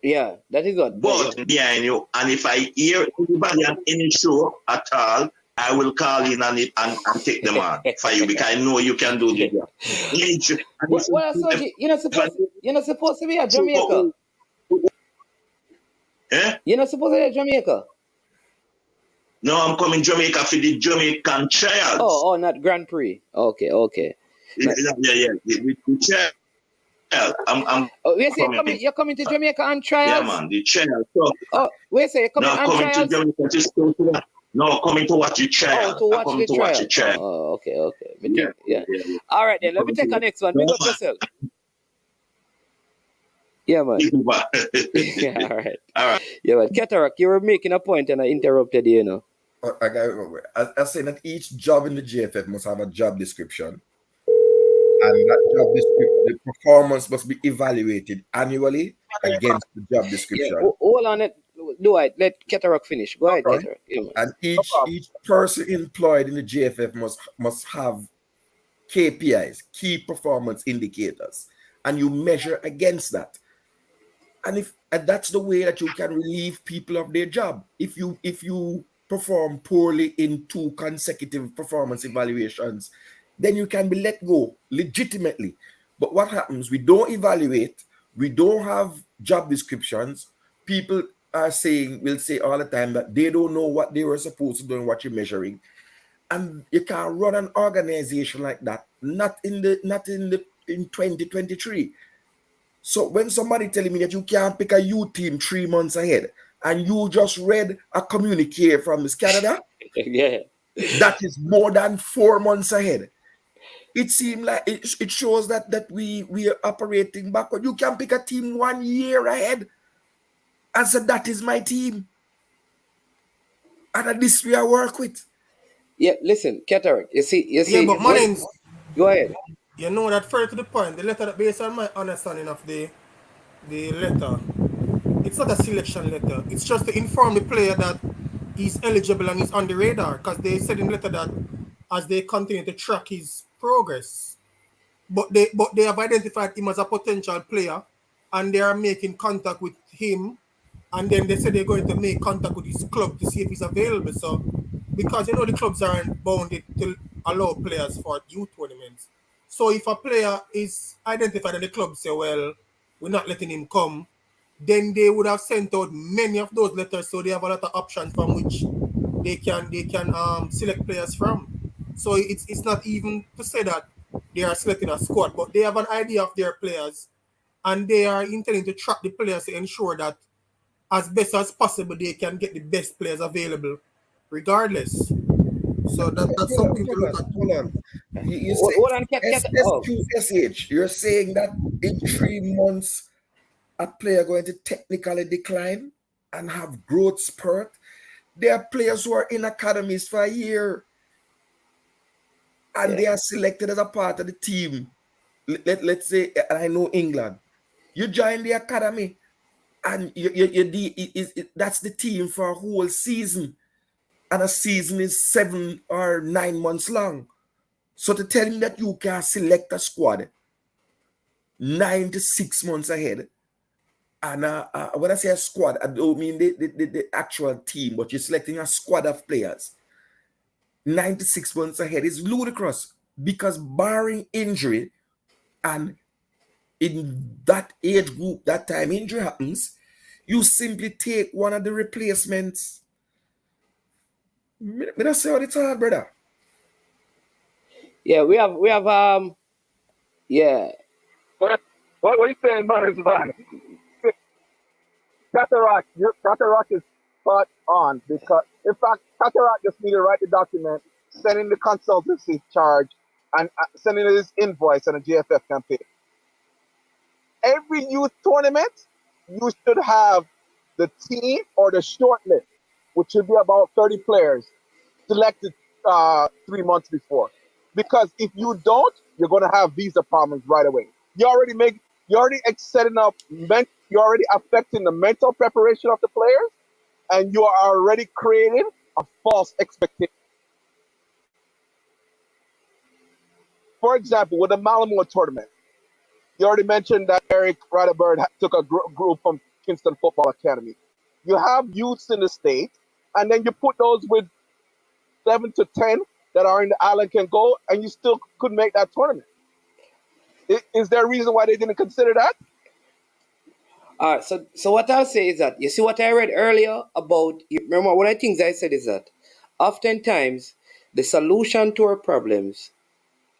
Yeah, that is what. But behind you, and if I hear anybody on any show at all, I will call in on it and take them on for you, because I know you can do the job. Well, Soji, you're not supposed to be at Jamaica. Eh? You're not supposed to be at Jamaica. No, I'm coming Jamaica for the Jamaican trials. Oh, not Grand Prix. Okay. Yeah. The trial. I'm you're coming to Jamaica on trials? Yeah, man, the trial. Oh, wait, say you're coming on trials? To Jamaica coming to watch the trial. To watch the trial. Oh, okay. Yeah. All right, then. Let me take a next one. Big up yourself. Yeah, man. Yeah, all right. Yeah, but Cataract, you were making a point and I interrupted you, you know. I say that each job in the JFF must have a job description. And that job description, the performance must be evaluated annually against the job Yeah, description. hold on it. Do I let Cataract finish? Go ahead, Right? Cataract. Yeah, man. And each person employed in the JFF must have KPIs, key performance indicators, and you measure against that. And that's the way that you can relieve people of their job. If you perform poorly in 2 consecutive performance evaluations, then you can be let go legitimately. But what happens? We don't evaluate, we don't have job descriptions. People will say all the time that they don't know what they were supposed to do and what you're measuring. And you can't run an organization like that, not in 2023. So when somebody telling me that you can't pick a U team 3 months ahead, and you just read a communique from Miss Canada, Yeah. that is more than 4 months ahead. It seems like it shows that we are operating backward. You can pick a team 1 year ahead and say that is my team, and that this we are work with. Yeah, listen, Cataract. You see, Yeah, but Manning, go ahead. you know that further to the point, the letter, based on my understanding of the letter, it's not a selection letter. It's just to inform the player that he's eligible and he's on the radar, because they said in the letter that as they continue to track his progress, but they have identified him as a potential player, and they are making contact with him, and then they said they're going to make contact with his club to see if he's available. So, because you know the clubs aren't bounded to allow players for youth tournaments. So if a player is identified and the club say, well, we're not letting him come, then they would have sent out many of those letters, so they have a lot of options from which they can select players from. So it's not even to say that they are selecting a squad, but they have an idea of their players, and they are intending to track the players to ensure that as best as possible they can get the best players available, regardless. So that's something to look at. Hold on. You say Hold on, SQSH. You're saying that in 3 months a player going to technically decline and have growth spurt. There are players who are in academies for a year and they are selected as a part of the team. Let's say, and I know England. You join the academy and that's the team for a whole season. And a season is 7 or 9 months long. So to tell me that you can select a squad 9 to 6 months ahead, and when I say a squad, I don't mean the actual team, but you're selecting a squad of players 9 to 6 months ahead is ludicrous, because barring injury, and in that age group, that time injury happens, you simply take one of the replacements. Me don't say what it's hard, brother. Yeah, we have yeah. What are you saying, man? Is man? Cataract is spot on, because in fact, Cataract just need to write the document, sending the consultancy charge, and sending his invoice on a GFF campaign. Every youth tournament, you should have the team or the short list, which should be about 30 players, selected 3 months before. Because if you don't, you're going to have visa problems right away. You're already setting up, you're already affecting the mental preparation of the players, and you are already creating a false expectation. For example, with the Malamore tournament, you already mentioned that Eric Radeberg took a group from Kingston Football Academy. You have youths in the state, and then you put those with 7 to 10 that are in the island can go, and you still could make that tournament. Is there a reason why they didn't consider that? All right, so what I'll say is that, you see what I read earlier about, remember one of the things I said is that oftentimes the solution to our problems,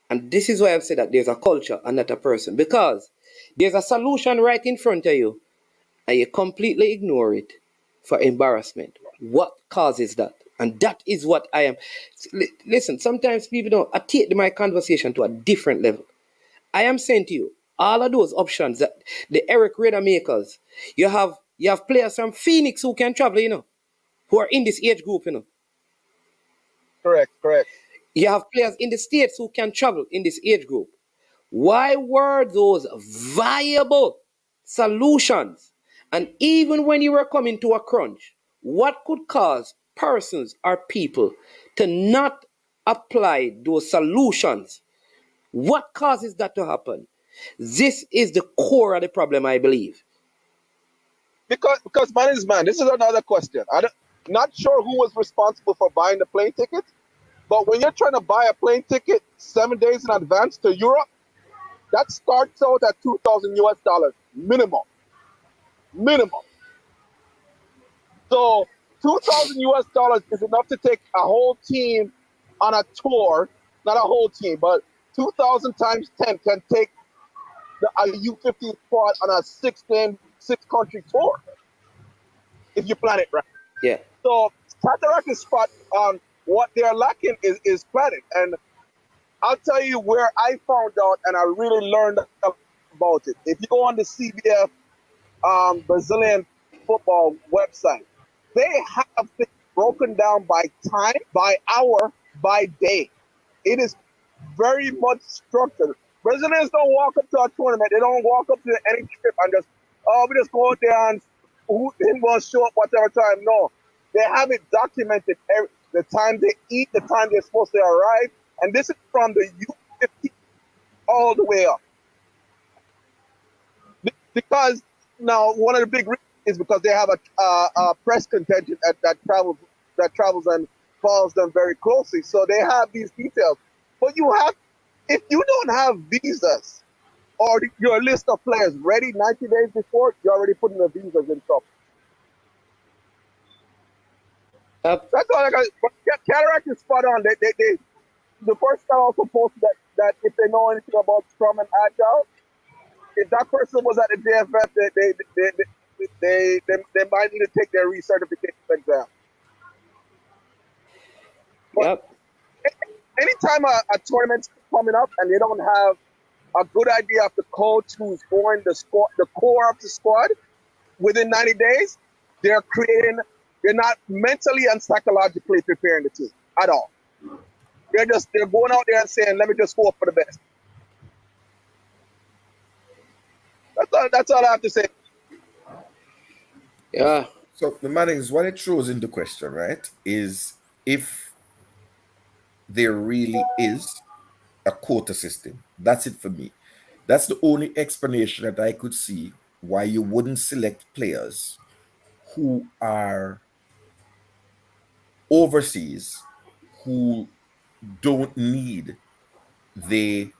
and this is why I've said that there's a culture and not a person, because there's a solution right in front of you and you completely ignore it for embarrassment. What causes that? And that is what I am. Listen, sometimes people don't. I take my conversation to a different level. I am saying to you, all of those options that the Eric Rader makers, you have players from Phoenix who can travel, who are in this age group, Correct. You have players in the States who can travel in this age group. Why were those viable solutions And even when you were coming to a crunch, what could cause persons or people to not apply those solutions? What causes that to happen? This is the core of the problem, I believe. Because man is man. This is another question. Not sure who was responsible for buying the plane ticket, but when you're trying to buy a plane ticket 7 days in advance to Europe, that starts out at $2,000 minimum. Minimum. So $2,000 is enough to take a whole team on a tour. Not a whole team, but 2,000 times 10 can take a U20 squad on a 6-country tour if you plan it right. Yeah. So Cataract is spot on. What they're lacking is planning. And I'll tell you where I found out and I really learned about it. If you go on the CBF Brazilian football website, they have things broken down by time, by hour, by day. It is very much structured. Brazilians don't walk up to a tournament. They don't walk up to any trip and just, oh, we just go out there and him will show up whatever time. No, they have it documented. The time they eat, the time they're supposed to arrive. And this is from the U50 all the way up. Because now one of the big reasons is because they have a press contingent that travels and follows them very closely. So they have these details. But if you don't have visas or your list of players ready 90 days before, you're already putting the visas in trouble. That's all I got. But Cataract is spot on. The first time I also posted that if they know anything about Scrum and Agile, if that person was at the JFF, they might need to take their recertification exam. But anytime a tournament's coming up and they don't have a good idea of the coach who's going the core of the squad within 90 days, they're not mentally and psychologically preparing the team at all. They're going out there and saying, let me just hope for the best. That's all I have to say. Yeah. So the matter is, what it throws into question, right, is if there really is a quota system. That's it for me. That's the only explanation that I could see why you wouldn't select players who are overseas, who don't need the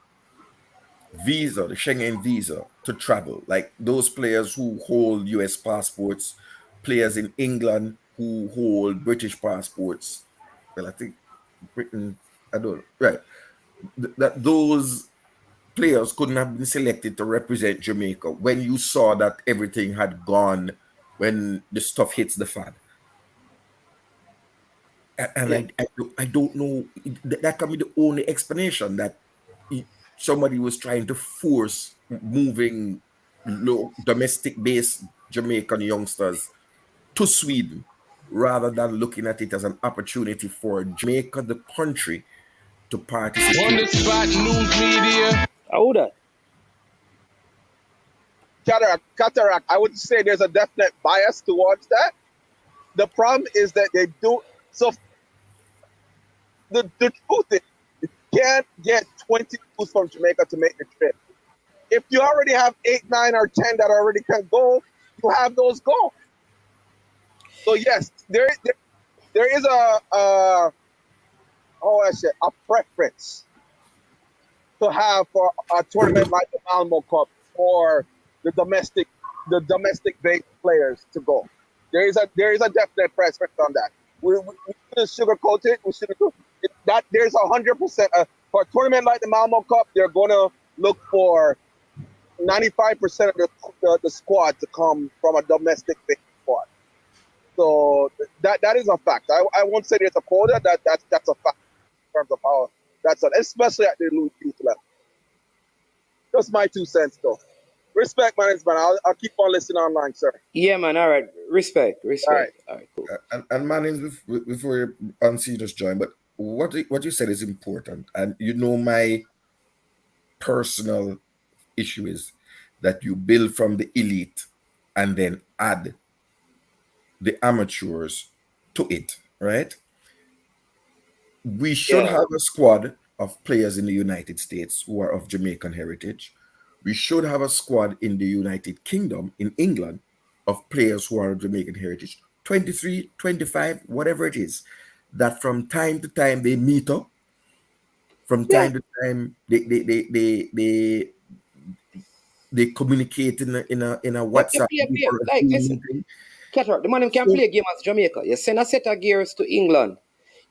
visa, the Schengen visa to travel. Like those players who hold US passports, players in England who hold British passports. Well, I think Britain, I don't know. Right. That those players couldn't have been selected to represent Jamaica when you saw that everything had gone when the stuff hits the fan. And I don't know, that can be the only explanation, that somebody was trying to force moving domestic based Jamaican youngsters to Sweden rather than looking at it as an opportunity for Jamaica, the country, to participate. On the spot news media. How that? Cataract, I would say there's a definite bias towards that. The problem is that they do. So the truth is, you can't get 20 youths from Jamaica to make the trip. If you already have 8, 9, or 10 that already can go, you have those go. So yes, there is a preference to have for a tournament like the Alamo Cup or the domestic based players to go. There is a definite preference on that. We shouldn't sugarcoat it. We shouldn't do that. There's 100% for a tournament like the Malmo Cup. They're going to look for 95% of the squad to come from a domestic based squad. So that is a fact. I won't say there's a quota. That's a fact in terms of how that's especially at the youth level. Just my 2 cents, though. Respect, man. I'll keep on listening online, sir. Yeah, man. All right. Respect. All right, cool. And man, before you just join, but what you said is important. And my personal issue is that you build from the elite and then add the amateurs to it, right? We should have a squad of players in the United States who are of Jamaican heritage. We should have a squad in the United Kingdom, in England, of players who are of Jamaican heritage, 23, 25, whatever it is, that from time to time they meet up, from time to time they communicate in a They WhatsApp play a group game. or a Like, Zoom listen, meeting. Cataract, the man can So, play a game as Jamaica. You send a set of gears to England.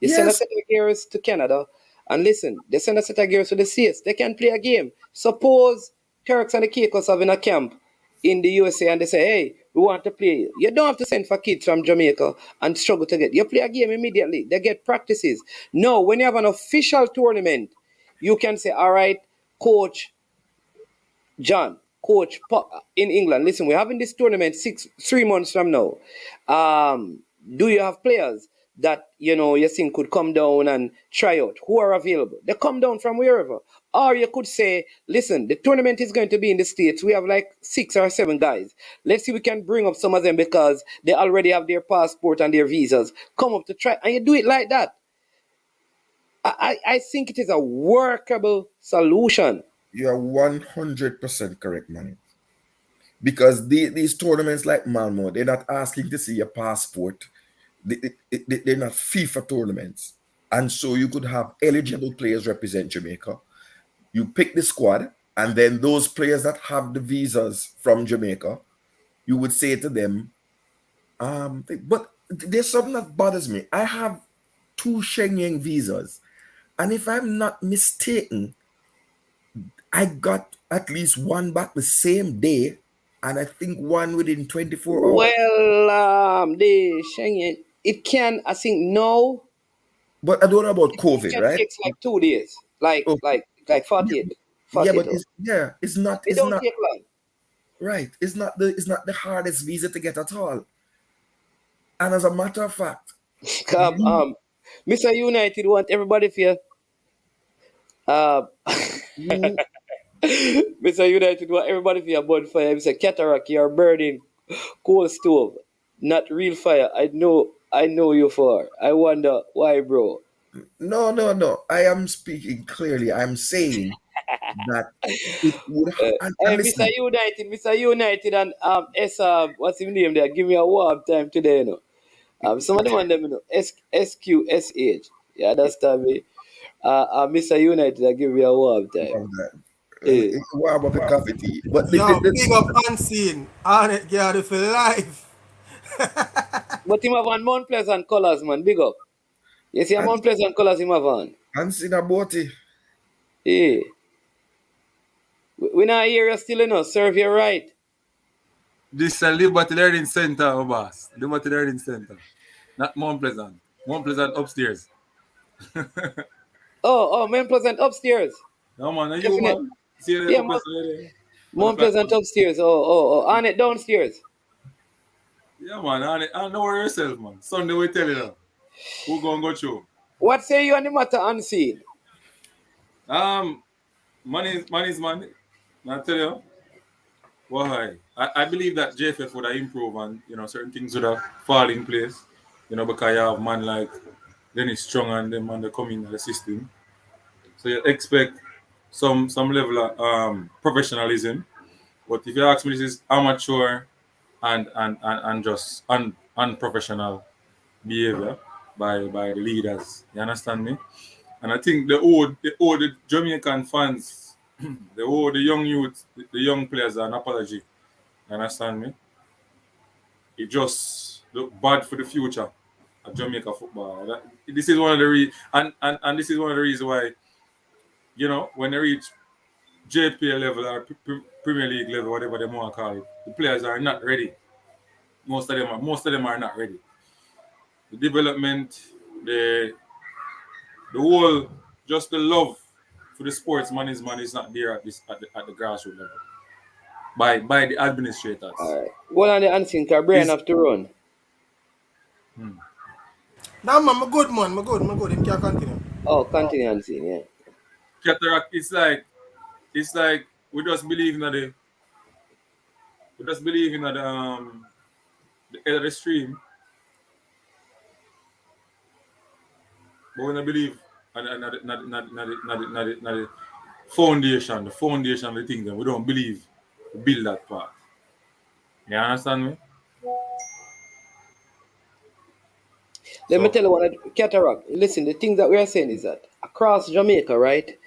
You send a yes, set of gears to Canada. And listen, they send a set of gears to the States. They can play a game. Suppose Turks and the Caicos having a camp in the USA and they say, hey, we want to play. You don't have to send for kids from Jamaica and struggle to get. You play a game immediately. They get practices. No, when you have an official tournament, you can say, all right, coach, John, in England, listen, we're having this tournament 3 months from now. Do you have players that you think could come down and try out? Who are available? They come down from wherever. Or you could say, listen, the tournament is going to be in the States. We have like 6 or 7 guys. Let's see if we can bring up some of them because they already have their passport and their visas. Come up to try. And you do it like that. I think it is a workable solution. you are 100% correct, man. Because these tournaments like Malmo, they're not asking to see your passport. They're not FIFA tournaments. And so you could have eligible players represent Jamaica. You pick the squad, and then those players that have the visas from Jamaica, you would say to them, but there's something that bothers me. I have 2 Schengen visas. And if I'm not mistaken, I got at least one back the same day, and I think one within 24 hours. Well, the Schengen, it can, I think, no. But I don't know about It COVID, can right? take like 2 days, like Okay. 48, Yeah, 48 but hours. it's It don't take long. right. It's not the hardest visa to get at all. And as a matter of fact, Mr. United want everybody for you, Mr. United want everybody for your bonfire. Mr. Cataract, you're burning coal stove, not real fire. I know you for. I wonder why, bro. no. I am speaking clearly. I'm saying that it would and Hey, Mr. listen, United, and what's his name there? Give me a warm time today, you know. Some of them on them, SQSH. You understand me? Mr. United, give me a warm time. love that. Eh. What about the coffee tea? But Yo, big up Unseen. On it, girl, for life. But him have on Mount Pleasant colors, man. Big up. You see, Mount Pleasant colors him have on. Unseen about it. Eh. We not hear you still, serve you right. This is a Liberty Learning Center, oh boss. Liberty Learning Center. Not Mount Pleasant. Mount Pleasant upstairs. Oh, Mount Pleasant upstairs. No, man. Are you, Definitely. man? See the Yeah, Mount Mount Pleasant upstairs. Oh. On it downstairs. Yeah, man. And don't worry yourself, man. Sunday we tell you now. Who go through? What say you on the matter, Unseen? Money is money. I tell you. Why? I believe that JFF would have improved and certain things would have fall in place. Because you have man like Dennis Strong and them and they come in the system. So you expect some level of professionalism. But if you ask me, this is amateur and just unprofessional behavior by the leaders. You understand me? And I think they owe the Jamaican fans, they owe the young youth, the young players an apology. You understand me? It just look bad for the future of Jamaica football. This is one of the and this is one of the reasons why when they reach JPL level or Premier League level, whatever they want to call it, the players are not ready. Most of them are not ready. The development, the whole, just the love for the sportsman is not there at the grassroots level by the administrators. All right. Well, on the Unseen, because Brian have to run. Nah, man, I'm good, man. I'm good. You can continue. Oh, continue, Unseen, yeah. Cataract, it's like we just believe in We just believe in the head of the stream, but we don't believe in the foundation, of the thing that we don't believe to build that part. You understand me? Let me tell you what, Cataract. Listen, the thing that we are saying is that across Jamaica, right,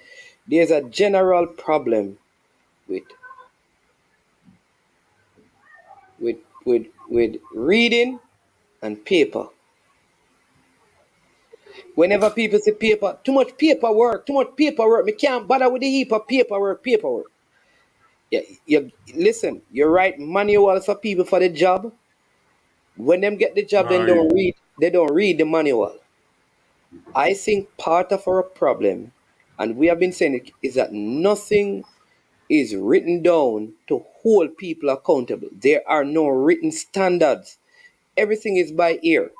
there's a general problem with with reading and paper. Whenever people say paper, too much paperwork, me can't bother with the heap of paperwork. Yeah, listen, you write manuals for people for the job. When them get the job, then they don't read the manual. I think part of our problem, and we have been saying it, is that nothing is written down to hold people accountable. There are no written standards. Everything is by ear.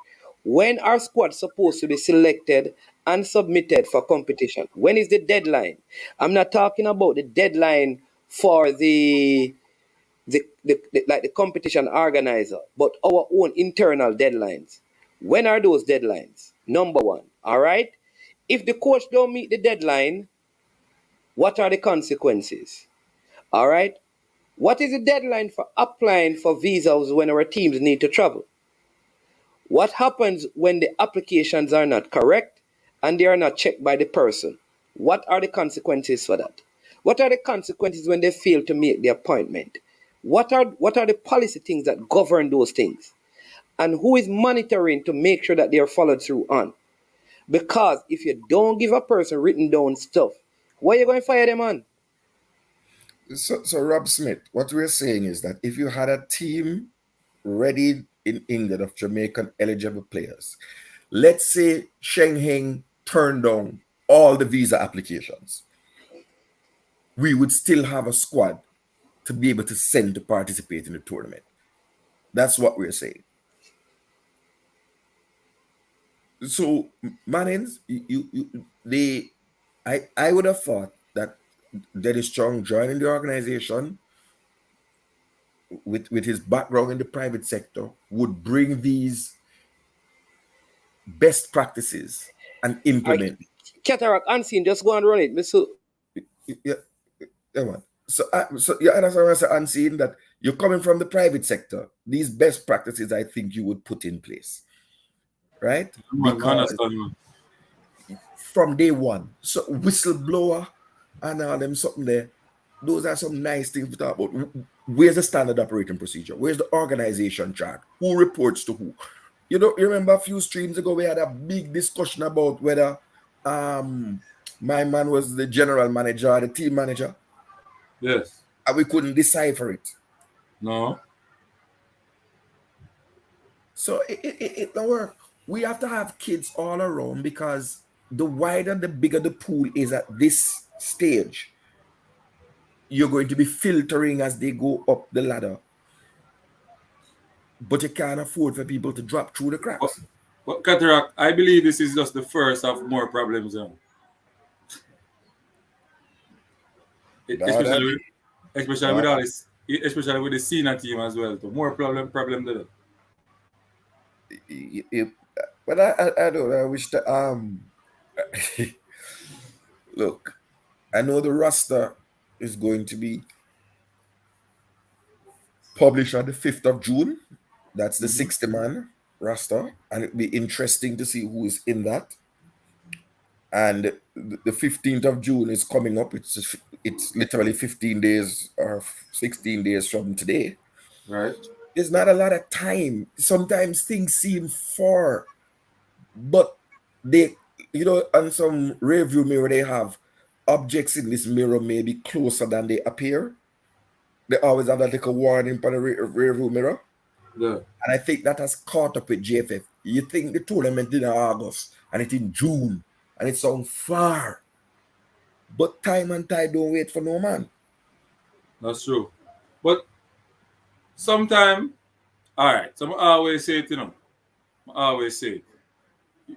When our squad's supposed to be selected and submitted for competition? When is the deadline? I'm not talking about the deadline for the like the competition organizer, but our own internal deadlines. When are those deadlines? Number one, all right? If the coach don't meet the deadline, what are the consequences? All right? What is the deadline for applying for visas when our teams need to travel? What happens when the applications are not correct and they are not checked by the person? What are the consequences for that? What are the consequences when they fail to make the appointment? What are the policy things that govern those things? And who is monitoring to make sure that they are followed through on? Because if you don't give a person written down stuff, why are you going to fire them on? So Rob Smith, what we're saying is that if you had a team ready in England of Jamaican eligible players, let's say Sheng Heng turned down all the visa applications, we would still have a squad to be able to send to participate in the tournament. That's what we're saying. So, Mannings, I would have thought that Dennis Strong joining the organization with his background in the private sector would bring these best practices and implement. Cataract unseen, just go and run it. Yeah, man. So that's why I say unseen, that you're coming from the private sector. These best practices, I think you would put in place, right? Because from day one, so whistleblower and all them something there, those are some nice things to talk about. Where's the standard operating procedure? Where's the organization chart? Who reports to who? You remember a few streams ago we had a big discussion about whether my man was the general manager or the team manager. Yes. And we couldn't decipher it. No. So it don't work. We have to have kids all around, because the wider, the bigger the pool is at this stage, you're going to be filtering as they go up the ladder. But you can't afford for people to drop through the cracks. But Cataract, I believe this is just the first of more problems now. Especially with all this, especially with the senior team as well. So more problem there. But I don't know. I wish that look, I know the roster is going to be published on the 5th of June. That's the 60-man roster, and it'll be interesting to see who is in that. And the 15th of June is coming up. It's literally 15 days or 16 days from today. Right. There's not a lot of time. Sometimes things seem far, but they, on some rear view mirror, they have objects in this mirror may be closer than they appear. They always have that little warning on the rear view mirror. Yeah. And I think that has caught up with JFF. You think the tournament in August and it's in June and it sounds far. But time and tide don't wait for no man. That's true. But sometimes, all right, so I always say it,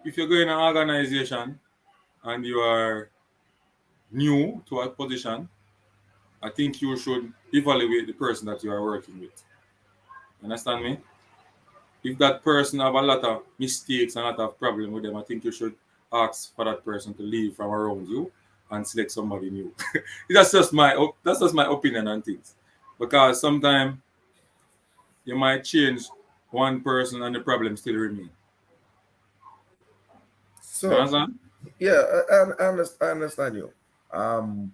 if you go in an organization and you are new to a position, I think you should evaluate the person that you are working with. Understand me? If that person have a lot of mistakes and a lot of problem with them, I think you should ask for that person to leave from around you and select somebody new. that's just my opinion on things. Because sometimes you might change one person and the problem still remain. You So, understand? yeah, I understand you. Um,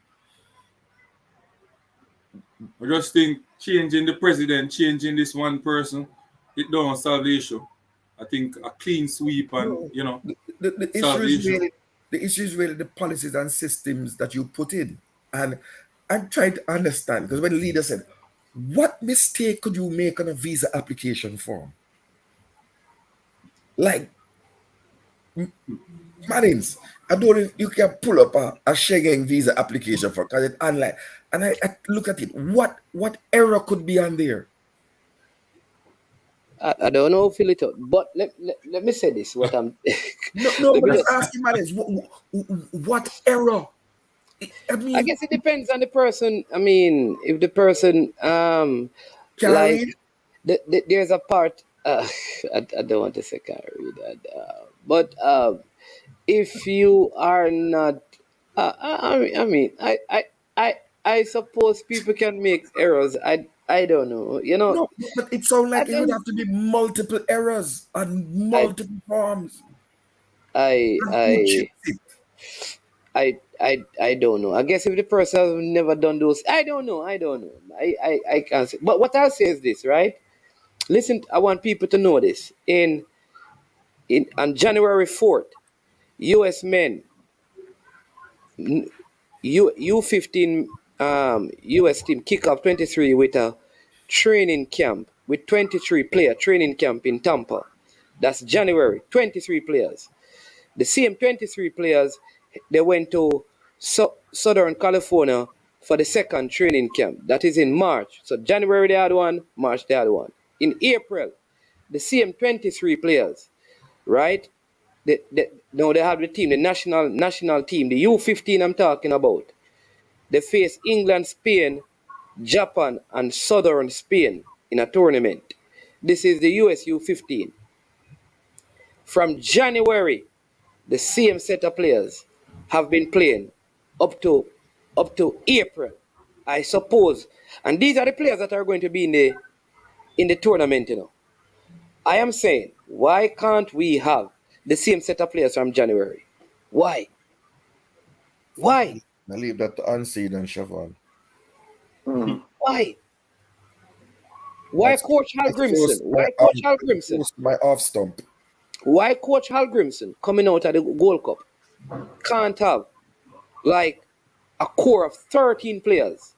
I just think changing the president, changing this one person, it don't solve the issue. I think a clean sweep and no, the issue solve the is issue. really the policies and systems that you put in. And I'm trying to understand because when the leader said, what mistake could you make on a visa application form? Like, Marines, I don't know if you can pull up a Schengen visa application for because it's online. And I look at it. What error could be on there? I don't know, fill it out. But let me say this. What I'm No, let but me I'm just, asking Marines, what error? I I mean, guess it depends on the person. I mean, if the person can like read? there's a part I don't want to say can't read that, but if you are not I suppose people can make errors. I don't know. You know, No, but it sounds I like it would don't. have to be multiple errors on I multiple forms. I And who I chips it? I don't know. I guess if the person has never done those, I don't know. I don't know. I can't say. But what I'll say is this, right? Listen, I want people to know this. In on January 4th, U.S. men U15 US team kick off 23 with a training camp with 23-player training camp in Tampa. That's January. 23 players. The same 23 players, they went to Southern California for the second training camp. That is in March. So January they had one, March they had one. In April, the same 23 players, right? No, they have the team, the national team, the U15 I'm talking about. They face England, Spain, Japan, and Southern Spain in a tournament. This is the US U15. From January, the same set of players have been playing up to April, I suppose. And these are the players that are going to be in the tournament, you know. I am saying, why can't we have the same set of players from January? Why? Why? I leave that to Unseen and Siobhan. Why? Why That's Coach Hal that's close Grimson? to my Why Coach Hal Grimson? close to my off stump. Why Coach Hal Grimson coming out of the Gold Cup can't have like a core of 13 players,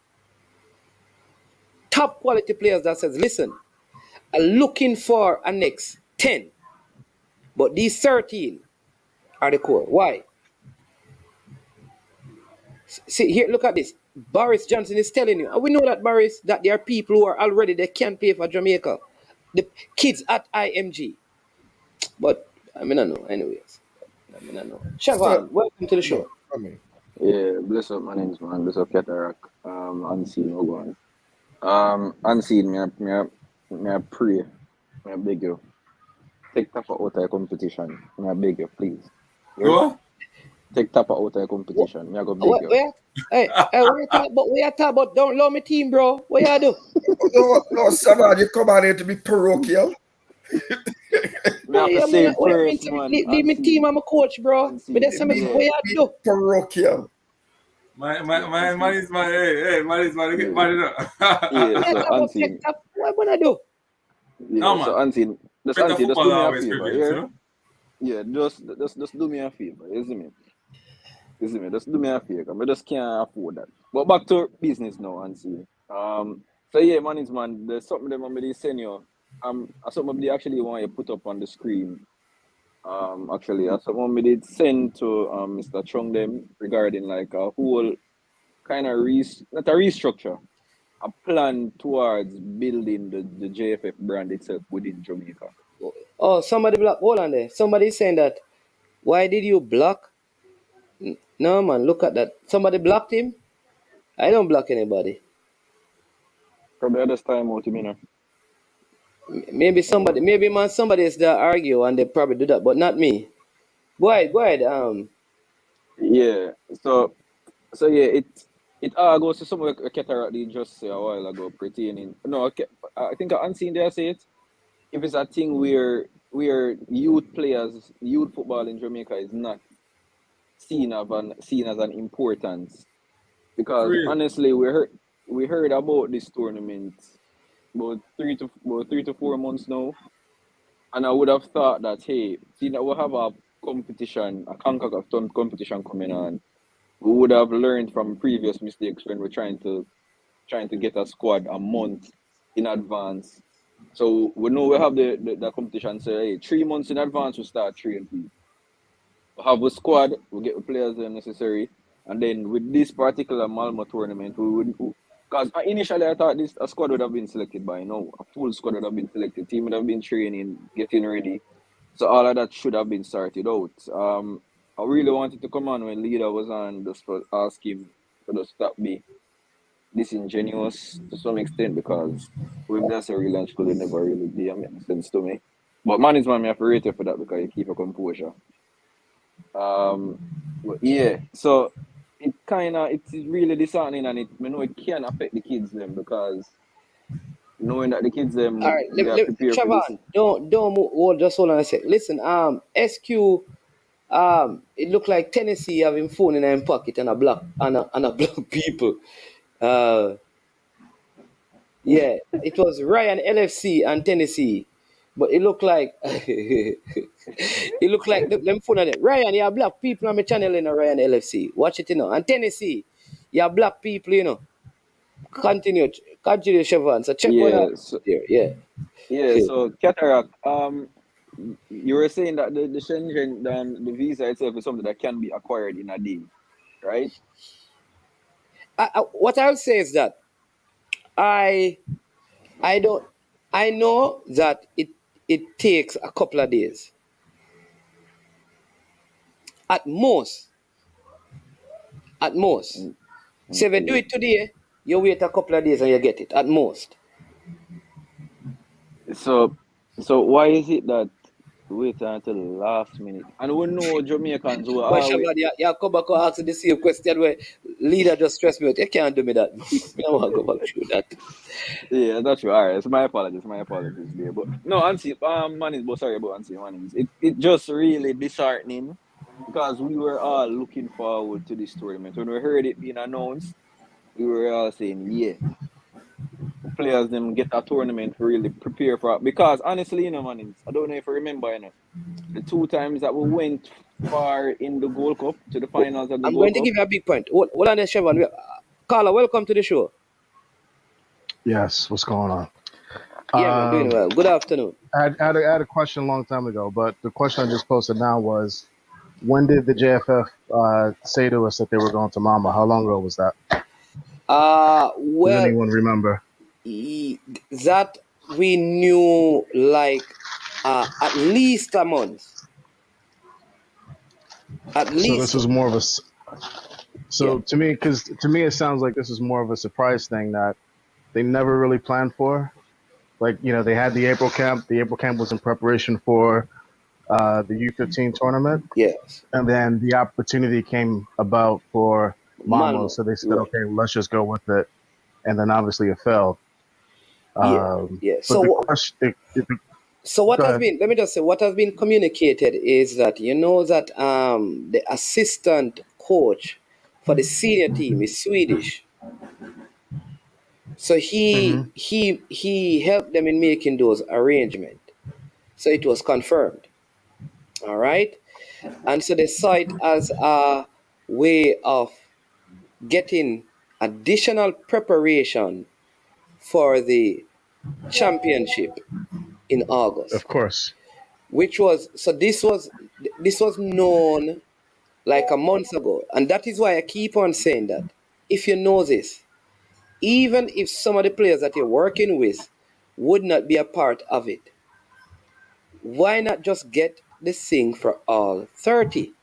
top quality players that says, listen, I'm looking for a next 10, but these 13 are the core. Why? See here, look at this. Boris Johnson is telling you, and we know that Boris, that there are people who are already they can't pay for Jamaica, the kids at IMG. But I mean, I know, anyways. I mean, I know. So, Siobhan, welcome to the no, show. I mean, Yeah, bless up, my name's man. Bless up, Cataract. Unseen, no going. Unseen, me I pray, me I beg you. Take Tapa out of your competition. Me I beg you, please. Yes? Go? Take Tapa out of your competition. Me I go beg What, you. where? Hey, what you talk about? Don't love me team, bro. What you do? no, someone you come on here to be parochial. Me have to Yeah, say man, it what you mean? first, man. Leave me team, Unseen. I'm a coach, bro. But Unseen. that's something. Yeah. What you do? Parochial. My man is my hey man is my get Yeah. money now. Yeah, Yeah, so talk about Unseen. what wanna do? No Yeah, so man. Unseen. Just Better Unseen, just do footballer me a always favor, prevails, you yeah? know? Yeah, just do me a favor, you see me? You see me? Just do me a favor. I just can't afford that. But back to business now and see. So yeah, man, there's something that I'm send you. Something they actually want you put up on the screen. Actually, something we did send to Mr. Chung them regarding like a whole kind of not a restructure, a plan towards building the JFF brand itself within Jamaica. Oh, somebody block. Hold on there. Somebody saying that. Why did you block? No, man. Look at that. Somebody blocked him. I don't block anybody. Probably at this time out, you mean? Maybe somebody is there argue and they probably do that, but not me. Go ahead. Yeah. So yeah, it goes to something like Ketara did just say a while ago pertaining. No, I think I unseen there say it. If it's a thing where youth players, youth football in Jamaica is not seen as an importance, because Real. honestly we heard about this tournament about 3 to 4 months now, and I would have thought that, hey, see that we have a competition, a CONCACAF competition coming on, we would have learned from previous mistakes when we're trying to get a squad a month in advance. So we know we have the competition. So hey, 3 months in advance we start training. We have a squad, we get the players that are necessary, and then with this particular Malmo tournament, we would. Because initially I thought this a squad would have been selected by now. A full squad would have been selected. Team would have been training, getting ready. So all of that should have been started out. I really wanted to come on when leader was on, just for ask him to just stop me disingenuous to some extent, because with that's a real and school, it never really did make sense to me. But management, me have to rate you for that because you keep a composure. But yeah, so it's really disheartening, and I know it can affect the kids them, because knowing that the kids All them right, they are prepared for this. Chavon, don't move. Just hold on a sec. Listen, SQ, it looked like Tennessee having phone in their pocket and a block block people. Uh, yeah, it was Ryan LFC and Tennessee, but it looked like them phone on it. Ryan, you have black people on my channel, Ryan LFC. Watch it, and Tennessee, you have black people, Continue, Siobhan. So check what Yeah, happens there. Yeah. yeah. So cataract. You were saying that the Schengen, the visa itself is something that can be acquired in a day, right? What I'll say is that I I don't I know that it takes a couple of days at most. At most. So if you do Okay. it today, you wait a couple of days and you get it at most. So why is it that wait until the last minute? And we know Jamaicans who But are Shabbat, you come back and ask the same question where leader just stress me out. You can't do me that. I don't want to go back through that. yeah, that's true. All right, so my apologies there. But no, Ansi, man, but sorry about Ansi, man. It just really disheartening, because we were all looking forward to this tournament. When we heard it being announced, we were all saying, yeah, players them get a tournament to really prepare for it. Because honestly, man, I don't know if you remember, the 2 times that we went far in the Gold Cup, to the finals of the I'm Gold going to Cup. give you a big point. Hold on there, Shabbat. Carla, welcome to the show. Yes, what's going on? Yeah, man, doing well. Good afternoon. I had a question a long time ago, but the question I just posted now was, when did the JFF say to us that they were going to Mama? How long ago was that? Does Well, anyone remember? that we knew like at least a month. At So least. this is more of a. So Yeah. to me, it sounds like this is more of a surprise thing that they never really planned for. Like, they had the April camp. The April camp was in preparation for the U15 tournament. Yes. And then the opportunity came about for Mamo. Malmo. So they said, Right. okay, let's just go with it. And then obviously it failed. Yeah. Yeah. But the question, So what go has ahead. been, let me just say, what has been communicated is that that the assistant coach for the senior team is Swedish. So he helped them in making those arrangements. So it was confirmed. All right. And so they saw it as a way of getting additional preparation for the championship in August. Of course. This was known like a month ago. And that is why I keep on saying that if you know this, even if some of the players that you're working with would not be a part of it, why not just get the thing for all 30?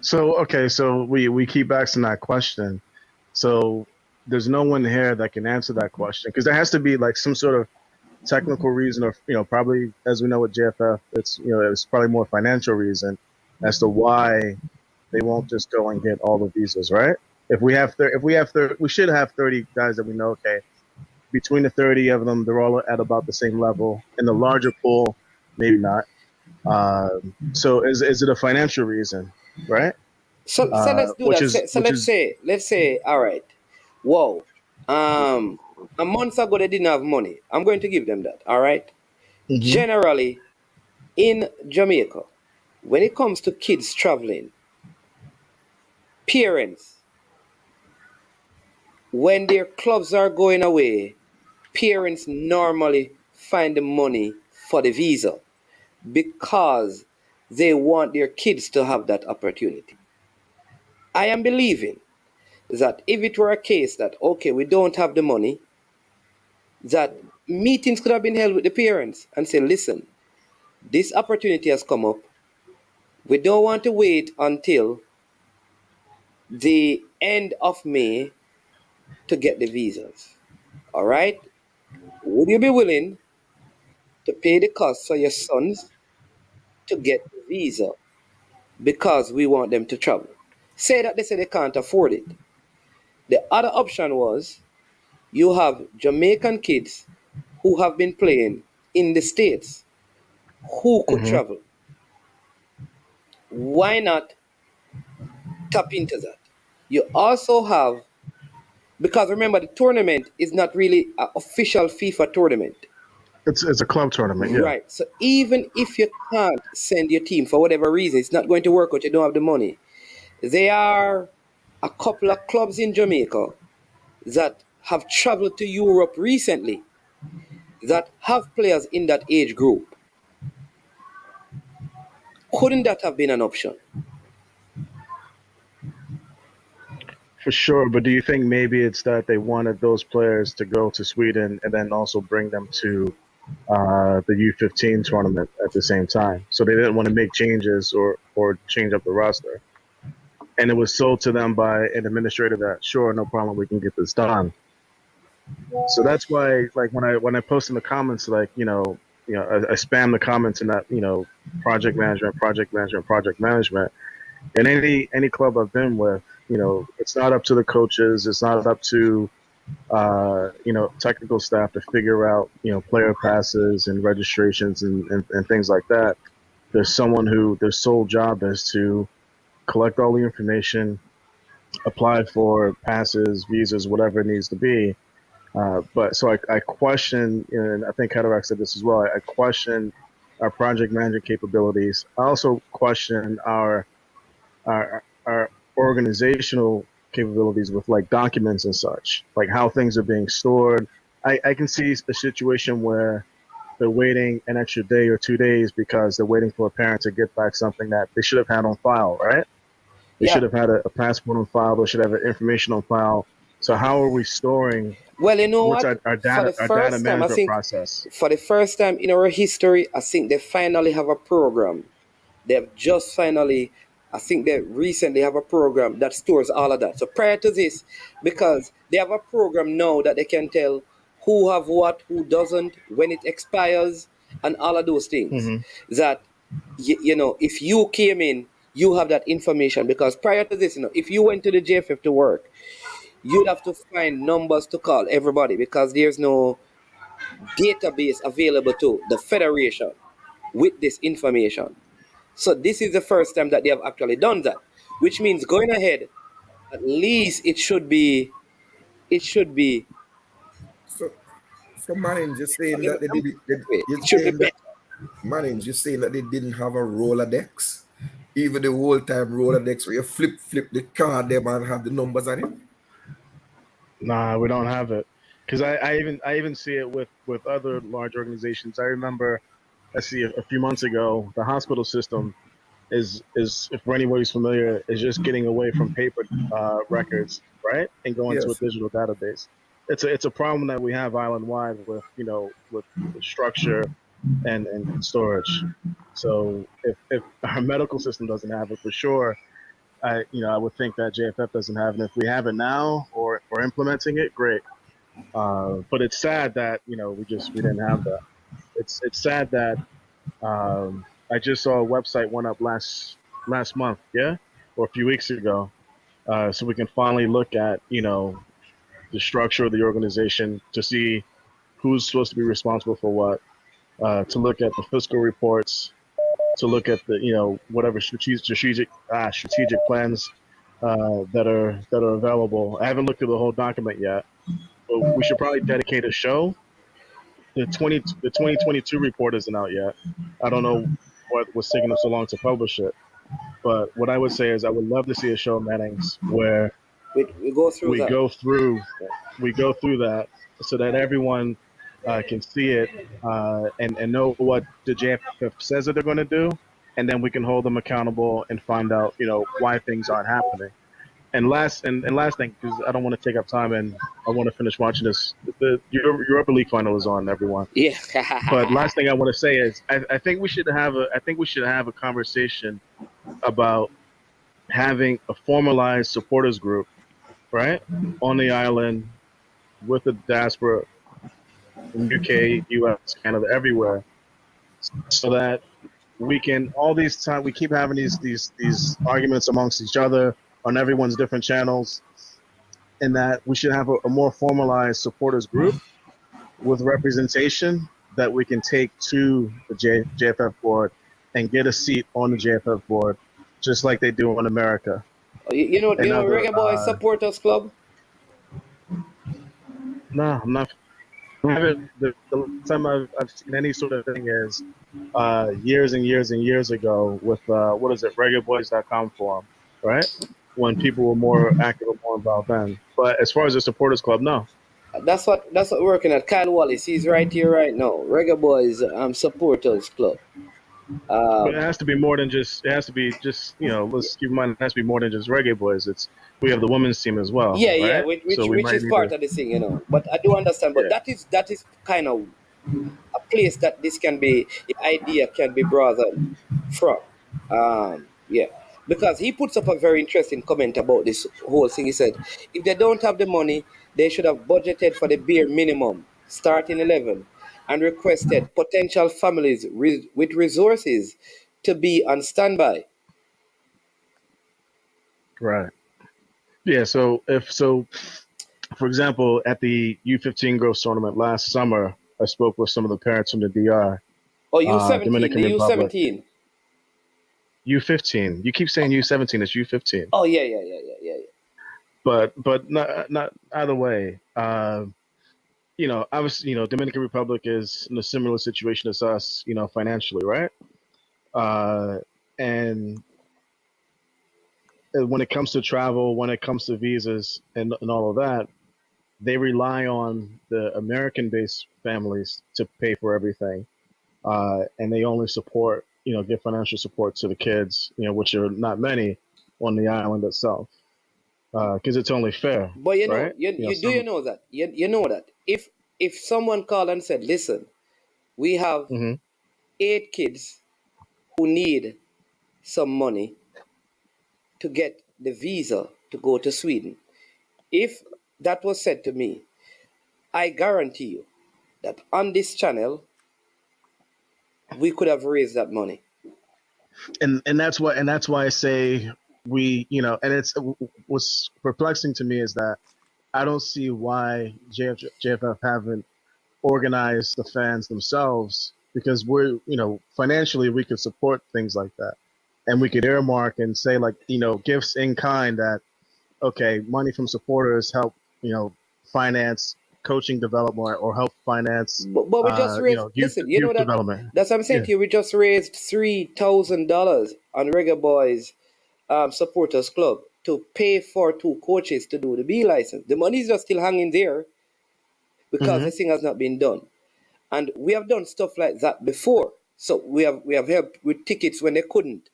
So okay, so we keep asking that question. So there's no one here that can answer that question because there has to be like some sort of technical reason, or probably as we know with JFF, it's probably more financial reason as to why they won't just go and get all the visas, right? We should have 30 guys that we know. Okay, between the 30 of them, they're all at about the same level. In the larger pool, maybe not. So is it a financial reason, right? So let's do Which that. is So which is let's say, all right, whoa, a month ago they didn't have money. I'm going to give them that. All right. mhm. Generally, in Jamaica, when it comes to kids traveling, parents, when their clubs are going away, parents normally find the money for the visa because they want their kids to have that opportunity. I am believing that if it were a case that, okay, we don't have the money, that meetings could have been held with the parents and say, listen, this opportunity has come up. We don't want to wait until the end of May to get the visas. All right? Would you be willing to pay the cost for your sons to get the visa because we want them to travel? Say that they say they can't afford it. The other option was you have Jamaican kids who have been playing in the States who could mhm. travel. Why not tap into that? You also have, because remember, the tournament is not really an official FIFA tournament. It's a club tournament, yeah. Right. So even if you can't send your team for whatever reason, it's not going to work out, you don't have the money. There are a couple of clubs in Jamaica that have traveled to Europe recently that have players in that age group. Couldn't that have been an option? For sure, but do you think maybe it's that they wanted those players to go to Sweden and then also bring them to the U15 tournament at the same time? So they didn't want to make changes or change up the roster. And it was sold to them by an administrator that, sure, no problem, we can get this done. So that's why, like when I post in the comments, like I spam the comments in that project management, project management, project management. And any club I've been with, it's not up to the coaches, it's not up to technical staff to figure out player passes and registrations and things like that. There's someone who their sole job is to collect all the information, apply for passes, visas, whatever it needs to be. But so I question, and I think Cataract said this as well. I question our project management capabilities. I also question our organizational capabilities with like documents and such, like how things are being stored. I can see a situation where they're waiting an extra day or 2 days because they're waiting for a parent to get back something that they should have had on file, right? They Yeah. should have had a passport on file. They should have information on file. So how are we storing? Well, you know What's what? our For the data first time, I management think, process? for the first time in our history, I think they finally have a program. They have just finally, I think they recently have a program that stores all of that. So prior to this, because they have a program now that they can tell who have what, who doesn't, when it expires, and all of those things. Mm-hmm. That if you came in, you have that information. Because prior to this, if you went to the JFF to work, you'd have to find numbers to call everybody because there's no database available to the federation with this information. So this is the first time that they have actually done that, which means going ahead, at least it should be So, so Manning just saying that they did it. You're it should be saying that better. Manning just saying that they didn't have a Rolodex, even the whole time Rolodex where you flip the card them and have the numbers on it. Nah, we don't have it because I even see it with other large organizations. I remember I see a few months ago the hospital system is if for anybody's familiar is just getting away from paper records, right, and going to a Yes. digital database. It's a problem that we have island wide with with structure and storage. So if our medical system doesn't have it for sure, I would think that JFF doesn't have, and if we have it now or implementing it, great. But it's sad that we didn't have that. It's sad that I just saw a website went up last month, yeah, or a few weeks ago, so we can finally look at the structure of the organization to see who's supposed to be responsible for what, to look at the fiscal reports, to look at the whatever strategic plans that are available. I haven't looked at the whole document yet, but we should probably dedicate a show. The 2022 report isn't out yet. I don't know what's taking them so long to publish it. But what I would say is I would love to see a show, Mannings, where we go through we that. go through that so that everyone can see it and know what the JFF says that they're going to do, and then we can hold them accountable and find out why things aren't happening. And last thing, because I don't want to take up time and I want to finish watching this. The Europa League final is on, everyone. Yeah. But last thing I want to say is I think we should have a conversation about having a formalized supporters group, right, on the island with the diaspora in UK, US, Canada, everywhere, so that we can we keep having these arguments amongst each other on everyone's different channels, and that we should have a more formalized supporters group with representation that we can take to the JFF board and get a seat on the JFF board, just like they do in America. You know Reggae Boys Supporters Club? No, I'm not. The time I've seen any sort of thing is years and years and years ago with what is it, reggaeboys.com forum, right? When people were more active and more involved then. But as far as the supporters club, no. That's what we're working at. Kyle Wallace, he's right here right now. Reggae Boys Supporters Club. But it has to be more than just. It has to be just. Let's keep in mind it has to be more than just Reggae Boys. We have the women's team as well. Yeah, right? yeah, which is part of the thing, But I do understand. But that is kind of a place that the idea can be brought from. Yeah, because he puts up a very interesting comment about this whole thing. He said, if they don't have the money, they should have budgeted for the bare minimum, starting 11, and requested potential families with resources to be on standby. Right. Yeah. So for example, at the U15 Girlz tournament last summer, I spoke with some of the parents from the DR. Oh, U17, Dominican the Republic. U17. U15. You keep saying U17. It's U15. Oh yeah. But not either way. Obviously, Dominican Republic is in a similar situation as us, financially, right? And when it comes to travel, when it comes to visas and all of that, they rely on the American-based families to pay for everything, and they only support, give financial support to the kids, which are not many on the island itself, because it's only fair. But you know, right? you know that you know that if someone called and said, "Listen, we have 8 kids who need some money to get the visa to go to Sweden," if that was said to me, I guarantee you that on this channel we could have raised that money. And that's why I say we, and what's perplexing to me is that I don't see why JFF haven't organized the fans themselves, because we're, financially we could support things like that, and we could earmark and say, like, gifts in kind, that okay, money from supporters help, finance coaching development or help finance. But we just raised. Youth that development. That's what I'm saying to you. We just raised $3,000 on Reggae Boys Supporters Club to pay for 2 coaches to do the B license. The money is just still hanging there because the thing has not been done, and we have done stuff like that before. So we have helped with tickets when they couldn't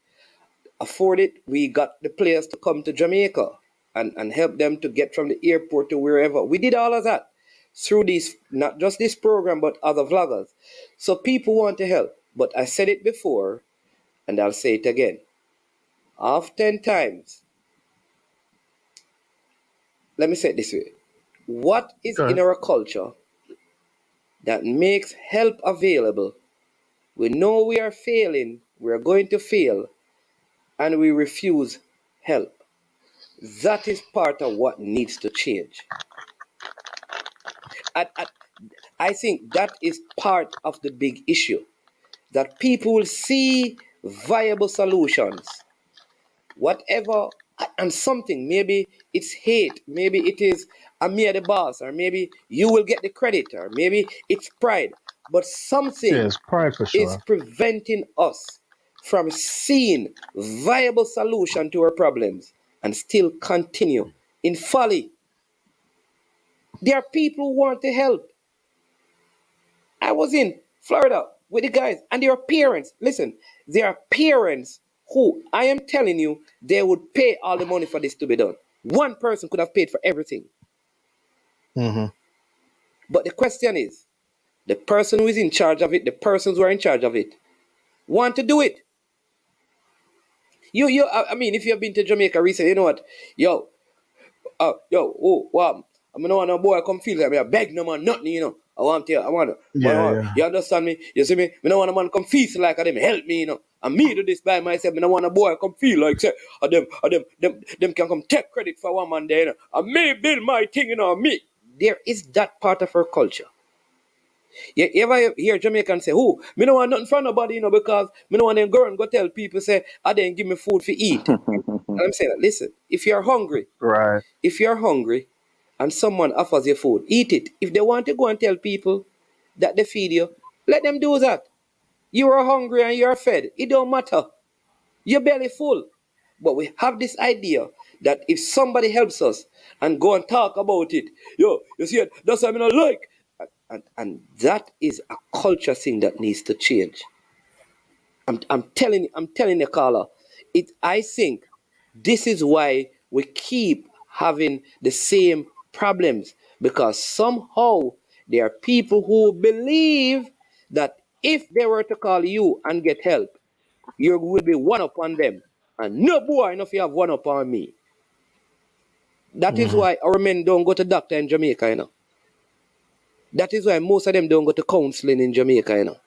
afford it. We got the players to come to Jamaica and help them to get from the airport to wherever. We did all of that through this, not just this program, but other vloggers. So people want to help. But I said it before, and I'll say it again. Oftentimes, let me say it this way. What is Go in ahead. our culture that makes help available? We know we are failing, we are going to fail, and we refuse help. That is part of what needs to change. I, I think that is part of the big issue, that people will see viable solutions, whatever, and something, maybe it's hate, maybe it is I'm here the boss, or maybe you will get the credit, or maybe it's pride, but Yeah, something it's pride for is sure. preventing us from seeing viable solution to our problems and still continue in folly. There are people who want to help. I was in Florida with the guys, and there are parents. Listen, there are parents who I am telling you they would pay all the money for this to be done. One person could have paid for everything. Mm-hmm. But the question is, the person who is in charge of it, the persons who are in charge of it, want to do it. I mean, if you have been to Jamaica recently, you know what? Oh, wow. I mean, no want no boy come feel like me. I beg no man, nothing, you know. Yeah, yeah. You understand me? You see me? Me no want a man come feel like them help me, you know. And me do this by myself. Me no want a boy come feel like say, them can come take credit for one man there, you know. And me build my thing, you know. Me. There is that part of our culture. You ever hear Jamaican say, "Who? Me no want nothing from nobody, you know, because me no want them go and go tell people say, I didn't give me food for eat." And I'm saying, listen, if you're hungry, Right. and someone offers you food, eat it. If they want to go and tell people that they feed you, let them do that. You are hungry and you are fed. It don't matter. Your belly full. But we have this idea that if somebody helps us and go and talk about it, you see it, that's what I mean, I like. And that is a culture thing that needs to change. I'm telling you, Carla, I think this is why we keep having the same problems, because somehow there are people who believe that if they were to call you and get help, you will be one upon them. And no boy enough you have one upon me. That is Mm-hmm. why our men don't go to doctor in Jamaica, you know. That is why most of them don't go to counseling in Jamaica, you know.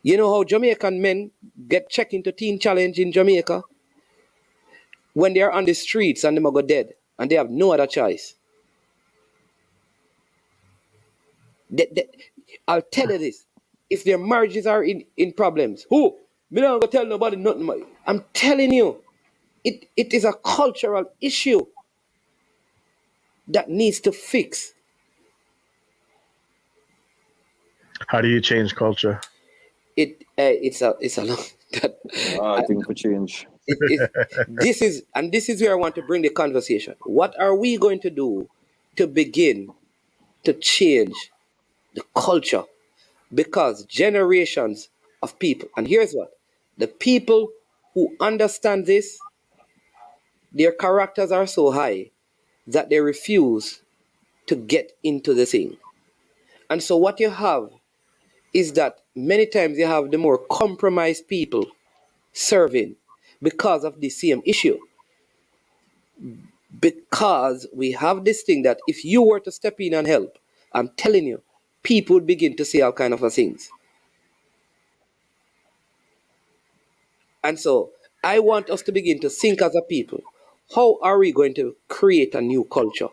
You know how Jamaican men get checked into teen challenge in Jamaica? When they are on the streets and they go dead and they have no other choice. They- I'll tell you this. If their marriages are in problems, who? Me not gonna tell nobody nothing. I'm telling you, it is a cultural issue that needs to fix. How do you change culture? It's a long that I think for change. this is where I want to bring the conversation. What are we going to do to begin to change the culture? Because generations of people, and here's what, the people who understand this, their characters are so high that they refuse to get into the thing. And so what you have is that many times you have the more compromised people serving because of the same issue. Because we have this thing that if you were to step in and help, I'm telling you, people would begin to say all kind of things. And so I want us to begin to think as a people, how are we going to create a new culture?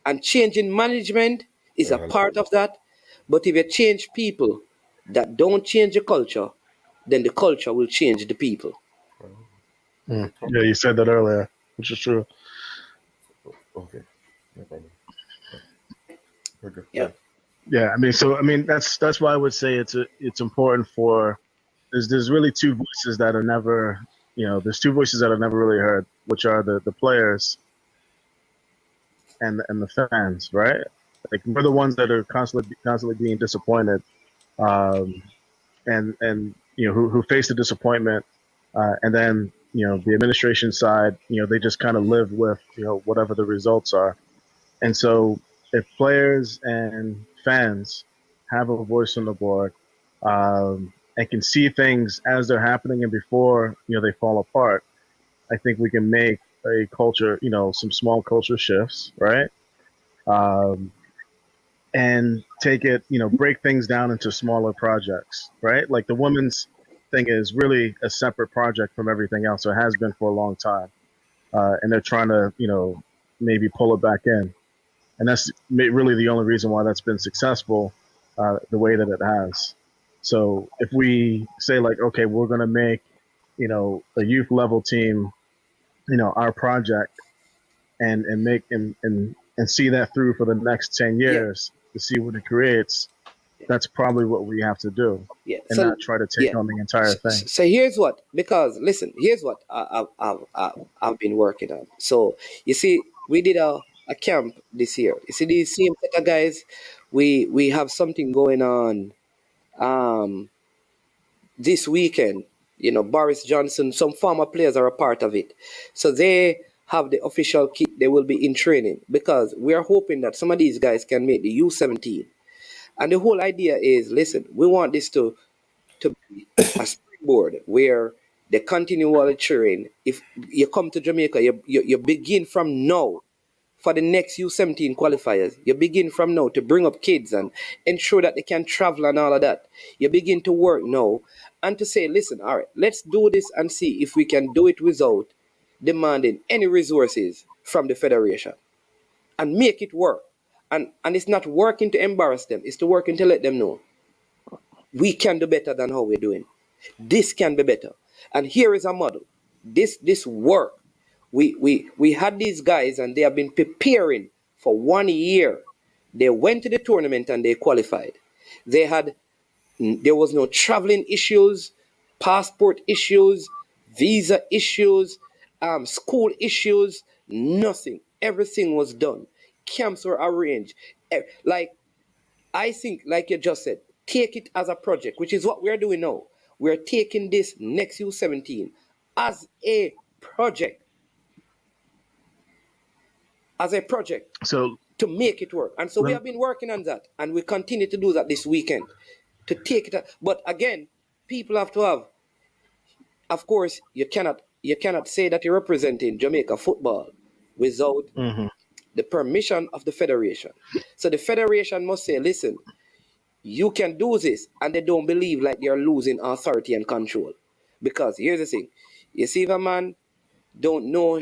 And changing management is a part of that. But if you change people that don't change the culture, then the culture will change the people. Yeah, you said that earlier, which is true. Okay, no problem. Okay, Yeah. Yeah, I mean that's why I would say it's important for there's really two voices that are never there's two voices that are never really heard, which are the players and the fans, right? Like we're the ones that are constantly being disappointed, um, and who face the disappointment, and then the administration side, they just kind of live with whatever the results are. And so if players and fans have a voice on the board, and can see things as they're happening and before they fall apart, I think we can make a culture, some small culture shifts, right? And take it, break things down into smaller projects, right? Like the women's thing is really a separate project from everything else. So it has been for a long time. And they're trying to, maybe pull it back in. And that's really the only reason why that's been successful the way that it has. So if we say like, okay, we're going to make, a youth level team, our project and make and see that through for the next 10 Yeah, years to see what it creates, that's probably what we have to do yeah. and So not try to take yeah. on the entire thing. So here's what, because listen, here's what I've been working on. So you see, we did a camp this year. You see these same set of guys. We have something going on um this weekend. You know, Boris Johnson, some former players are a part of it. So they have the official kit. They will be in training because we are hoping that some of these guys can make the U17. And the whole idea is, listen, we want this to be a springboard where they continually train. If you come to Jamaica, you begin from now for the next U17 qualifiers. You begin from now to bring up kids and ensure that they can travel and all of that. You begin to work now and to say, listen, all right, let's do this and see if we can do it without demanding any resources from the federation and make it work. And it's not working to embarrass them, it's to working to let them know we can do better than how we're doing. This can be better. And here is a model. This work. We had these guys and they have been preparing for 1 year. They went to the tournament and they qualified. They had there was no traveling issues, passport issues, visa issues, school issues, nothing. Everything was done. Camps were arranged. Like I think, like you just said, take it as a project, which is what we're doing now. We're taking this next U17 as a project, as a project So to make it work. And so we let, have been working on that, and we continue to do that this weekend to take it. But again, people have to have. Of course, you cannot say that you're representing Jamaica football without mhm. the permission of the federation. So the federation must say, listen, you can do this, and they don't believe like they're losing authority and control. Because here's the thing, you see, if a man don't know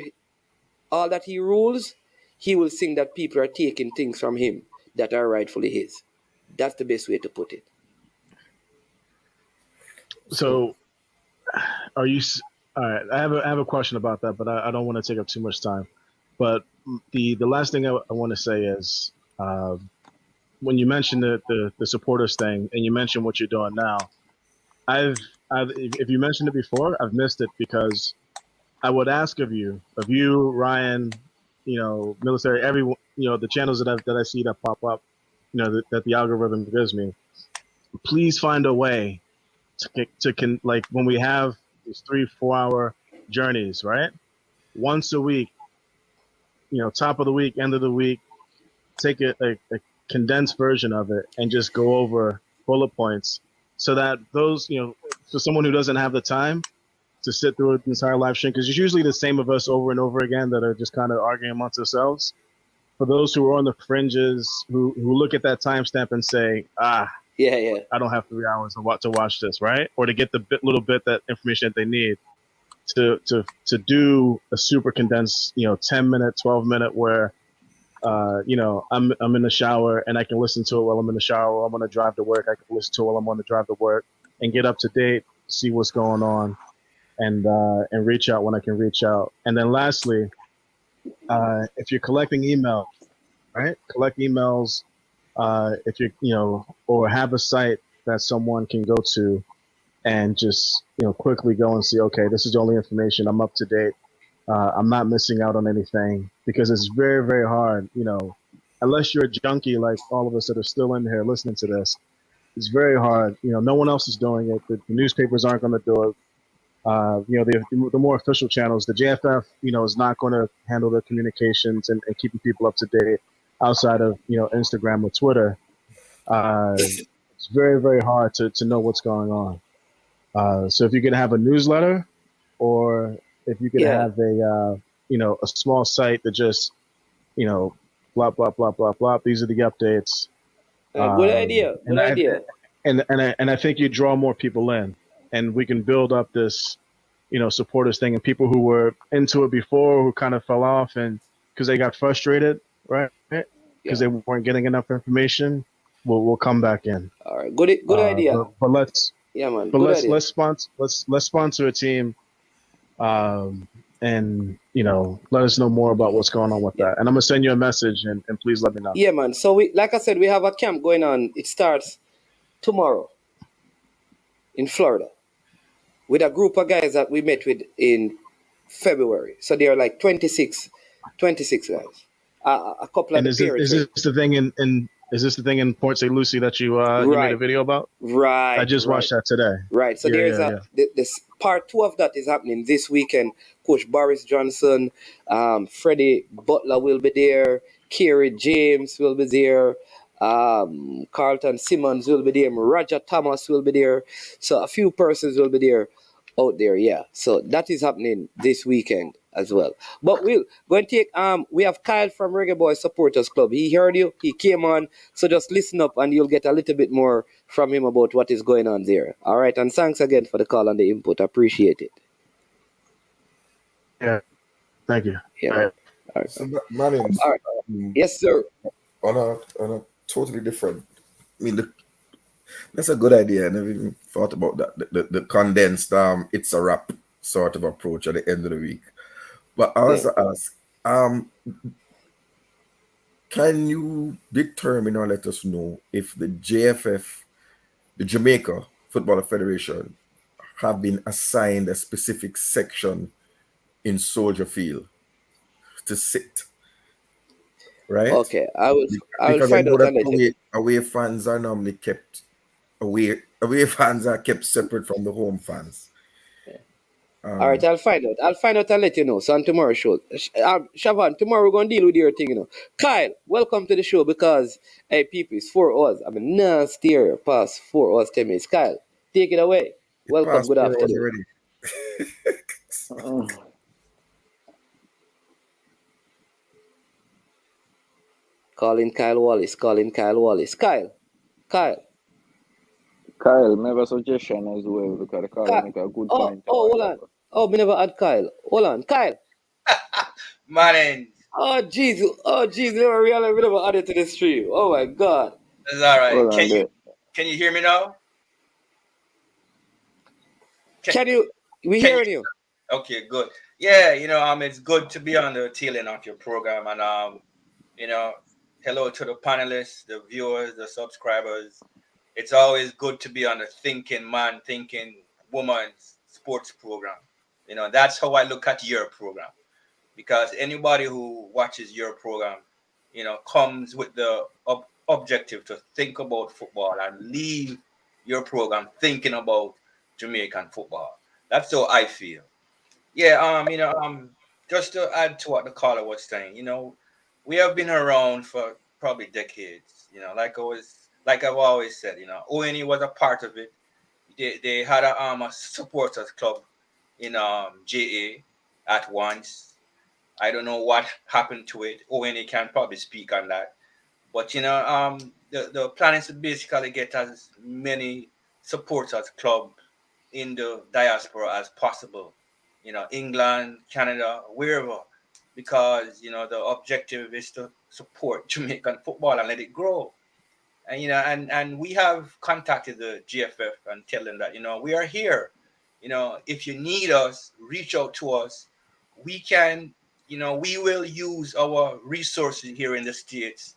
all that he rules, he will think that people are taking things from him that are rightfully his. That's the best way to put it. So are you all right? I have a question about that, but I don't want to take up too much time. But the last thing I want to say is when you mentioned the supporters thing and you mentioned what you're doing now, if you mentioned it before, I've missed it because I would ask of you, Ryan, military, everyone, the channels that I see that pop up, that the algorithm gives me. Please find a way like when we have these 3-4 hour journeys, right? Once a week, top of the week, end of the week, take a condensed version of it and just go over bullet points so that those, for someone who doesn't have the time to sit through an entire live stream, because it's usually the same of us over and over again that are just kind of arguing amongst ourselves. For those who are on the fringes, who look at that timestamp and say, Yeah. I don't have 3 hours to watch this, right? Or to get the little bit that information that they need to do a super condensed, 10-minute, 12-minute where, I'm in the shower and I can listen to it while I'm in the shower. Or I'm going to drive to work. I can listen to it while I'm on the drive to work and get up to date, see what's going on, and reach out when I can reach out. And then lastly, if you're collecting emails, right? Collect emails. If or have a site that someone can go to and just, quickly go and see, okay, this is the only information. I'm up to date. I'm not missing out on anything because it's very, very hard, unless you're a junkie like all of us that are still in here listening to this. It's very hard. No one else is doing it. The newspapers aren't going to do it. The more official channels, the JFF, is not going to handle the communications and keeping people up to date outside of, Instagram or Twitter. It's very, very hard to know what's going on. So if you can have a newsletter or if you could Yeah. have a a small site that just blah blah blah blah blah. These are the updates. Good idea. Good idea. And I think you draw more people in, and we can build up this supporters thing, and people who were into it before who kind of fell off and because they got frustrated, right? Because they weren't getting enough information, will come back in. All right. Good idea. But let's Yeah, man. but Good let's idea. let's sponsor a team, and let us know more about what's going on with that. And I'm gonna send you a message, and please let me know. Yeah, man. So we, like I said, we have a camp going on. It starts tomorrow in Florida with a group of guys that we met with in February. So there are like 26 guys. A couple of And the is this, parents. is this the thing is this the thing in Port St. Lucie that you made a video about? Right. I just watched that today. Right. So there's this part 2 of that is happening this weekend. Coach Boris Johnson, Freddie Butler will be there. Kerry James will be there. Carlton Simmons will be there. Roger Thomas will be there. So a few persons will be there out there. Yeah. So that is happening this weekend as well. But we'll go and take we have Kyle from Reggae Boy Supporters Club. He heard you, he came on, so just listen up and you'll get a little bit more from him about what is going on there. All right, and thanks again for the call and the input. Appreciate it. Yeah, thank you. Yeah. All right. All right. So, Mannings, All right. Yes, sir. On a totally different. I mean, that's a good idea. I never even thought about that. The condensed it's a wrap sort of approach at the end of the week. But I was to ask, can you determine or let us know if the JFF, the Jamaica Football Federation, have been assigned a specific section in Soldier Field to sit? Right? Okay, I will because find I know out and let that you. away fans are normally kept away fans are kept separate from the home fans. All right, I'll find out and let you know. So on tomorrow's show, Shavan, tomorrow we're gonna deal with your thing, Kyle, welcome to the show because hey, people, it's 4 hours. I'm nasty here past 4 hours 10 minutes. Kyle, take it away. Welcome. Good afternoon. Calling Kyle Wallace. Kyle. Kyle, I have a suggestion as well because Kyle make a good point. Hold on. Oh, we never had Kyle. Hold on, Kyle. Morning. Oh, jeez. Never realized we never added to the stream. Oh, my God. That's all right. Can you hear me now? We hearing you. Okay, good. Yeah, it's good to be on the tail end of your program. And, hello to the panelists, the viewers, the subscribers. It's always good to be on the thinking man, thinking woman's sports program. That's how I look at your program. Because anybody who watches your program, comes with the objective to think about football and leave your program thinking about Jamaican football. That's how I feel. Yeah, just to add to what the caller was saying, we have been around for probably decades, like I've always said, ONE was a part of it. They had a supporters club in JA at once. I don't know what happened to it. ONE can probably speak on that. But the plan is to basically get as many supporters club in the diaspora as possible. England, Canada, wherever, because the objective is to support Jamaican football and let it grow. And and we have contacted the GFF and tell them that we are here. If you need us, reach out to us. We can, we will use our resources here in the States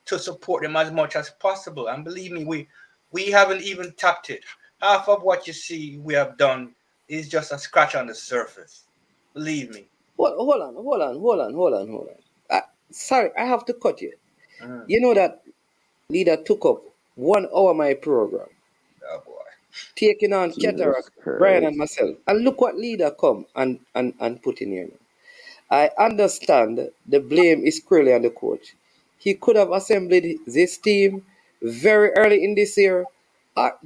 to support them as much as possible. And believe me, we haven't even tapped it. Half of what you see we have done is just a scratch on the surface. Believe me. Hold on. Sorry, I have to cut you. You know that leader took up 1 hour of my program. Oh boy. Taking on Cataract, Brian and myself. And look what leader come and put in here. I understand the blame is clearly on the coach. He could have assembled this team very early in this year.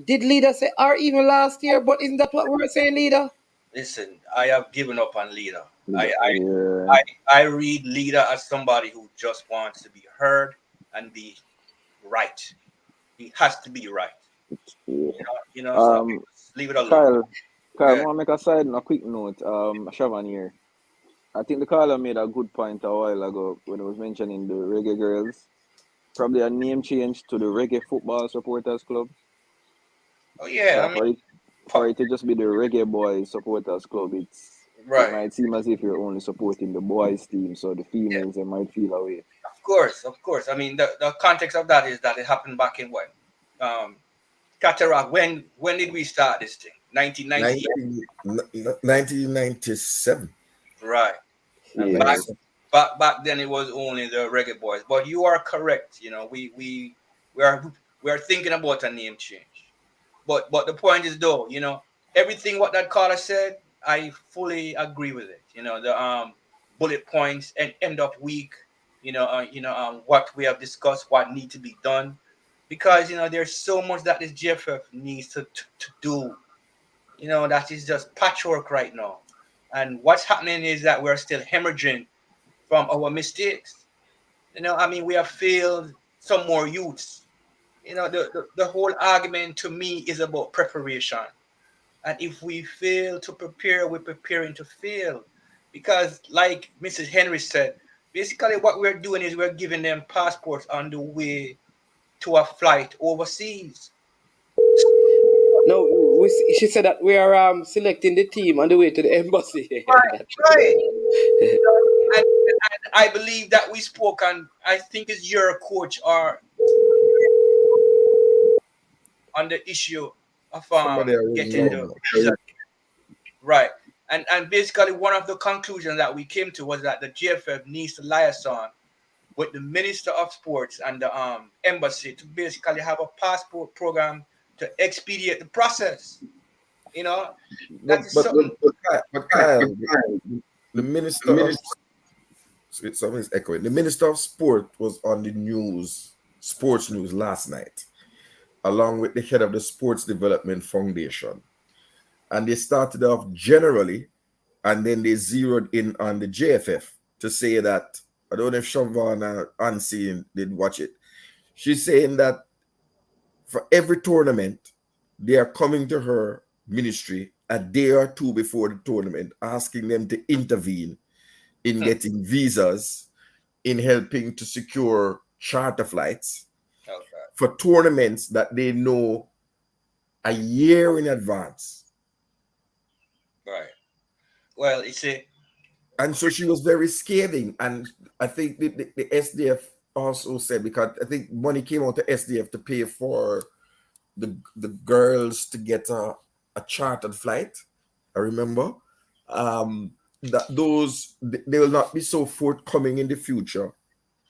Did leader say, or even last year? But isn't that what we're saying, leader? Listen, I have given up on leader. I, Yeah. I, I read leader as somebody who just wants to be heard and be right. He has to be right. Yeah. So I mean, just leave it alone. Kyle, I Yeah. want to make a quick note. Shavan here. I think the caller made a good point a while ago when he was mentioning the Reggae Girls. Probably a name change to the Reggae Football Supporters Club. Oh yeah, I mean, For it to just be the Reggae Boys Supporters Club, it right. might seem as if you're only supporting the boys team, so the females they might feel away. Of course. I mean, the context of that is that it happened back in when, Cataract. When did we start this thing? 1998. 1997. Right. And Yeah. back then it was only the Reggae Boys. But you are correct. We are thinking about a name change. But the point is though, everything what that caller said, I fully agree with it. The bullet points and end of week, what we have discussed, what need to be done. Because there's so much that this GFF needs to do. That is just patchwork right now. And what's happening is that we're still hemorrhaging from our mistakes. We have failed some more youths. The whole argument to me is about preparation. And if we fail to prepare, we're preparing to fail. Because, like Mrs. Henry said, basically what we're doing is we're giving them passports on the way to a flight overseas. No, she said that we are selecting the team on the way to the embassy. Right. And I believe that we spoke, and I think it's your coach or on the issue of Somebody already getting know. the right. And basically one of the conclusions that we came to was that the GFF needs to liaison with the Minister of Sports and the embassy to basically have a passport program to expedite the process. That is something. But Kyle, the minister of somebody's echoing. The minister of sport was on the news, sports news last night, along with the head of the Sports Development Foundation. And they started off generally, and then they zeroed in on the JFF to say that, I don't know if Siobhan or Unseen did watch it. She's saying that for every tournament, they are coming to her ministry a day or two before the tournament, asking them to intervene in getting visas, in helping to secure charter flights for tournaments that they know a year in advance. Right. Well, you see. And so she was very scathing. And I think the SDF also said, because I think money came out to SDF to pay for the girls to get a chartered flight. I remember. That they will not be so forthcoming in the future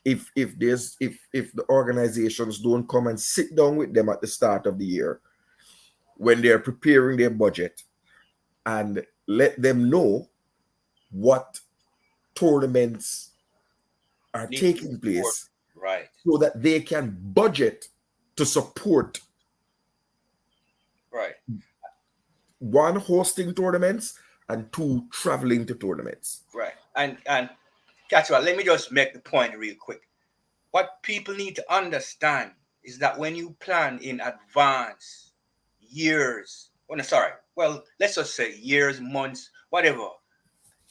if the organizations don't come and sit down with them at the start of the year when they're preparing their budget and let them know what tournaments are taking place, right, so that they can budget to support, right, one, hosting tournaments, and two, traveling to tournaments. Right. And catch what, let me just make the point real quick. What people need to understand is that when you plan in advance, years, let's just say years, months, whatever,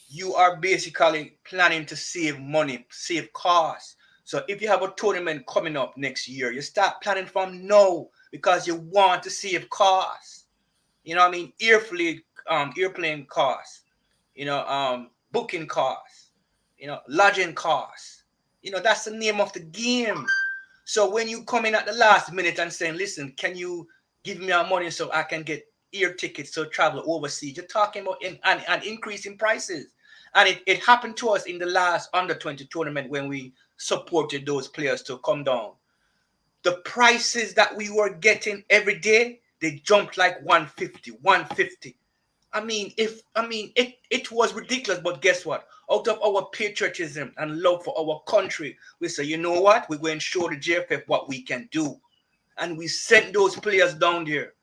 you are basically planning to save money, save costs. So if you have a tournament coming up next year, you start planning from now because you want to save costs. Airplane costs, booking costs, lodging costs. That's the name of the game. So when you come in at the last minute and saying, listen, can you give me our money so I can get air tickets to travel overseas? You're talking about an increase in prices. And it happened to us in the last under-20 tournament when we supported those players to come down. The prices that we were getting every day, they jumped like 150. It was ridiculous, but guess what? Out of our patriotism and love for our country, we say, you know what? We're going to show the JFF what we can do. And we sent those players down there.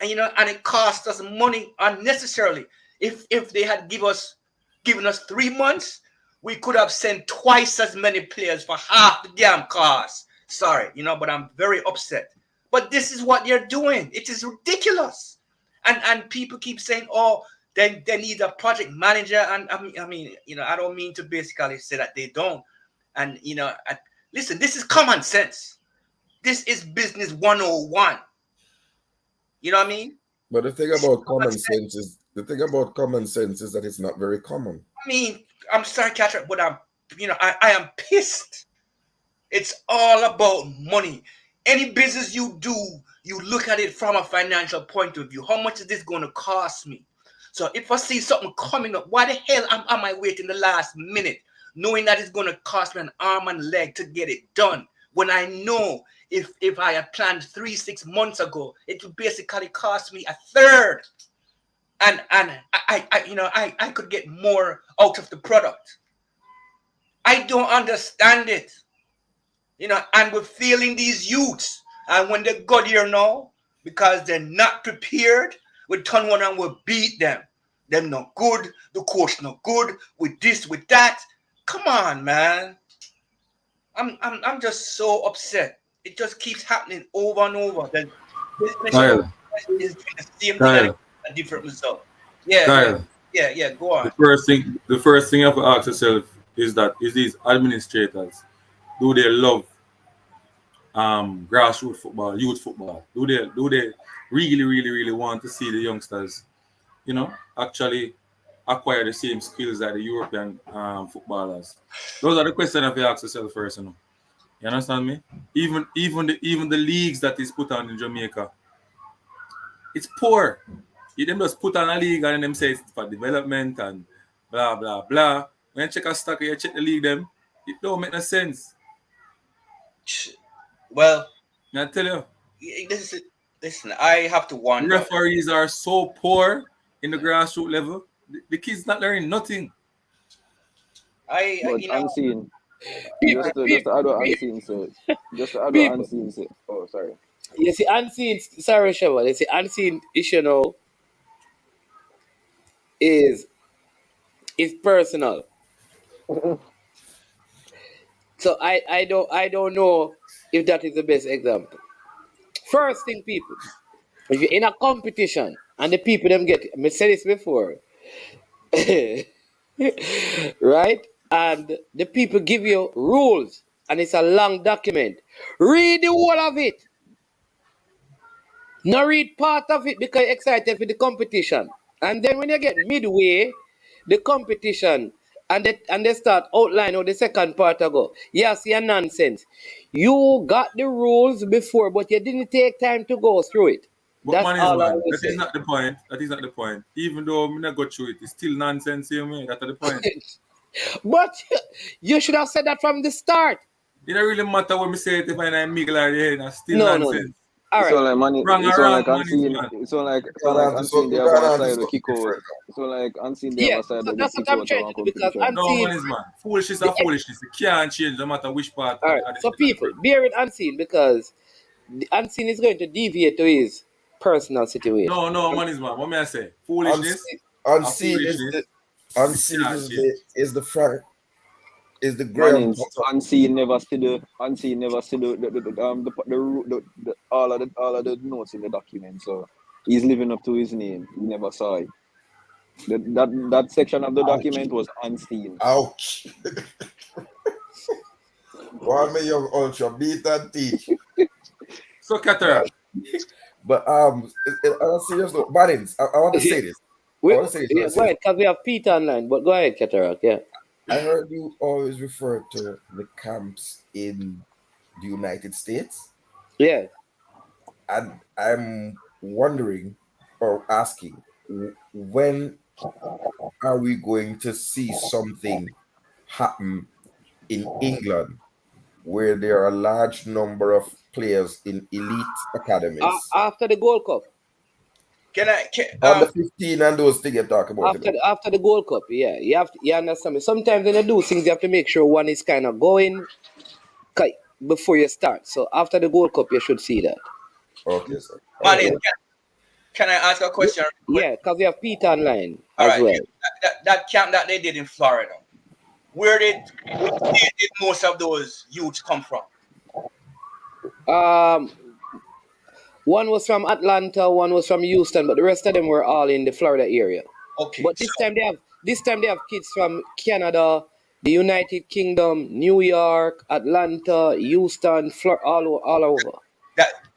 And it cost us money unnecessarily. If they had given us 3 months, we could have sent twice as many players for half the damn cost. Sorry, but I'm very upset. But this is what they're doing. It is ridiculous. And people keep saying, oh, they need a project manager. And I mean, I don't mean to basically say that they don't. And, listen, this is common sense. This is business 101. You know what I mean? But the thing about common sense is that it's not very common. I mean, I'm sorry, Catherine, but I am pissed. It's all about money. Any business you do, you look at it from a financial point of view. How much is this going to cost me? So if I see something coming up, why the hell am I waiting the last minute, knowing that it's going to cost me an arm and leg to get it done? When I know if I had planned 3-6 months ago, it would basically cost me a third. And I could get more out of the product. I don't understand it. And we're failing these youths. And when they got here now, because they're not prepared, we turn one and we beat them. Them not good, the coach not good, with this, with that. Come on, man. I'm just so upset. It just keeps happening over and over. That this mission is doing the same thing and a different result. Yeah, go on. The first thing you have to ask yourself is these administrators, do they love grassroots football, youth football? Do they really, really, really want to see the youngsters, actually acquire the same skills that the European footballers? Those are the questions you have to ask yourself first. You understand me? Even the leagues that is put on in Jamaica, it's poor. You them just put on a league and them say it's for development and blah blah blah. When you check a stock, you check the league them, it don't make no sense. Well, I tell you, listen, I have to wonder. Referees are so poor in the grassroots level. The kids not learning nothing. Unseen. Just the other unseen say. Just the other unseen say. Oh, sorry. You see, unseen. Sorry, Sheva. You see, unseen issue now is personal. So I don't know if that is the best example. First thing, people, if you're in a competition and the people them get, I said this before, right? And the people give you rules and it's a long document. Read the whole of it. Not read part of it because you're excited for the competition. And then when you get midway, the competition, and they start outline how the second part to go. Yes, you're nonsense. You got the rules before, but you didn't take time to go through it. But that is not the point. That is not the point. Even though I'm not go through it, it's still nonsense. That's the point. But you should have said that from the start. It don't really matter what me say it if I mingle or it's still nonsense. No. All right. It's all like unseen. It's all like unseen. They have one side of kick out. It's all like unseen. They have a side of that's what I'm trying to do because unseen. No, man. Foolishness are foolishness. You can't change no matter which part. All right. So people, bear with unseen because the unseen is going to deviate to his personal situation. No, man. What may I say? Foolishness. Unseen is the front. Is the ground unseen never see the all of the notes in the document, so he's living up to his name. He never saw it. That section of the document was unseen. Ouch. Why me young ultra beat and teach? So Qatar. But on a serious note, Martins, I want to say this. Go ahead, because we have Peter online, but go ahead, Cataract, yeah. I heard you always refer to the camps in the United States. Yeah. And I'm wondering or asking, when are we going to see something happen in England where there are a large number of players in elite academies? After the Gold Cup. On the 15 and those things you talk about. After the Gold Cup, yeah. You understand me? Sometimes when you do things, you have to make sure one is kind of going before you start. So after the Gold Cup, you should see that. Okay, sir. Manny, can I ask a question? Yeah, because we have Peter online. as well. That camp that they did in Florida, where did most of those youths come from? One was from Atlanta, one was from Houston, but the rest of them were all in the Florida area. Okay, But this time they have kids from Canada, the United Kingdom, New York, Atlanta, Houston, all over.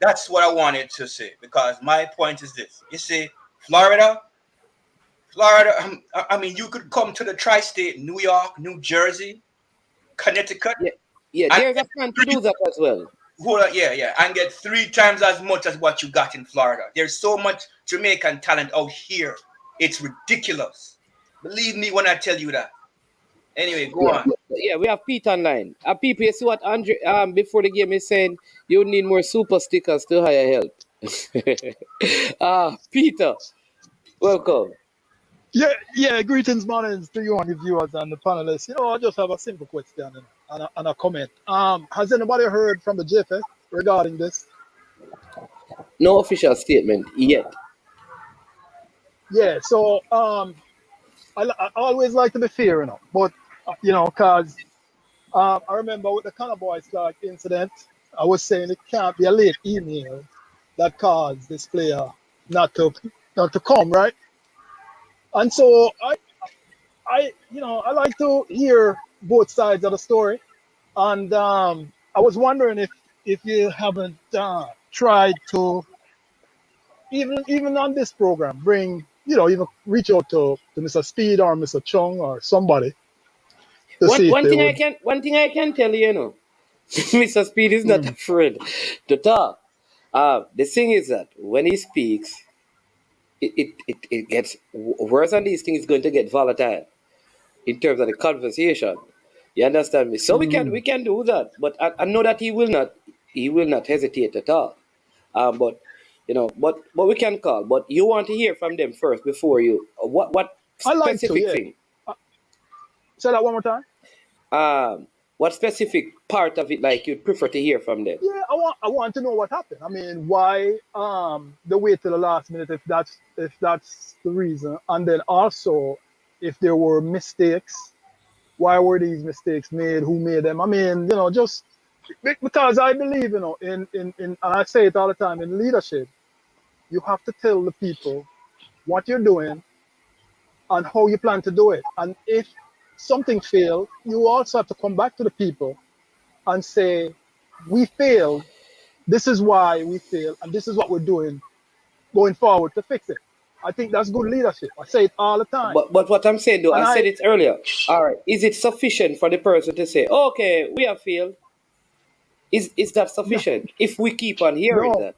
That's what I wanted to say, because my point is this. You see, Florida, I mean, you could come to the tri-state, New York, New Jersey, Connecticut. Yeah, there's a plan to do that as well. And get 3 times as much as what you got in Florida. There's so much Jamaican talent out here. It's ridiculous. Believe me when I tell you that. Anyway, go on. Yeah, we have Pete online. People, you see what Andre before the game is saying? You need more super stickers to hire help. Peter, welcome. Yeah. Greetings, mornings to you and the viewers and the panelists. I just have a simple question and a comment. Has anybody heard from the JPL regarding this? No official statement yet. Yeah. So I always like to be fair, but because I remember with the Canada Boys Clark incident, I was saying it can't be a late email that caused this player not to come, right? And so I like to hear both sides of the story, and I was wondering if you haven't tried to even on this program bring even reach out to Mr. Speed or Mr. Chung or somebody to see if they would. One thing I can tell you, Mr. Speed is not afraid to talk. The thing is that when he speaks, it gets worse, and these things going to get volatile in terms of the conversation. You understand me? So we can do that, but I know that he will not hesitate to talk. But we can call. But you want to hear from them first before you. What I like to, specific yeah. thing? Say that one more time. What specific part of it like you'd prefer to hear from them? Yeah, I want to know what happened. I mean, why the wait till the last minute if that's the reason, and then also if there were mistakes, why were these mistakes made? Who made them? I mean, just because I believe, in and I say it all the time, in leadership, you have to tell the people what you're doing and how you plan to do it. And if something failed, you also have to come back to the people and say, we failed, this is why we failed, and this is what we're doing going forward to fix it. I think that's good leadership. I say it all the time. But what I'm saying though, And I said it earlier. All right, is it sufficient for the person to say, okay, we have failed? Is that sufficient? If we keep on hearing that,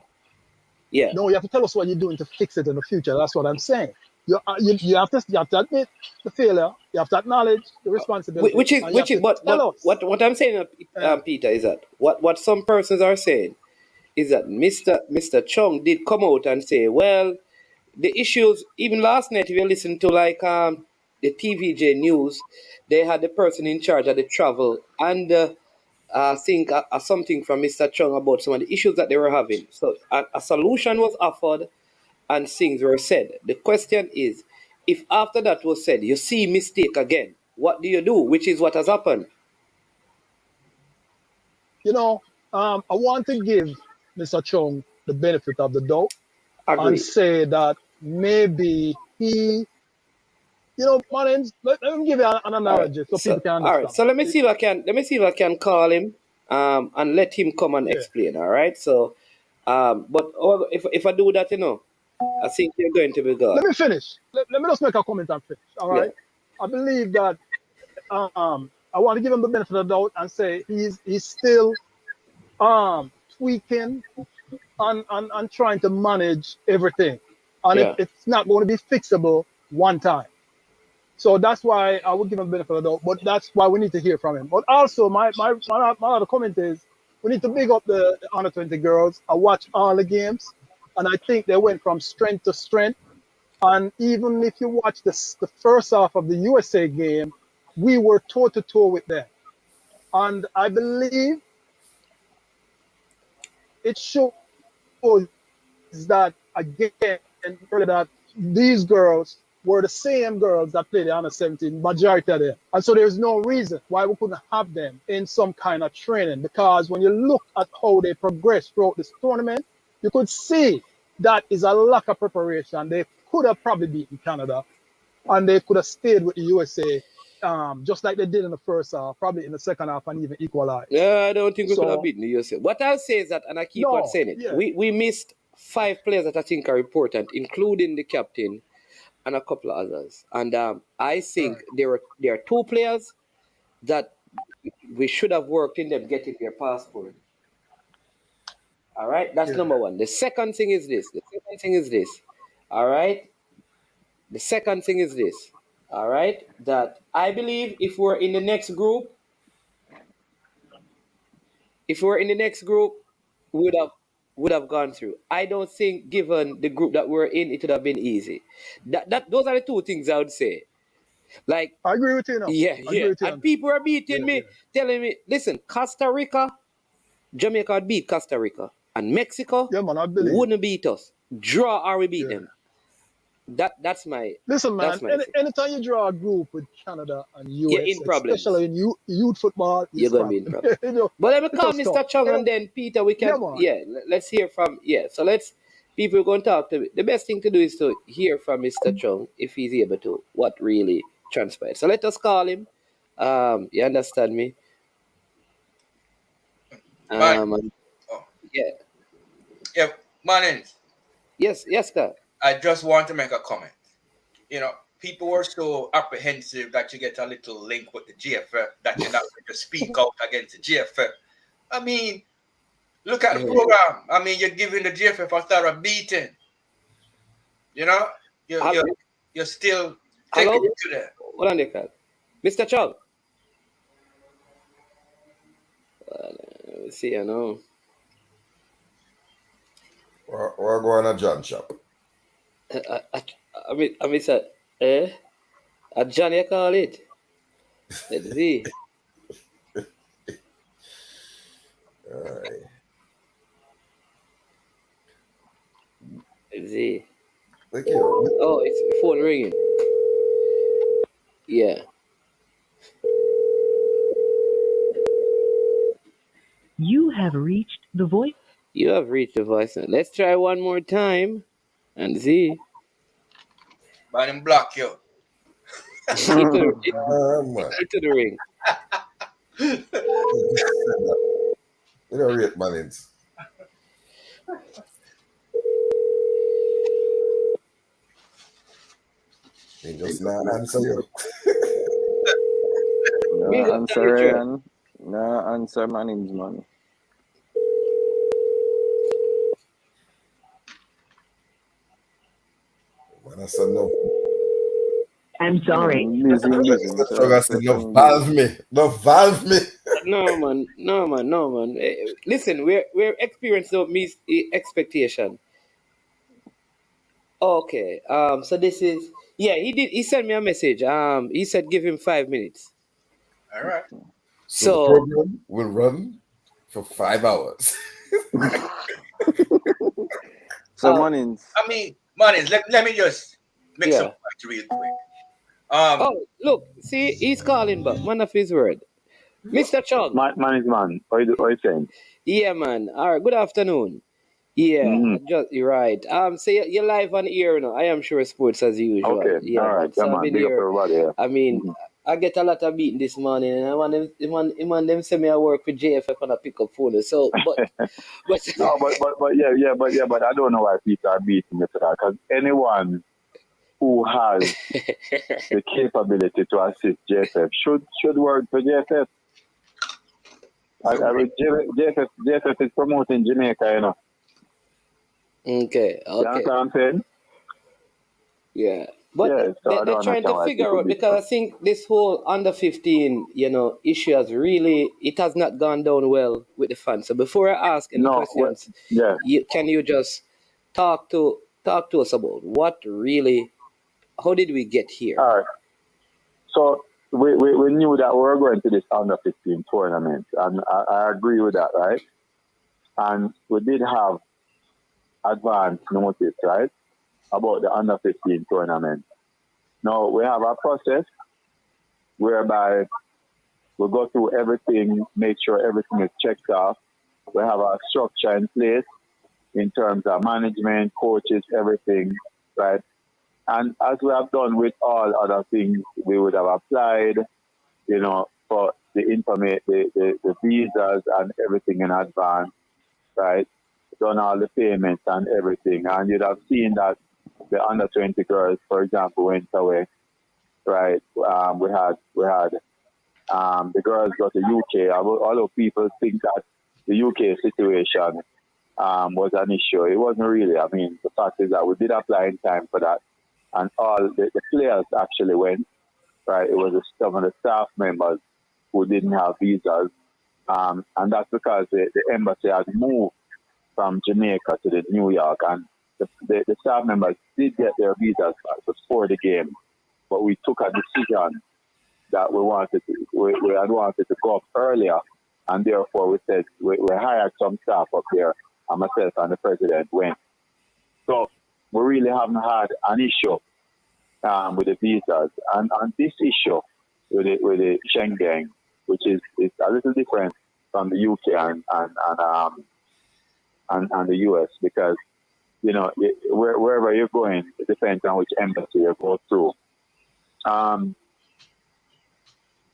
yeah. No, you have to tell us what you're doing to fix it in the future. That's what I'm saying. You have to admit the failure. You have to acknowledge the responsibility. What I'm saying, Peter, is that what some persons are saying is that Mr. Chung did come out and say, well, the issues, even last night, if you listen to like the TVJ news, they had the person in charge of the travel and I think something from Mr. Chung about some of the issues that they were having. So a solution was offered and things were said. The question is, if after that was said, you see mistake again, what do you do? Which is what has happened. I want to give Mr. Chung the benefit of the doubt. Agreed. And say that maybe he, let me give you an analogy so people can understand. All right, so let me see if I can call him and let him come and explain. All right, so but if I do that, I think you're going to be gone. Let me finish. Let me just make a comment and finish. All right. Yeah. I believe that I want to give him the benefit of the doubt and say he's still tweaking and trying to manage everything. And it's not going to be fixable one time. So that's why I would give him the benefit of the doubt. But that's why we need to hear from him. But also, my other comment is we need to big up the Under 20 Girlz. I watched all the games, and I think they went from strength to strength. And even if you watch the first half of the USA game, we were toe-to-toe with them. And I believe it shows that, again, that these girls were the same girls that played the under 17, majority of them. And so there's no reason why we couldn't have them in some kind of training, because when you look at how they progress throughout this tournament, you could see that is a lack of preparation. They could have probably beaten Canada, and they could have stayed with the USA, just like they did in the first half, probably in the second half, and even equalized. Yeah, I don't think we could have So, beaten the USA. What I'll say is that, and I keep on no, saying it, yeah, we missed 5 players that I think are important, including the captain and a couple of others. And I think there are 2 players that we should have worked in them getting their passport. All right, that's number one. The second thing is this. All right. The second thing is this. All right, that I believe if we're in the next group, we would have gone through. I don't think, given the group that we're in, it would have been easy. Those are the 2 things I would say. Like, I agree with you now. yeah, I agree with you and on that. people are beating me, telling me, listen, Costa Rica, Jamaica would beat Costa Rica, and Mexico Yeah, man, I believe. wouldn't beat us. Draw or we beat them. That's my. Listen, man, That's my thing. anytime you draw a group with Canada and You're US, in problems. especially in youth football, You're gonna be in problem. trouble. But let me call because Mr. Chung, and then Peter, we can let's hear from So people are going to talk to me. The best thing to do is to hear from Mr. Chung, if he's able to, what really transpired. So let us call him. You understand me? Yeah, Manning. Yes, sir. I just want to make a comment. You know, people were so apprehensive that you get a little link with the GFF that you're not going to speak out against the GFF. I mean, look at the program. I mean, you're giving the GFF a thorough beating. You know, you're still taking it to them. Hold on there, Carl. Mr. Chung. Let me see, I know. We're going to John shop. I mean, sir, a Johnny, I call it. Let's see. All right. Let's see. Thank you. Oh, it's the phone ringing. Yeah. You have reached the voice. You have reached the voice. Let's try one more time and see. But him block you. into the ring. We don't rate Mannings. He just not answer you. No answer, Ryan. No answer, Mannings, man. Man, I said no. I'm sorry. No valve me. No man. Listen, we're experience don't meet expectation. Okay. So this is he sent me a message. He said give him 5 minutes. All right. So the program will run for 5 hours. So Mannings. I mean, Mannings, let me just make some points real quick. Look, see, he's calling back. Man of his word. Mr. Chung. Mannings, man. What are you saying? Yeah, man. All right, good afternoon. Yeah, you're right. So you're live on air now. I am sure sports as usual. Okay, yeah, all right. So I've been here. I mean, I get a lot of beating this morning, and I want them send me I work with JFF and I pick up phone. So, but but I don't know why people are beating me for that, because anyone who has the capability to assist JFF should work for JFF. JFF is promoting Jamaica, you know. Okay. You know what I'm saying? Yeah. But they're trying to figure out, because I think this whole under 15, issue has not gone down well with the fans. So before I ask any questions, can you just talk to us about how did we get here? All right. So we knew that we were going to this under 15 tournament, and I agree with that, right? And we did have advance notice, right, about the under 15 tournament. Now, we have a process whereby we go through everything, make sure everything is checked off. We have a structure in place in terms of management, coaches, everything, right? And as we have done with all other things, we would have applied, for the the visas and everything in advance, right? Done all the payments and everything. And you'd have seen that the under 20 girls, for example, went away, right? We had the girls go to UK. Although people think that the UK situation was an issue, it wasn't really. I mean, the fact is that we did apply in time for that, and all the players actually went. Right, it was some of the staff members who didn't have visas, and that's because the embassy had moved from Jamaica to New York, and the staff members did get their visas back before the game, but we took a decision that we had wanted to go up earlier, and therefore we said we hired some staff up there, and myself and the president went. So we really haven't had an issue with the visas, and this issue with the Schengen, which is a little different from the UK and the US, because wherever you're going, it depends on which embassy you go through.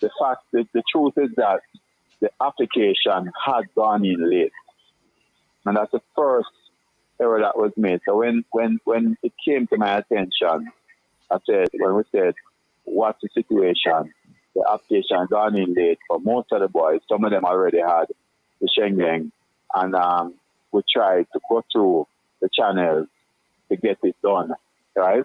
The truth is that the application had gone in late, and that's the first error that was made. So when it came to my attention, when we said, what's the situation? The application gone in late for most of the boys. Some of them already had the Schengen, and we tried to go through the channels to get it done, right?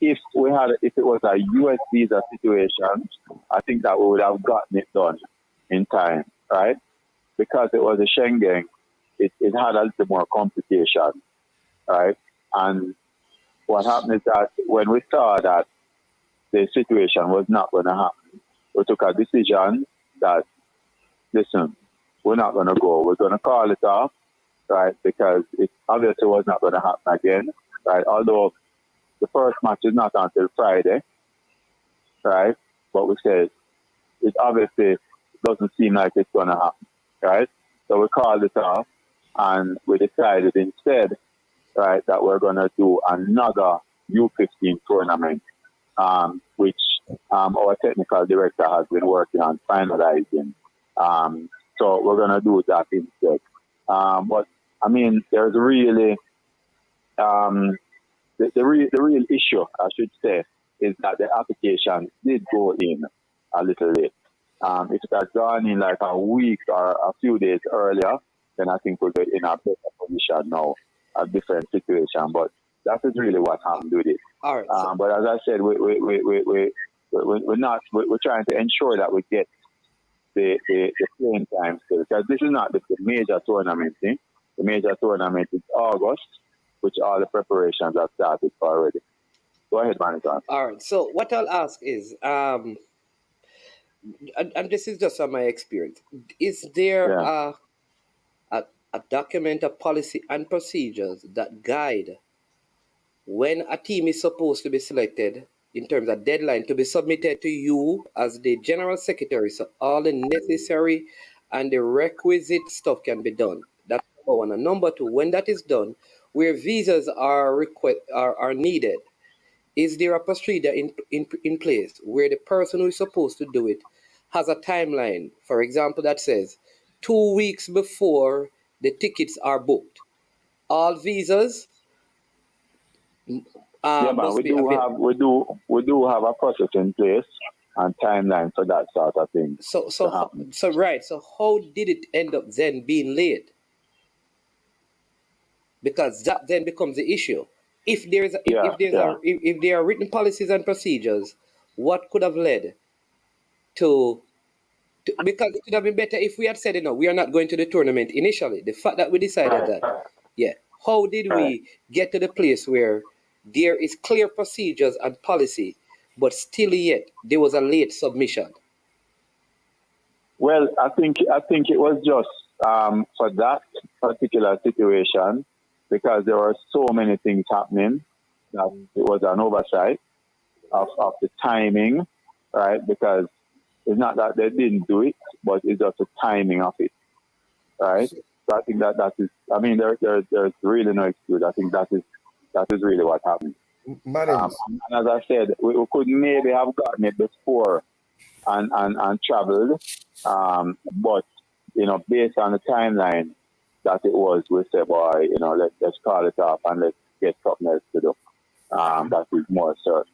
If it was a US visa situation, I think that we would have gotten it done in time, right? Because it was a Schengen, it had a little more complication, right? And what happened is that when we saw that the situation was not going to happen, we took a decision that, listen, we're not going to go. We're going to call it off, right? Because it obviously was not going to happen again, right? Although the first match is not until Friday, right? But we said it obviously doesn't seem like it's going to happen, right? So we called it off, and we decided instead, right, that we're going to do another U15 tournament, which our technical director has been working on finalizing. So we're going to do that instead. But, I mean, there's really, the real issue, I should say, is that the application did go in a little late. If it had gone in like a week or a few days earlier, then I think we'll be in a better position now, a different situation. But that is really what happened with it. All right. But as I said, we're trying to ensure that we get the playing time still, because this is not the major tournament thing. The major tournament is August, which all the preparations have started already. Go ahead, Manager. All right. So what I'll ask is, and this is just from my experience, is there a document of policy and procedures that guide when a team is supposed to be selected in terms of deadline to be submitted to you as the general secretary, so all the necessary and the requisite stuff can be done? That's number one. And number two, when that is done, where visas are needed, is there a procedure in place where the person who is supposed to do it has a timeline, for example, that says 2 weeks before the tickets are booked, all visas but we do have a process in place and timeline for that sort of thing. So how did it end up then being late? Because that then becomes the issue. If there are written policies and procedures, what could have led to because it would have been better if we had said, we are not going to the tournament initially. The fact that we decided that, how did we get to the place where there is clear procedures and policy, but still yet there was a late submission? Well, I think it was just for that particular situation, because there were so many things happening that it was an oversight, of the timing, right? Because it's not that they didn't do it, but it's just the timing of it, right? So I think that is. I mean, there's really no excuse. I think that is really what happened. And as I said, we could maybe have gotten it before and traveled, but based on the timeline that it was, we said, boy, let's call it off and let's get something else to do. That is more certain.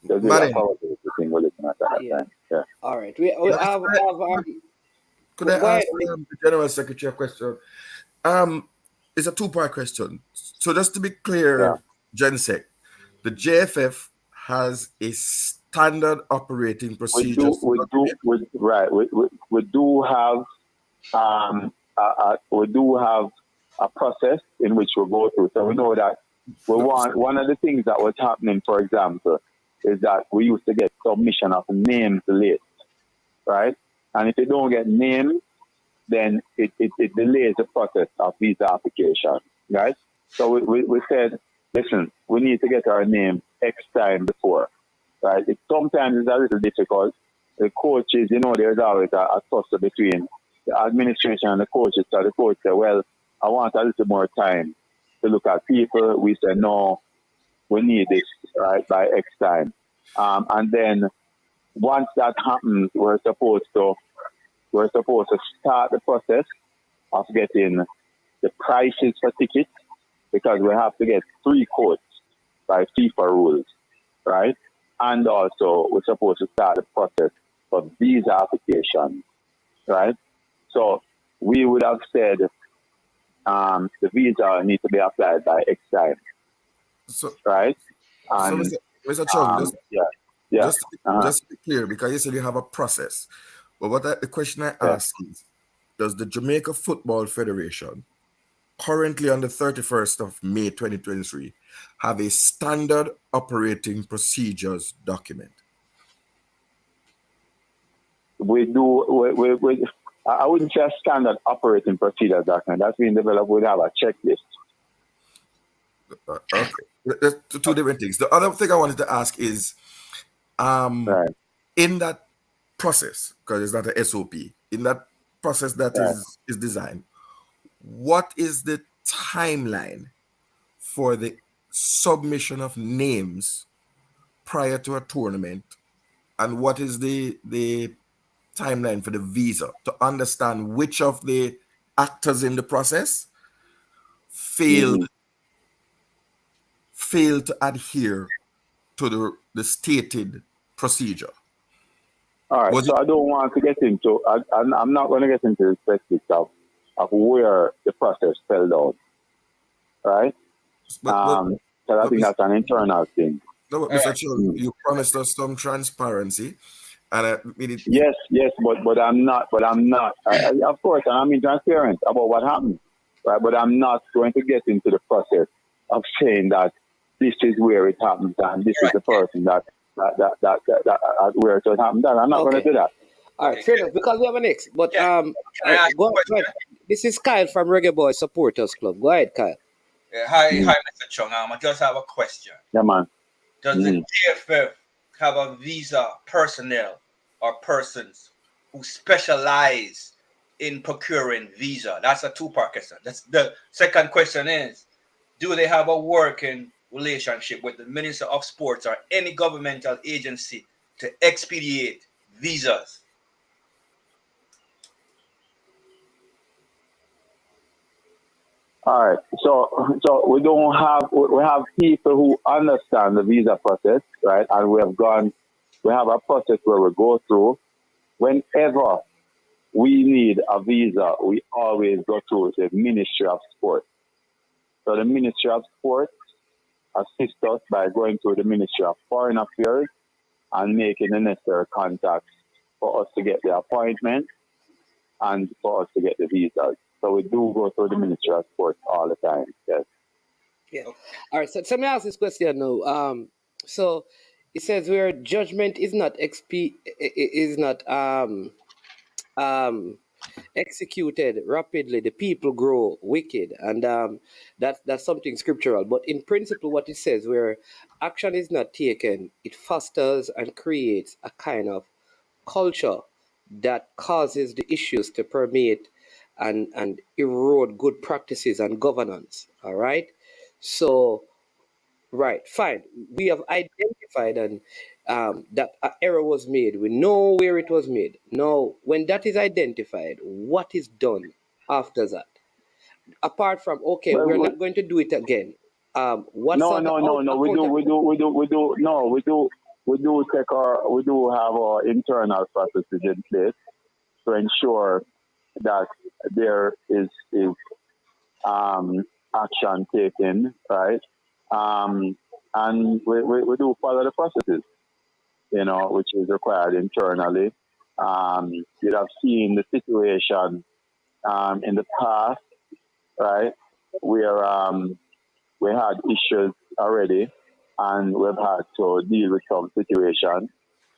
So this is probably the thing we're looking at that time. Yeah. All right. We have Could I go ask ahead. the General Secretary a question? It's a two-part question. So just to be clear, Gensec, the JFF has a standard operating procedure. We do have a process in which we go through. So we know that one of the things that was happening, for example, is that we used to get submission of names list, right? And if you don't get names, then it delays the process of visa application, right? So we said, listen, we need to get our name X time before, right? Sometimes it's a little difficult. The coaches, there's always a tussle between the administration and the coaches. So the coach said, well, I want a little more time to look at people. We said, no, we need this, right, by X time. And then once that happens, we're supposed to start the process of getting the prices for tickets, because we have to get 3 quotes by FIFA rules, right? And also we're supposed to start the process for visa application, right? So we would have said the visa needs to be applied by X time, right? And, so Mr. Chung, just to be clear, because you said you have a process. But the question I ask is, does the Jamaica Football Federation, currently on the 31st of May 2023, have a standard operating procedures document? We do. I wouldn't say a standard operating procedures document. That's been developed. We have a checklist. Okay. There's two different things. The other thing I wanted to ask is, in that process, because it's not a SOP, in that process that is designed, what is the timeline for the submission of names prior to a tournament, and what is the timeline for the visa, to understand which of the actors in the process failed to adhere to the stated procedure? All right. So I don't want to get into. I'm not going to get into the specifics of where the process fell down, right? So I think that's an internal thing. No, but Mr. Chung, you promised us some transparency, and yes, but I'm not. Of course, I'm being transparent about what happened, right? But I'm not going to get into the process of saying that this is where it happened and this is the person that where it happened. I'm not going to do that. All right, fair enough, because we have an next. But go ahead. This is Kyle from Reggae Boy Supporters Club. Go ahead, Kyle. Hi, Mr. Chung. I just have a question. Yeah, man. Does the JFF have a visa personnel or persons who specialize in procuring visa? That's a two-part question. That's the second question is, do they have a working relationship with the Minister of Sports or any governmental agency to expedite visas? All right. So we have people who understand the visa process, right? And we have a process where we go through. Whenever we need a visa, we always go through the Ministry of Sport. So the Ministry of Sport assists us by going through the Ministry of Foreign Affairs and making the necessary contacts for us to get the appointment and for us to get the visas. So we do go through the Ministry of Sport all the time. Yes. Yeah. All right. So let me ask this question now. So it says where judgment is not executed rapidly, the people grow wicked, and that's something scriptural. But in principle, what it says, where action is not taken, it fosters and creates a kind of culture that causes the issues to permeate and erode good practices and governance. All right, so right, fine. We have identified and that an error was made. We know where it was made. Now, when that is identified, what is done after that? Apart from okay, Well, we're not going to do it again. What no, sort of no, no, no. We do have our internal processes in place to ensure that there is action taken, right? And we do follow the processes, which is required internally. You'd have seen the situation in the past, right, where we had issues already, and we've had to deal with some situations,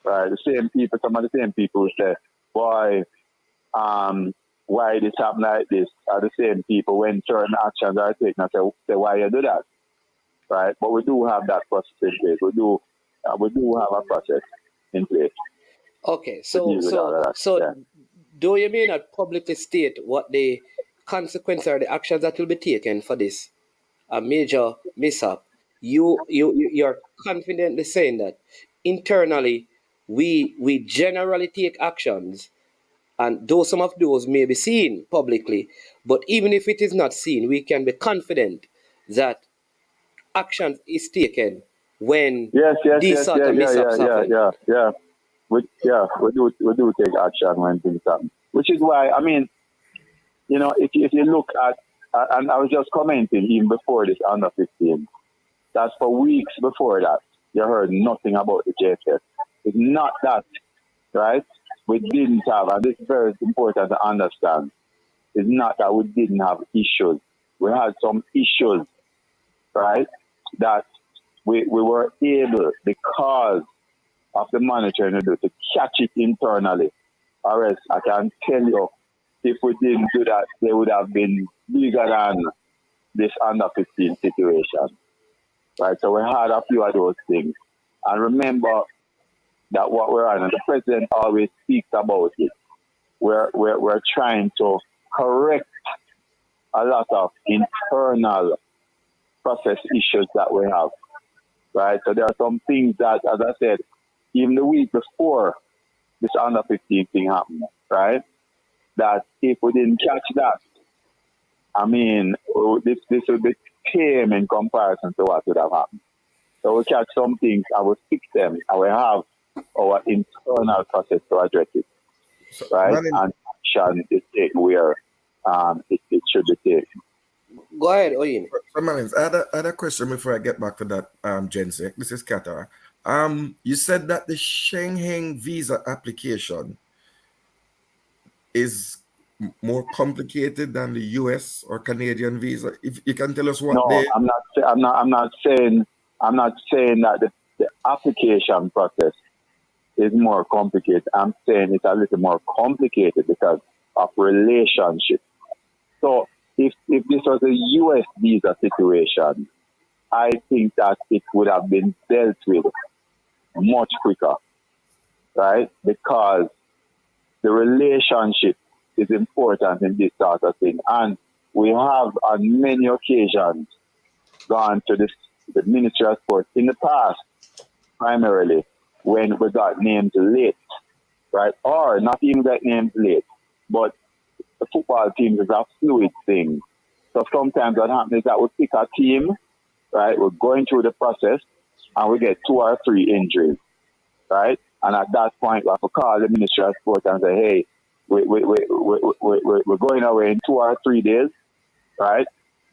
right? Some of the same people who say, "Why this happen like this?" are the same people when certain actions are taken. I say, "Why you do that?" Right? But we do have that process in place. We do have a process in place. Okay, so though you may not publicly state what the consequences or the actions that will be taken for this a major mishap, you're confidently saying that internally we generally take actions, and though some of those may be seen publicly, but even if it is not seen, we can be confident that action is taken when these sort of mishaps happen. We do take action when things happen. Which is why, I mean, if you look at, and I was just commenting even before this under 15, that for weeks before that, you heard nothing about the JPL. It's not that, right? We didn't have, and this is very important to understand, it's not that we didn't have issues. We had some issues, right, that we were able, because of the monitoring to do, to catch it internally. Or else I can tell you, if we didn't do that, they would have been bigger than this under 15 situation. Right? So we had a few of those things. And remember that what we're on, and the president always speaks about it, we're trying to correct a lot of internal process issues that we have. Right? So there are some things that, as I said, even the week before this under 15 thing happened, right? That if we didn't catch that, I mean, this would be tame in comparison to what would have happened. So we catch some things, I will fix them, and we have our internal process to address it, right? And action is taken where it should be taken. Go ahead, Oyin. I had a question before I get back to that, Jensen. This is Qatar. You said that the Schengen visa application is more complicated than the US or Canadian visa. If you can tell us what I'm not saying that the application process is more complicated. I'm saying it's a little more complicated because of relationship. So if this was a US visa situation, I think that it would have been dealt with much quicker, right? Because the relationship is important in this sort of thing. And we have on many occasions gone to the Ministry of Sport in the past, primarily when we got named late, right? Or not even got named late, but the football team is a fluid thing. So sometimes what happens is that we pick a team, right? We're going through the process and we get 2 or 3 injuries, right? And at that point, we have to call the Ministry of Sport and say, hey, we're going away in 2 or 3 days, right?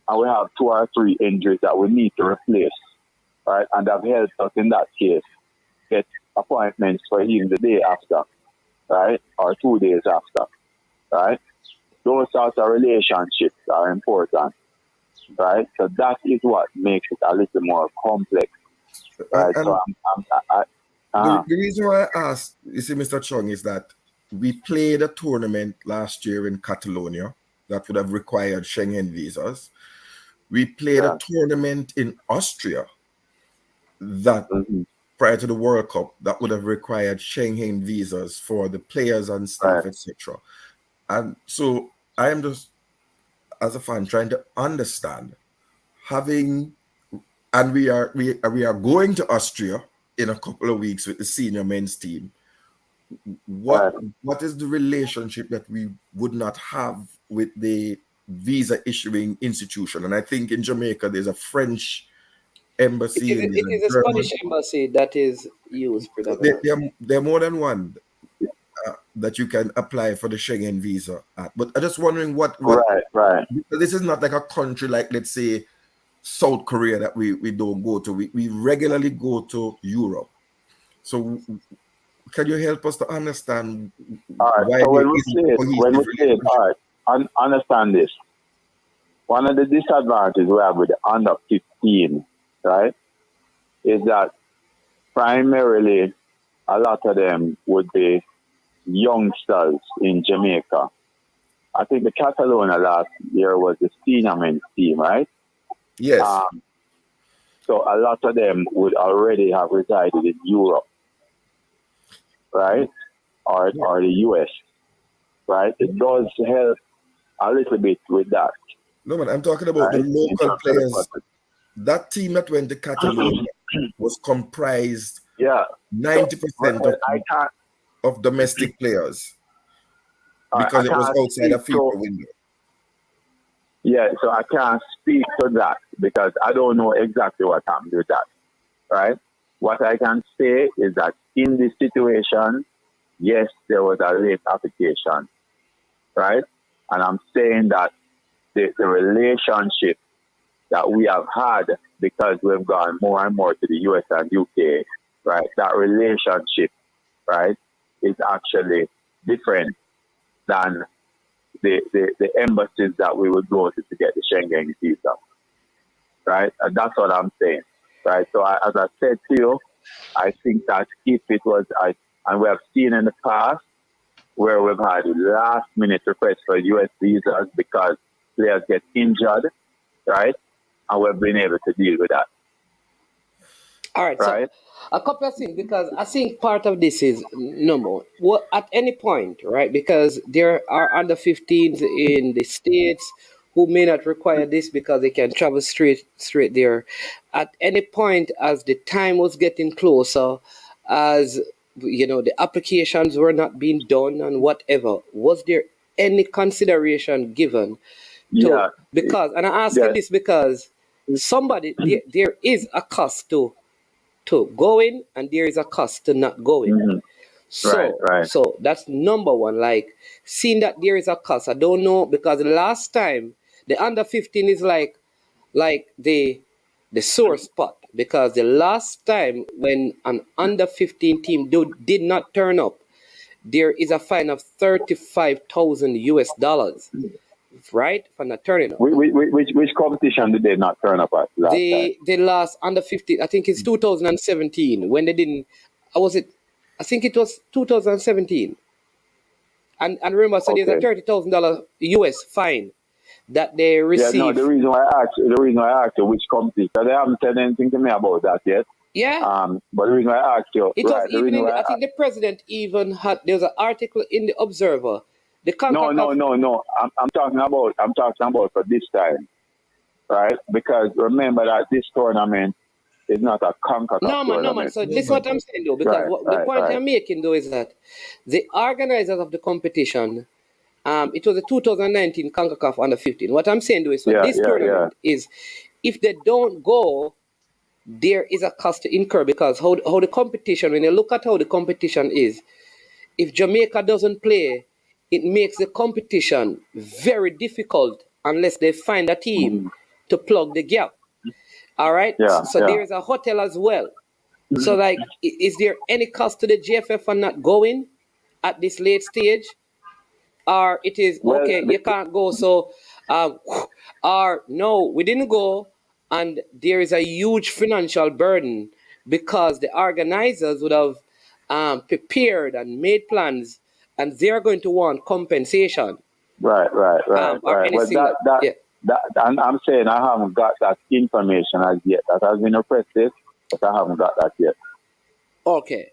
And we have 2 or 3 injuries that we need to replace, right? And that helps us in that case get appointments for even the day after, right? Or 2 days after, right? Those sorts of relationships are important, right? So that is what makes it a little more complex, right? The reason why I asked, you see, Mr. Chung, is that we played a tournament last year in Catalonia that would have required Schengen visas. We played a tournament in Austria that prior to the World Cup that would have required Schengen visas for the players and staff, etc. And so I am just, as a fan, trying to understand having, and we are going to Austria in a couple of weeks with the senior men's team. What is the relationship that we would not have with the visa issuing institution? And I think in Jamaica there's a French embassy and It is a Spanish embassy that is used predominantly. there are more than one that you can apply for the Schengen visa at. But I'm just wondering what this is not like a country like, let's say, South Korea that we don't go to. We regularly go to Europe. So can you help us to understand why so when we say it, understand this. One of the disadvantages we have with the under 15, right, is that primarily a lot of them would be youngsters in Jamaica. I think the Catalonia last year was the senior men's team, right? Yes. So a lot of them would already have resided in Europe, right? Or the US, right? It does help a little bit with that. No, man, I'm talking about the local players. That team that went to Catalonia was comprised 90% of domestic players because it was outside a FIFA window. Yeah, so I can't speak to that because I don't know exactly what happened with that, right? What I can say is that in this situation, yes, there was a late application, right? And I'm saying that the relationship that we have had because we've gone more and more to the US and UK, right? That relationship, right, is actually different than the embassies that we would go to get the Schengen visa, right? And that's what I'm saying, right? So as I said to you, I think that if it was, and we have seen in the past where we've had last minute requests for US visas because players get injured, right? And we've been able to deal with that. All right, so a couple of things, because I think part of this is number one, at any point, right? Because there are under 15s in the States who may not require this because they can travel straight there. At any point, as the time was getting closer, as you know, the applications were not being done and whatever, was there any consideration given to because, and I'm asking this because somebody there is a cost to going and there is a cost to not going. So that's number one. Like seeing that there is a cost. I don't know because the last time the under 15 is like the sore spot because the last time when an under 15 team did not turn up, there is a fine of $35,000 right, for not turning up. Which competition did they not turn up at last time? They lost under 15. I think it's 2017 when they didn't. I think it was 2017. And remember, so there's a $30,000 US fine that they received. Yeah, no. The reason why I asked you which competition, they haven't said anything to me about that yet. Yeah. But the reason why I asked you, it was even in I think the president even had. There was an article in the Observer. No. I'm talking about for this time, right? Because remember that this tournament is not a CONCACAF tournament. No, man. So this is what I'm saying though, because the point I'm making though is that the organizers of the competition, it was the 2019 CONCACAF under 15. What I'm saying though is this tournament is, if they don't go, there is a cost to incur because how the competition. When you look at how the competition is, if Jamaica doesn't play, it makes the competition very difficult unless they find a team to plug the gap. All right? So there is a hotel as well. So, like, is there any cost to the GFF for not going at this late stage? Or it is, you can't go, so, or no, we didn't go, and there is a huge financial burden because the organizers would have prepared and made plans and they are going to want compensation. Right. Or Well, anything yeah. and I'm saying I haven't got that information as yet. That has been requested, but I haven't got that yet. Okay.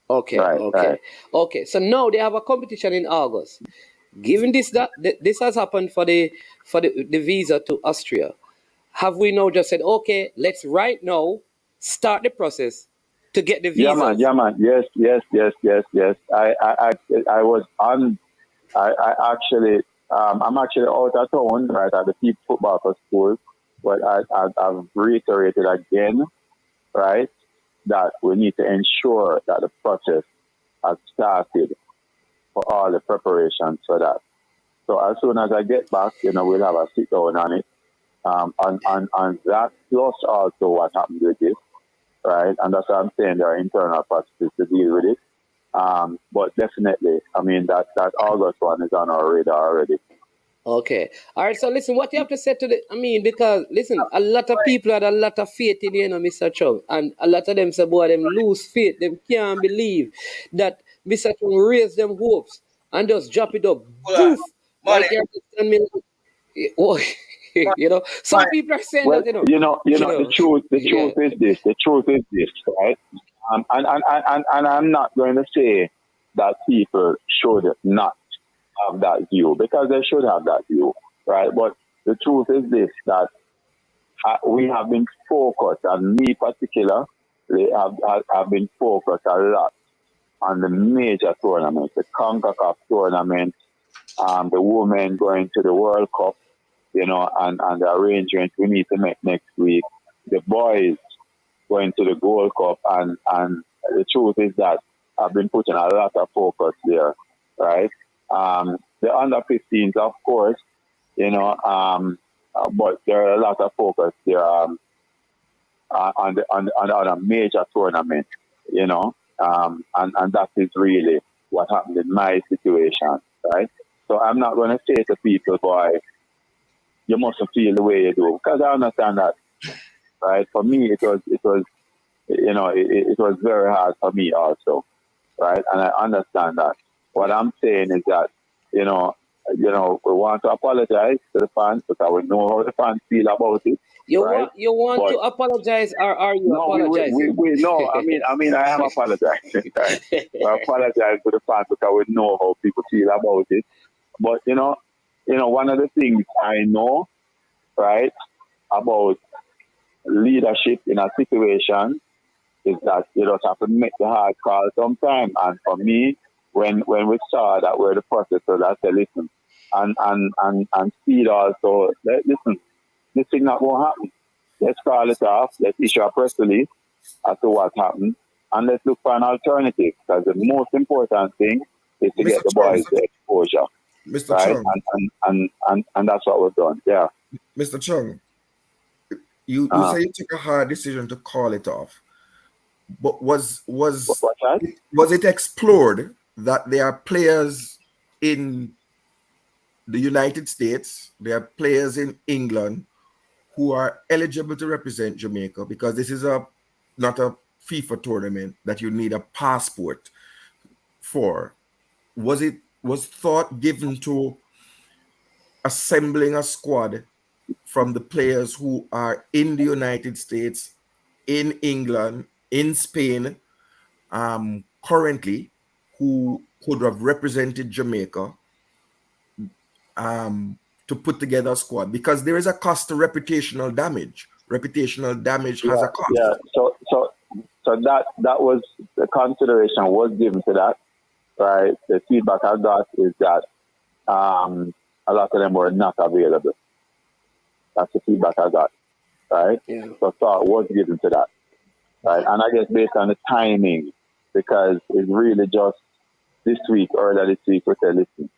Right. Okay. So now they have a competition in August. Given this this has happened for the visa to Austria, have we now just said, okay, let's right now start the process to get the visas? Yeah, man. Yes. I was on. I actually, I'm actually out of town, right, at the Peak Football School, but I've reiterated again, right, that we need to ensure that the process has started for all the preparations for that. So as soon as I get back, we'll have a sit down on it. On that, plus also what happened with this, right? And that's what I'm saying, there are internal processes to deal with it. But definitely, I mean, that August one is on our radar already. Okay. All right. So listen, what you have to say to because listen, a lot of people had a lot of faith in Mr. Chung, and a lot of them say, boy, them lose faith. Them can't believe that Mr. Chung raise them hopes and just drop it up. Boof! Like you understand me? Some people are saying Well, that, the truth is this. The truth is this, right? And I'm not going to say that people should not have that view, because they should have that view, right? But the truth is this, that we have been focused, and me particularly have been focused a lot on the major tournaments, the CONCACAF tournament, the women going to the World Cup, and the arrangements we need to make next week, the boys going to the Gold Cup, and the truth is that I've been putting a lot of focus there, right? The under 15s, of course, but there are a lot of focus there on the other major tournament, and that is really what happened in my situation, right? So I'm not going to say to people, boy, you mustn't feel the way you do, because I understand that, right? For me, it was it was very hard for me also, right? And I understand that. What I'm saying is that, we want to apologize to the fans, because we know how the fans feel about it. You right? want to apologize, or are you apologizing? No, I mean, I am apologizing. Right? I apologize to the fans, because we know how people feel about it. But one of the things I know, right, about leadership in a situation is that you just have to make the hard call sometime. And for me, when we saw that we're the process, so I said, listen, and speed also, listen, this thing not going to happen. Let's call it off. Let's issue a press release as to what happened, and let's look for an alternative, because the most important thing is to get the boys the exposure. Mr. Right? Chung. And that's what we've done. Yeah. Mr. Chung, you say you took a hard decision to call it off. But was it explored that there are players in the United States, there are players in England who are eligible to represent Jamaica, because this is not a FIFA tournament that you need a passport for? Was thought given to assembling a squad from the players who are in the United States, in England, in Spain, currently, who could have represented Jamaica, to put together a squad? Because there is a cost to reputational damage. Reputational damage has a cost. Yeah. So that was the consideration was given to that, right? The feedback I got is that a lot of them were not available. That's the feedback I got, right? Yeah. So thought was given to that, right? And I guess based on the timing, because it's really just this week, earlier this week, we said, listen,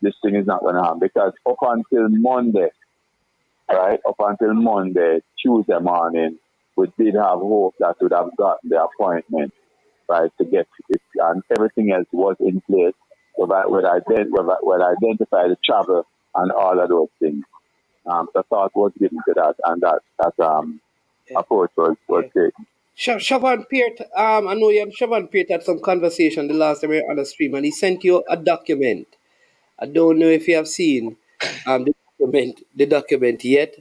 this thing is not going to happen, because up until Monday, right? Up until Monday, Tuesday morning, we did have hope that we would have gotten the appointment, right, to get it, and everything else was in place. We'll identify the travel and all of those things. The thought was given to that, and that approach was taken. Shavan Peart, I know you and Shavan Peart had some conversation the last time we were on the stream, and he sent you a document. I don't know if you have seen the document yet,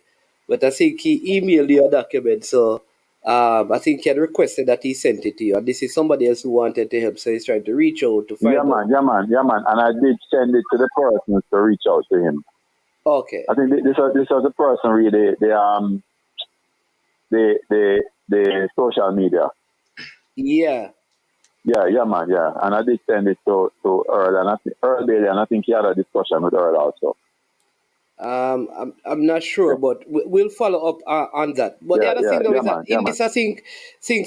but I think he emailed you a document. So I think he had requested that he sent it to you. And this is somebody else who wanted to help, so he's trying to reach out to Yeah, find out. man, yeah, man, yeah, man. And I did send it to the person to reach out to him. Okay. I think this was the person really the social media. Yeah. Yeah, man, yeah. And I did send it to Earl, and Earl Bailey, and I think he had a discussion with Earl also. I'm not sure, but we'll follow up on that. But the Yeah, other yeah, thing though yeah, is that man, yeah, in man. this, I think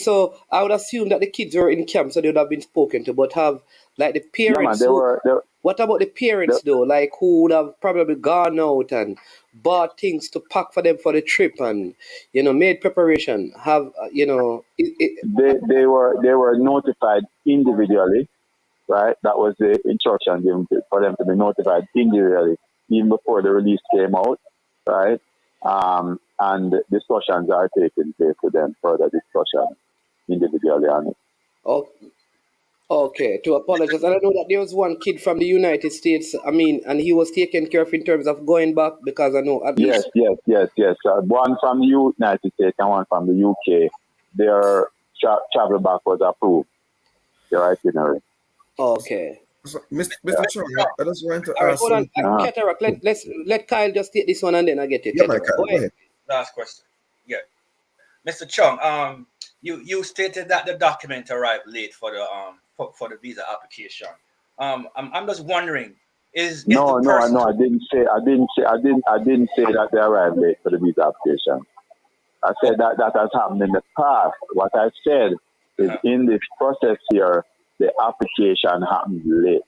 so. I would assume that the kids were in camp, so they would have been spoken to. But have like the Yeah, man, parents who? they What about the parents though? Like who would have probably gone out and bought things to pack for them for the trip and made preparation. Have they were notified individually, right? That was the instruction given for them to be notified individually even before the release came out, right? And discussions are taking place with them, further discussion individually on it. Oh, okay. To apologize, and I know that there was one kid from the United States. I mean, and he was taken care of in terms of going back because I know at Yes, least. yes. One from the United States and one from the UK. Their travel back was approved, their itinerary. Okay. So, Mr. Chung, I just want to All right, ask hold on, something. Cataract. Let Kyle just take this one and then I get you. Yeah, my Cataract. Kyle, Go go ahead. ahead. Last question. Yeah. Mr. Chung, you stated that the document arrived late for the visa application. I'm just wondering, is No, the person I didn't say that they arrived late for the visa application. I said that has happened in the past. What I said is in this process here, the application happened late.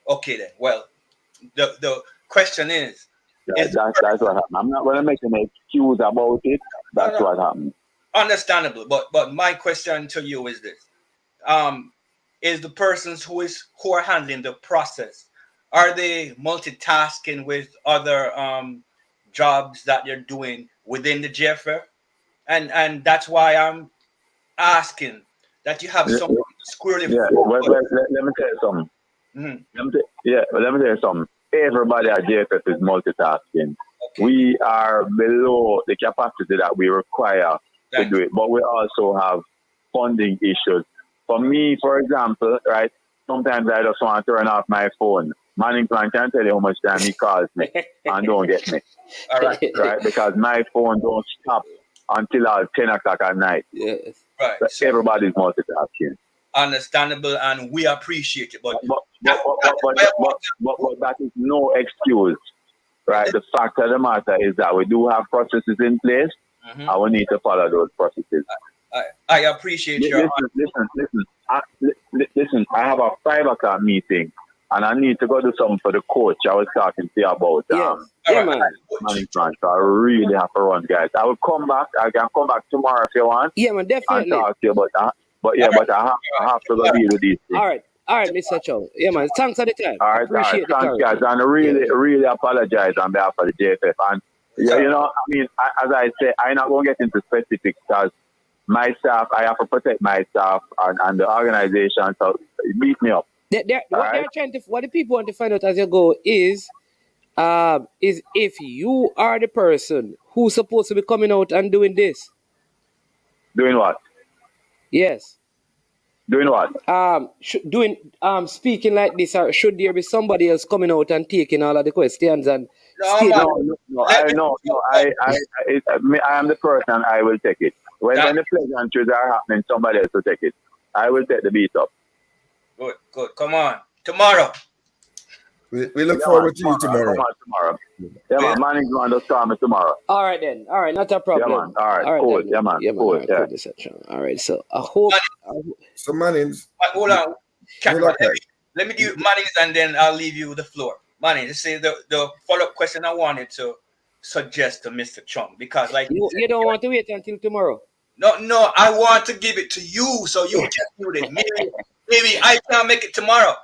okay then? Well, the question is That's what happened. I'm not going to make an excuse about it. That's what happened. understandable, but my question to you is this: is the persons who are handling the process, are they multitasking with other jobs that they're doing within the JFF? And that's why I'm asking that you have someone squarely. Yeah, let me tell you something. Let me tell you something. Everybody at JFF is multitasking. Okay. We are below the capacity that we require to do it, but we also have funding issues. For me, for example, right, sometimes I just want to turn off my phone. Mannington can tell you how much time he calls me and don't get me. All right, because my phone don't stop until 10 o'clock at night. Yes. Right. So everybody's multitasking. Understandable, and we appreciate it. But that is no excuse, right? The fact of the matter is that we do have processes in place, and we need to follow those processes. I appreciate your. Listen. I have a 5 o'clock meeting, and I need to go do something for the coach. I was talking to you about management, so I really have to run, guys. I will come back. I can come back tomorrow if you want. Yeah, man, definitely. And talk to you, but I have to go deal with these things. All right, Mr. Chung. Yeah, man. Thanks for the time. All right, Appreciate the thanks, guys. And I really apologize on behalf of the JFF. And I mean, as I say, I'm not going to get into specifics because my staff, I have to protect my staff and the organization. So beat me up. What the people want to find out as you go is if you are the person who's supposed to be coming out and doing this. Doing what? Yes. Doing what? Speaking like this, or should there be somebody else coming out and taking all of the questions and? No. I am the person. I will take it. When the pleasantries are happening, somebody else will take it. I will take the beat up. Good. Come on. Tomorrow. We look forward to you tomorrow. Tomorrow. Yeah, man. Management just call me tomorrow. All right, then. All right, not a problem. Yeah, man. All right, cool. Then. Yeah, man. Cool. All right, so I hope. So, Mannings. Hold on. Let me do Mannings and then I'll leave you the floor. Mannings, this is the follow-up question I wanted to suggest to Mr. Chung because, like, you don't want to wait until tomorrow. No, I want to give it to you so you can do it. Maybe I can't make it tomorrow.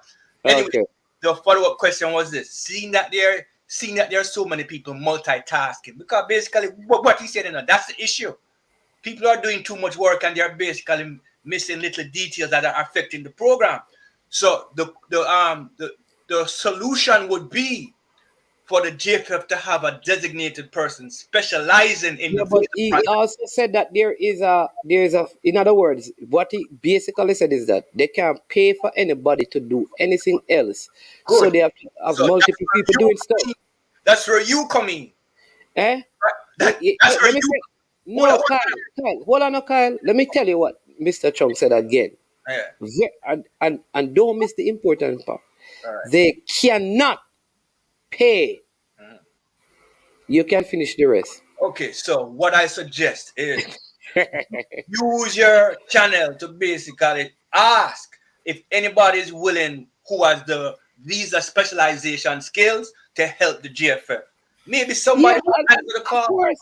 Anyway, the follow-up question was this: seeing that there are so many people multitasking, because basically what he said, that's the issue. People are doing too much work and they're basically missing little details that are affecting the program. So the solution would be for the JPF to have a designated person specializing in Yeah, the but visa he process. also said that there is a in other words, what he basically said is that they can't pay for anybody to do anything else. So Good. they have to have So multiple people doing stuff. that's where you come in. Eh? That's where Let me you say hold no, on. Kyle, hold on, no, Kyle. Let me tell you what Mr. Chung said again. Yeah. And don't miss the important part. All right. They cannot pay. You can finish the rest. Okay, so what I suggest is use your channel to basically ask if anybody is willing who has the visa specialization skills to help the GFF. Maybe somebody will answer the Of call. course.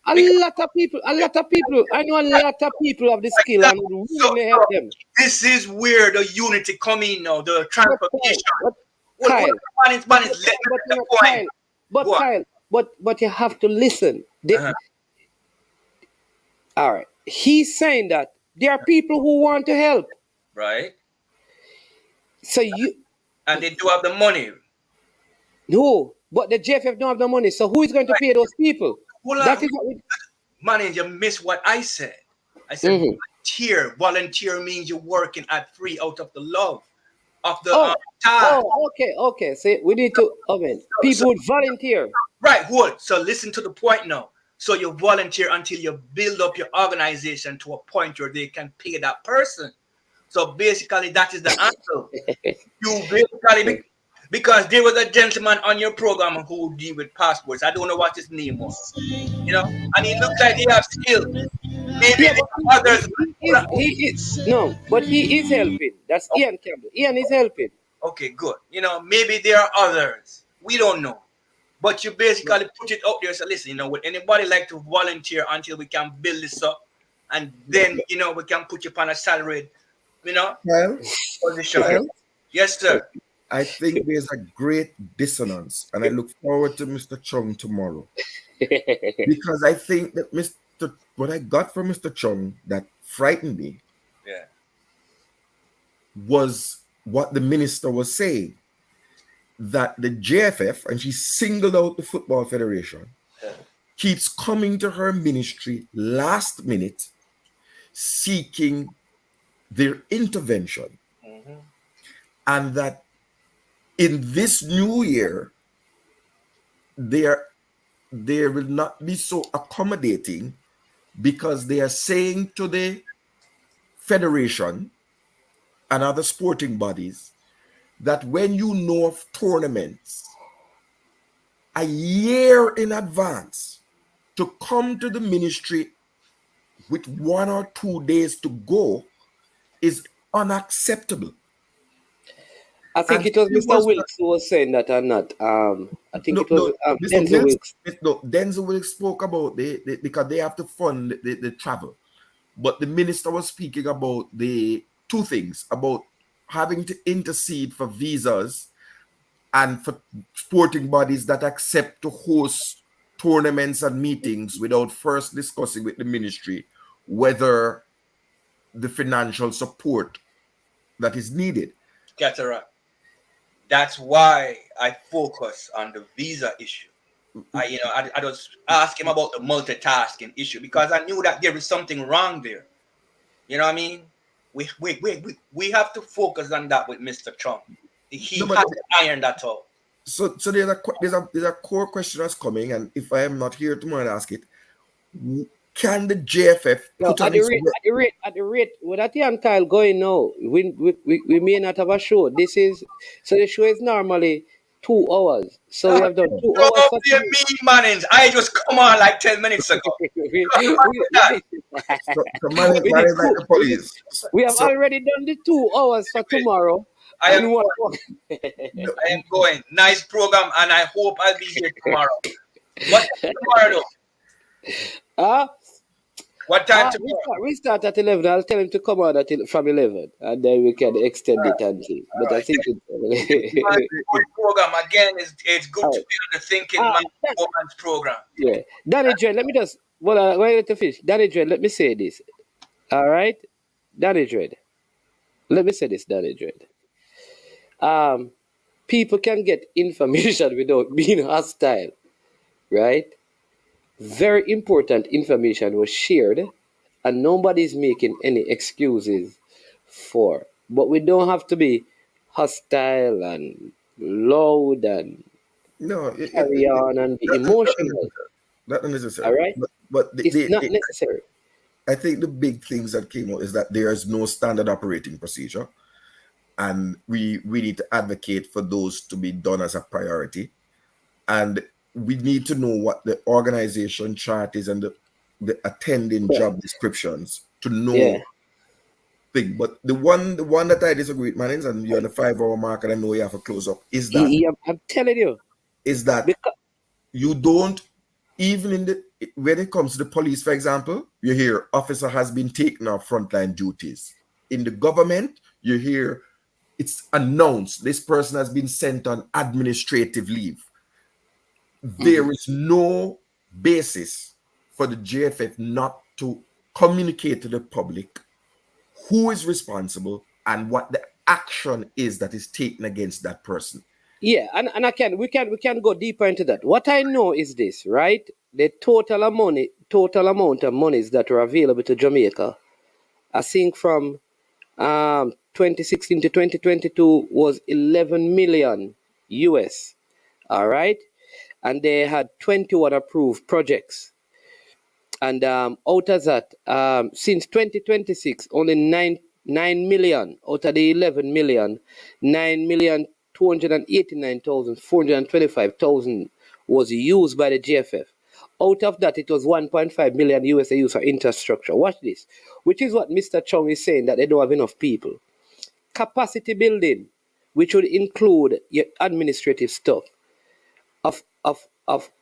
A lot of people. I know a lot of people have the skill and would really help them. This is where the unity come in now, the transformation. Kyle, Man is let me get the point. Go on. Kyle, but you have to listen. All right. He's saying that there are people who want to help. Right. So and they do have the money. No, but the JFF don't have the money. So who is going to pay those people? That is what we... Manager, miss what I said. I said volunteer. Volunteer means you're working at free out of the love of the time. Okay. So we need to, people would volunteer. Right, good. So listen to the point now. So you volunteer until you build up your organization to a point where they can pay that person. So basically, that is the answer. You basically, because there was a gentleman on your program who deal with passports. I don't know what his name was. You know, and he looked like he has skill. Maybe others. But he is helping. That's Ian Campbell. Ian is helping. Okay, good. You know, maybe there are others. We don't know. But you basically put it out there. So listen, would anybody like to volunteer until we can build this up? And then, we can put you on a salaried, position. Kyle? Yes, sir. I think there's a great dissonance, and I look forward to Mr. Chung tomorrow. Because I think that what I got from Mr. Chung that frightened me was what the minister was saying. That the JFF, and she singled out the Football Federation, keeps coming to her ministry last minute, seeking their intervention. And that in this new year, they will not be so accommodating because they are saying to the federation and other sporting bodies that when you know of tournaments a year in advance, to come to the ministry with 1 or 2 days to go is unacceptable. I think it was Mr. Wilkes who was saying that or not. I think it was Denzel Wilkes. Denzel Wilkes spoke about because they have to fund the travel. But the minister was speaking about the two things, about having to intercede for visas and for sporting bodies that accept to host tournaments and meetings without first discussing with the ministry whether the financial support that is needed. That's right. That's why I focus on the visa issue. I just ask him about the multitasking issue because I knew that there is something wrong there. You know what I mean? We have to focus on that with Mr. Trump. He has to iron that out. So there's a core question that's coming, and if I am not here tomorrow, I'll ask it. Can the JFF put at the rate with that and Kyle going now, we may not have a show. The show is normally 2 hours. So we have done 2 hours. Don't be me, Mannings. I just come on like 10 minutes ago. We have already done the 2 hours for tomorrow. I am going. Nice program, and I hope I'll be here tomorrow. What tomorrow though? What time tomorrow? We start at 11. I'll tell him to come on from 11, and then we can extend it until. But I think good program again. It's good to be on the Thinking Man Woman's program. Yeah, Danny J, let me just well, wait to finish. Danny Dread, let me say this. All right, Danny Dread. Let me say this, Danny Dread. People can get information without being hostile, right? Very important information was shared, and nobody's making any excuses for. But we don't have to be hostile and loud and No, carry on and be not emotional. not All necessary. right, But it's not necessary. I think the big things that came out is that there is no standard operating procedure, and we need to advocate for those to be done as a priority, and we need to know what the organization chart is and the attending job descriptions to know Yeah. thing. But the one that I disagree with, Manins, and you're on the 5 hour mark, and I know you have to close up, is that I'm telling you, you don't, even in the when it comes to the police, for example, you hear officer has been taken off frontline duties. In the government, you hear it's announced this person has been sent on administrative leave. There is no basis for the JFF not to communicate to the public who is responsible and what the action is that is taken against that person. Yeah, and we can go deeper into that. What I know is this, right? The total amount of monies that were available to Jamaica, I think from 2016 to 2022 was 11 million US. All right, and they had 21 approved projects. And out of that, since 2026, only 9 million out of the 11 million, 9,289,425,000 was used by the GFF. Out of that, it was 1.5 million US used for infrastructure. Watch this, which is what Mr. Chong is saying, that they don't have enough people. Capacity building, which would include your administrative stuff. Of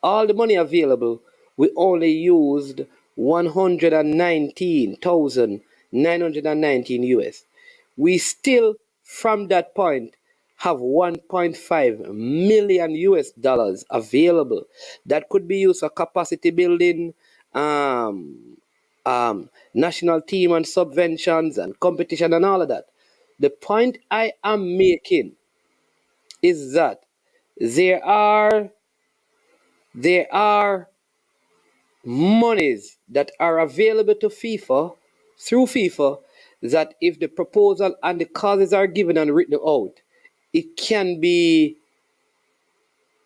all the money available, we only used 119,919 US. We still, from that point, have 1.5 million US dollars available that could be used for capacity building, national team and subventions and competition and all of that. The point I am making is that there are monies that are available to FIFA through FIFA, that if the proposal and the causes are given and written out, it can be,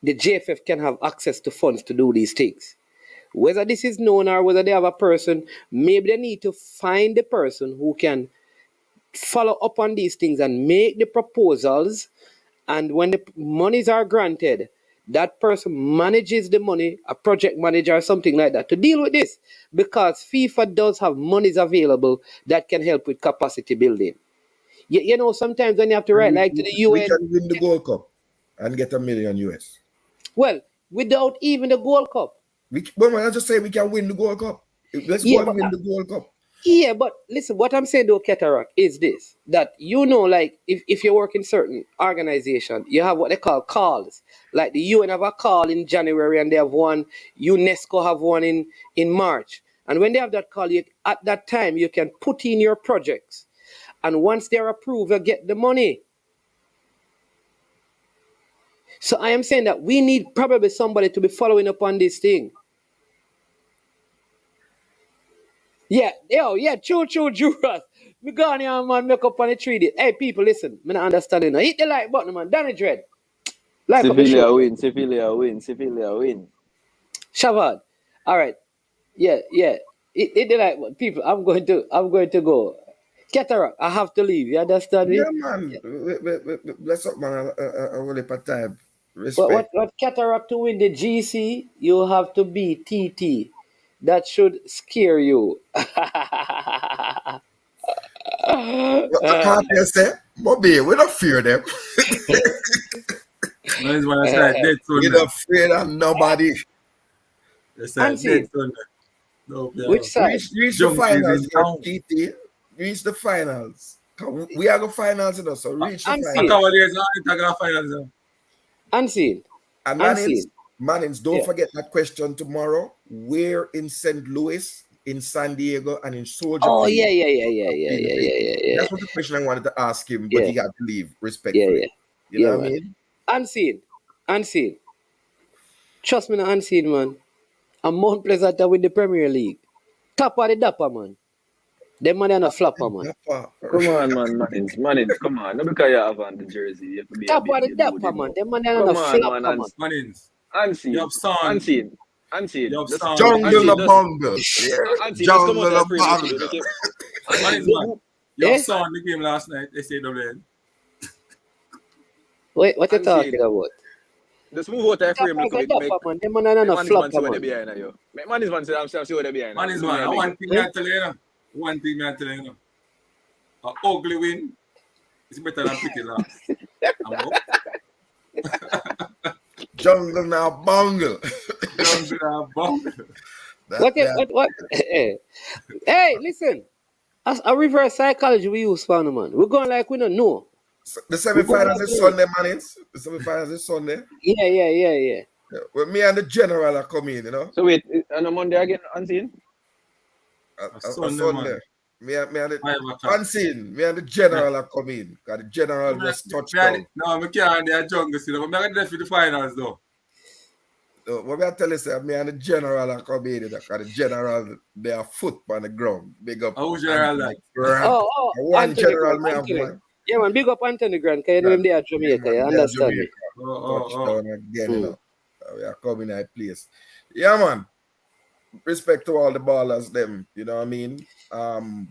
the JFF can have access to funds to do these things. Whether this is known or whether they have a person, maybe they need to find the person who can follow up on these things and make the proposals. And when the monies are granted, that person manages the money, a project manager or something like that, to deal with this. Because FIFA does have monies available that can help with capacity building. You know, sometimes when you have to write like to the UN. We can win the Gold Cup and get $1 million US. Well, without even the Gold Cup. Well, I just say we can win the Gold Cup. Let's go and win the Gold Cup. Yeah, but listen, what I'm saying though, Cataract, is this, that like if you work in certain organization, you have what they call calls. Like the UN have a call in January and they have one, UNESCO have one in March. And when they have that call, at that time you can put in your projects. And once they're approved, you get the money. So I am saying that we need probably somebody to be following up on this thing. Yeah, true, Juras. Me go on here, man, make up on the tree. Hey, people, listen. Me not understanding now. Hit the like button, man. Danny Dread. Like up the show. Sevilla win. Shavad. All right. Yeah. Hit the like button. People, I'm going to go. Cataract, I have to leave. You understand me? Yeah, man. Yeah. Bless up, man. I really put time. Respect. What Cataract to win the GC, you have to be TT. That should scare you. I can't just say, Bobby, we don't fear them. We don't fear them, nobody. Which side? Reach the finals, TT. Reach the finals. We are the finals, you know, so reach the finals. Unseen. Mannings, don't forget that question tomorrow. Where in St. Louis, in San Diego, and in Soldier Oh, Field? yeah. That's what the question I wanted to ask him, but he had to leave respectfully. Yeah. You know what man. I mean? Unseen. Trust me, unseen, man. I'm Mount Pleasant with the Premier League. Top of the dapper, man. Them man are not flopper, man. Come on, man, Mannings, come on. Not because you have on the jersey. You have to be Top a of the bit dapper, man. Them man are not flopper, man. Mannings. Unseen. You have Son. Unseen. You have Son. Jungle of Bungle. Jungle of Bungle. Mannings, man. You have Son the game last night, SAWN. Wait, what you talking about? Just move out of frame. Look, man. Them man are not flopper, man. Man is man say, I'm saying what they behind. Man is man. One thing I tell you, One thing I tell you, an ugly win is better than pretty loss. Jungle now bungle. Jungle now bungle. What? Hey, listen. As a reverse psychology we use for no man. We're going like we don't know. The semi-finals is Sunday, Mannings. The semi-finals is Sunday. Yeah. Well, me and the general are coming, you know. So wait, on a Monday again, unseen? Sunday. Me and the unseen. Me and the general are coming. Because the general just touched down. No, I can't do a jungle still. I'm going to for the finals though. No, what I tell you, sir, me and the general are coming. Because the general, they are foot on the ground. Big up. Who's general like? One general me have one. Yeah, man, big up Anthony Grant, because you know him there at Jamaica, you understand me? Touchdown again, you know. We are coming in that place. Yeah, man. Respect to all the ballers, them, you know what I mean?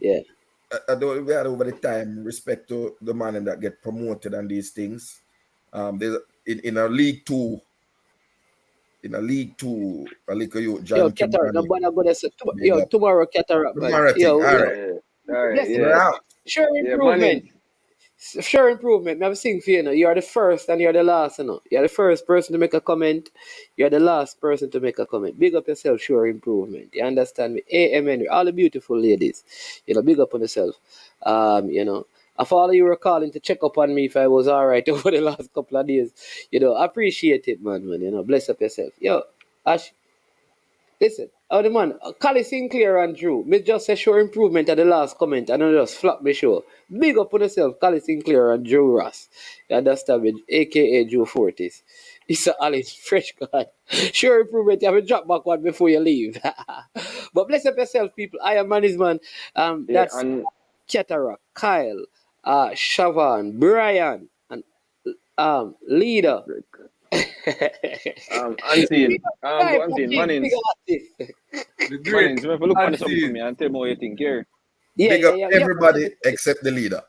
Yeah. I don't we had over the time, respect to the man that get promoted and these things. There's in a League Two, a little youth, John Cataract, tomorrow Cataract. All right. Sure improvement. Sure improvement. I'm saying for you know, you're the first and you're the last, you know. You're the first person to make a comment. You're the last person to make a comment. Big up yourself, sure improvement. You understand me? Amen. All the beautiful ladies. You know, big up on yourself. You know. I thought you were calling to check up on me if I was all right over the last couple of days. You know, I appreciate it, man. You know, bless up yourself. Yo, Ash, listen, the man, Cali Sinclair and Drew, me just say sure improvement at the last comment and I just flop me show. Big up on yourself, Cali Sinclair and Drew Ross. You understand me? AKA Drew Fortis. It's a Alice fresh God. Sure improvement, you have a drop back one before you leave. But bless up yourself, people. I am Management. That's Cataract, Kyle, Shavan, Brian, and Leader. Unseen, Mannings. Mannings, if you look on something for me and tell me what you think here. Big up everybody except the leader.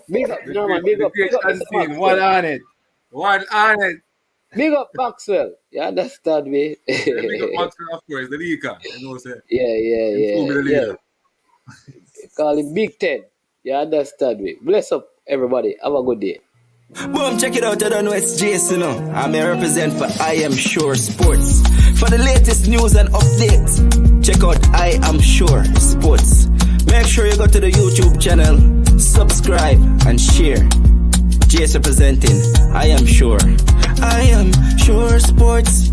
Big up, no man, big up. Unseen, one on it. Big up Maxwell. You understand me? Big up Maxwell, of course, the leaker. You know, say. Yeah. Call him Big Ten. You understand me? Bless up, everybody. Have a good day. Boom, check it out. I don't know it's Jason. I may represent for I Am Sure Sports. For the latest news and updates, check out I Am Sure Sports. Make sure you go to the YouTube channel, subscribe, and share. Jason representing I Am Sure. I Am Sure Sports.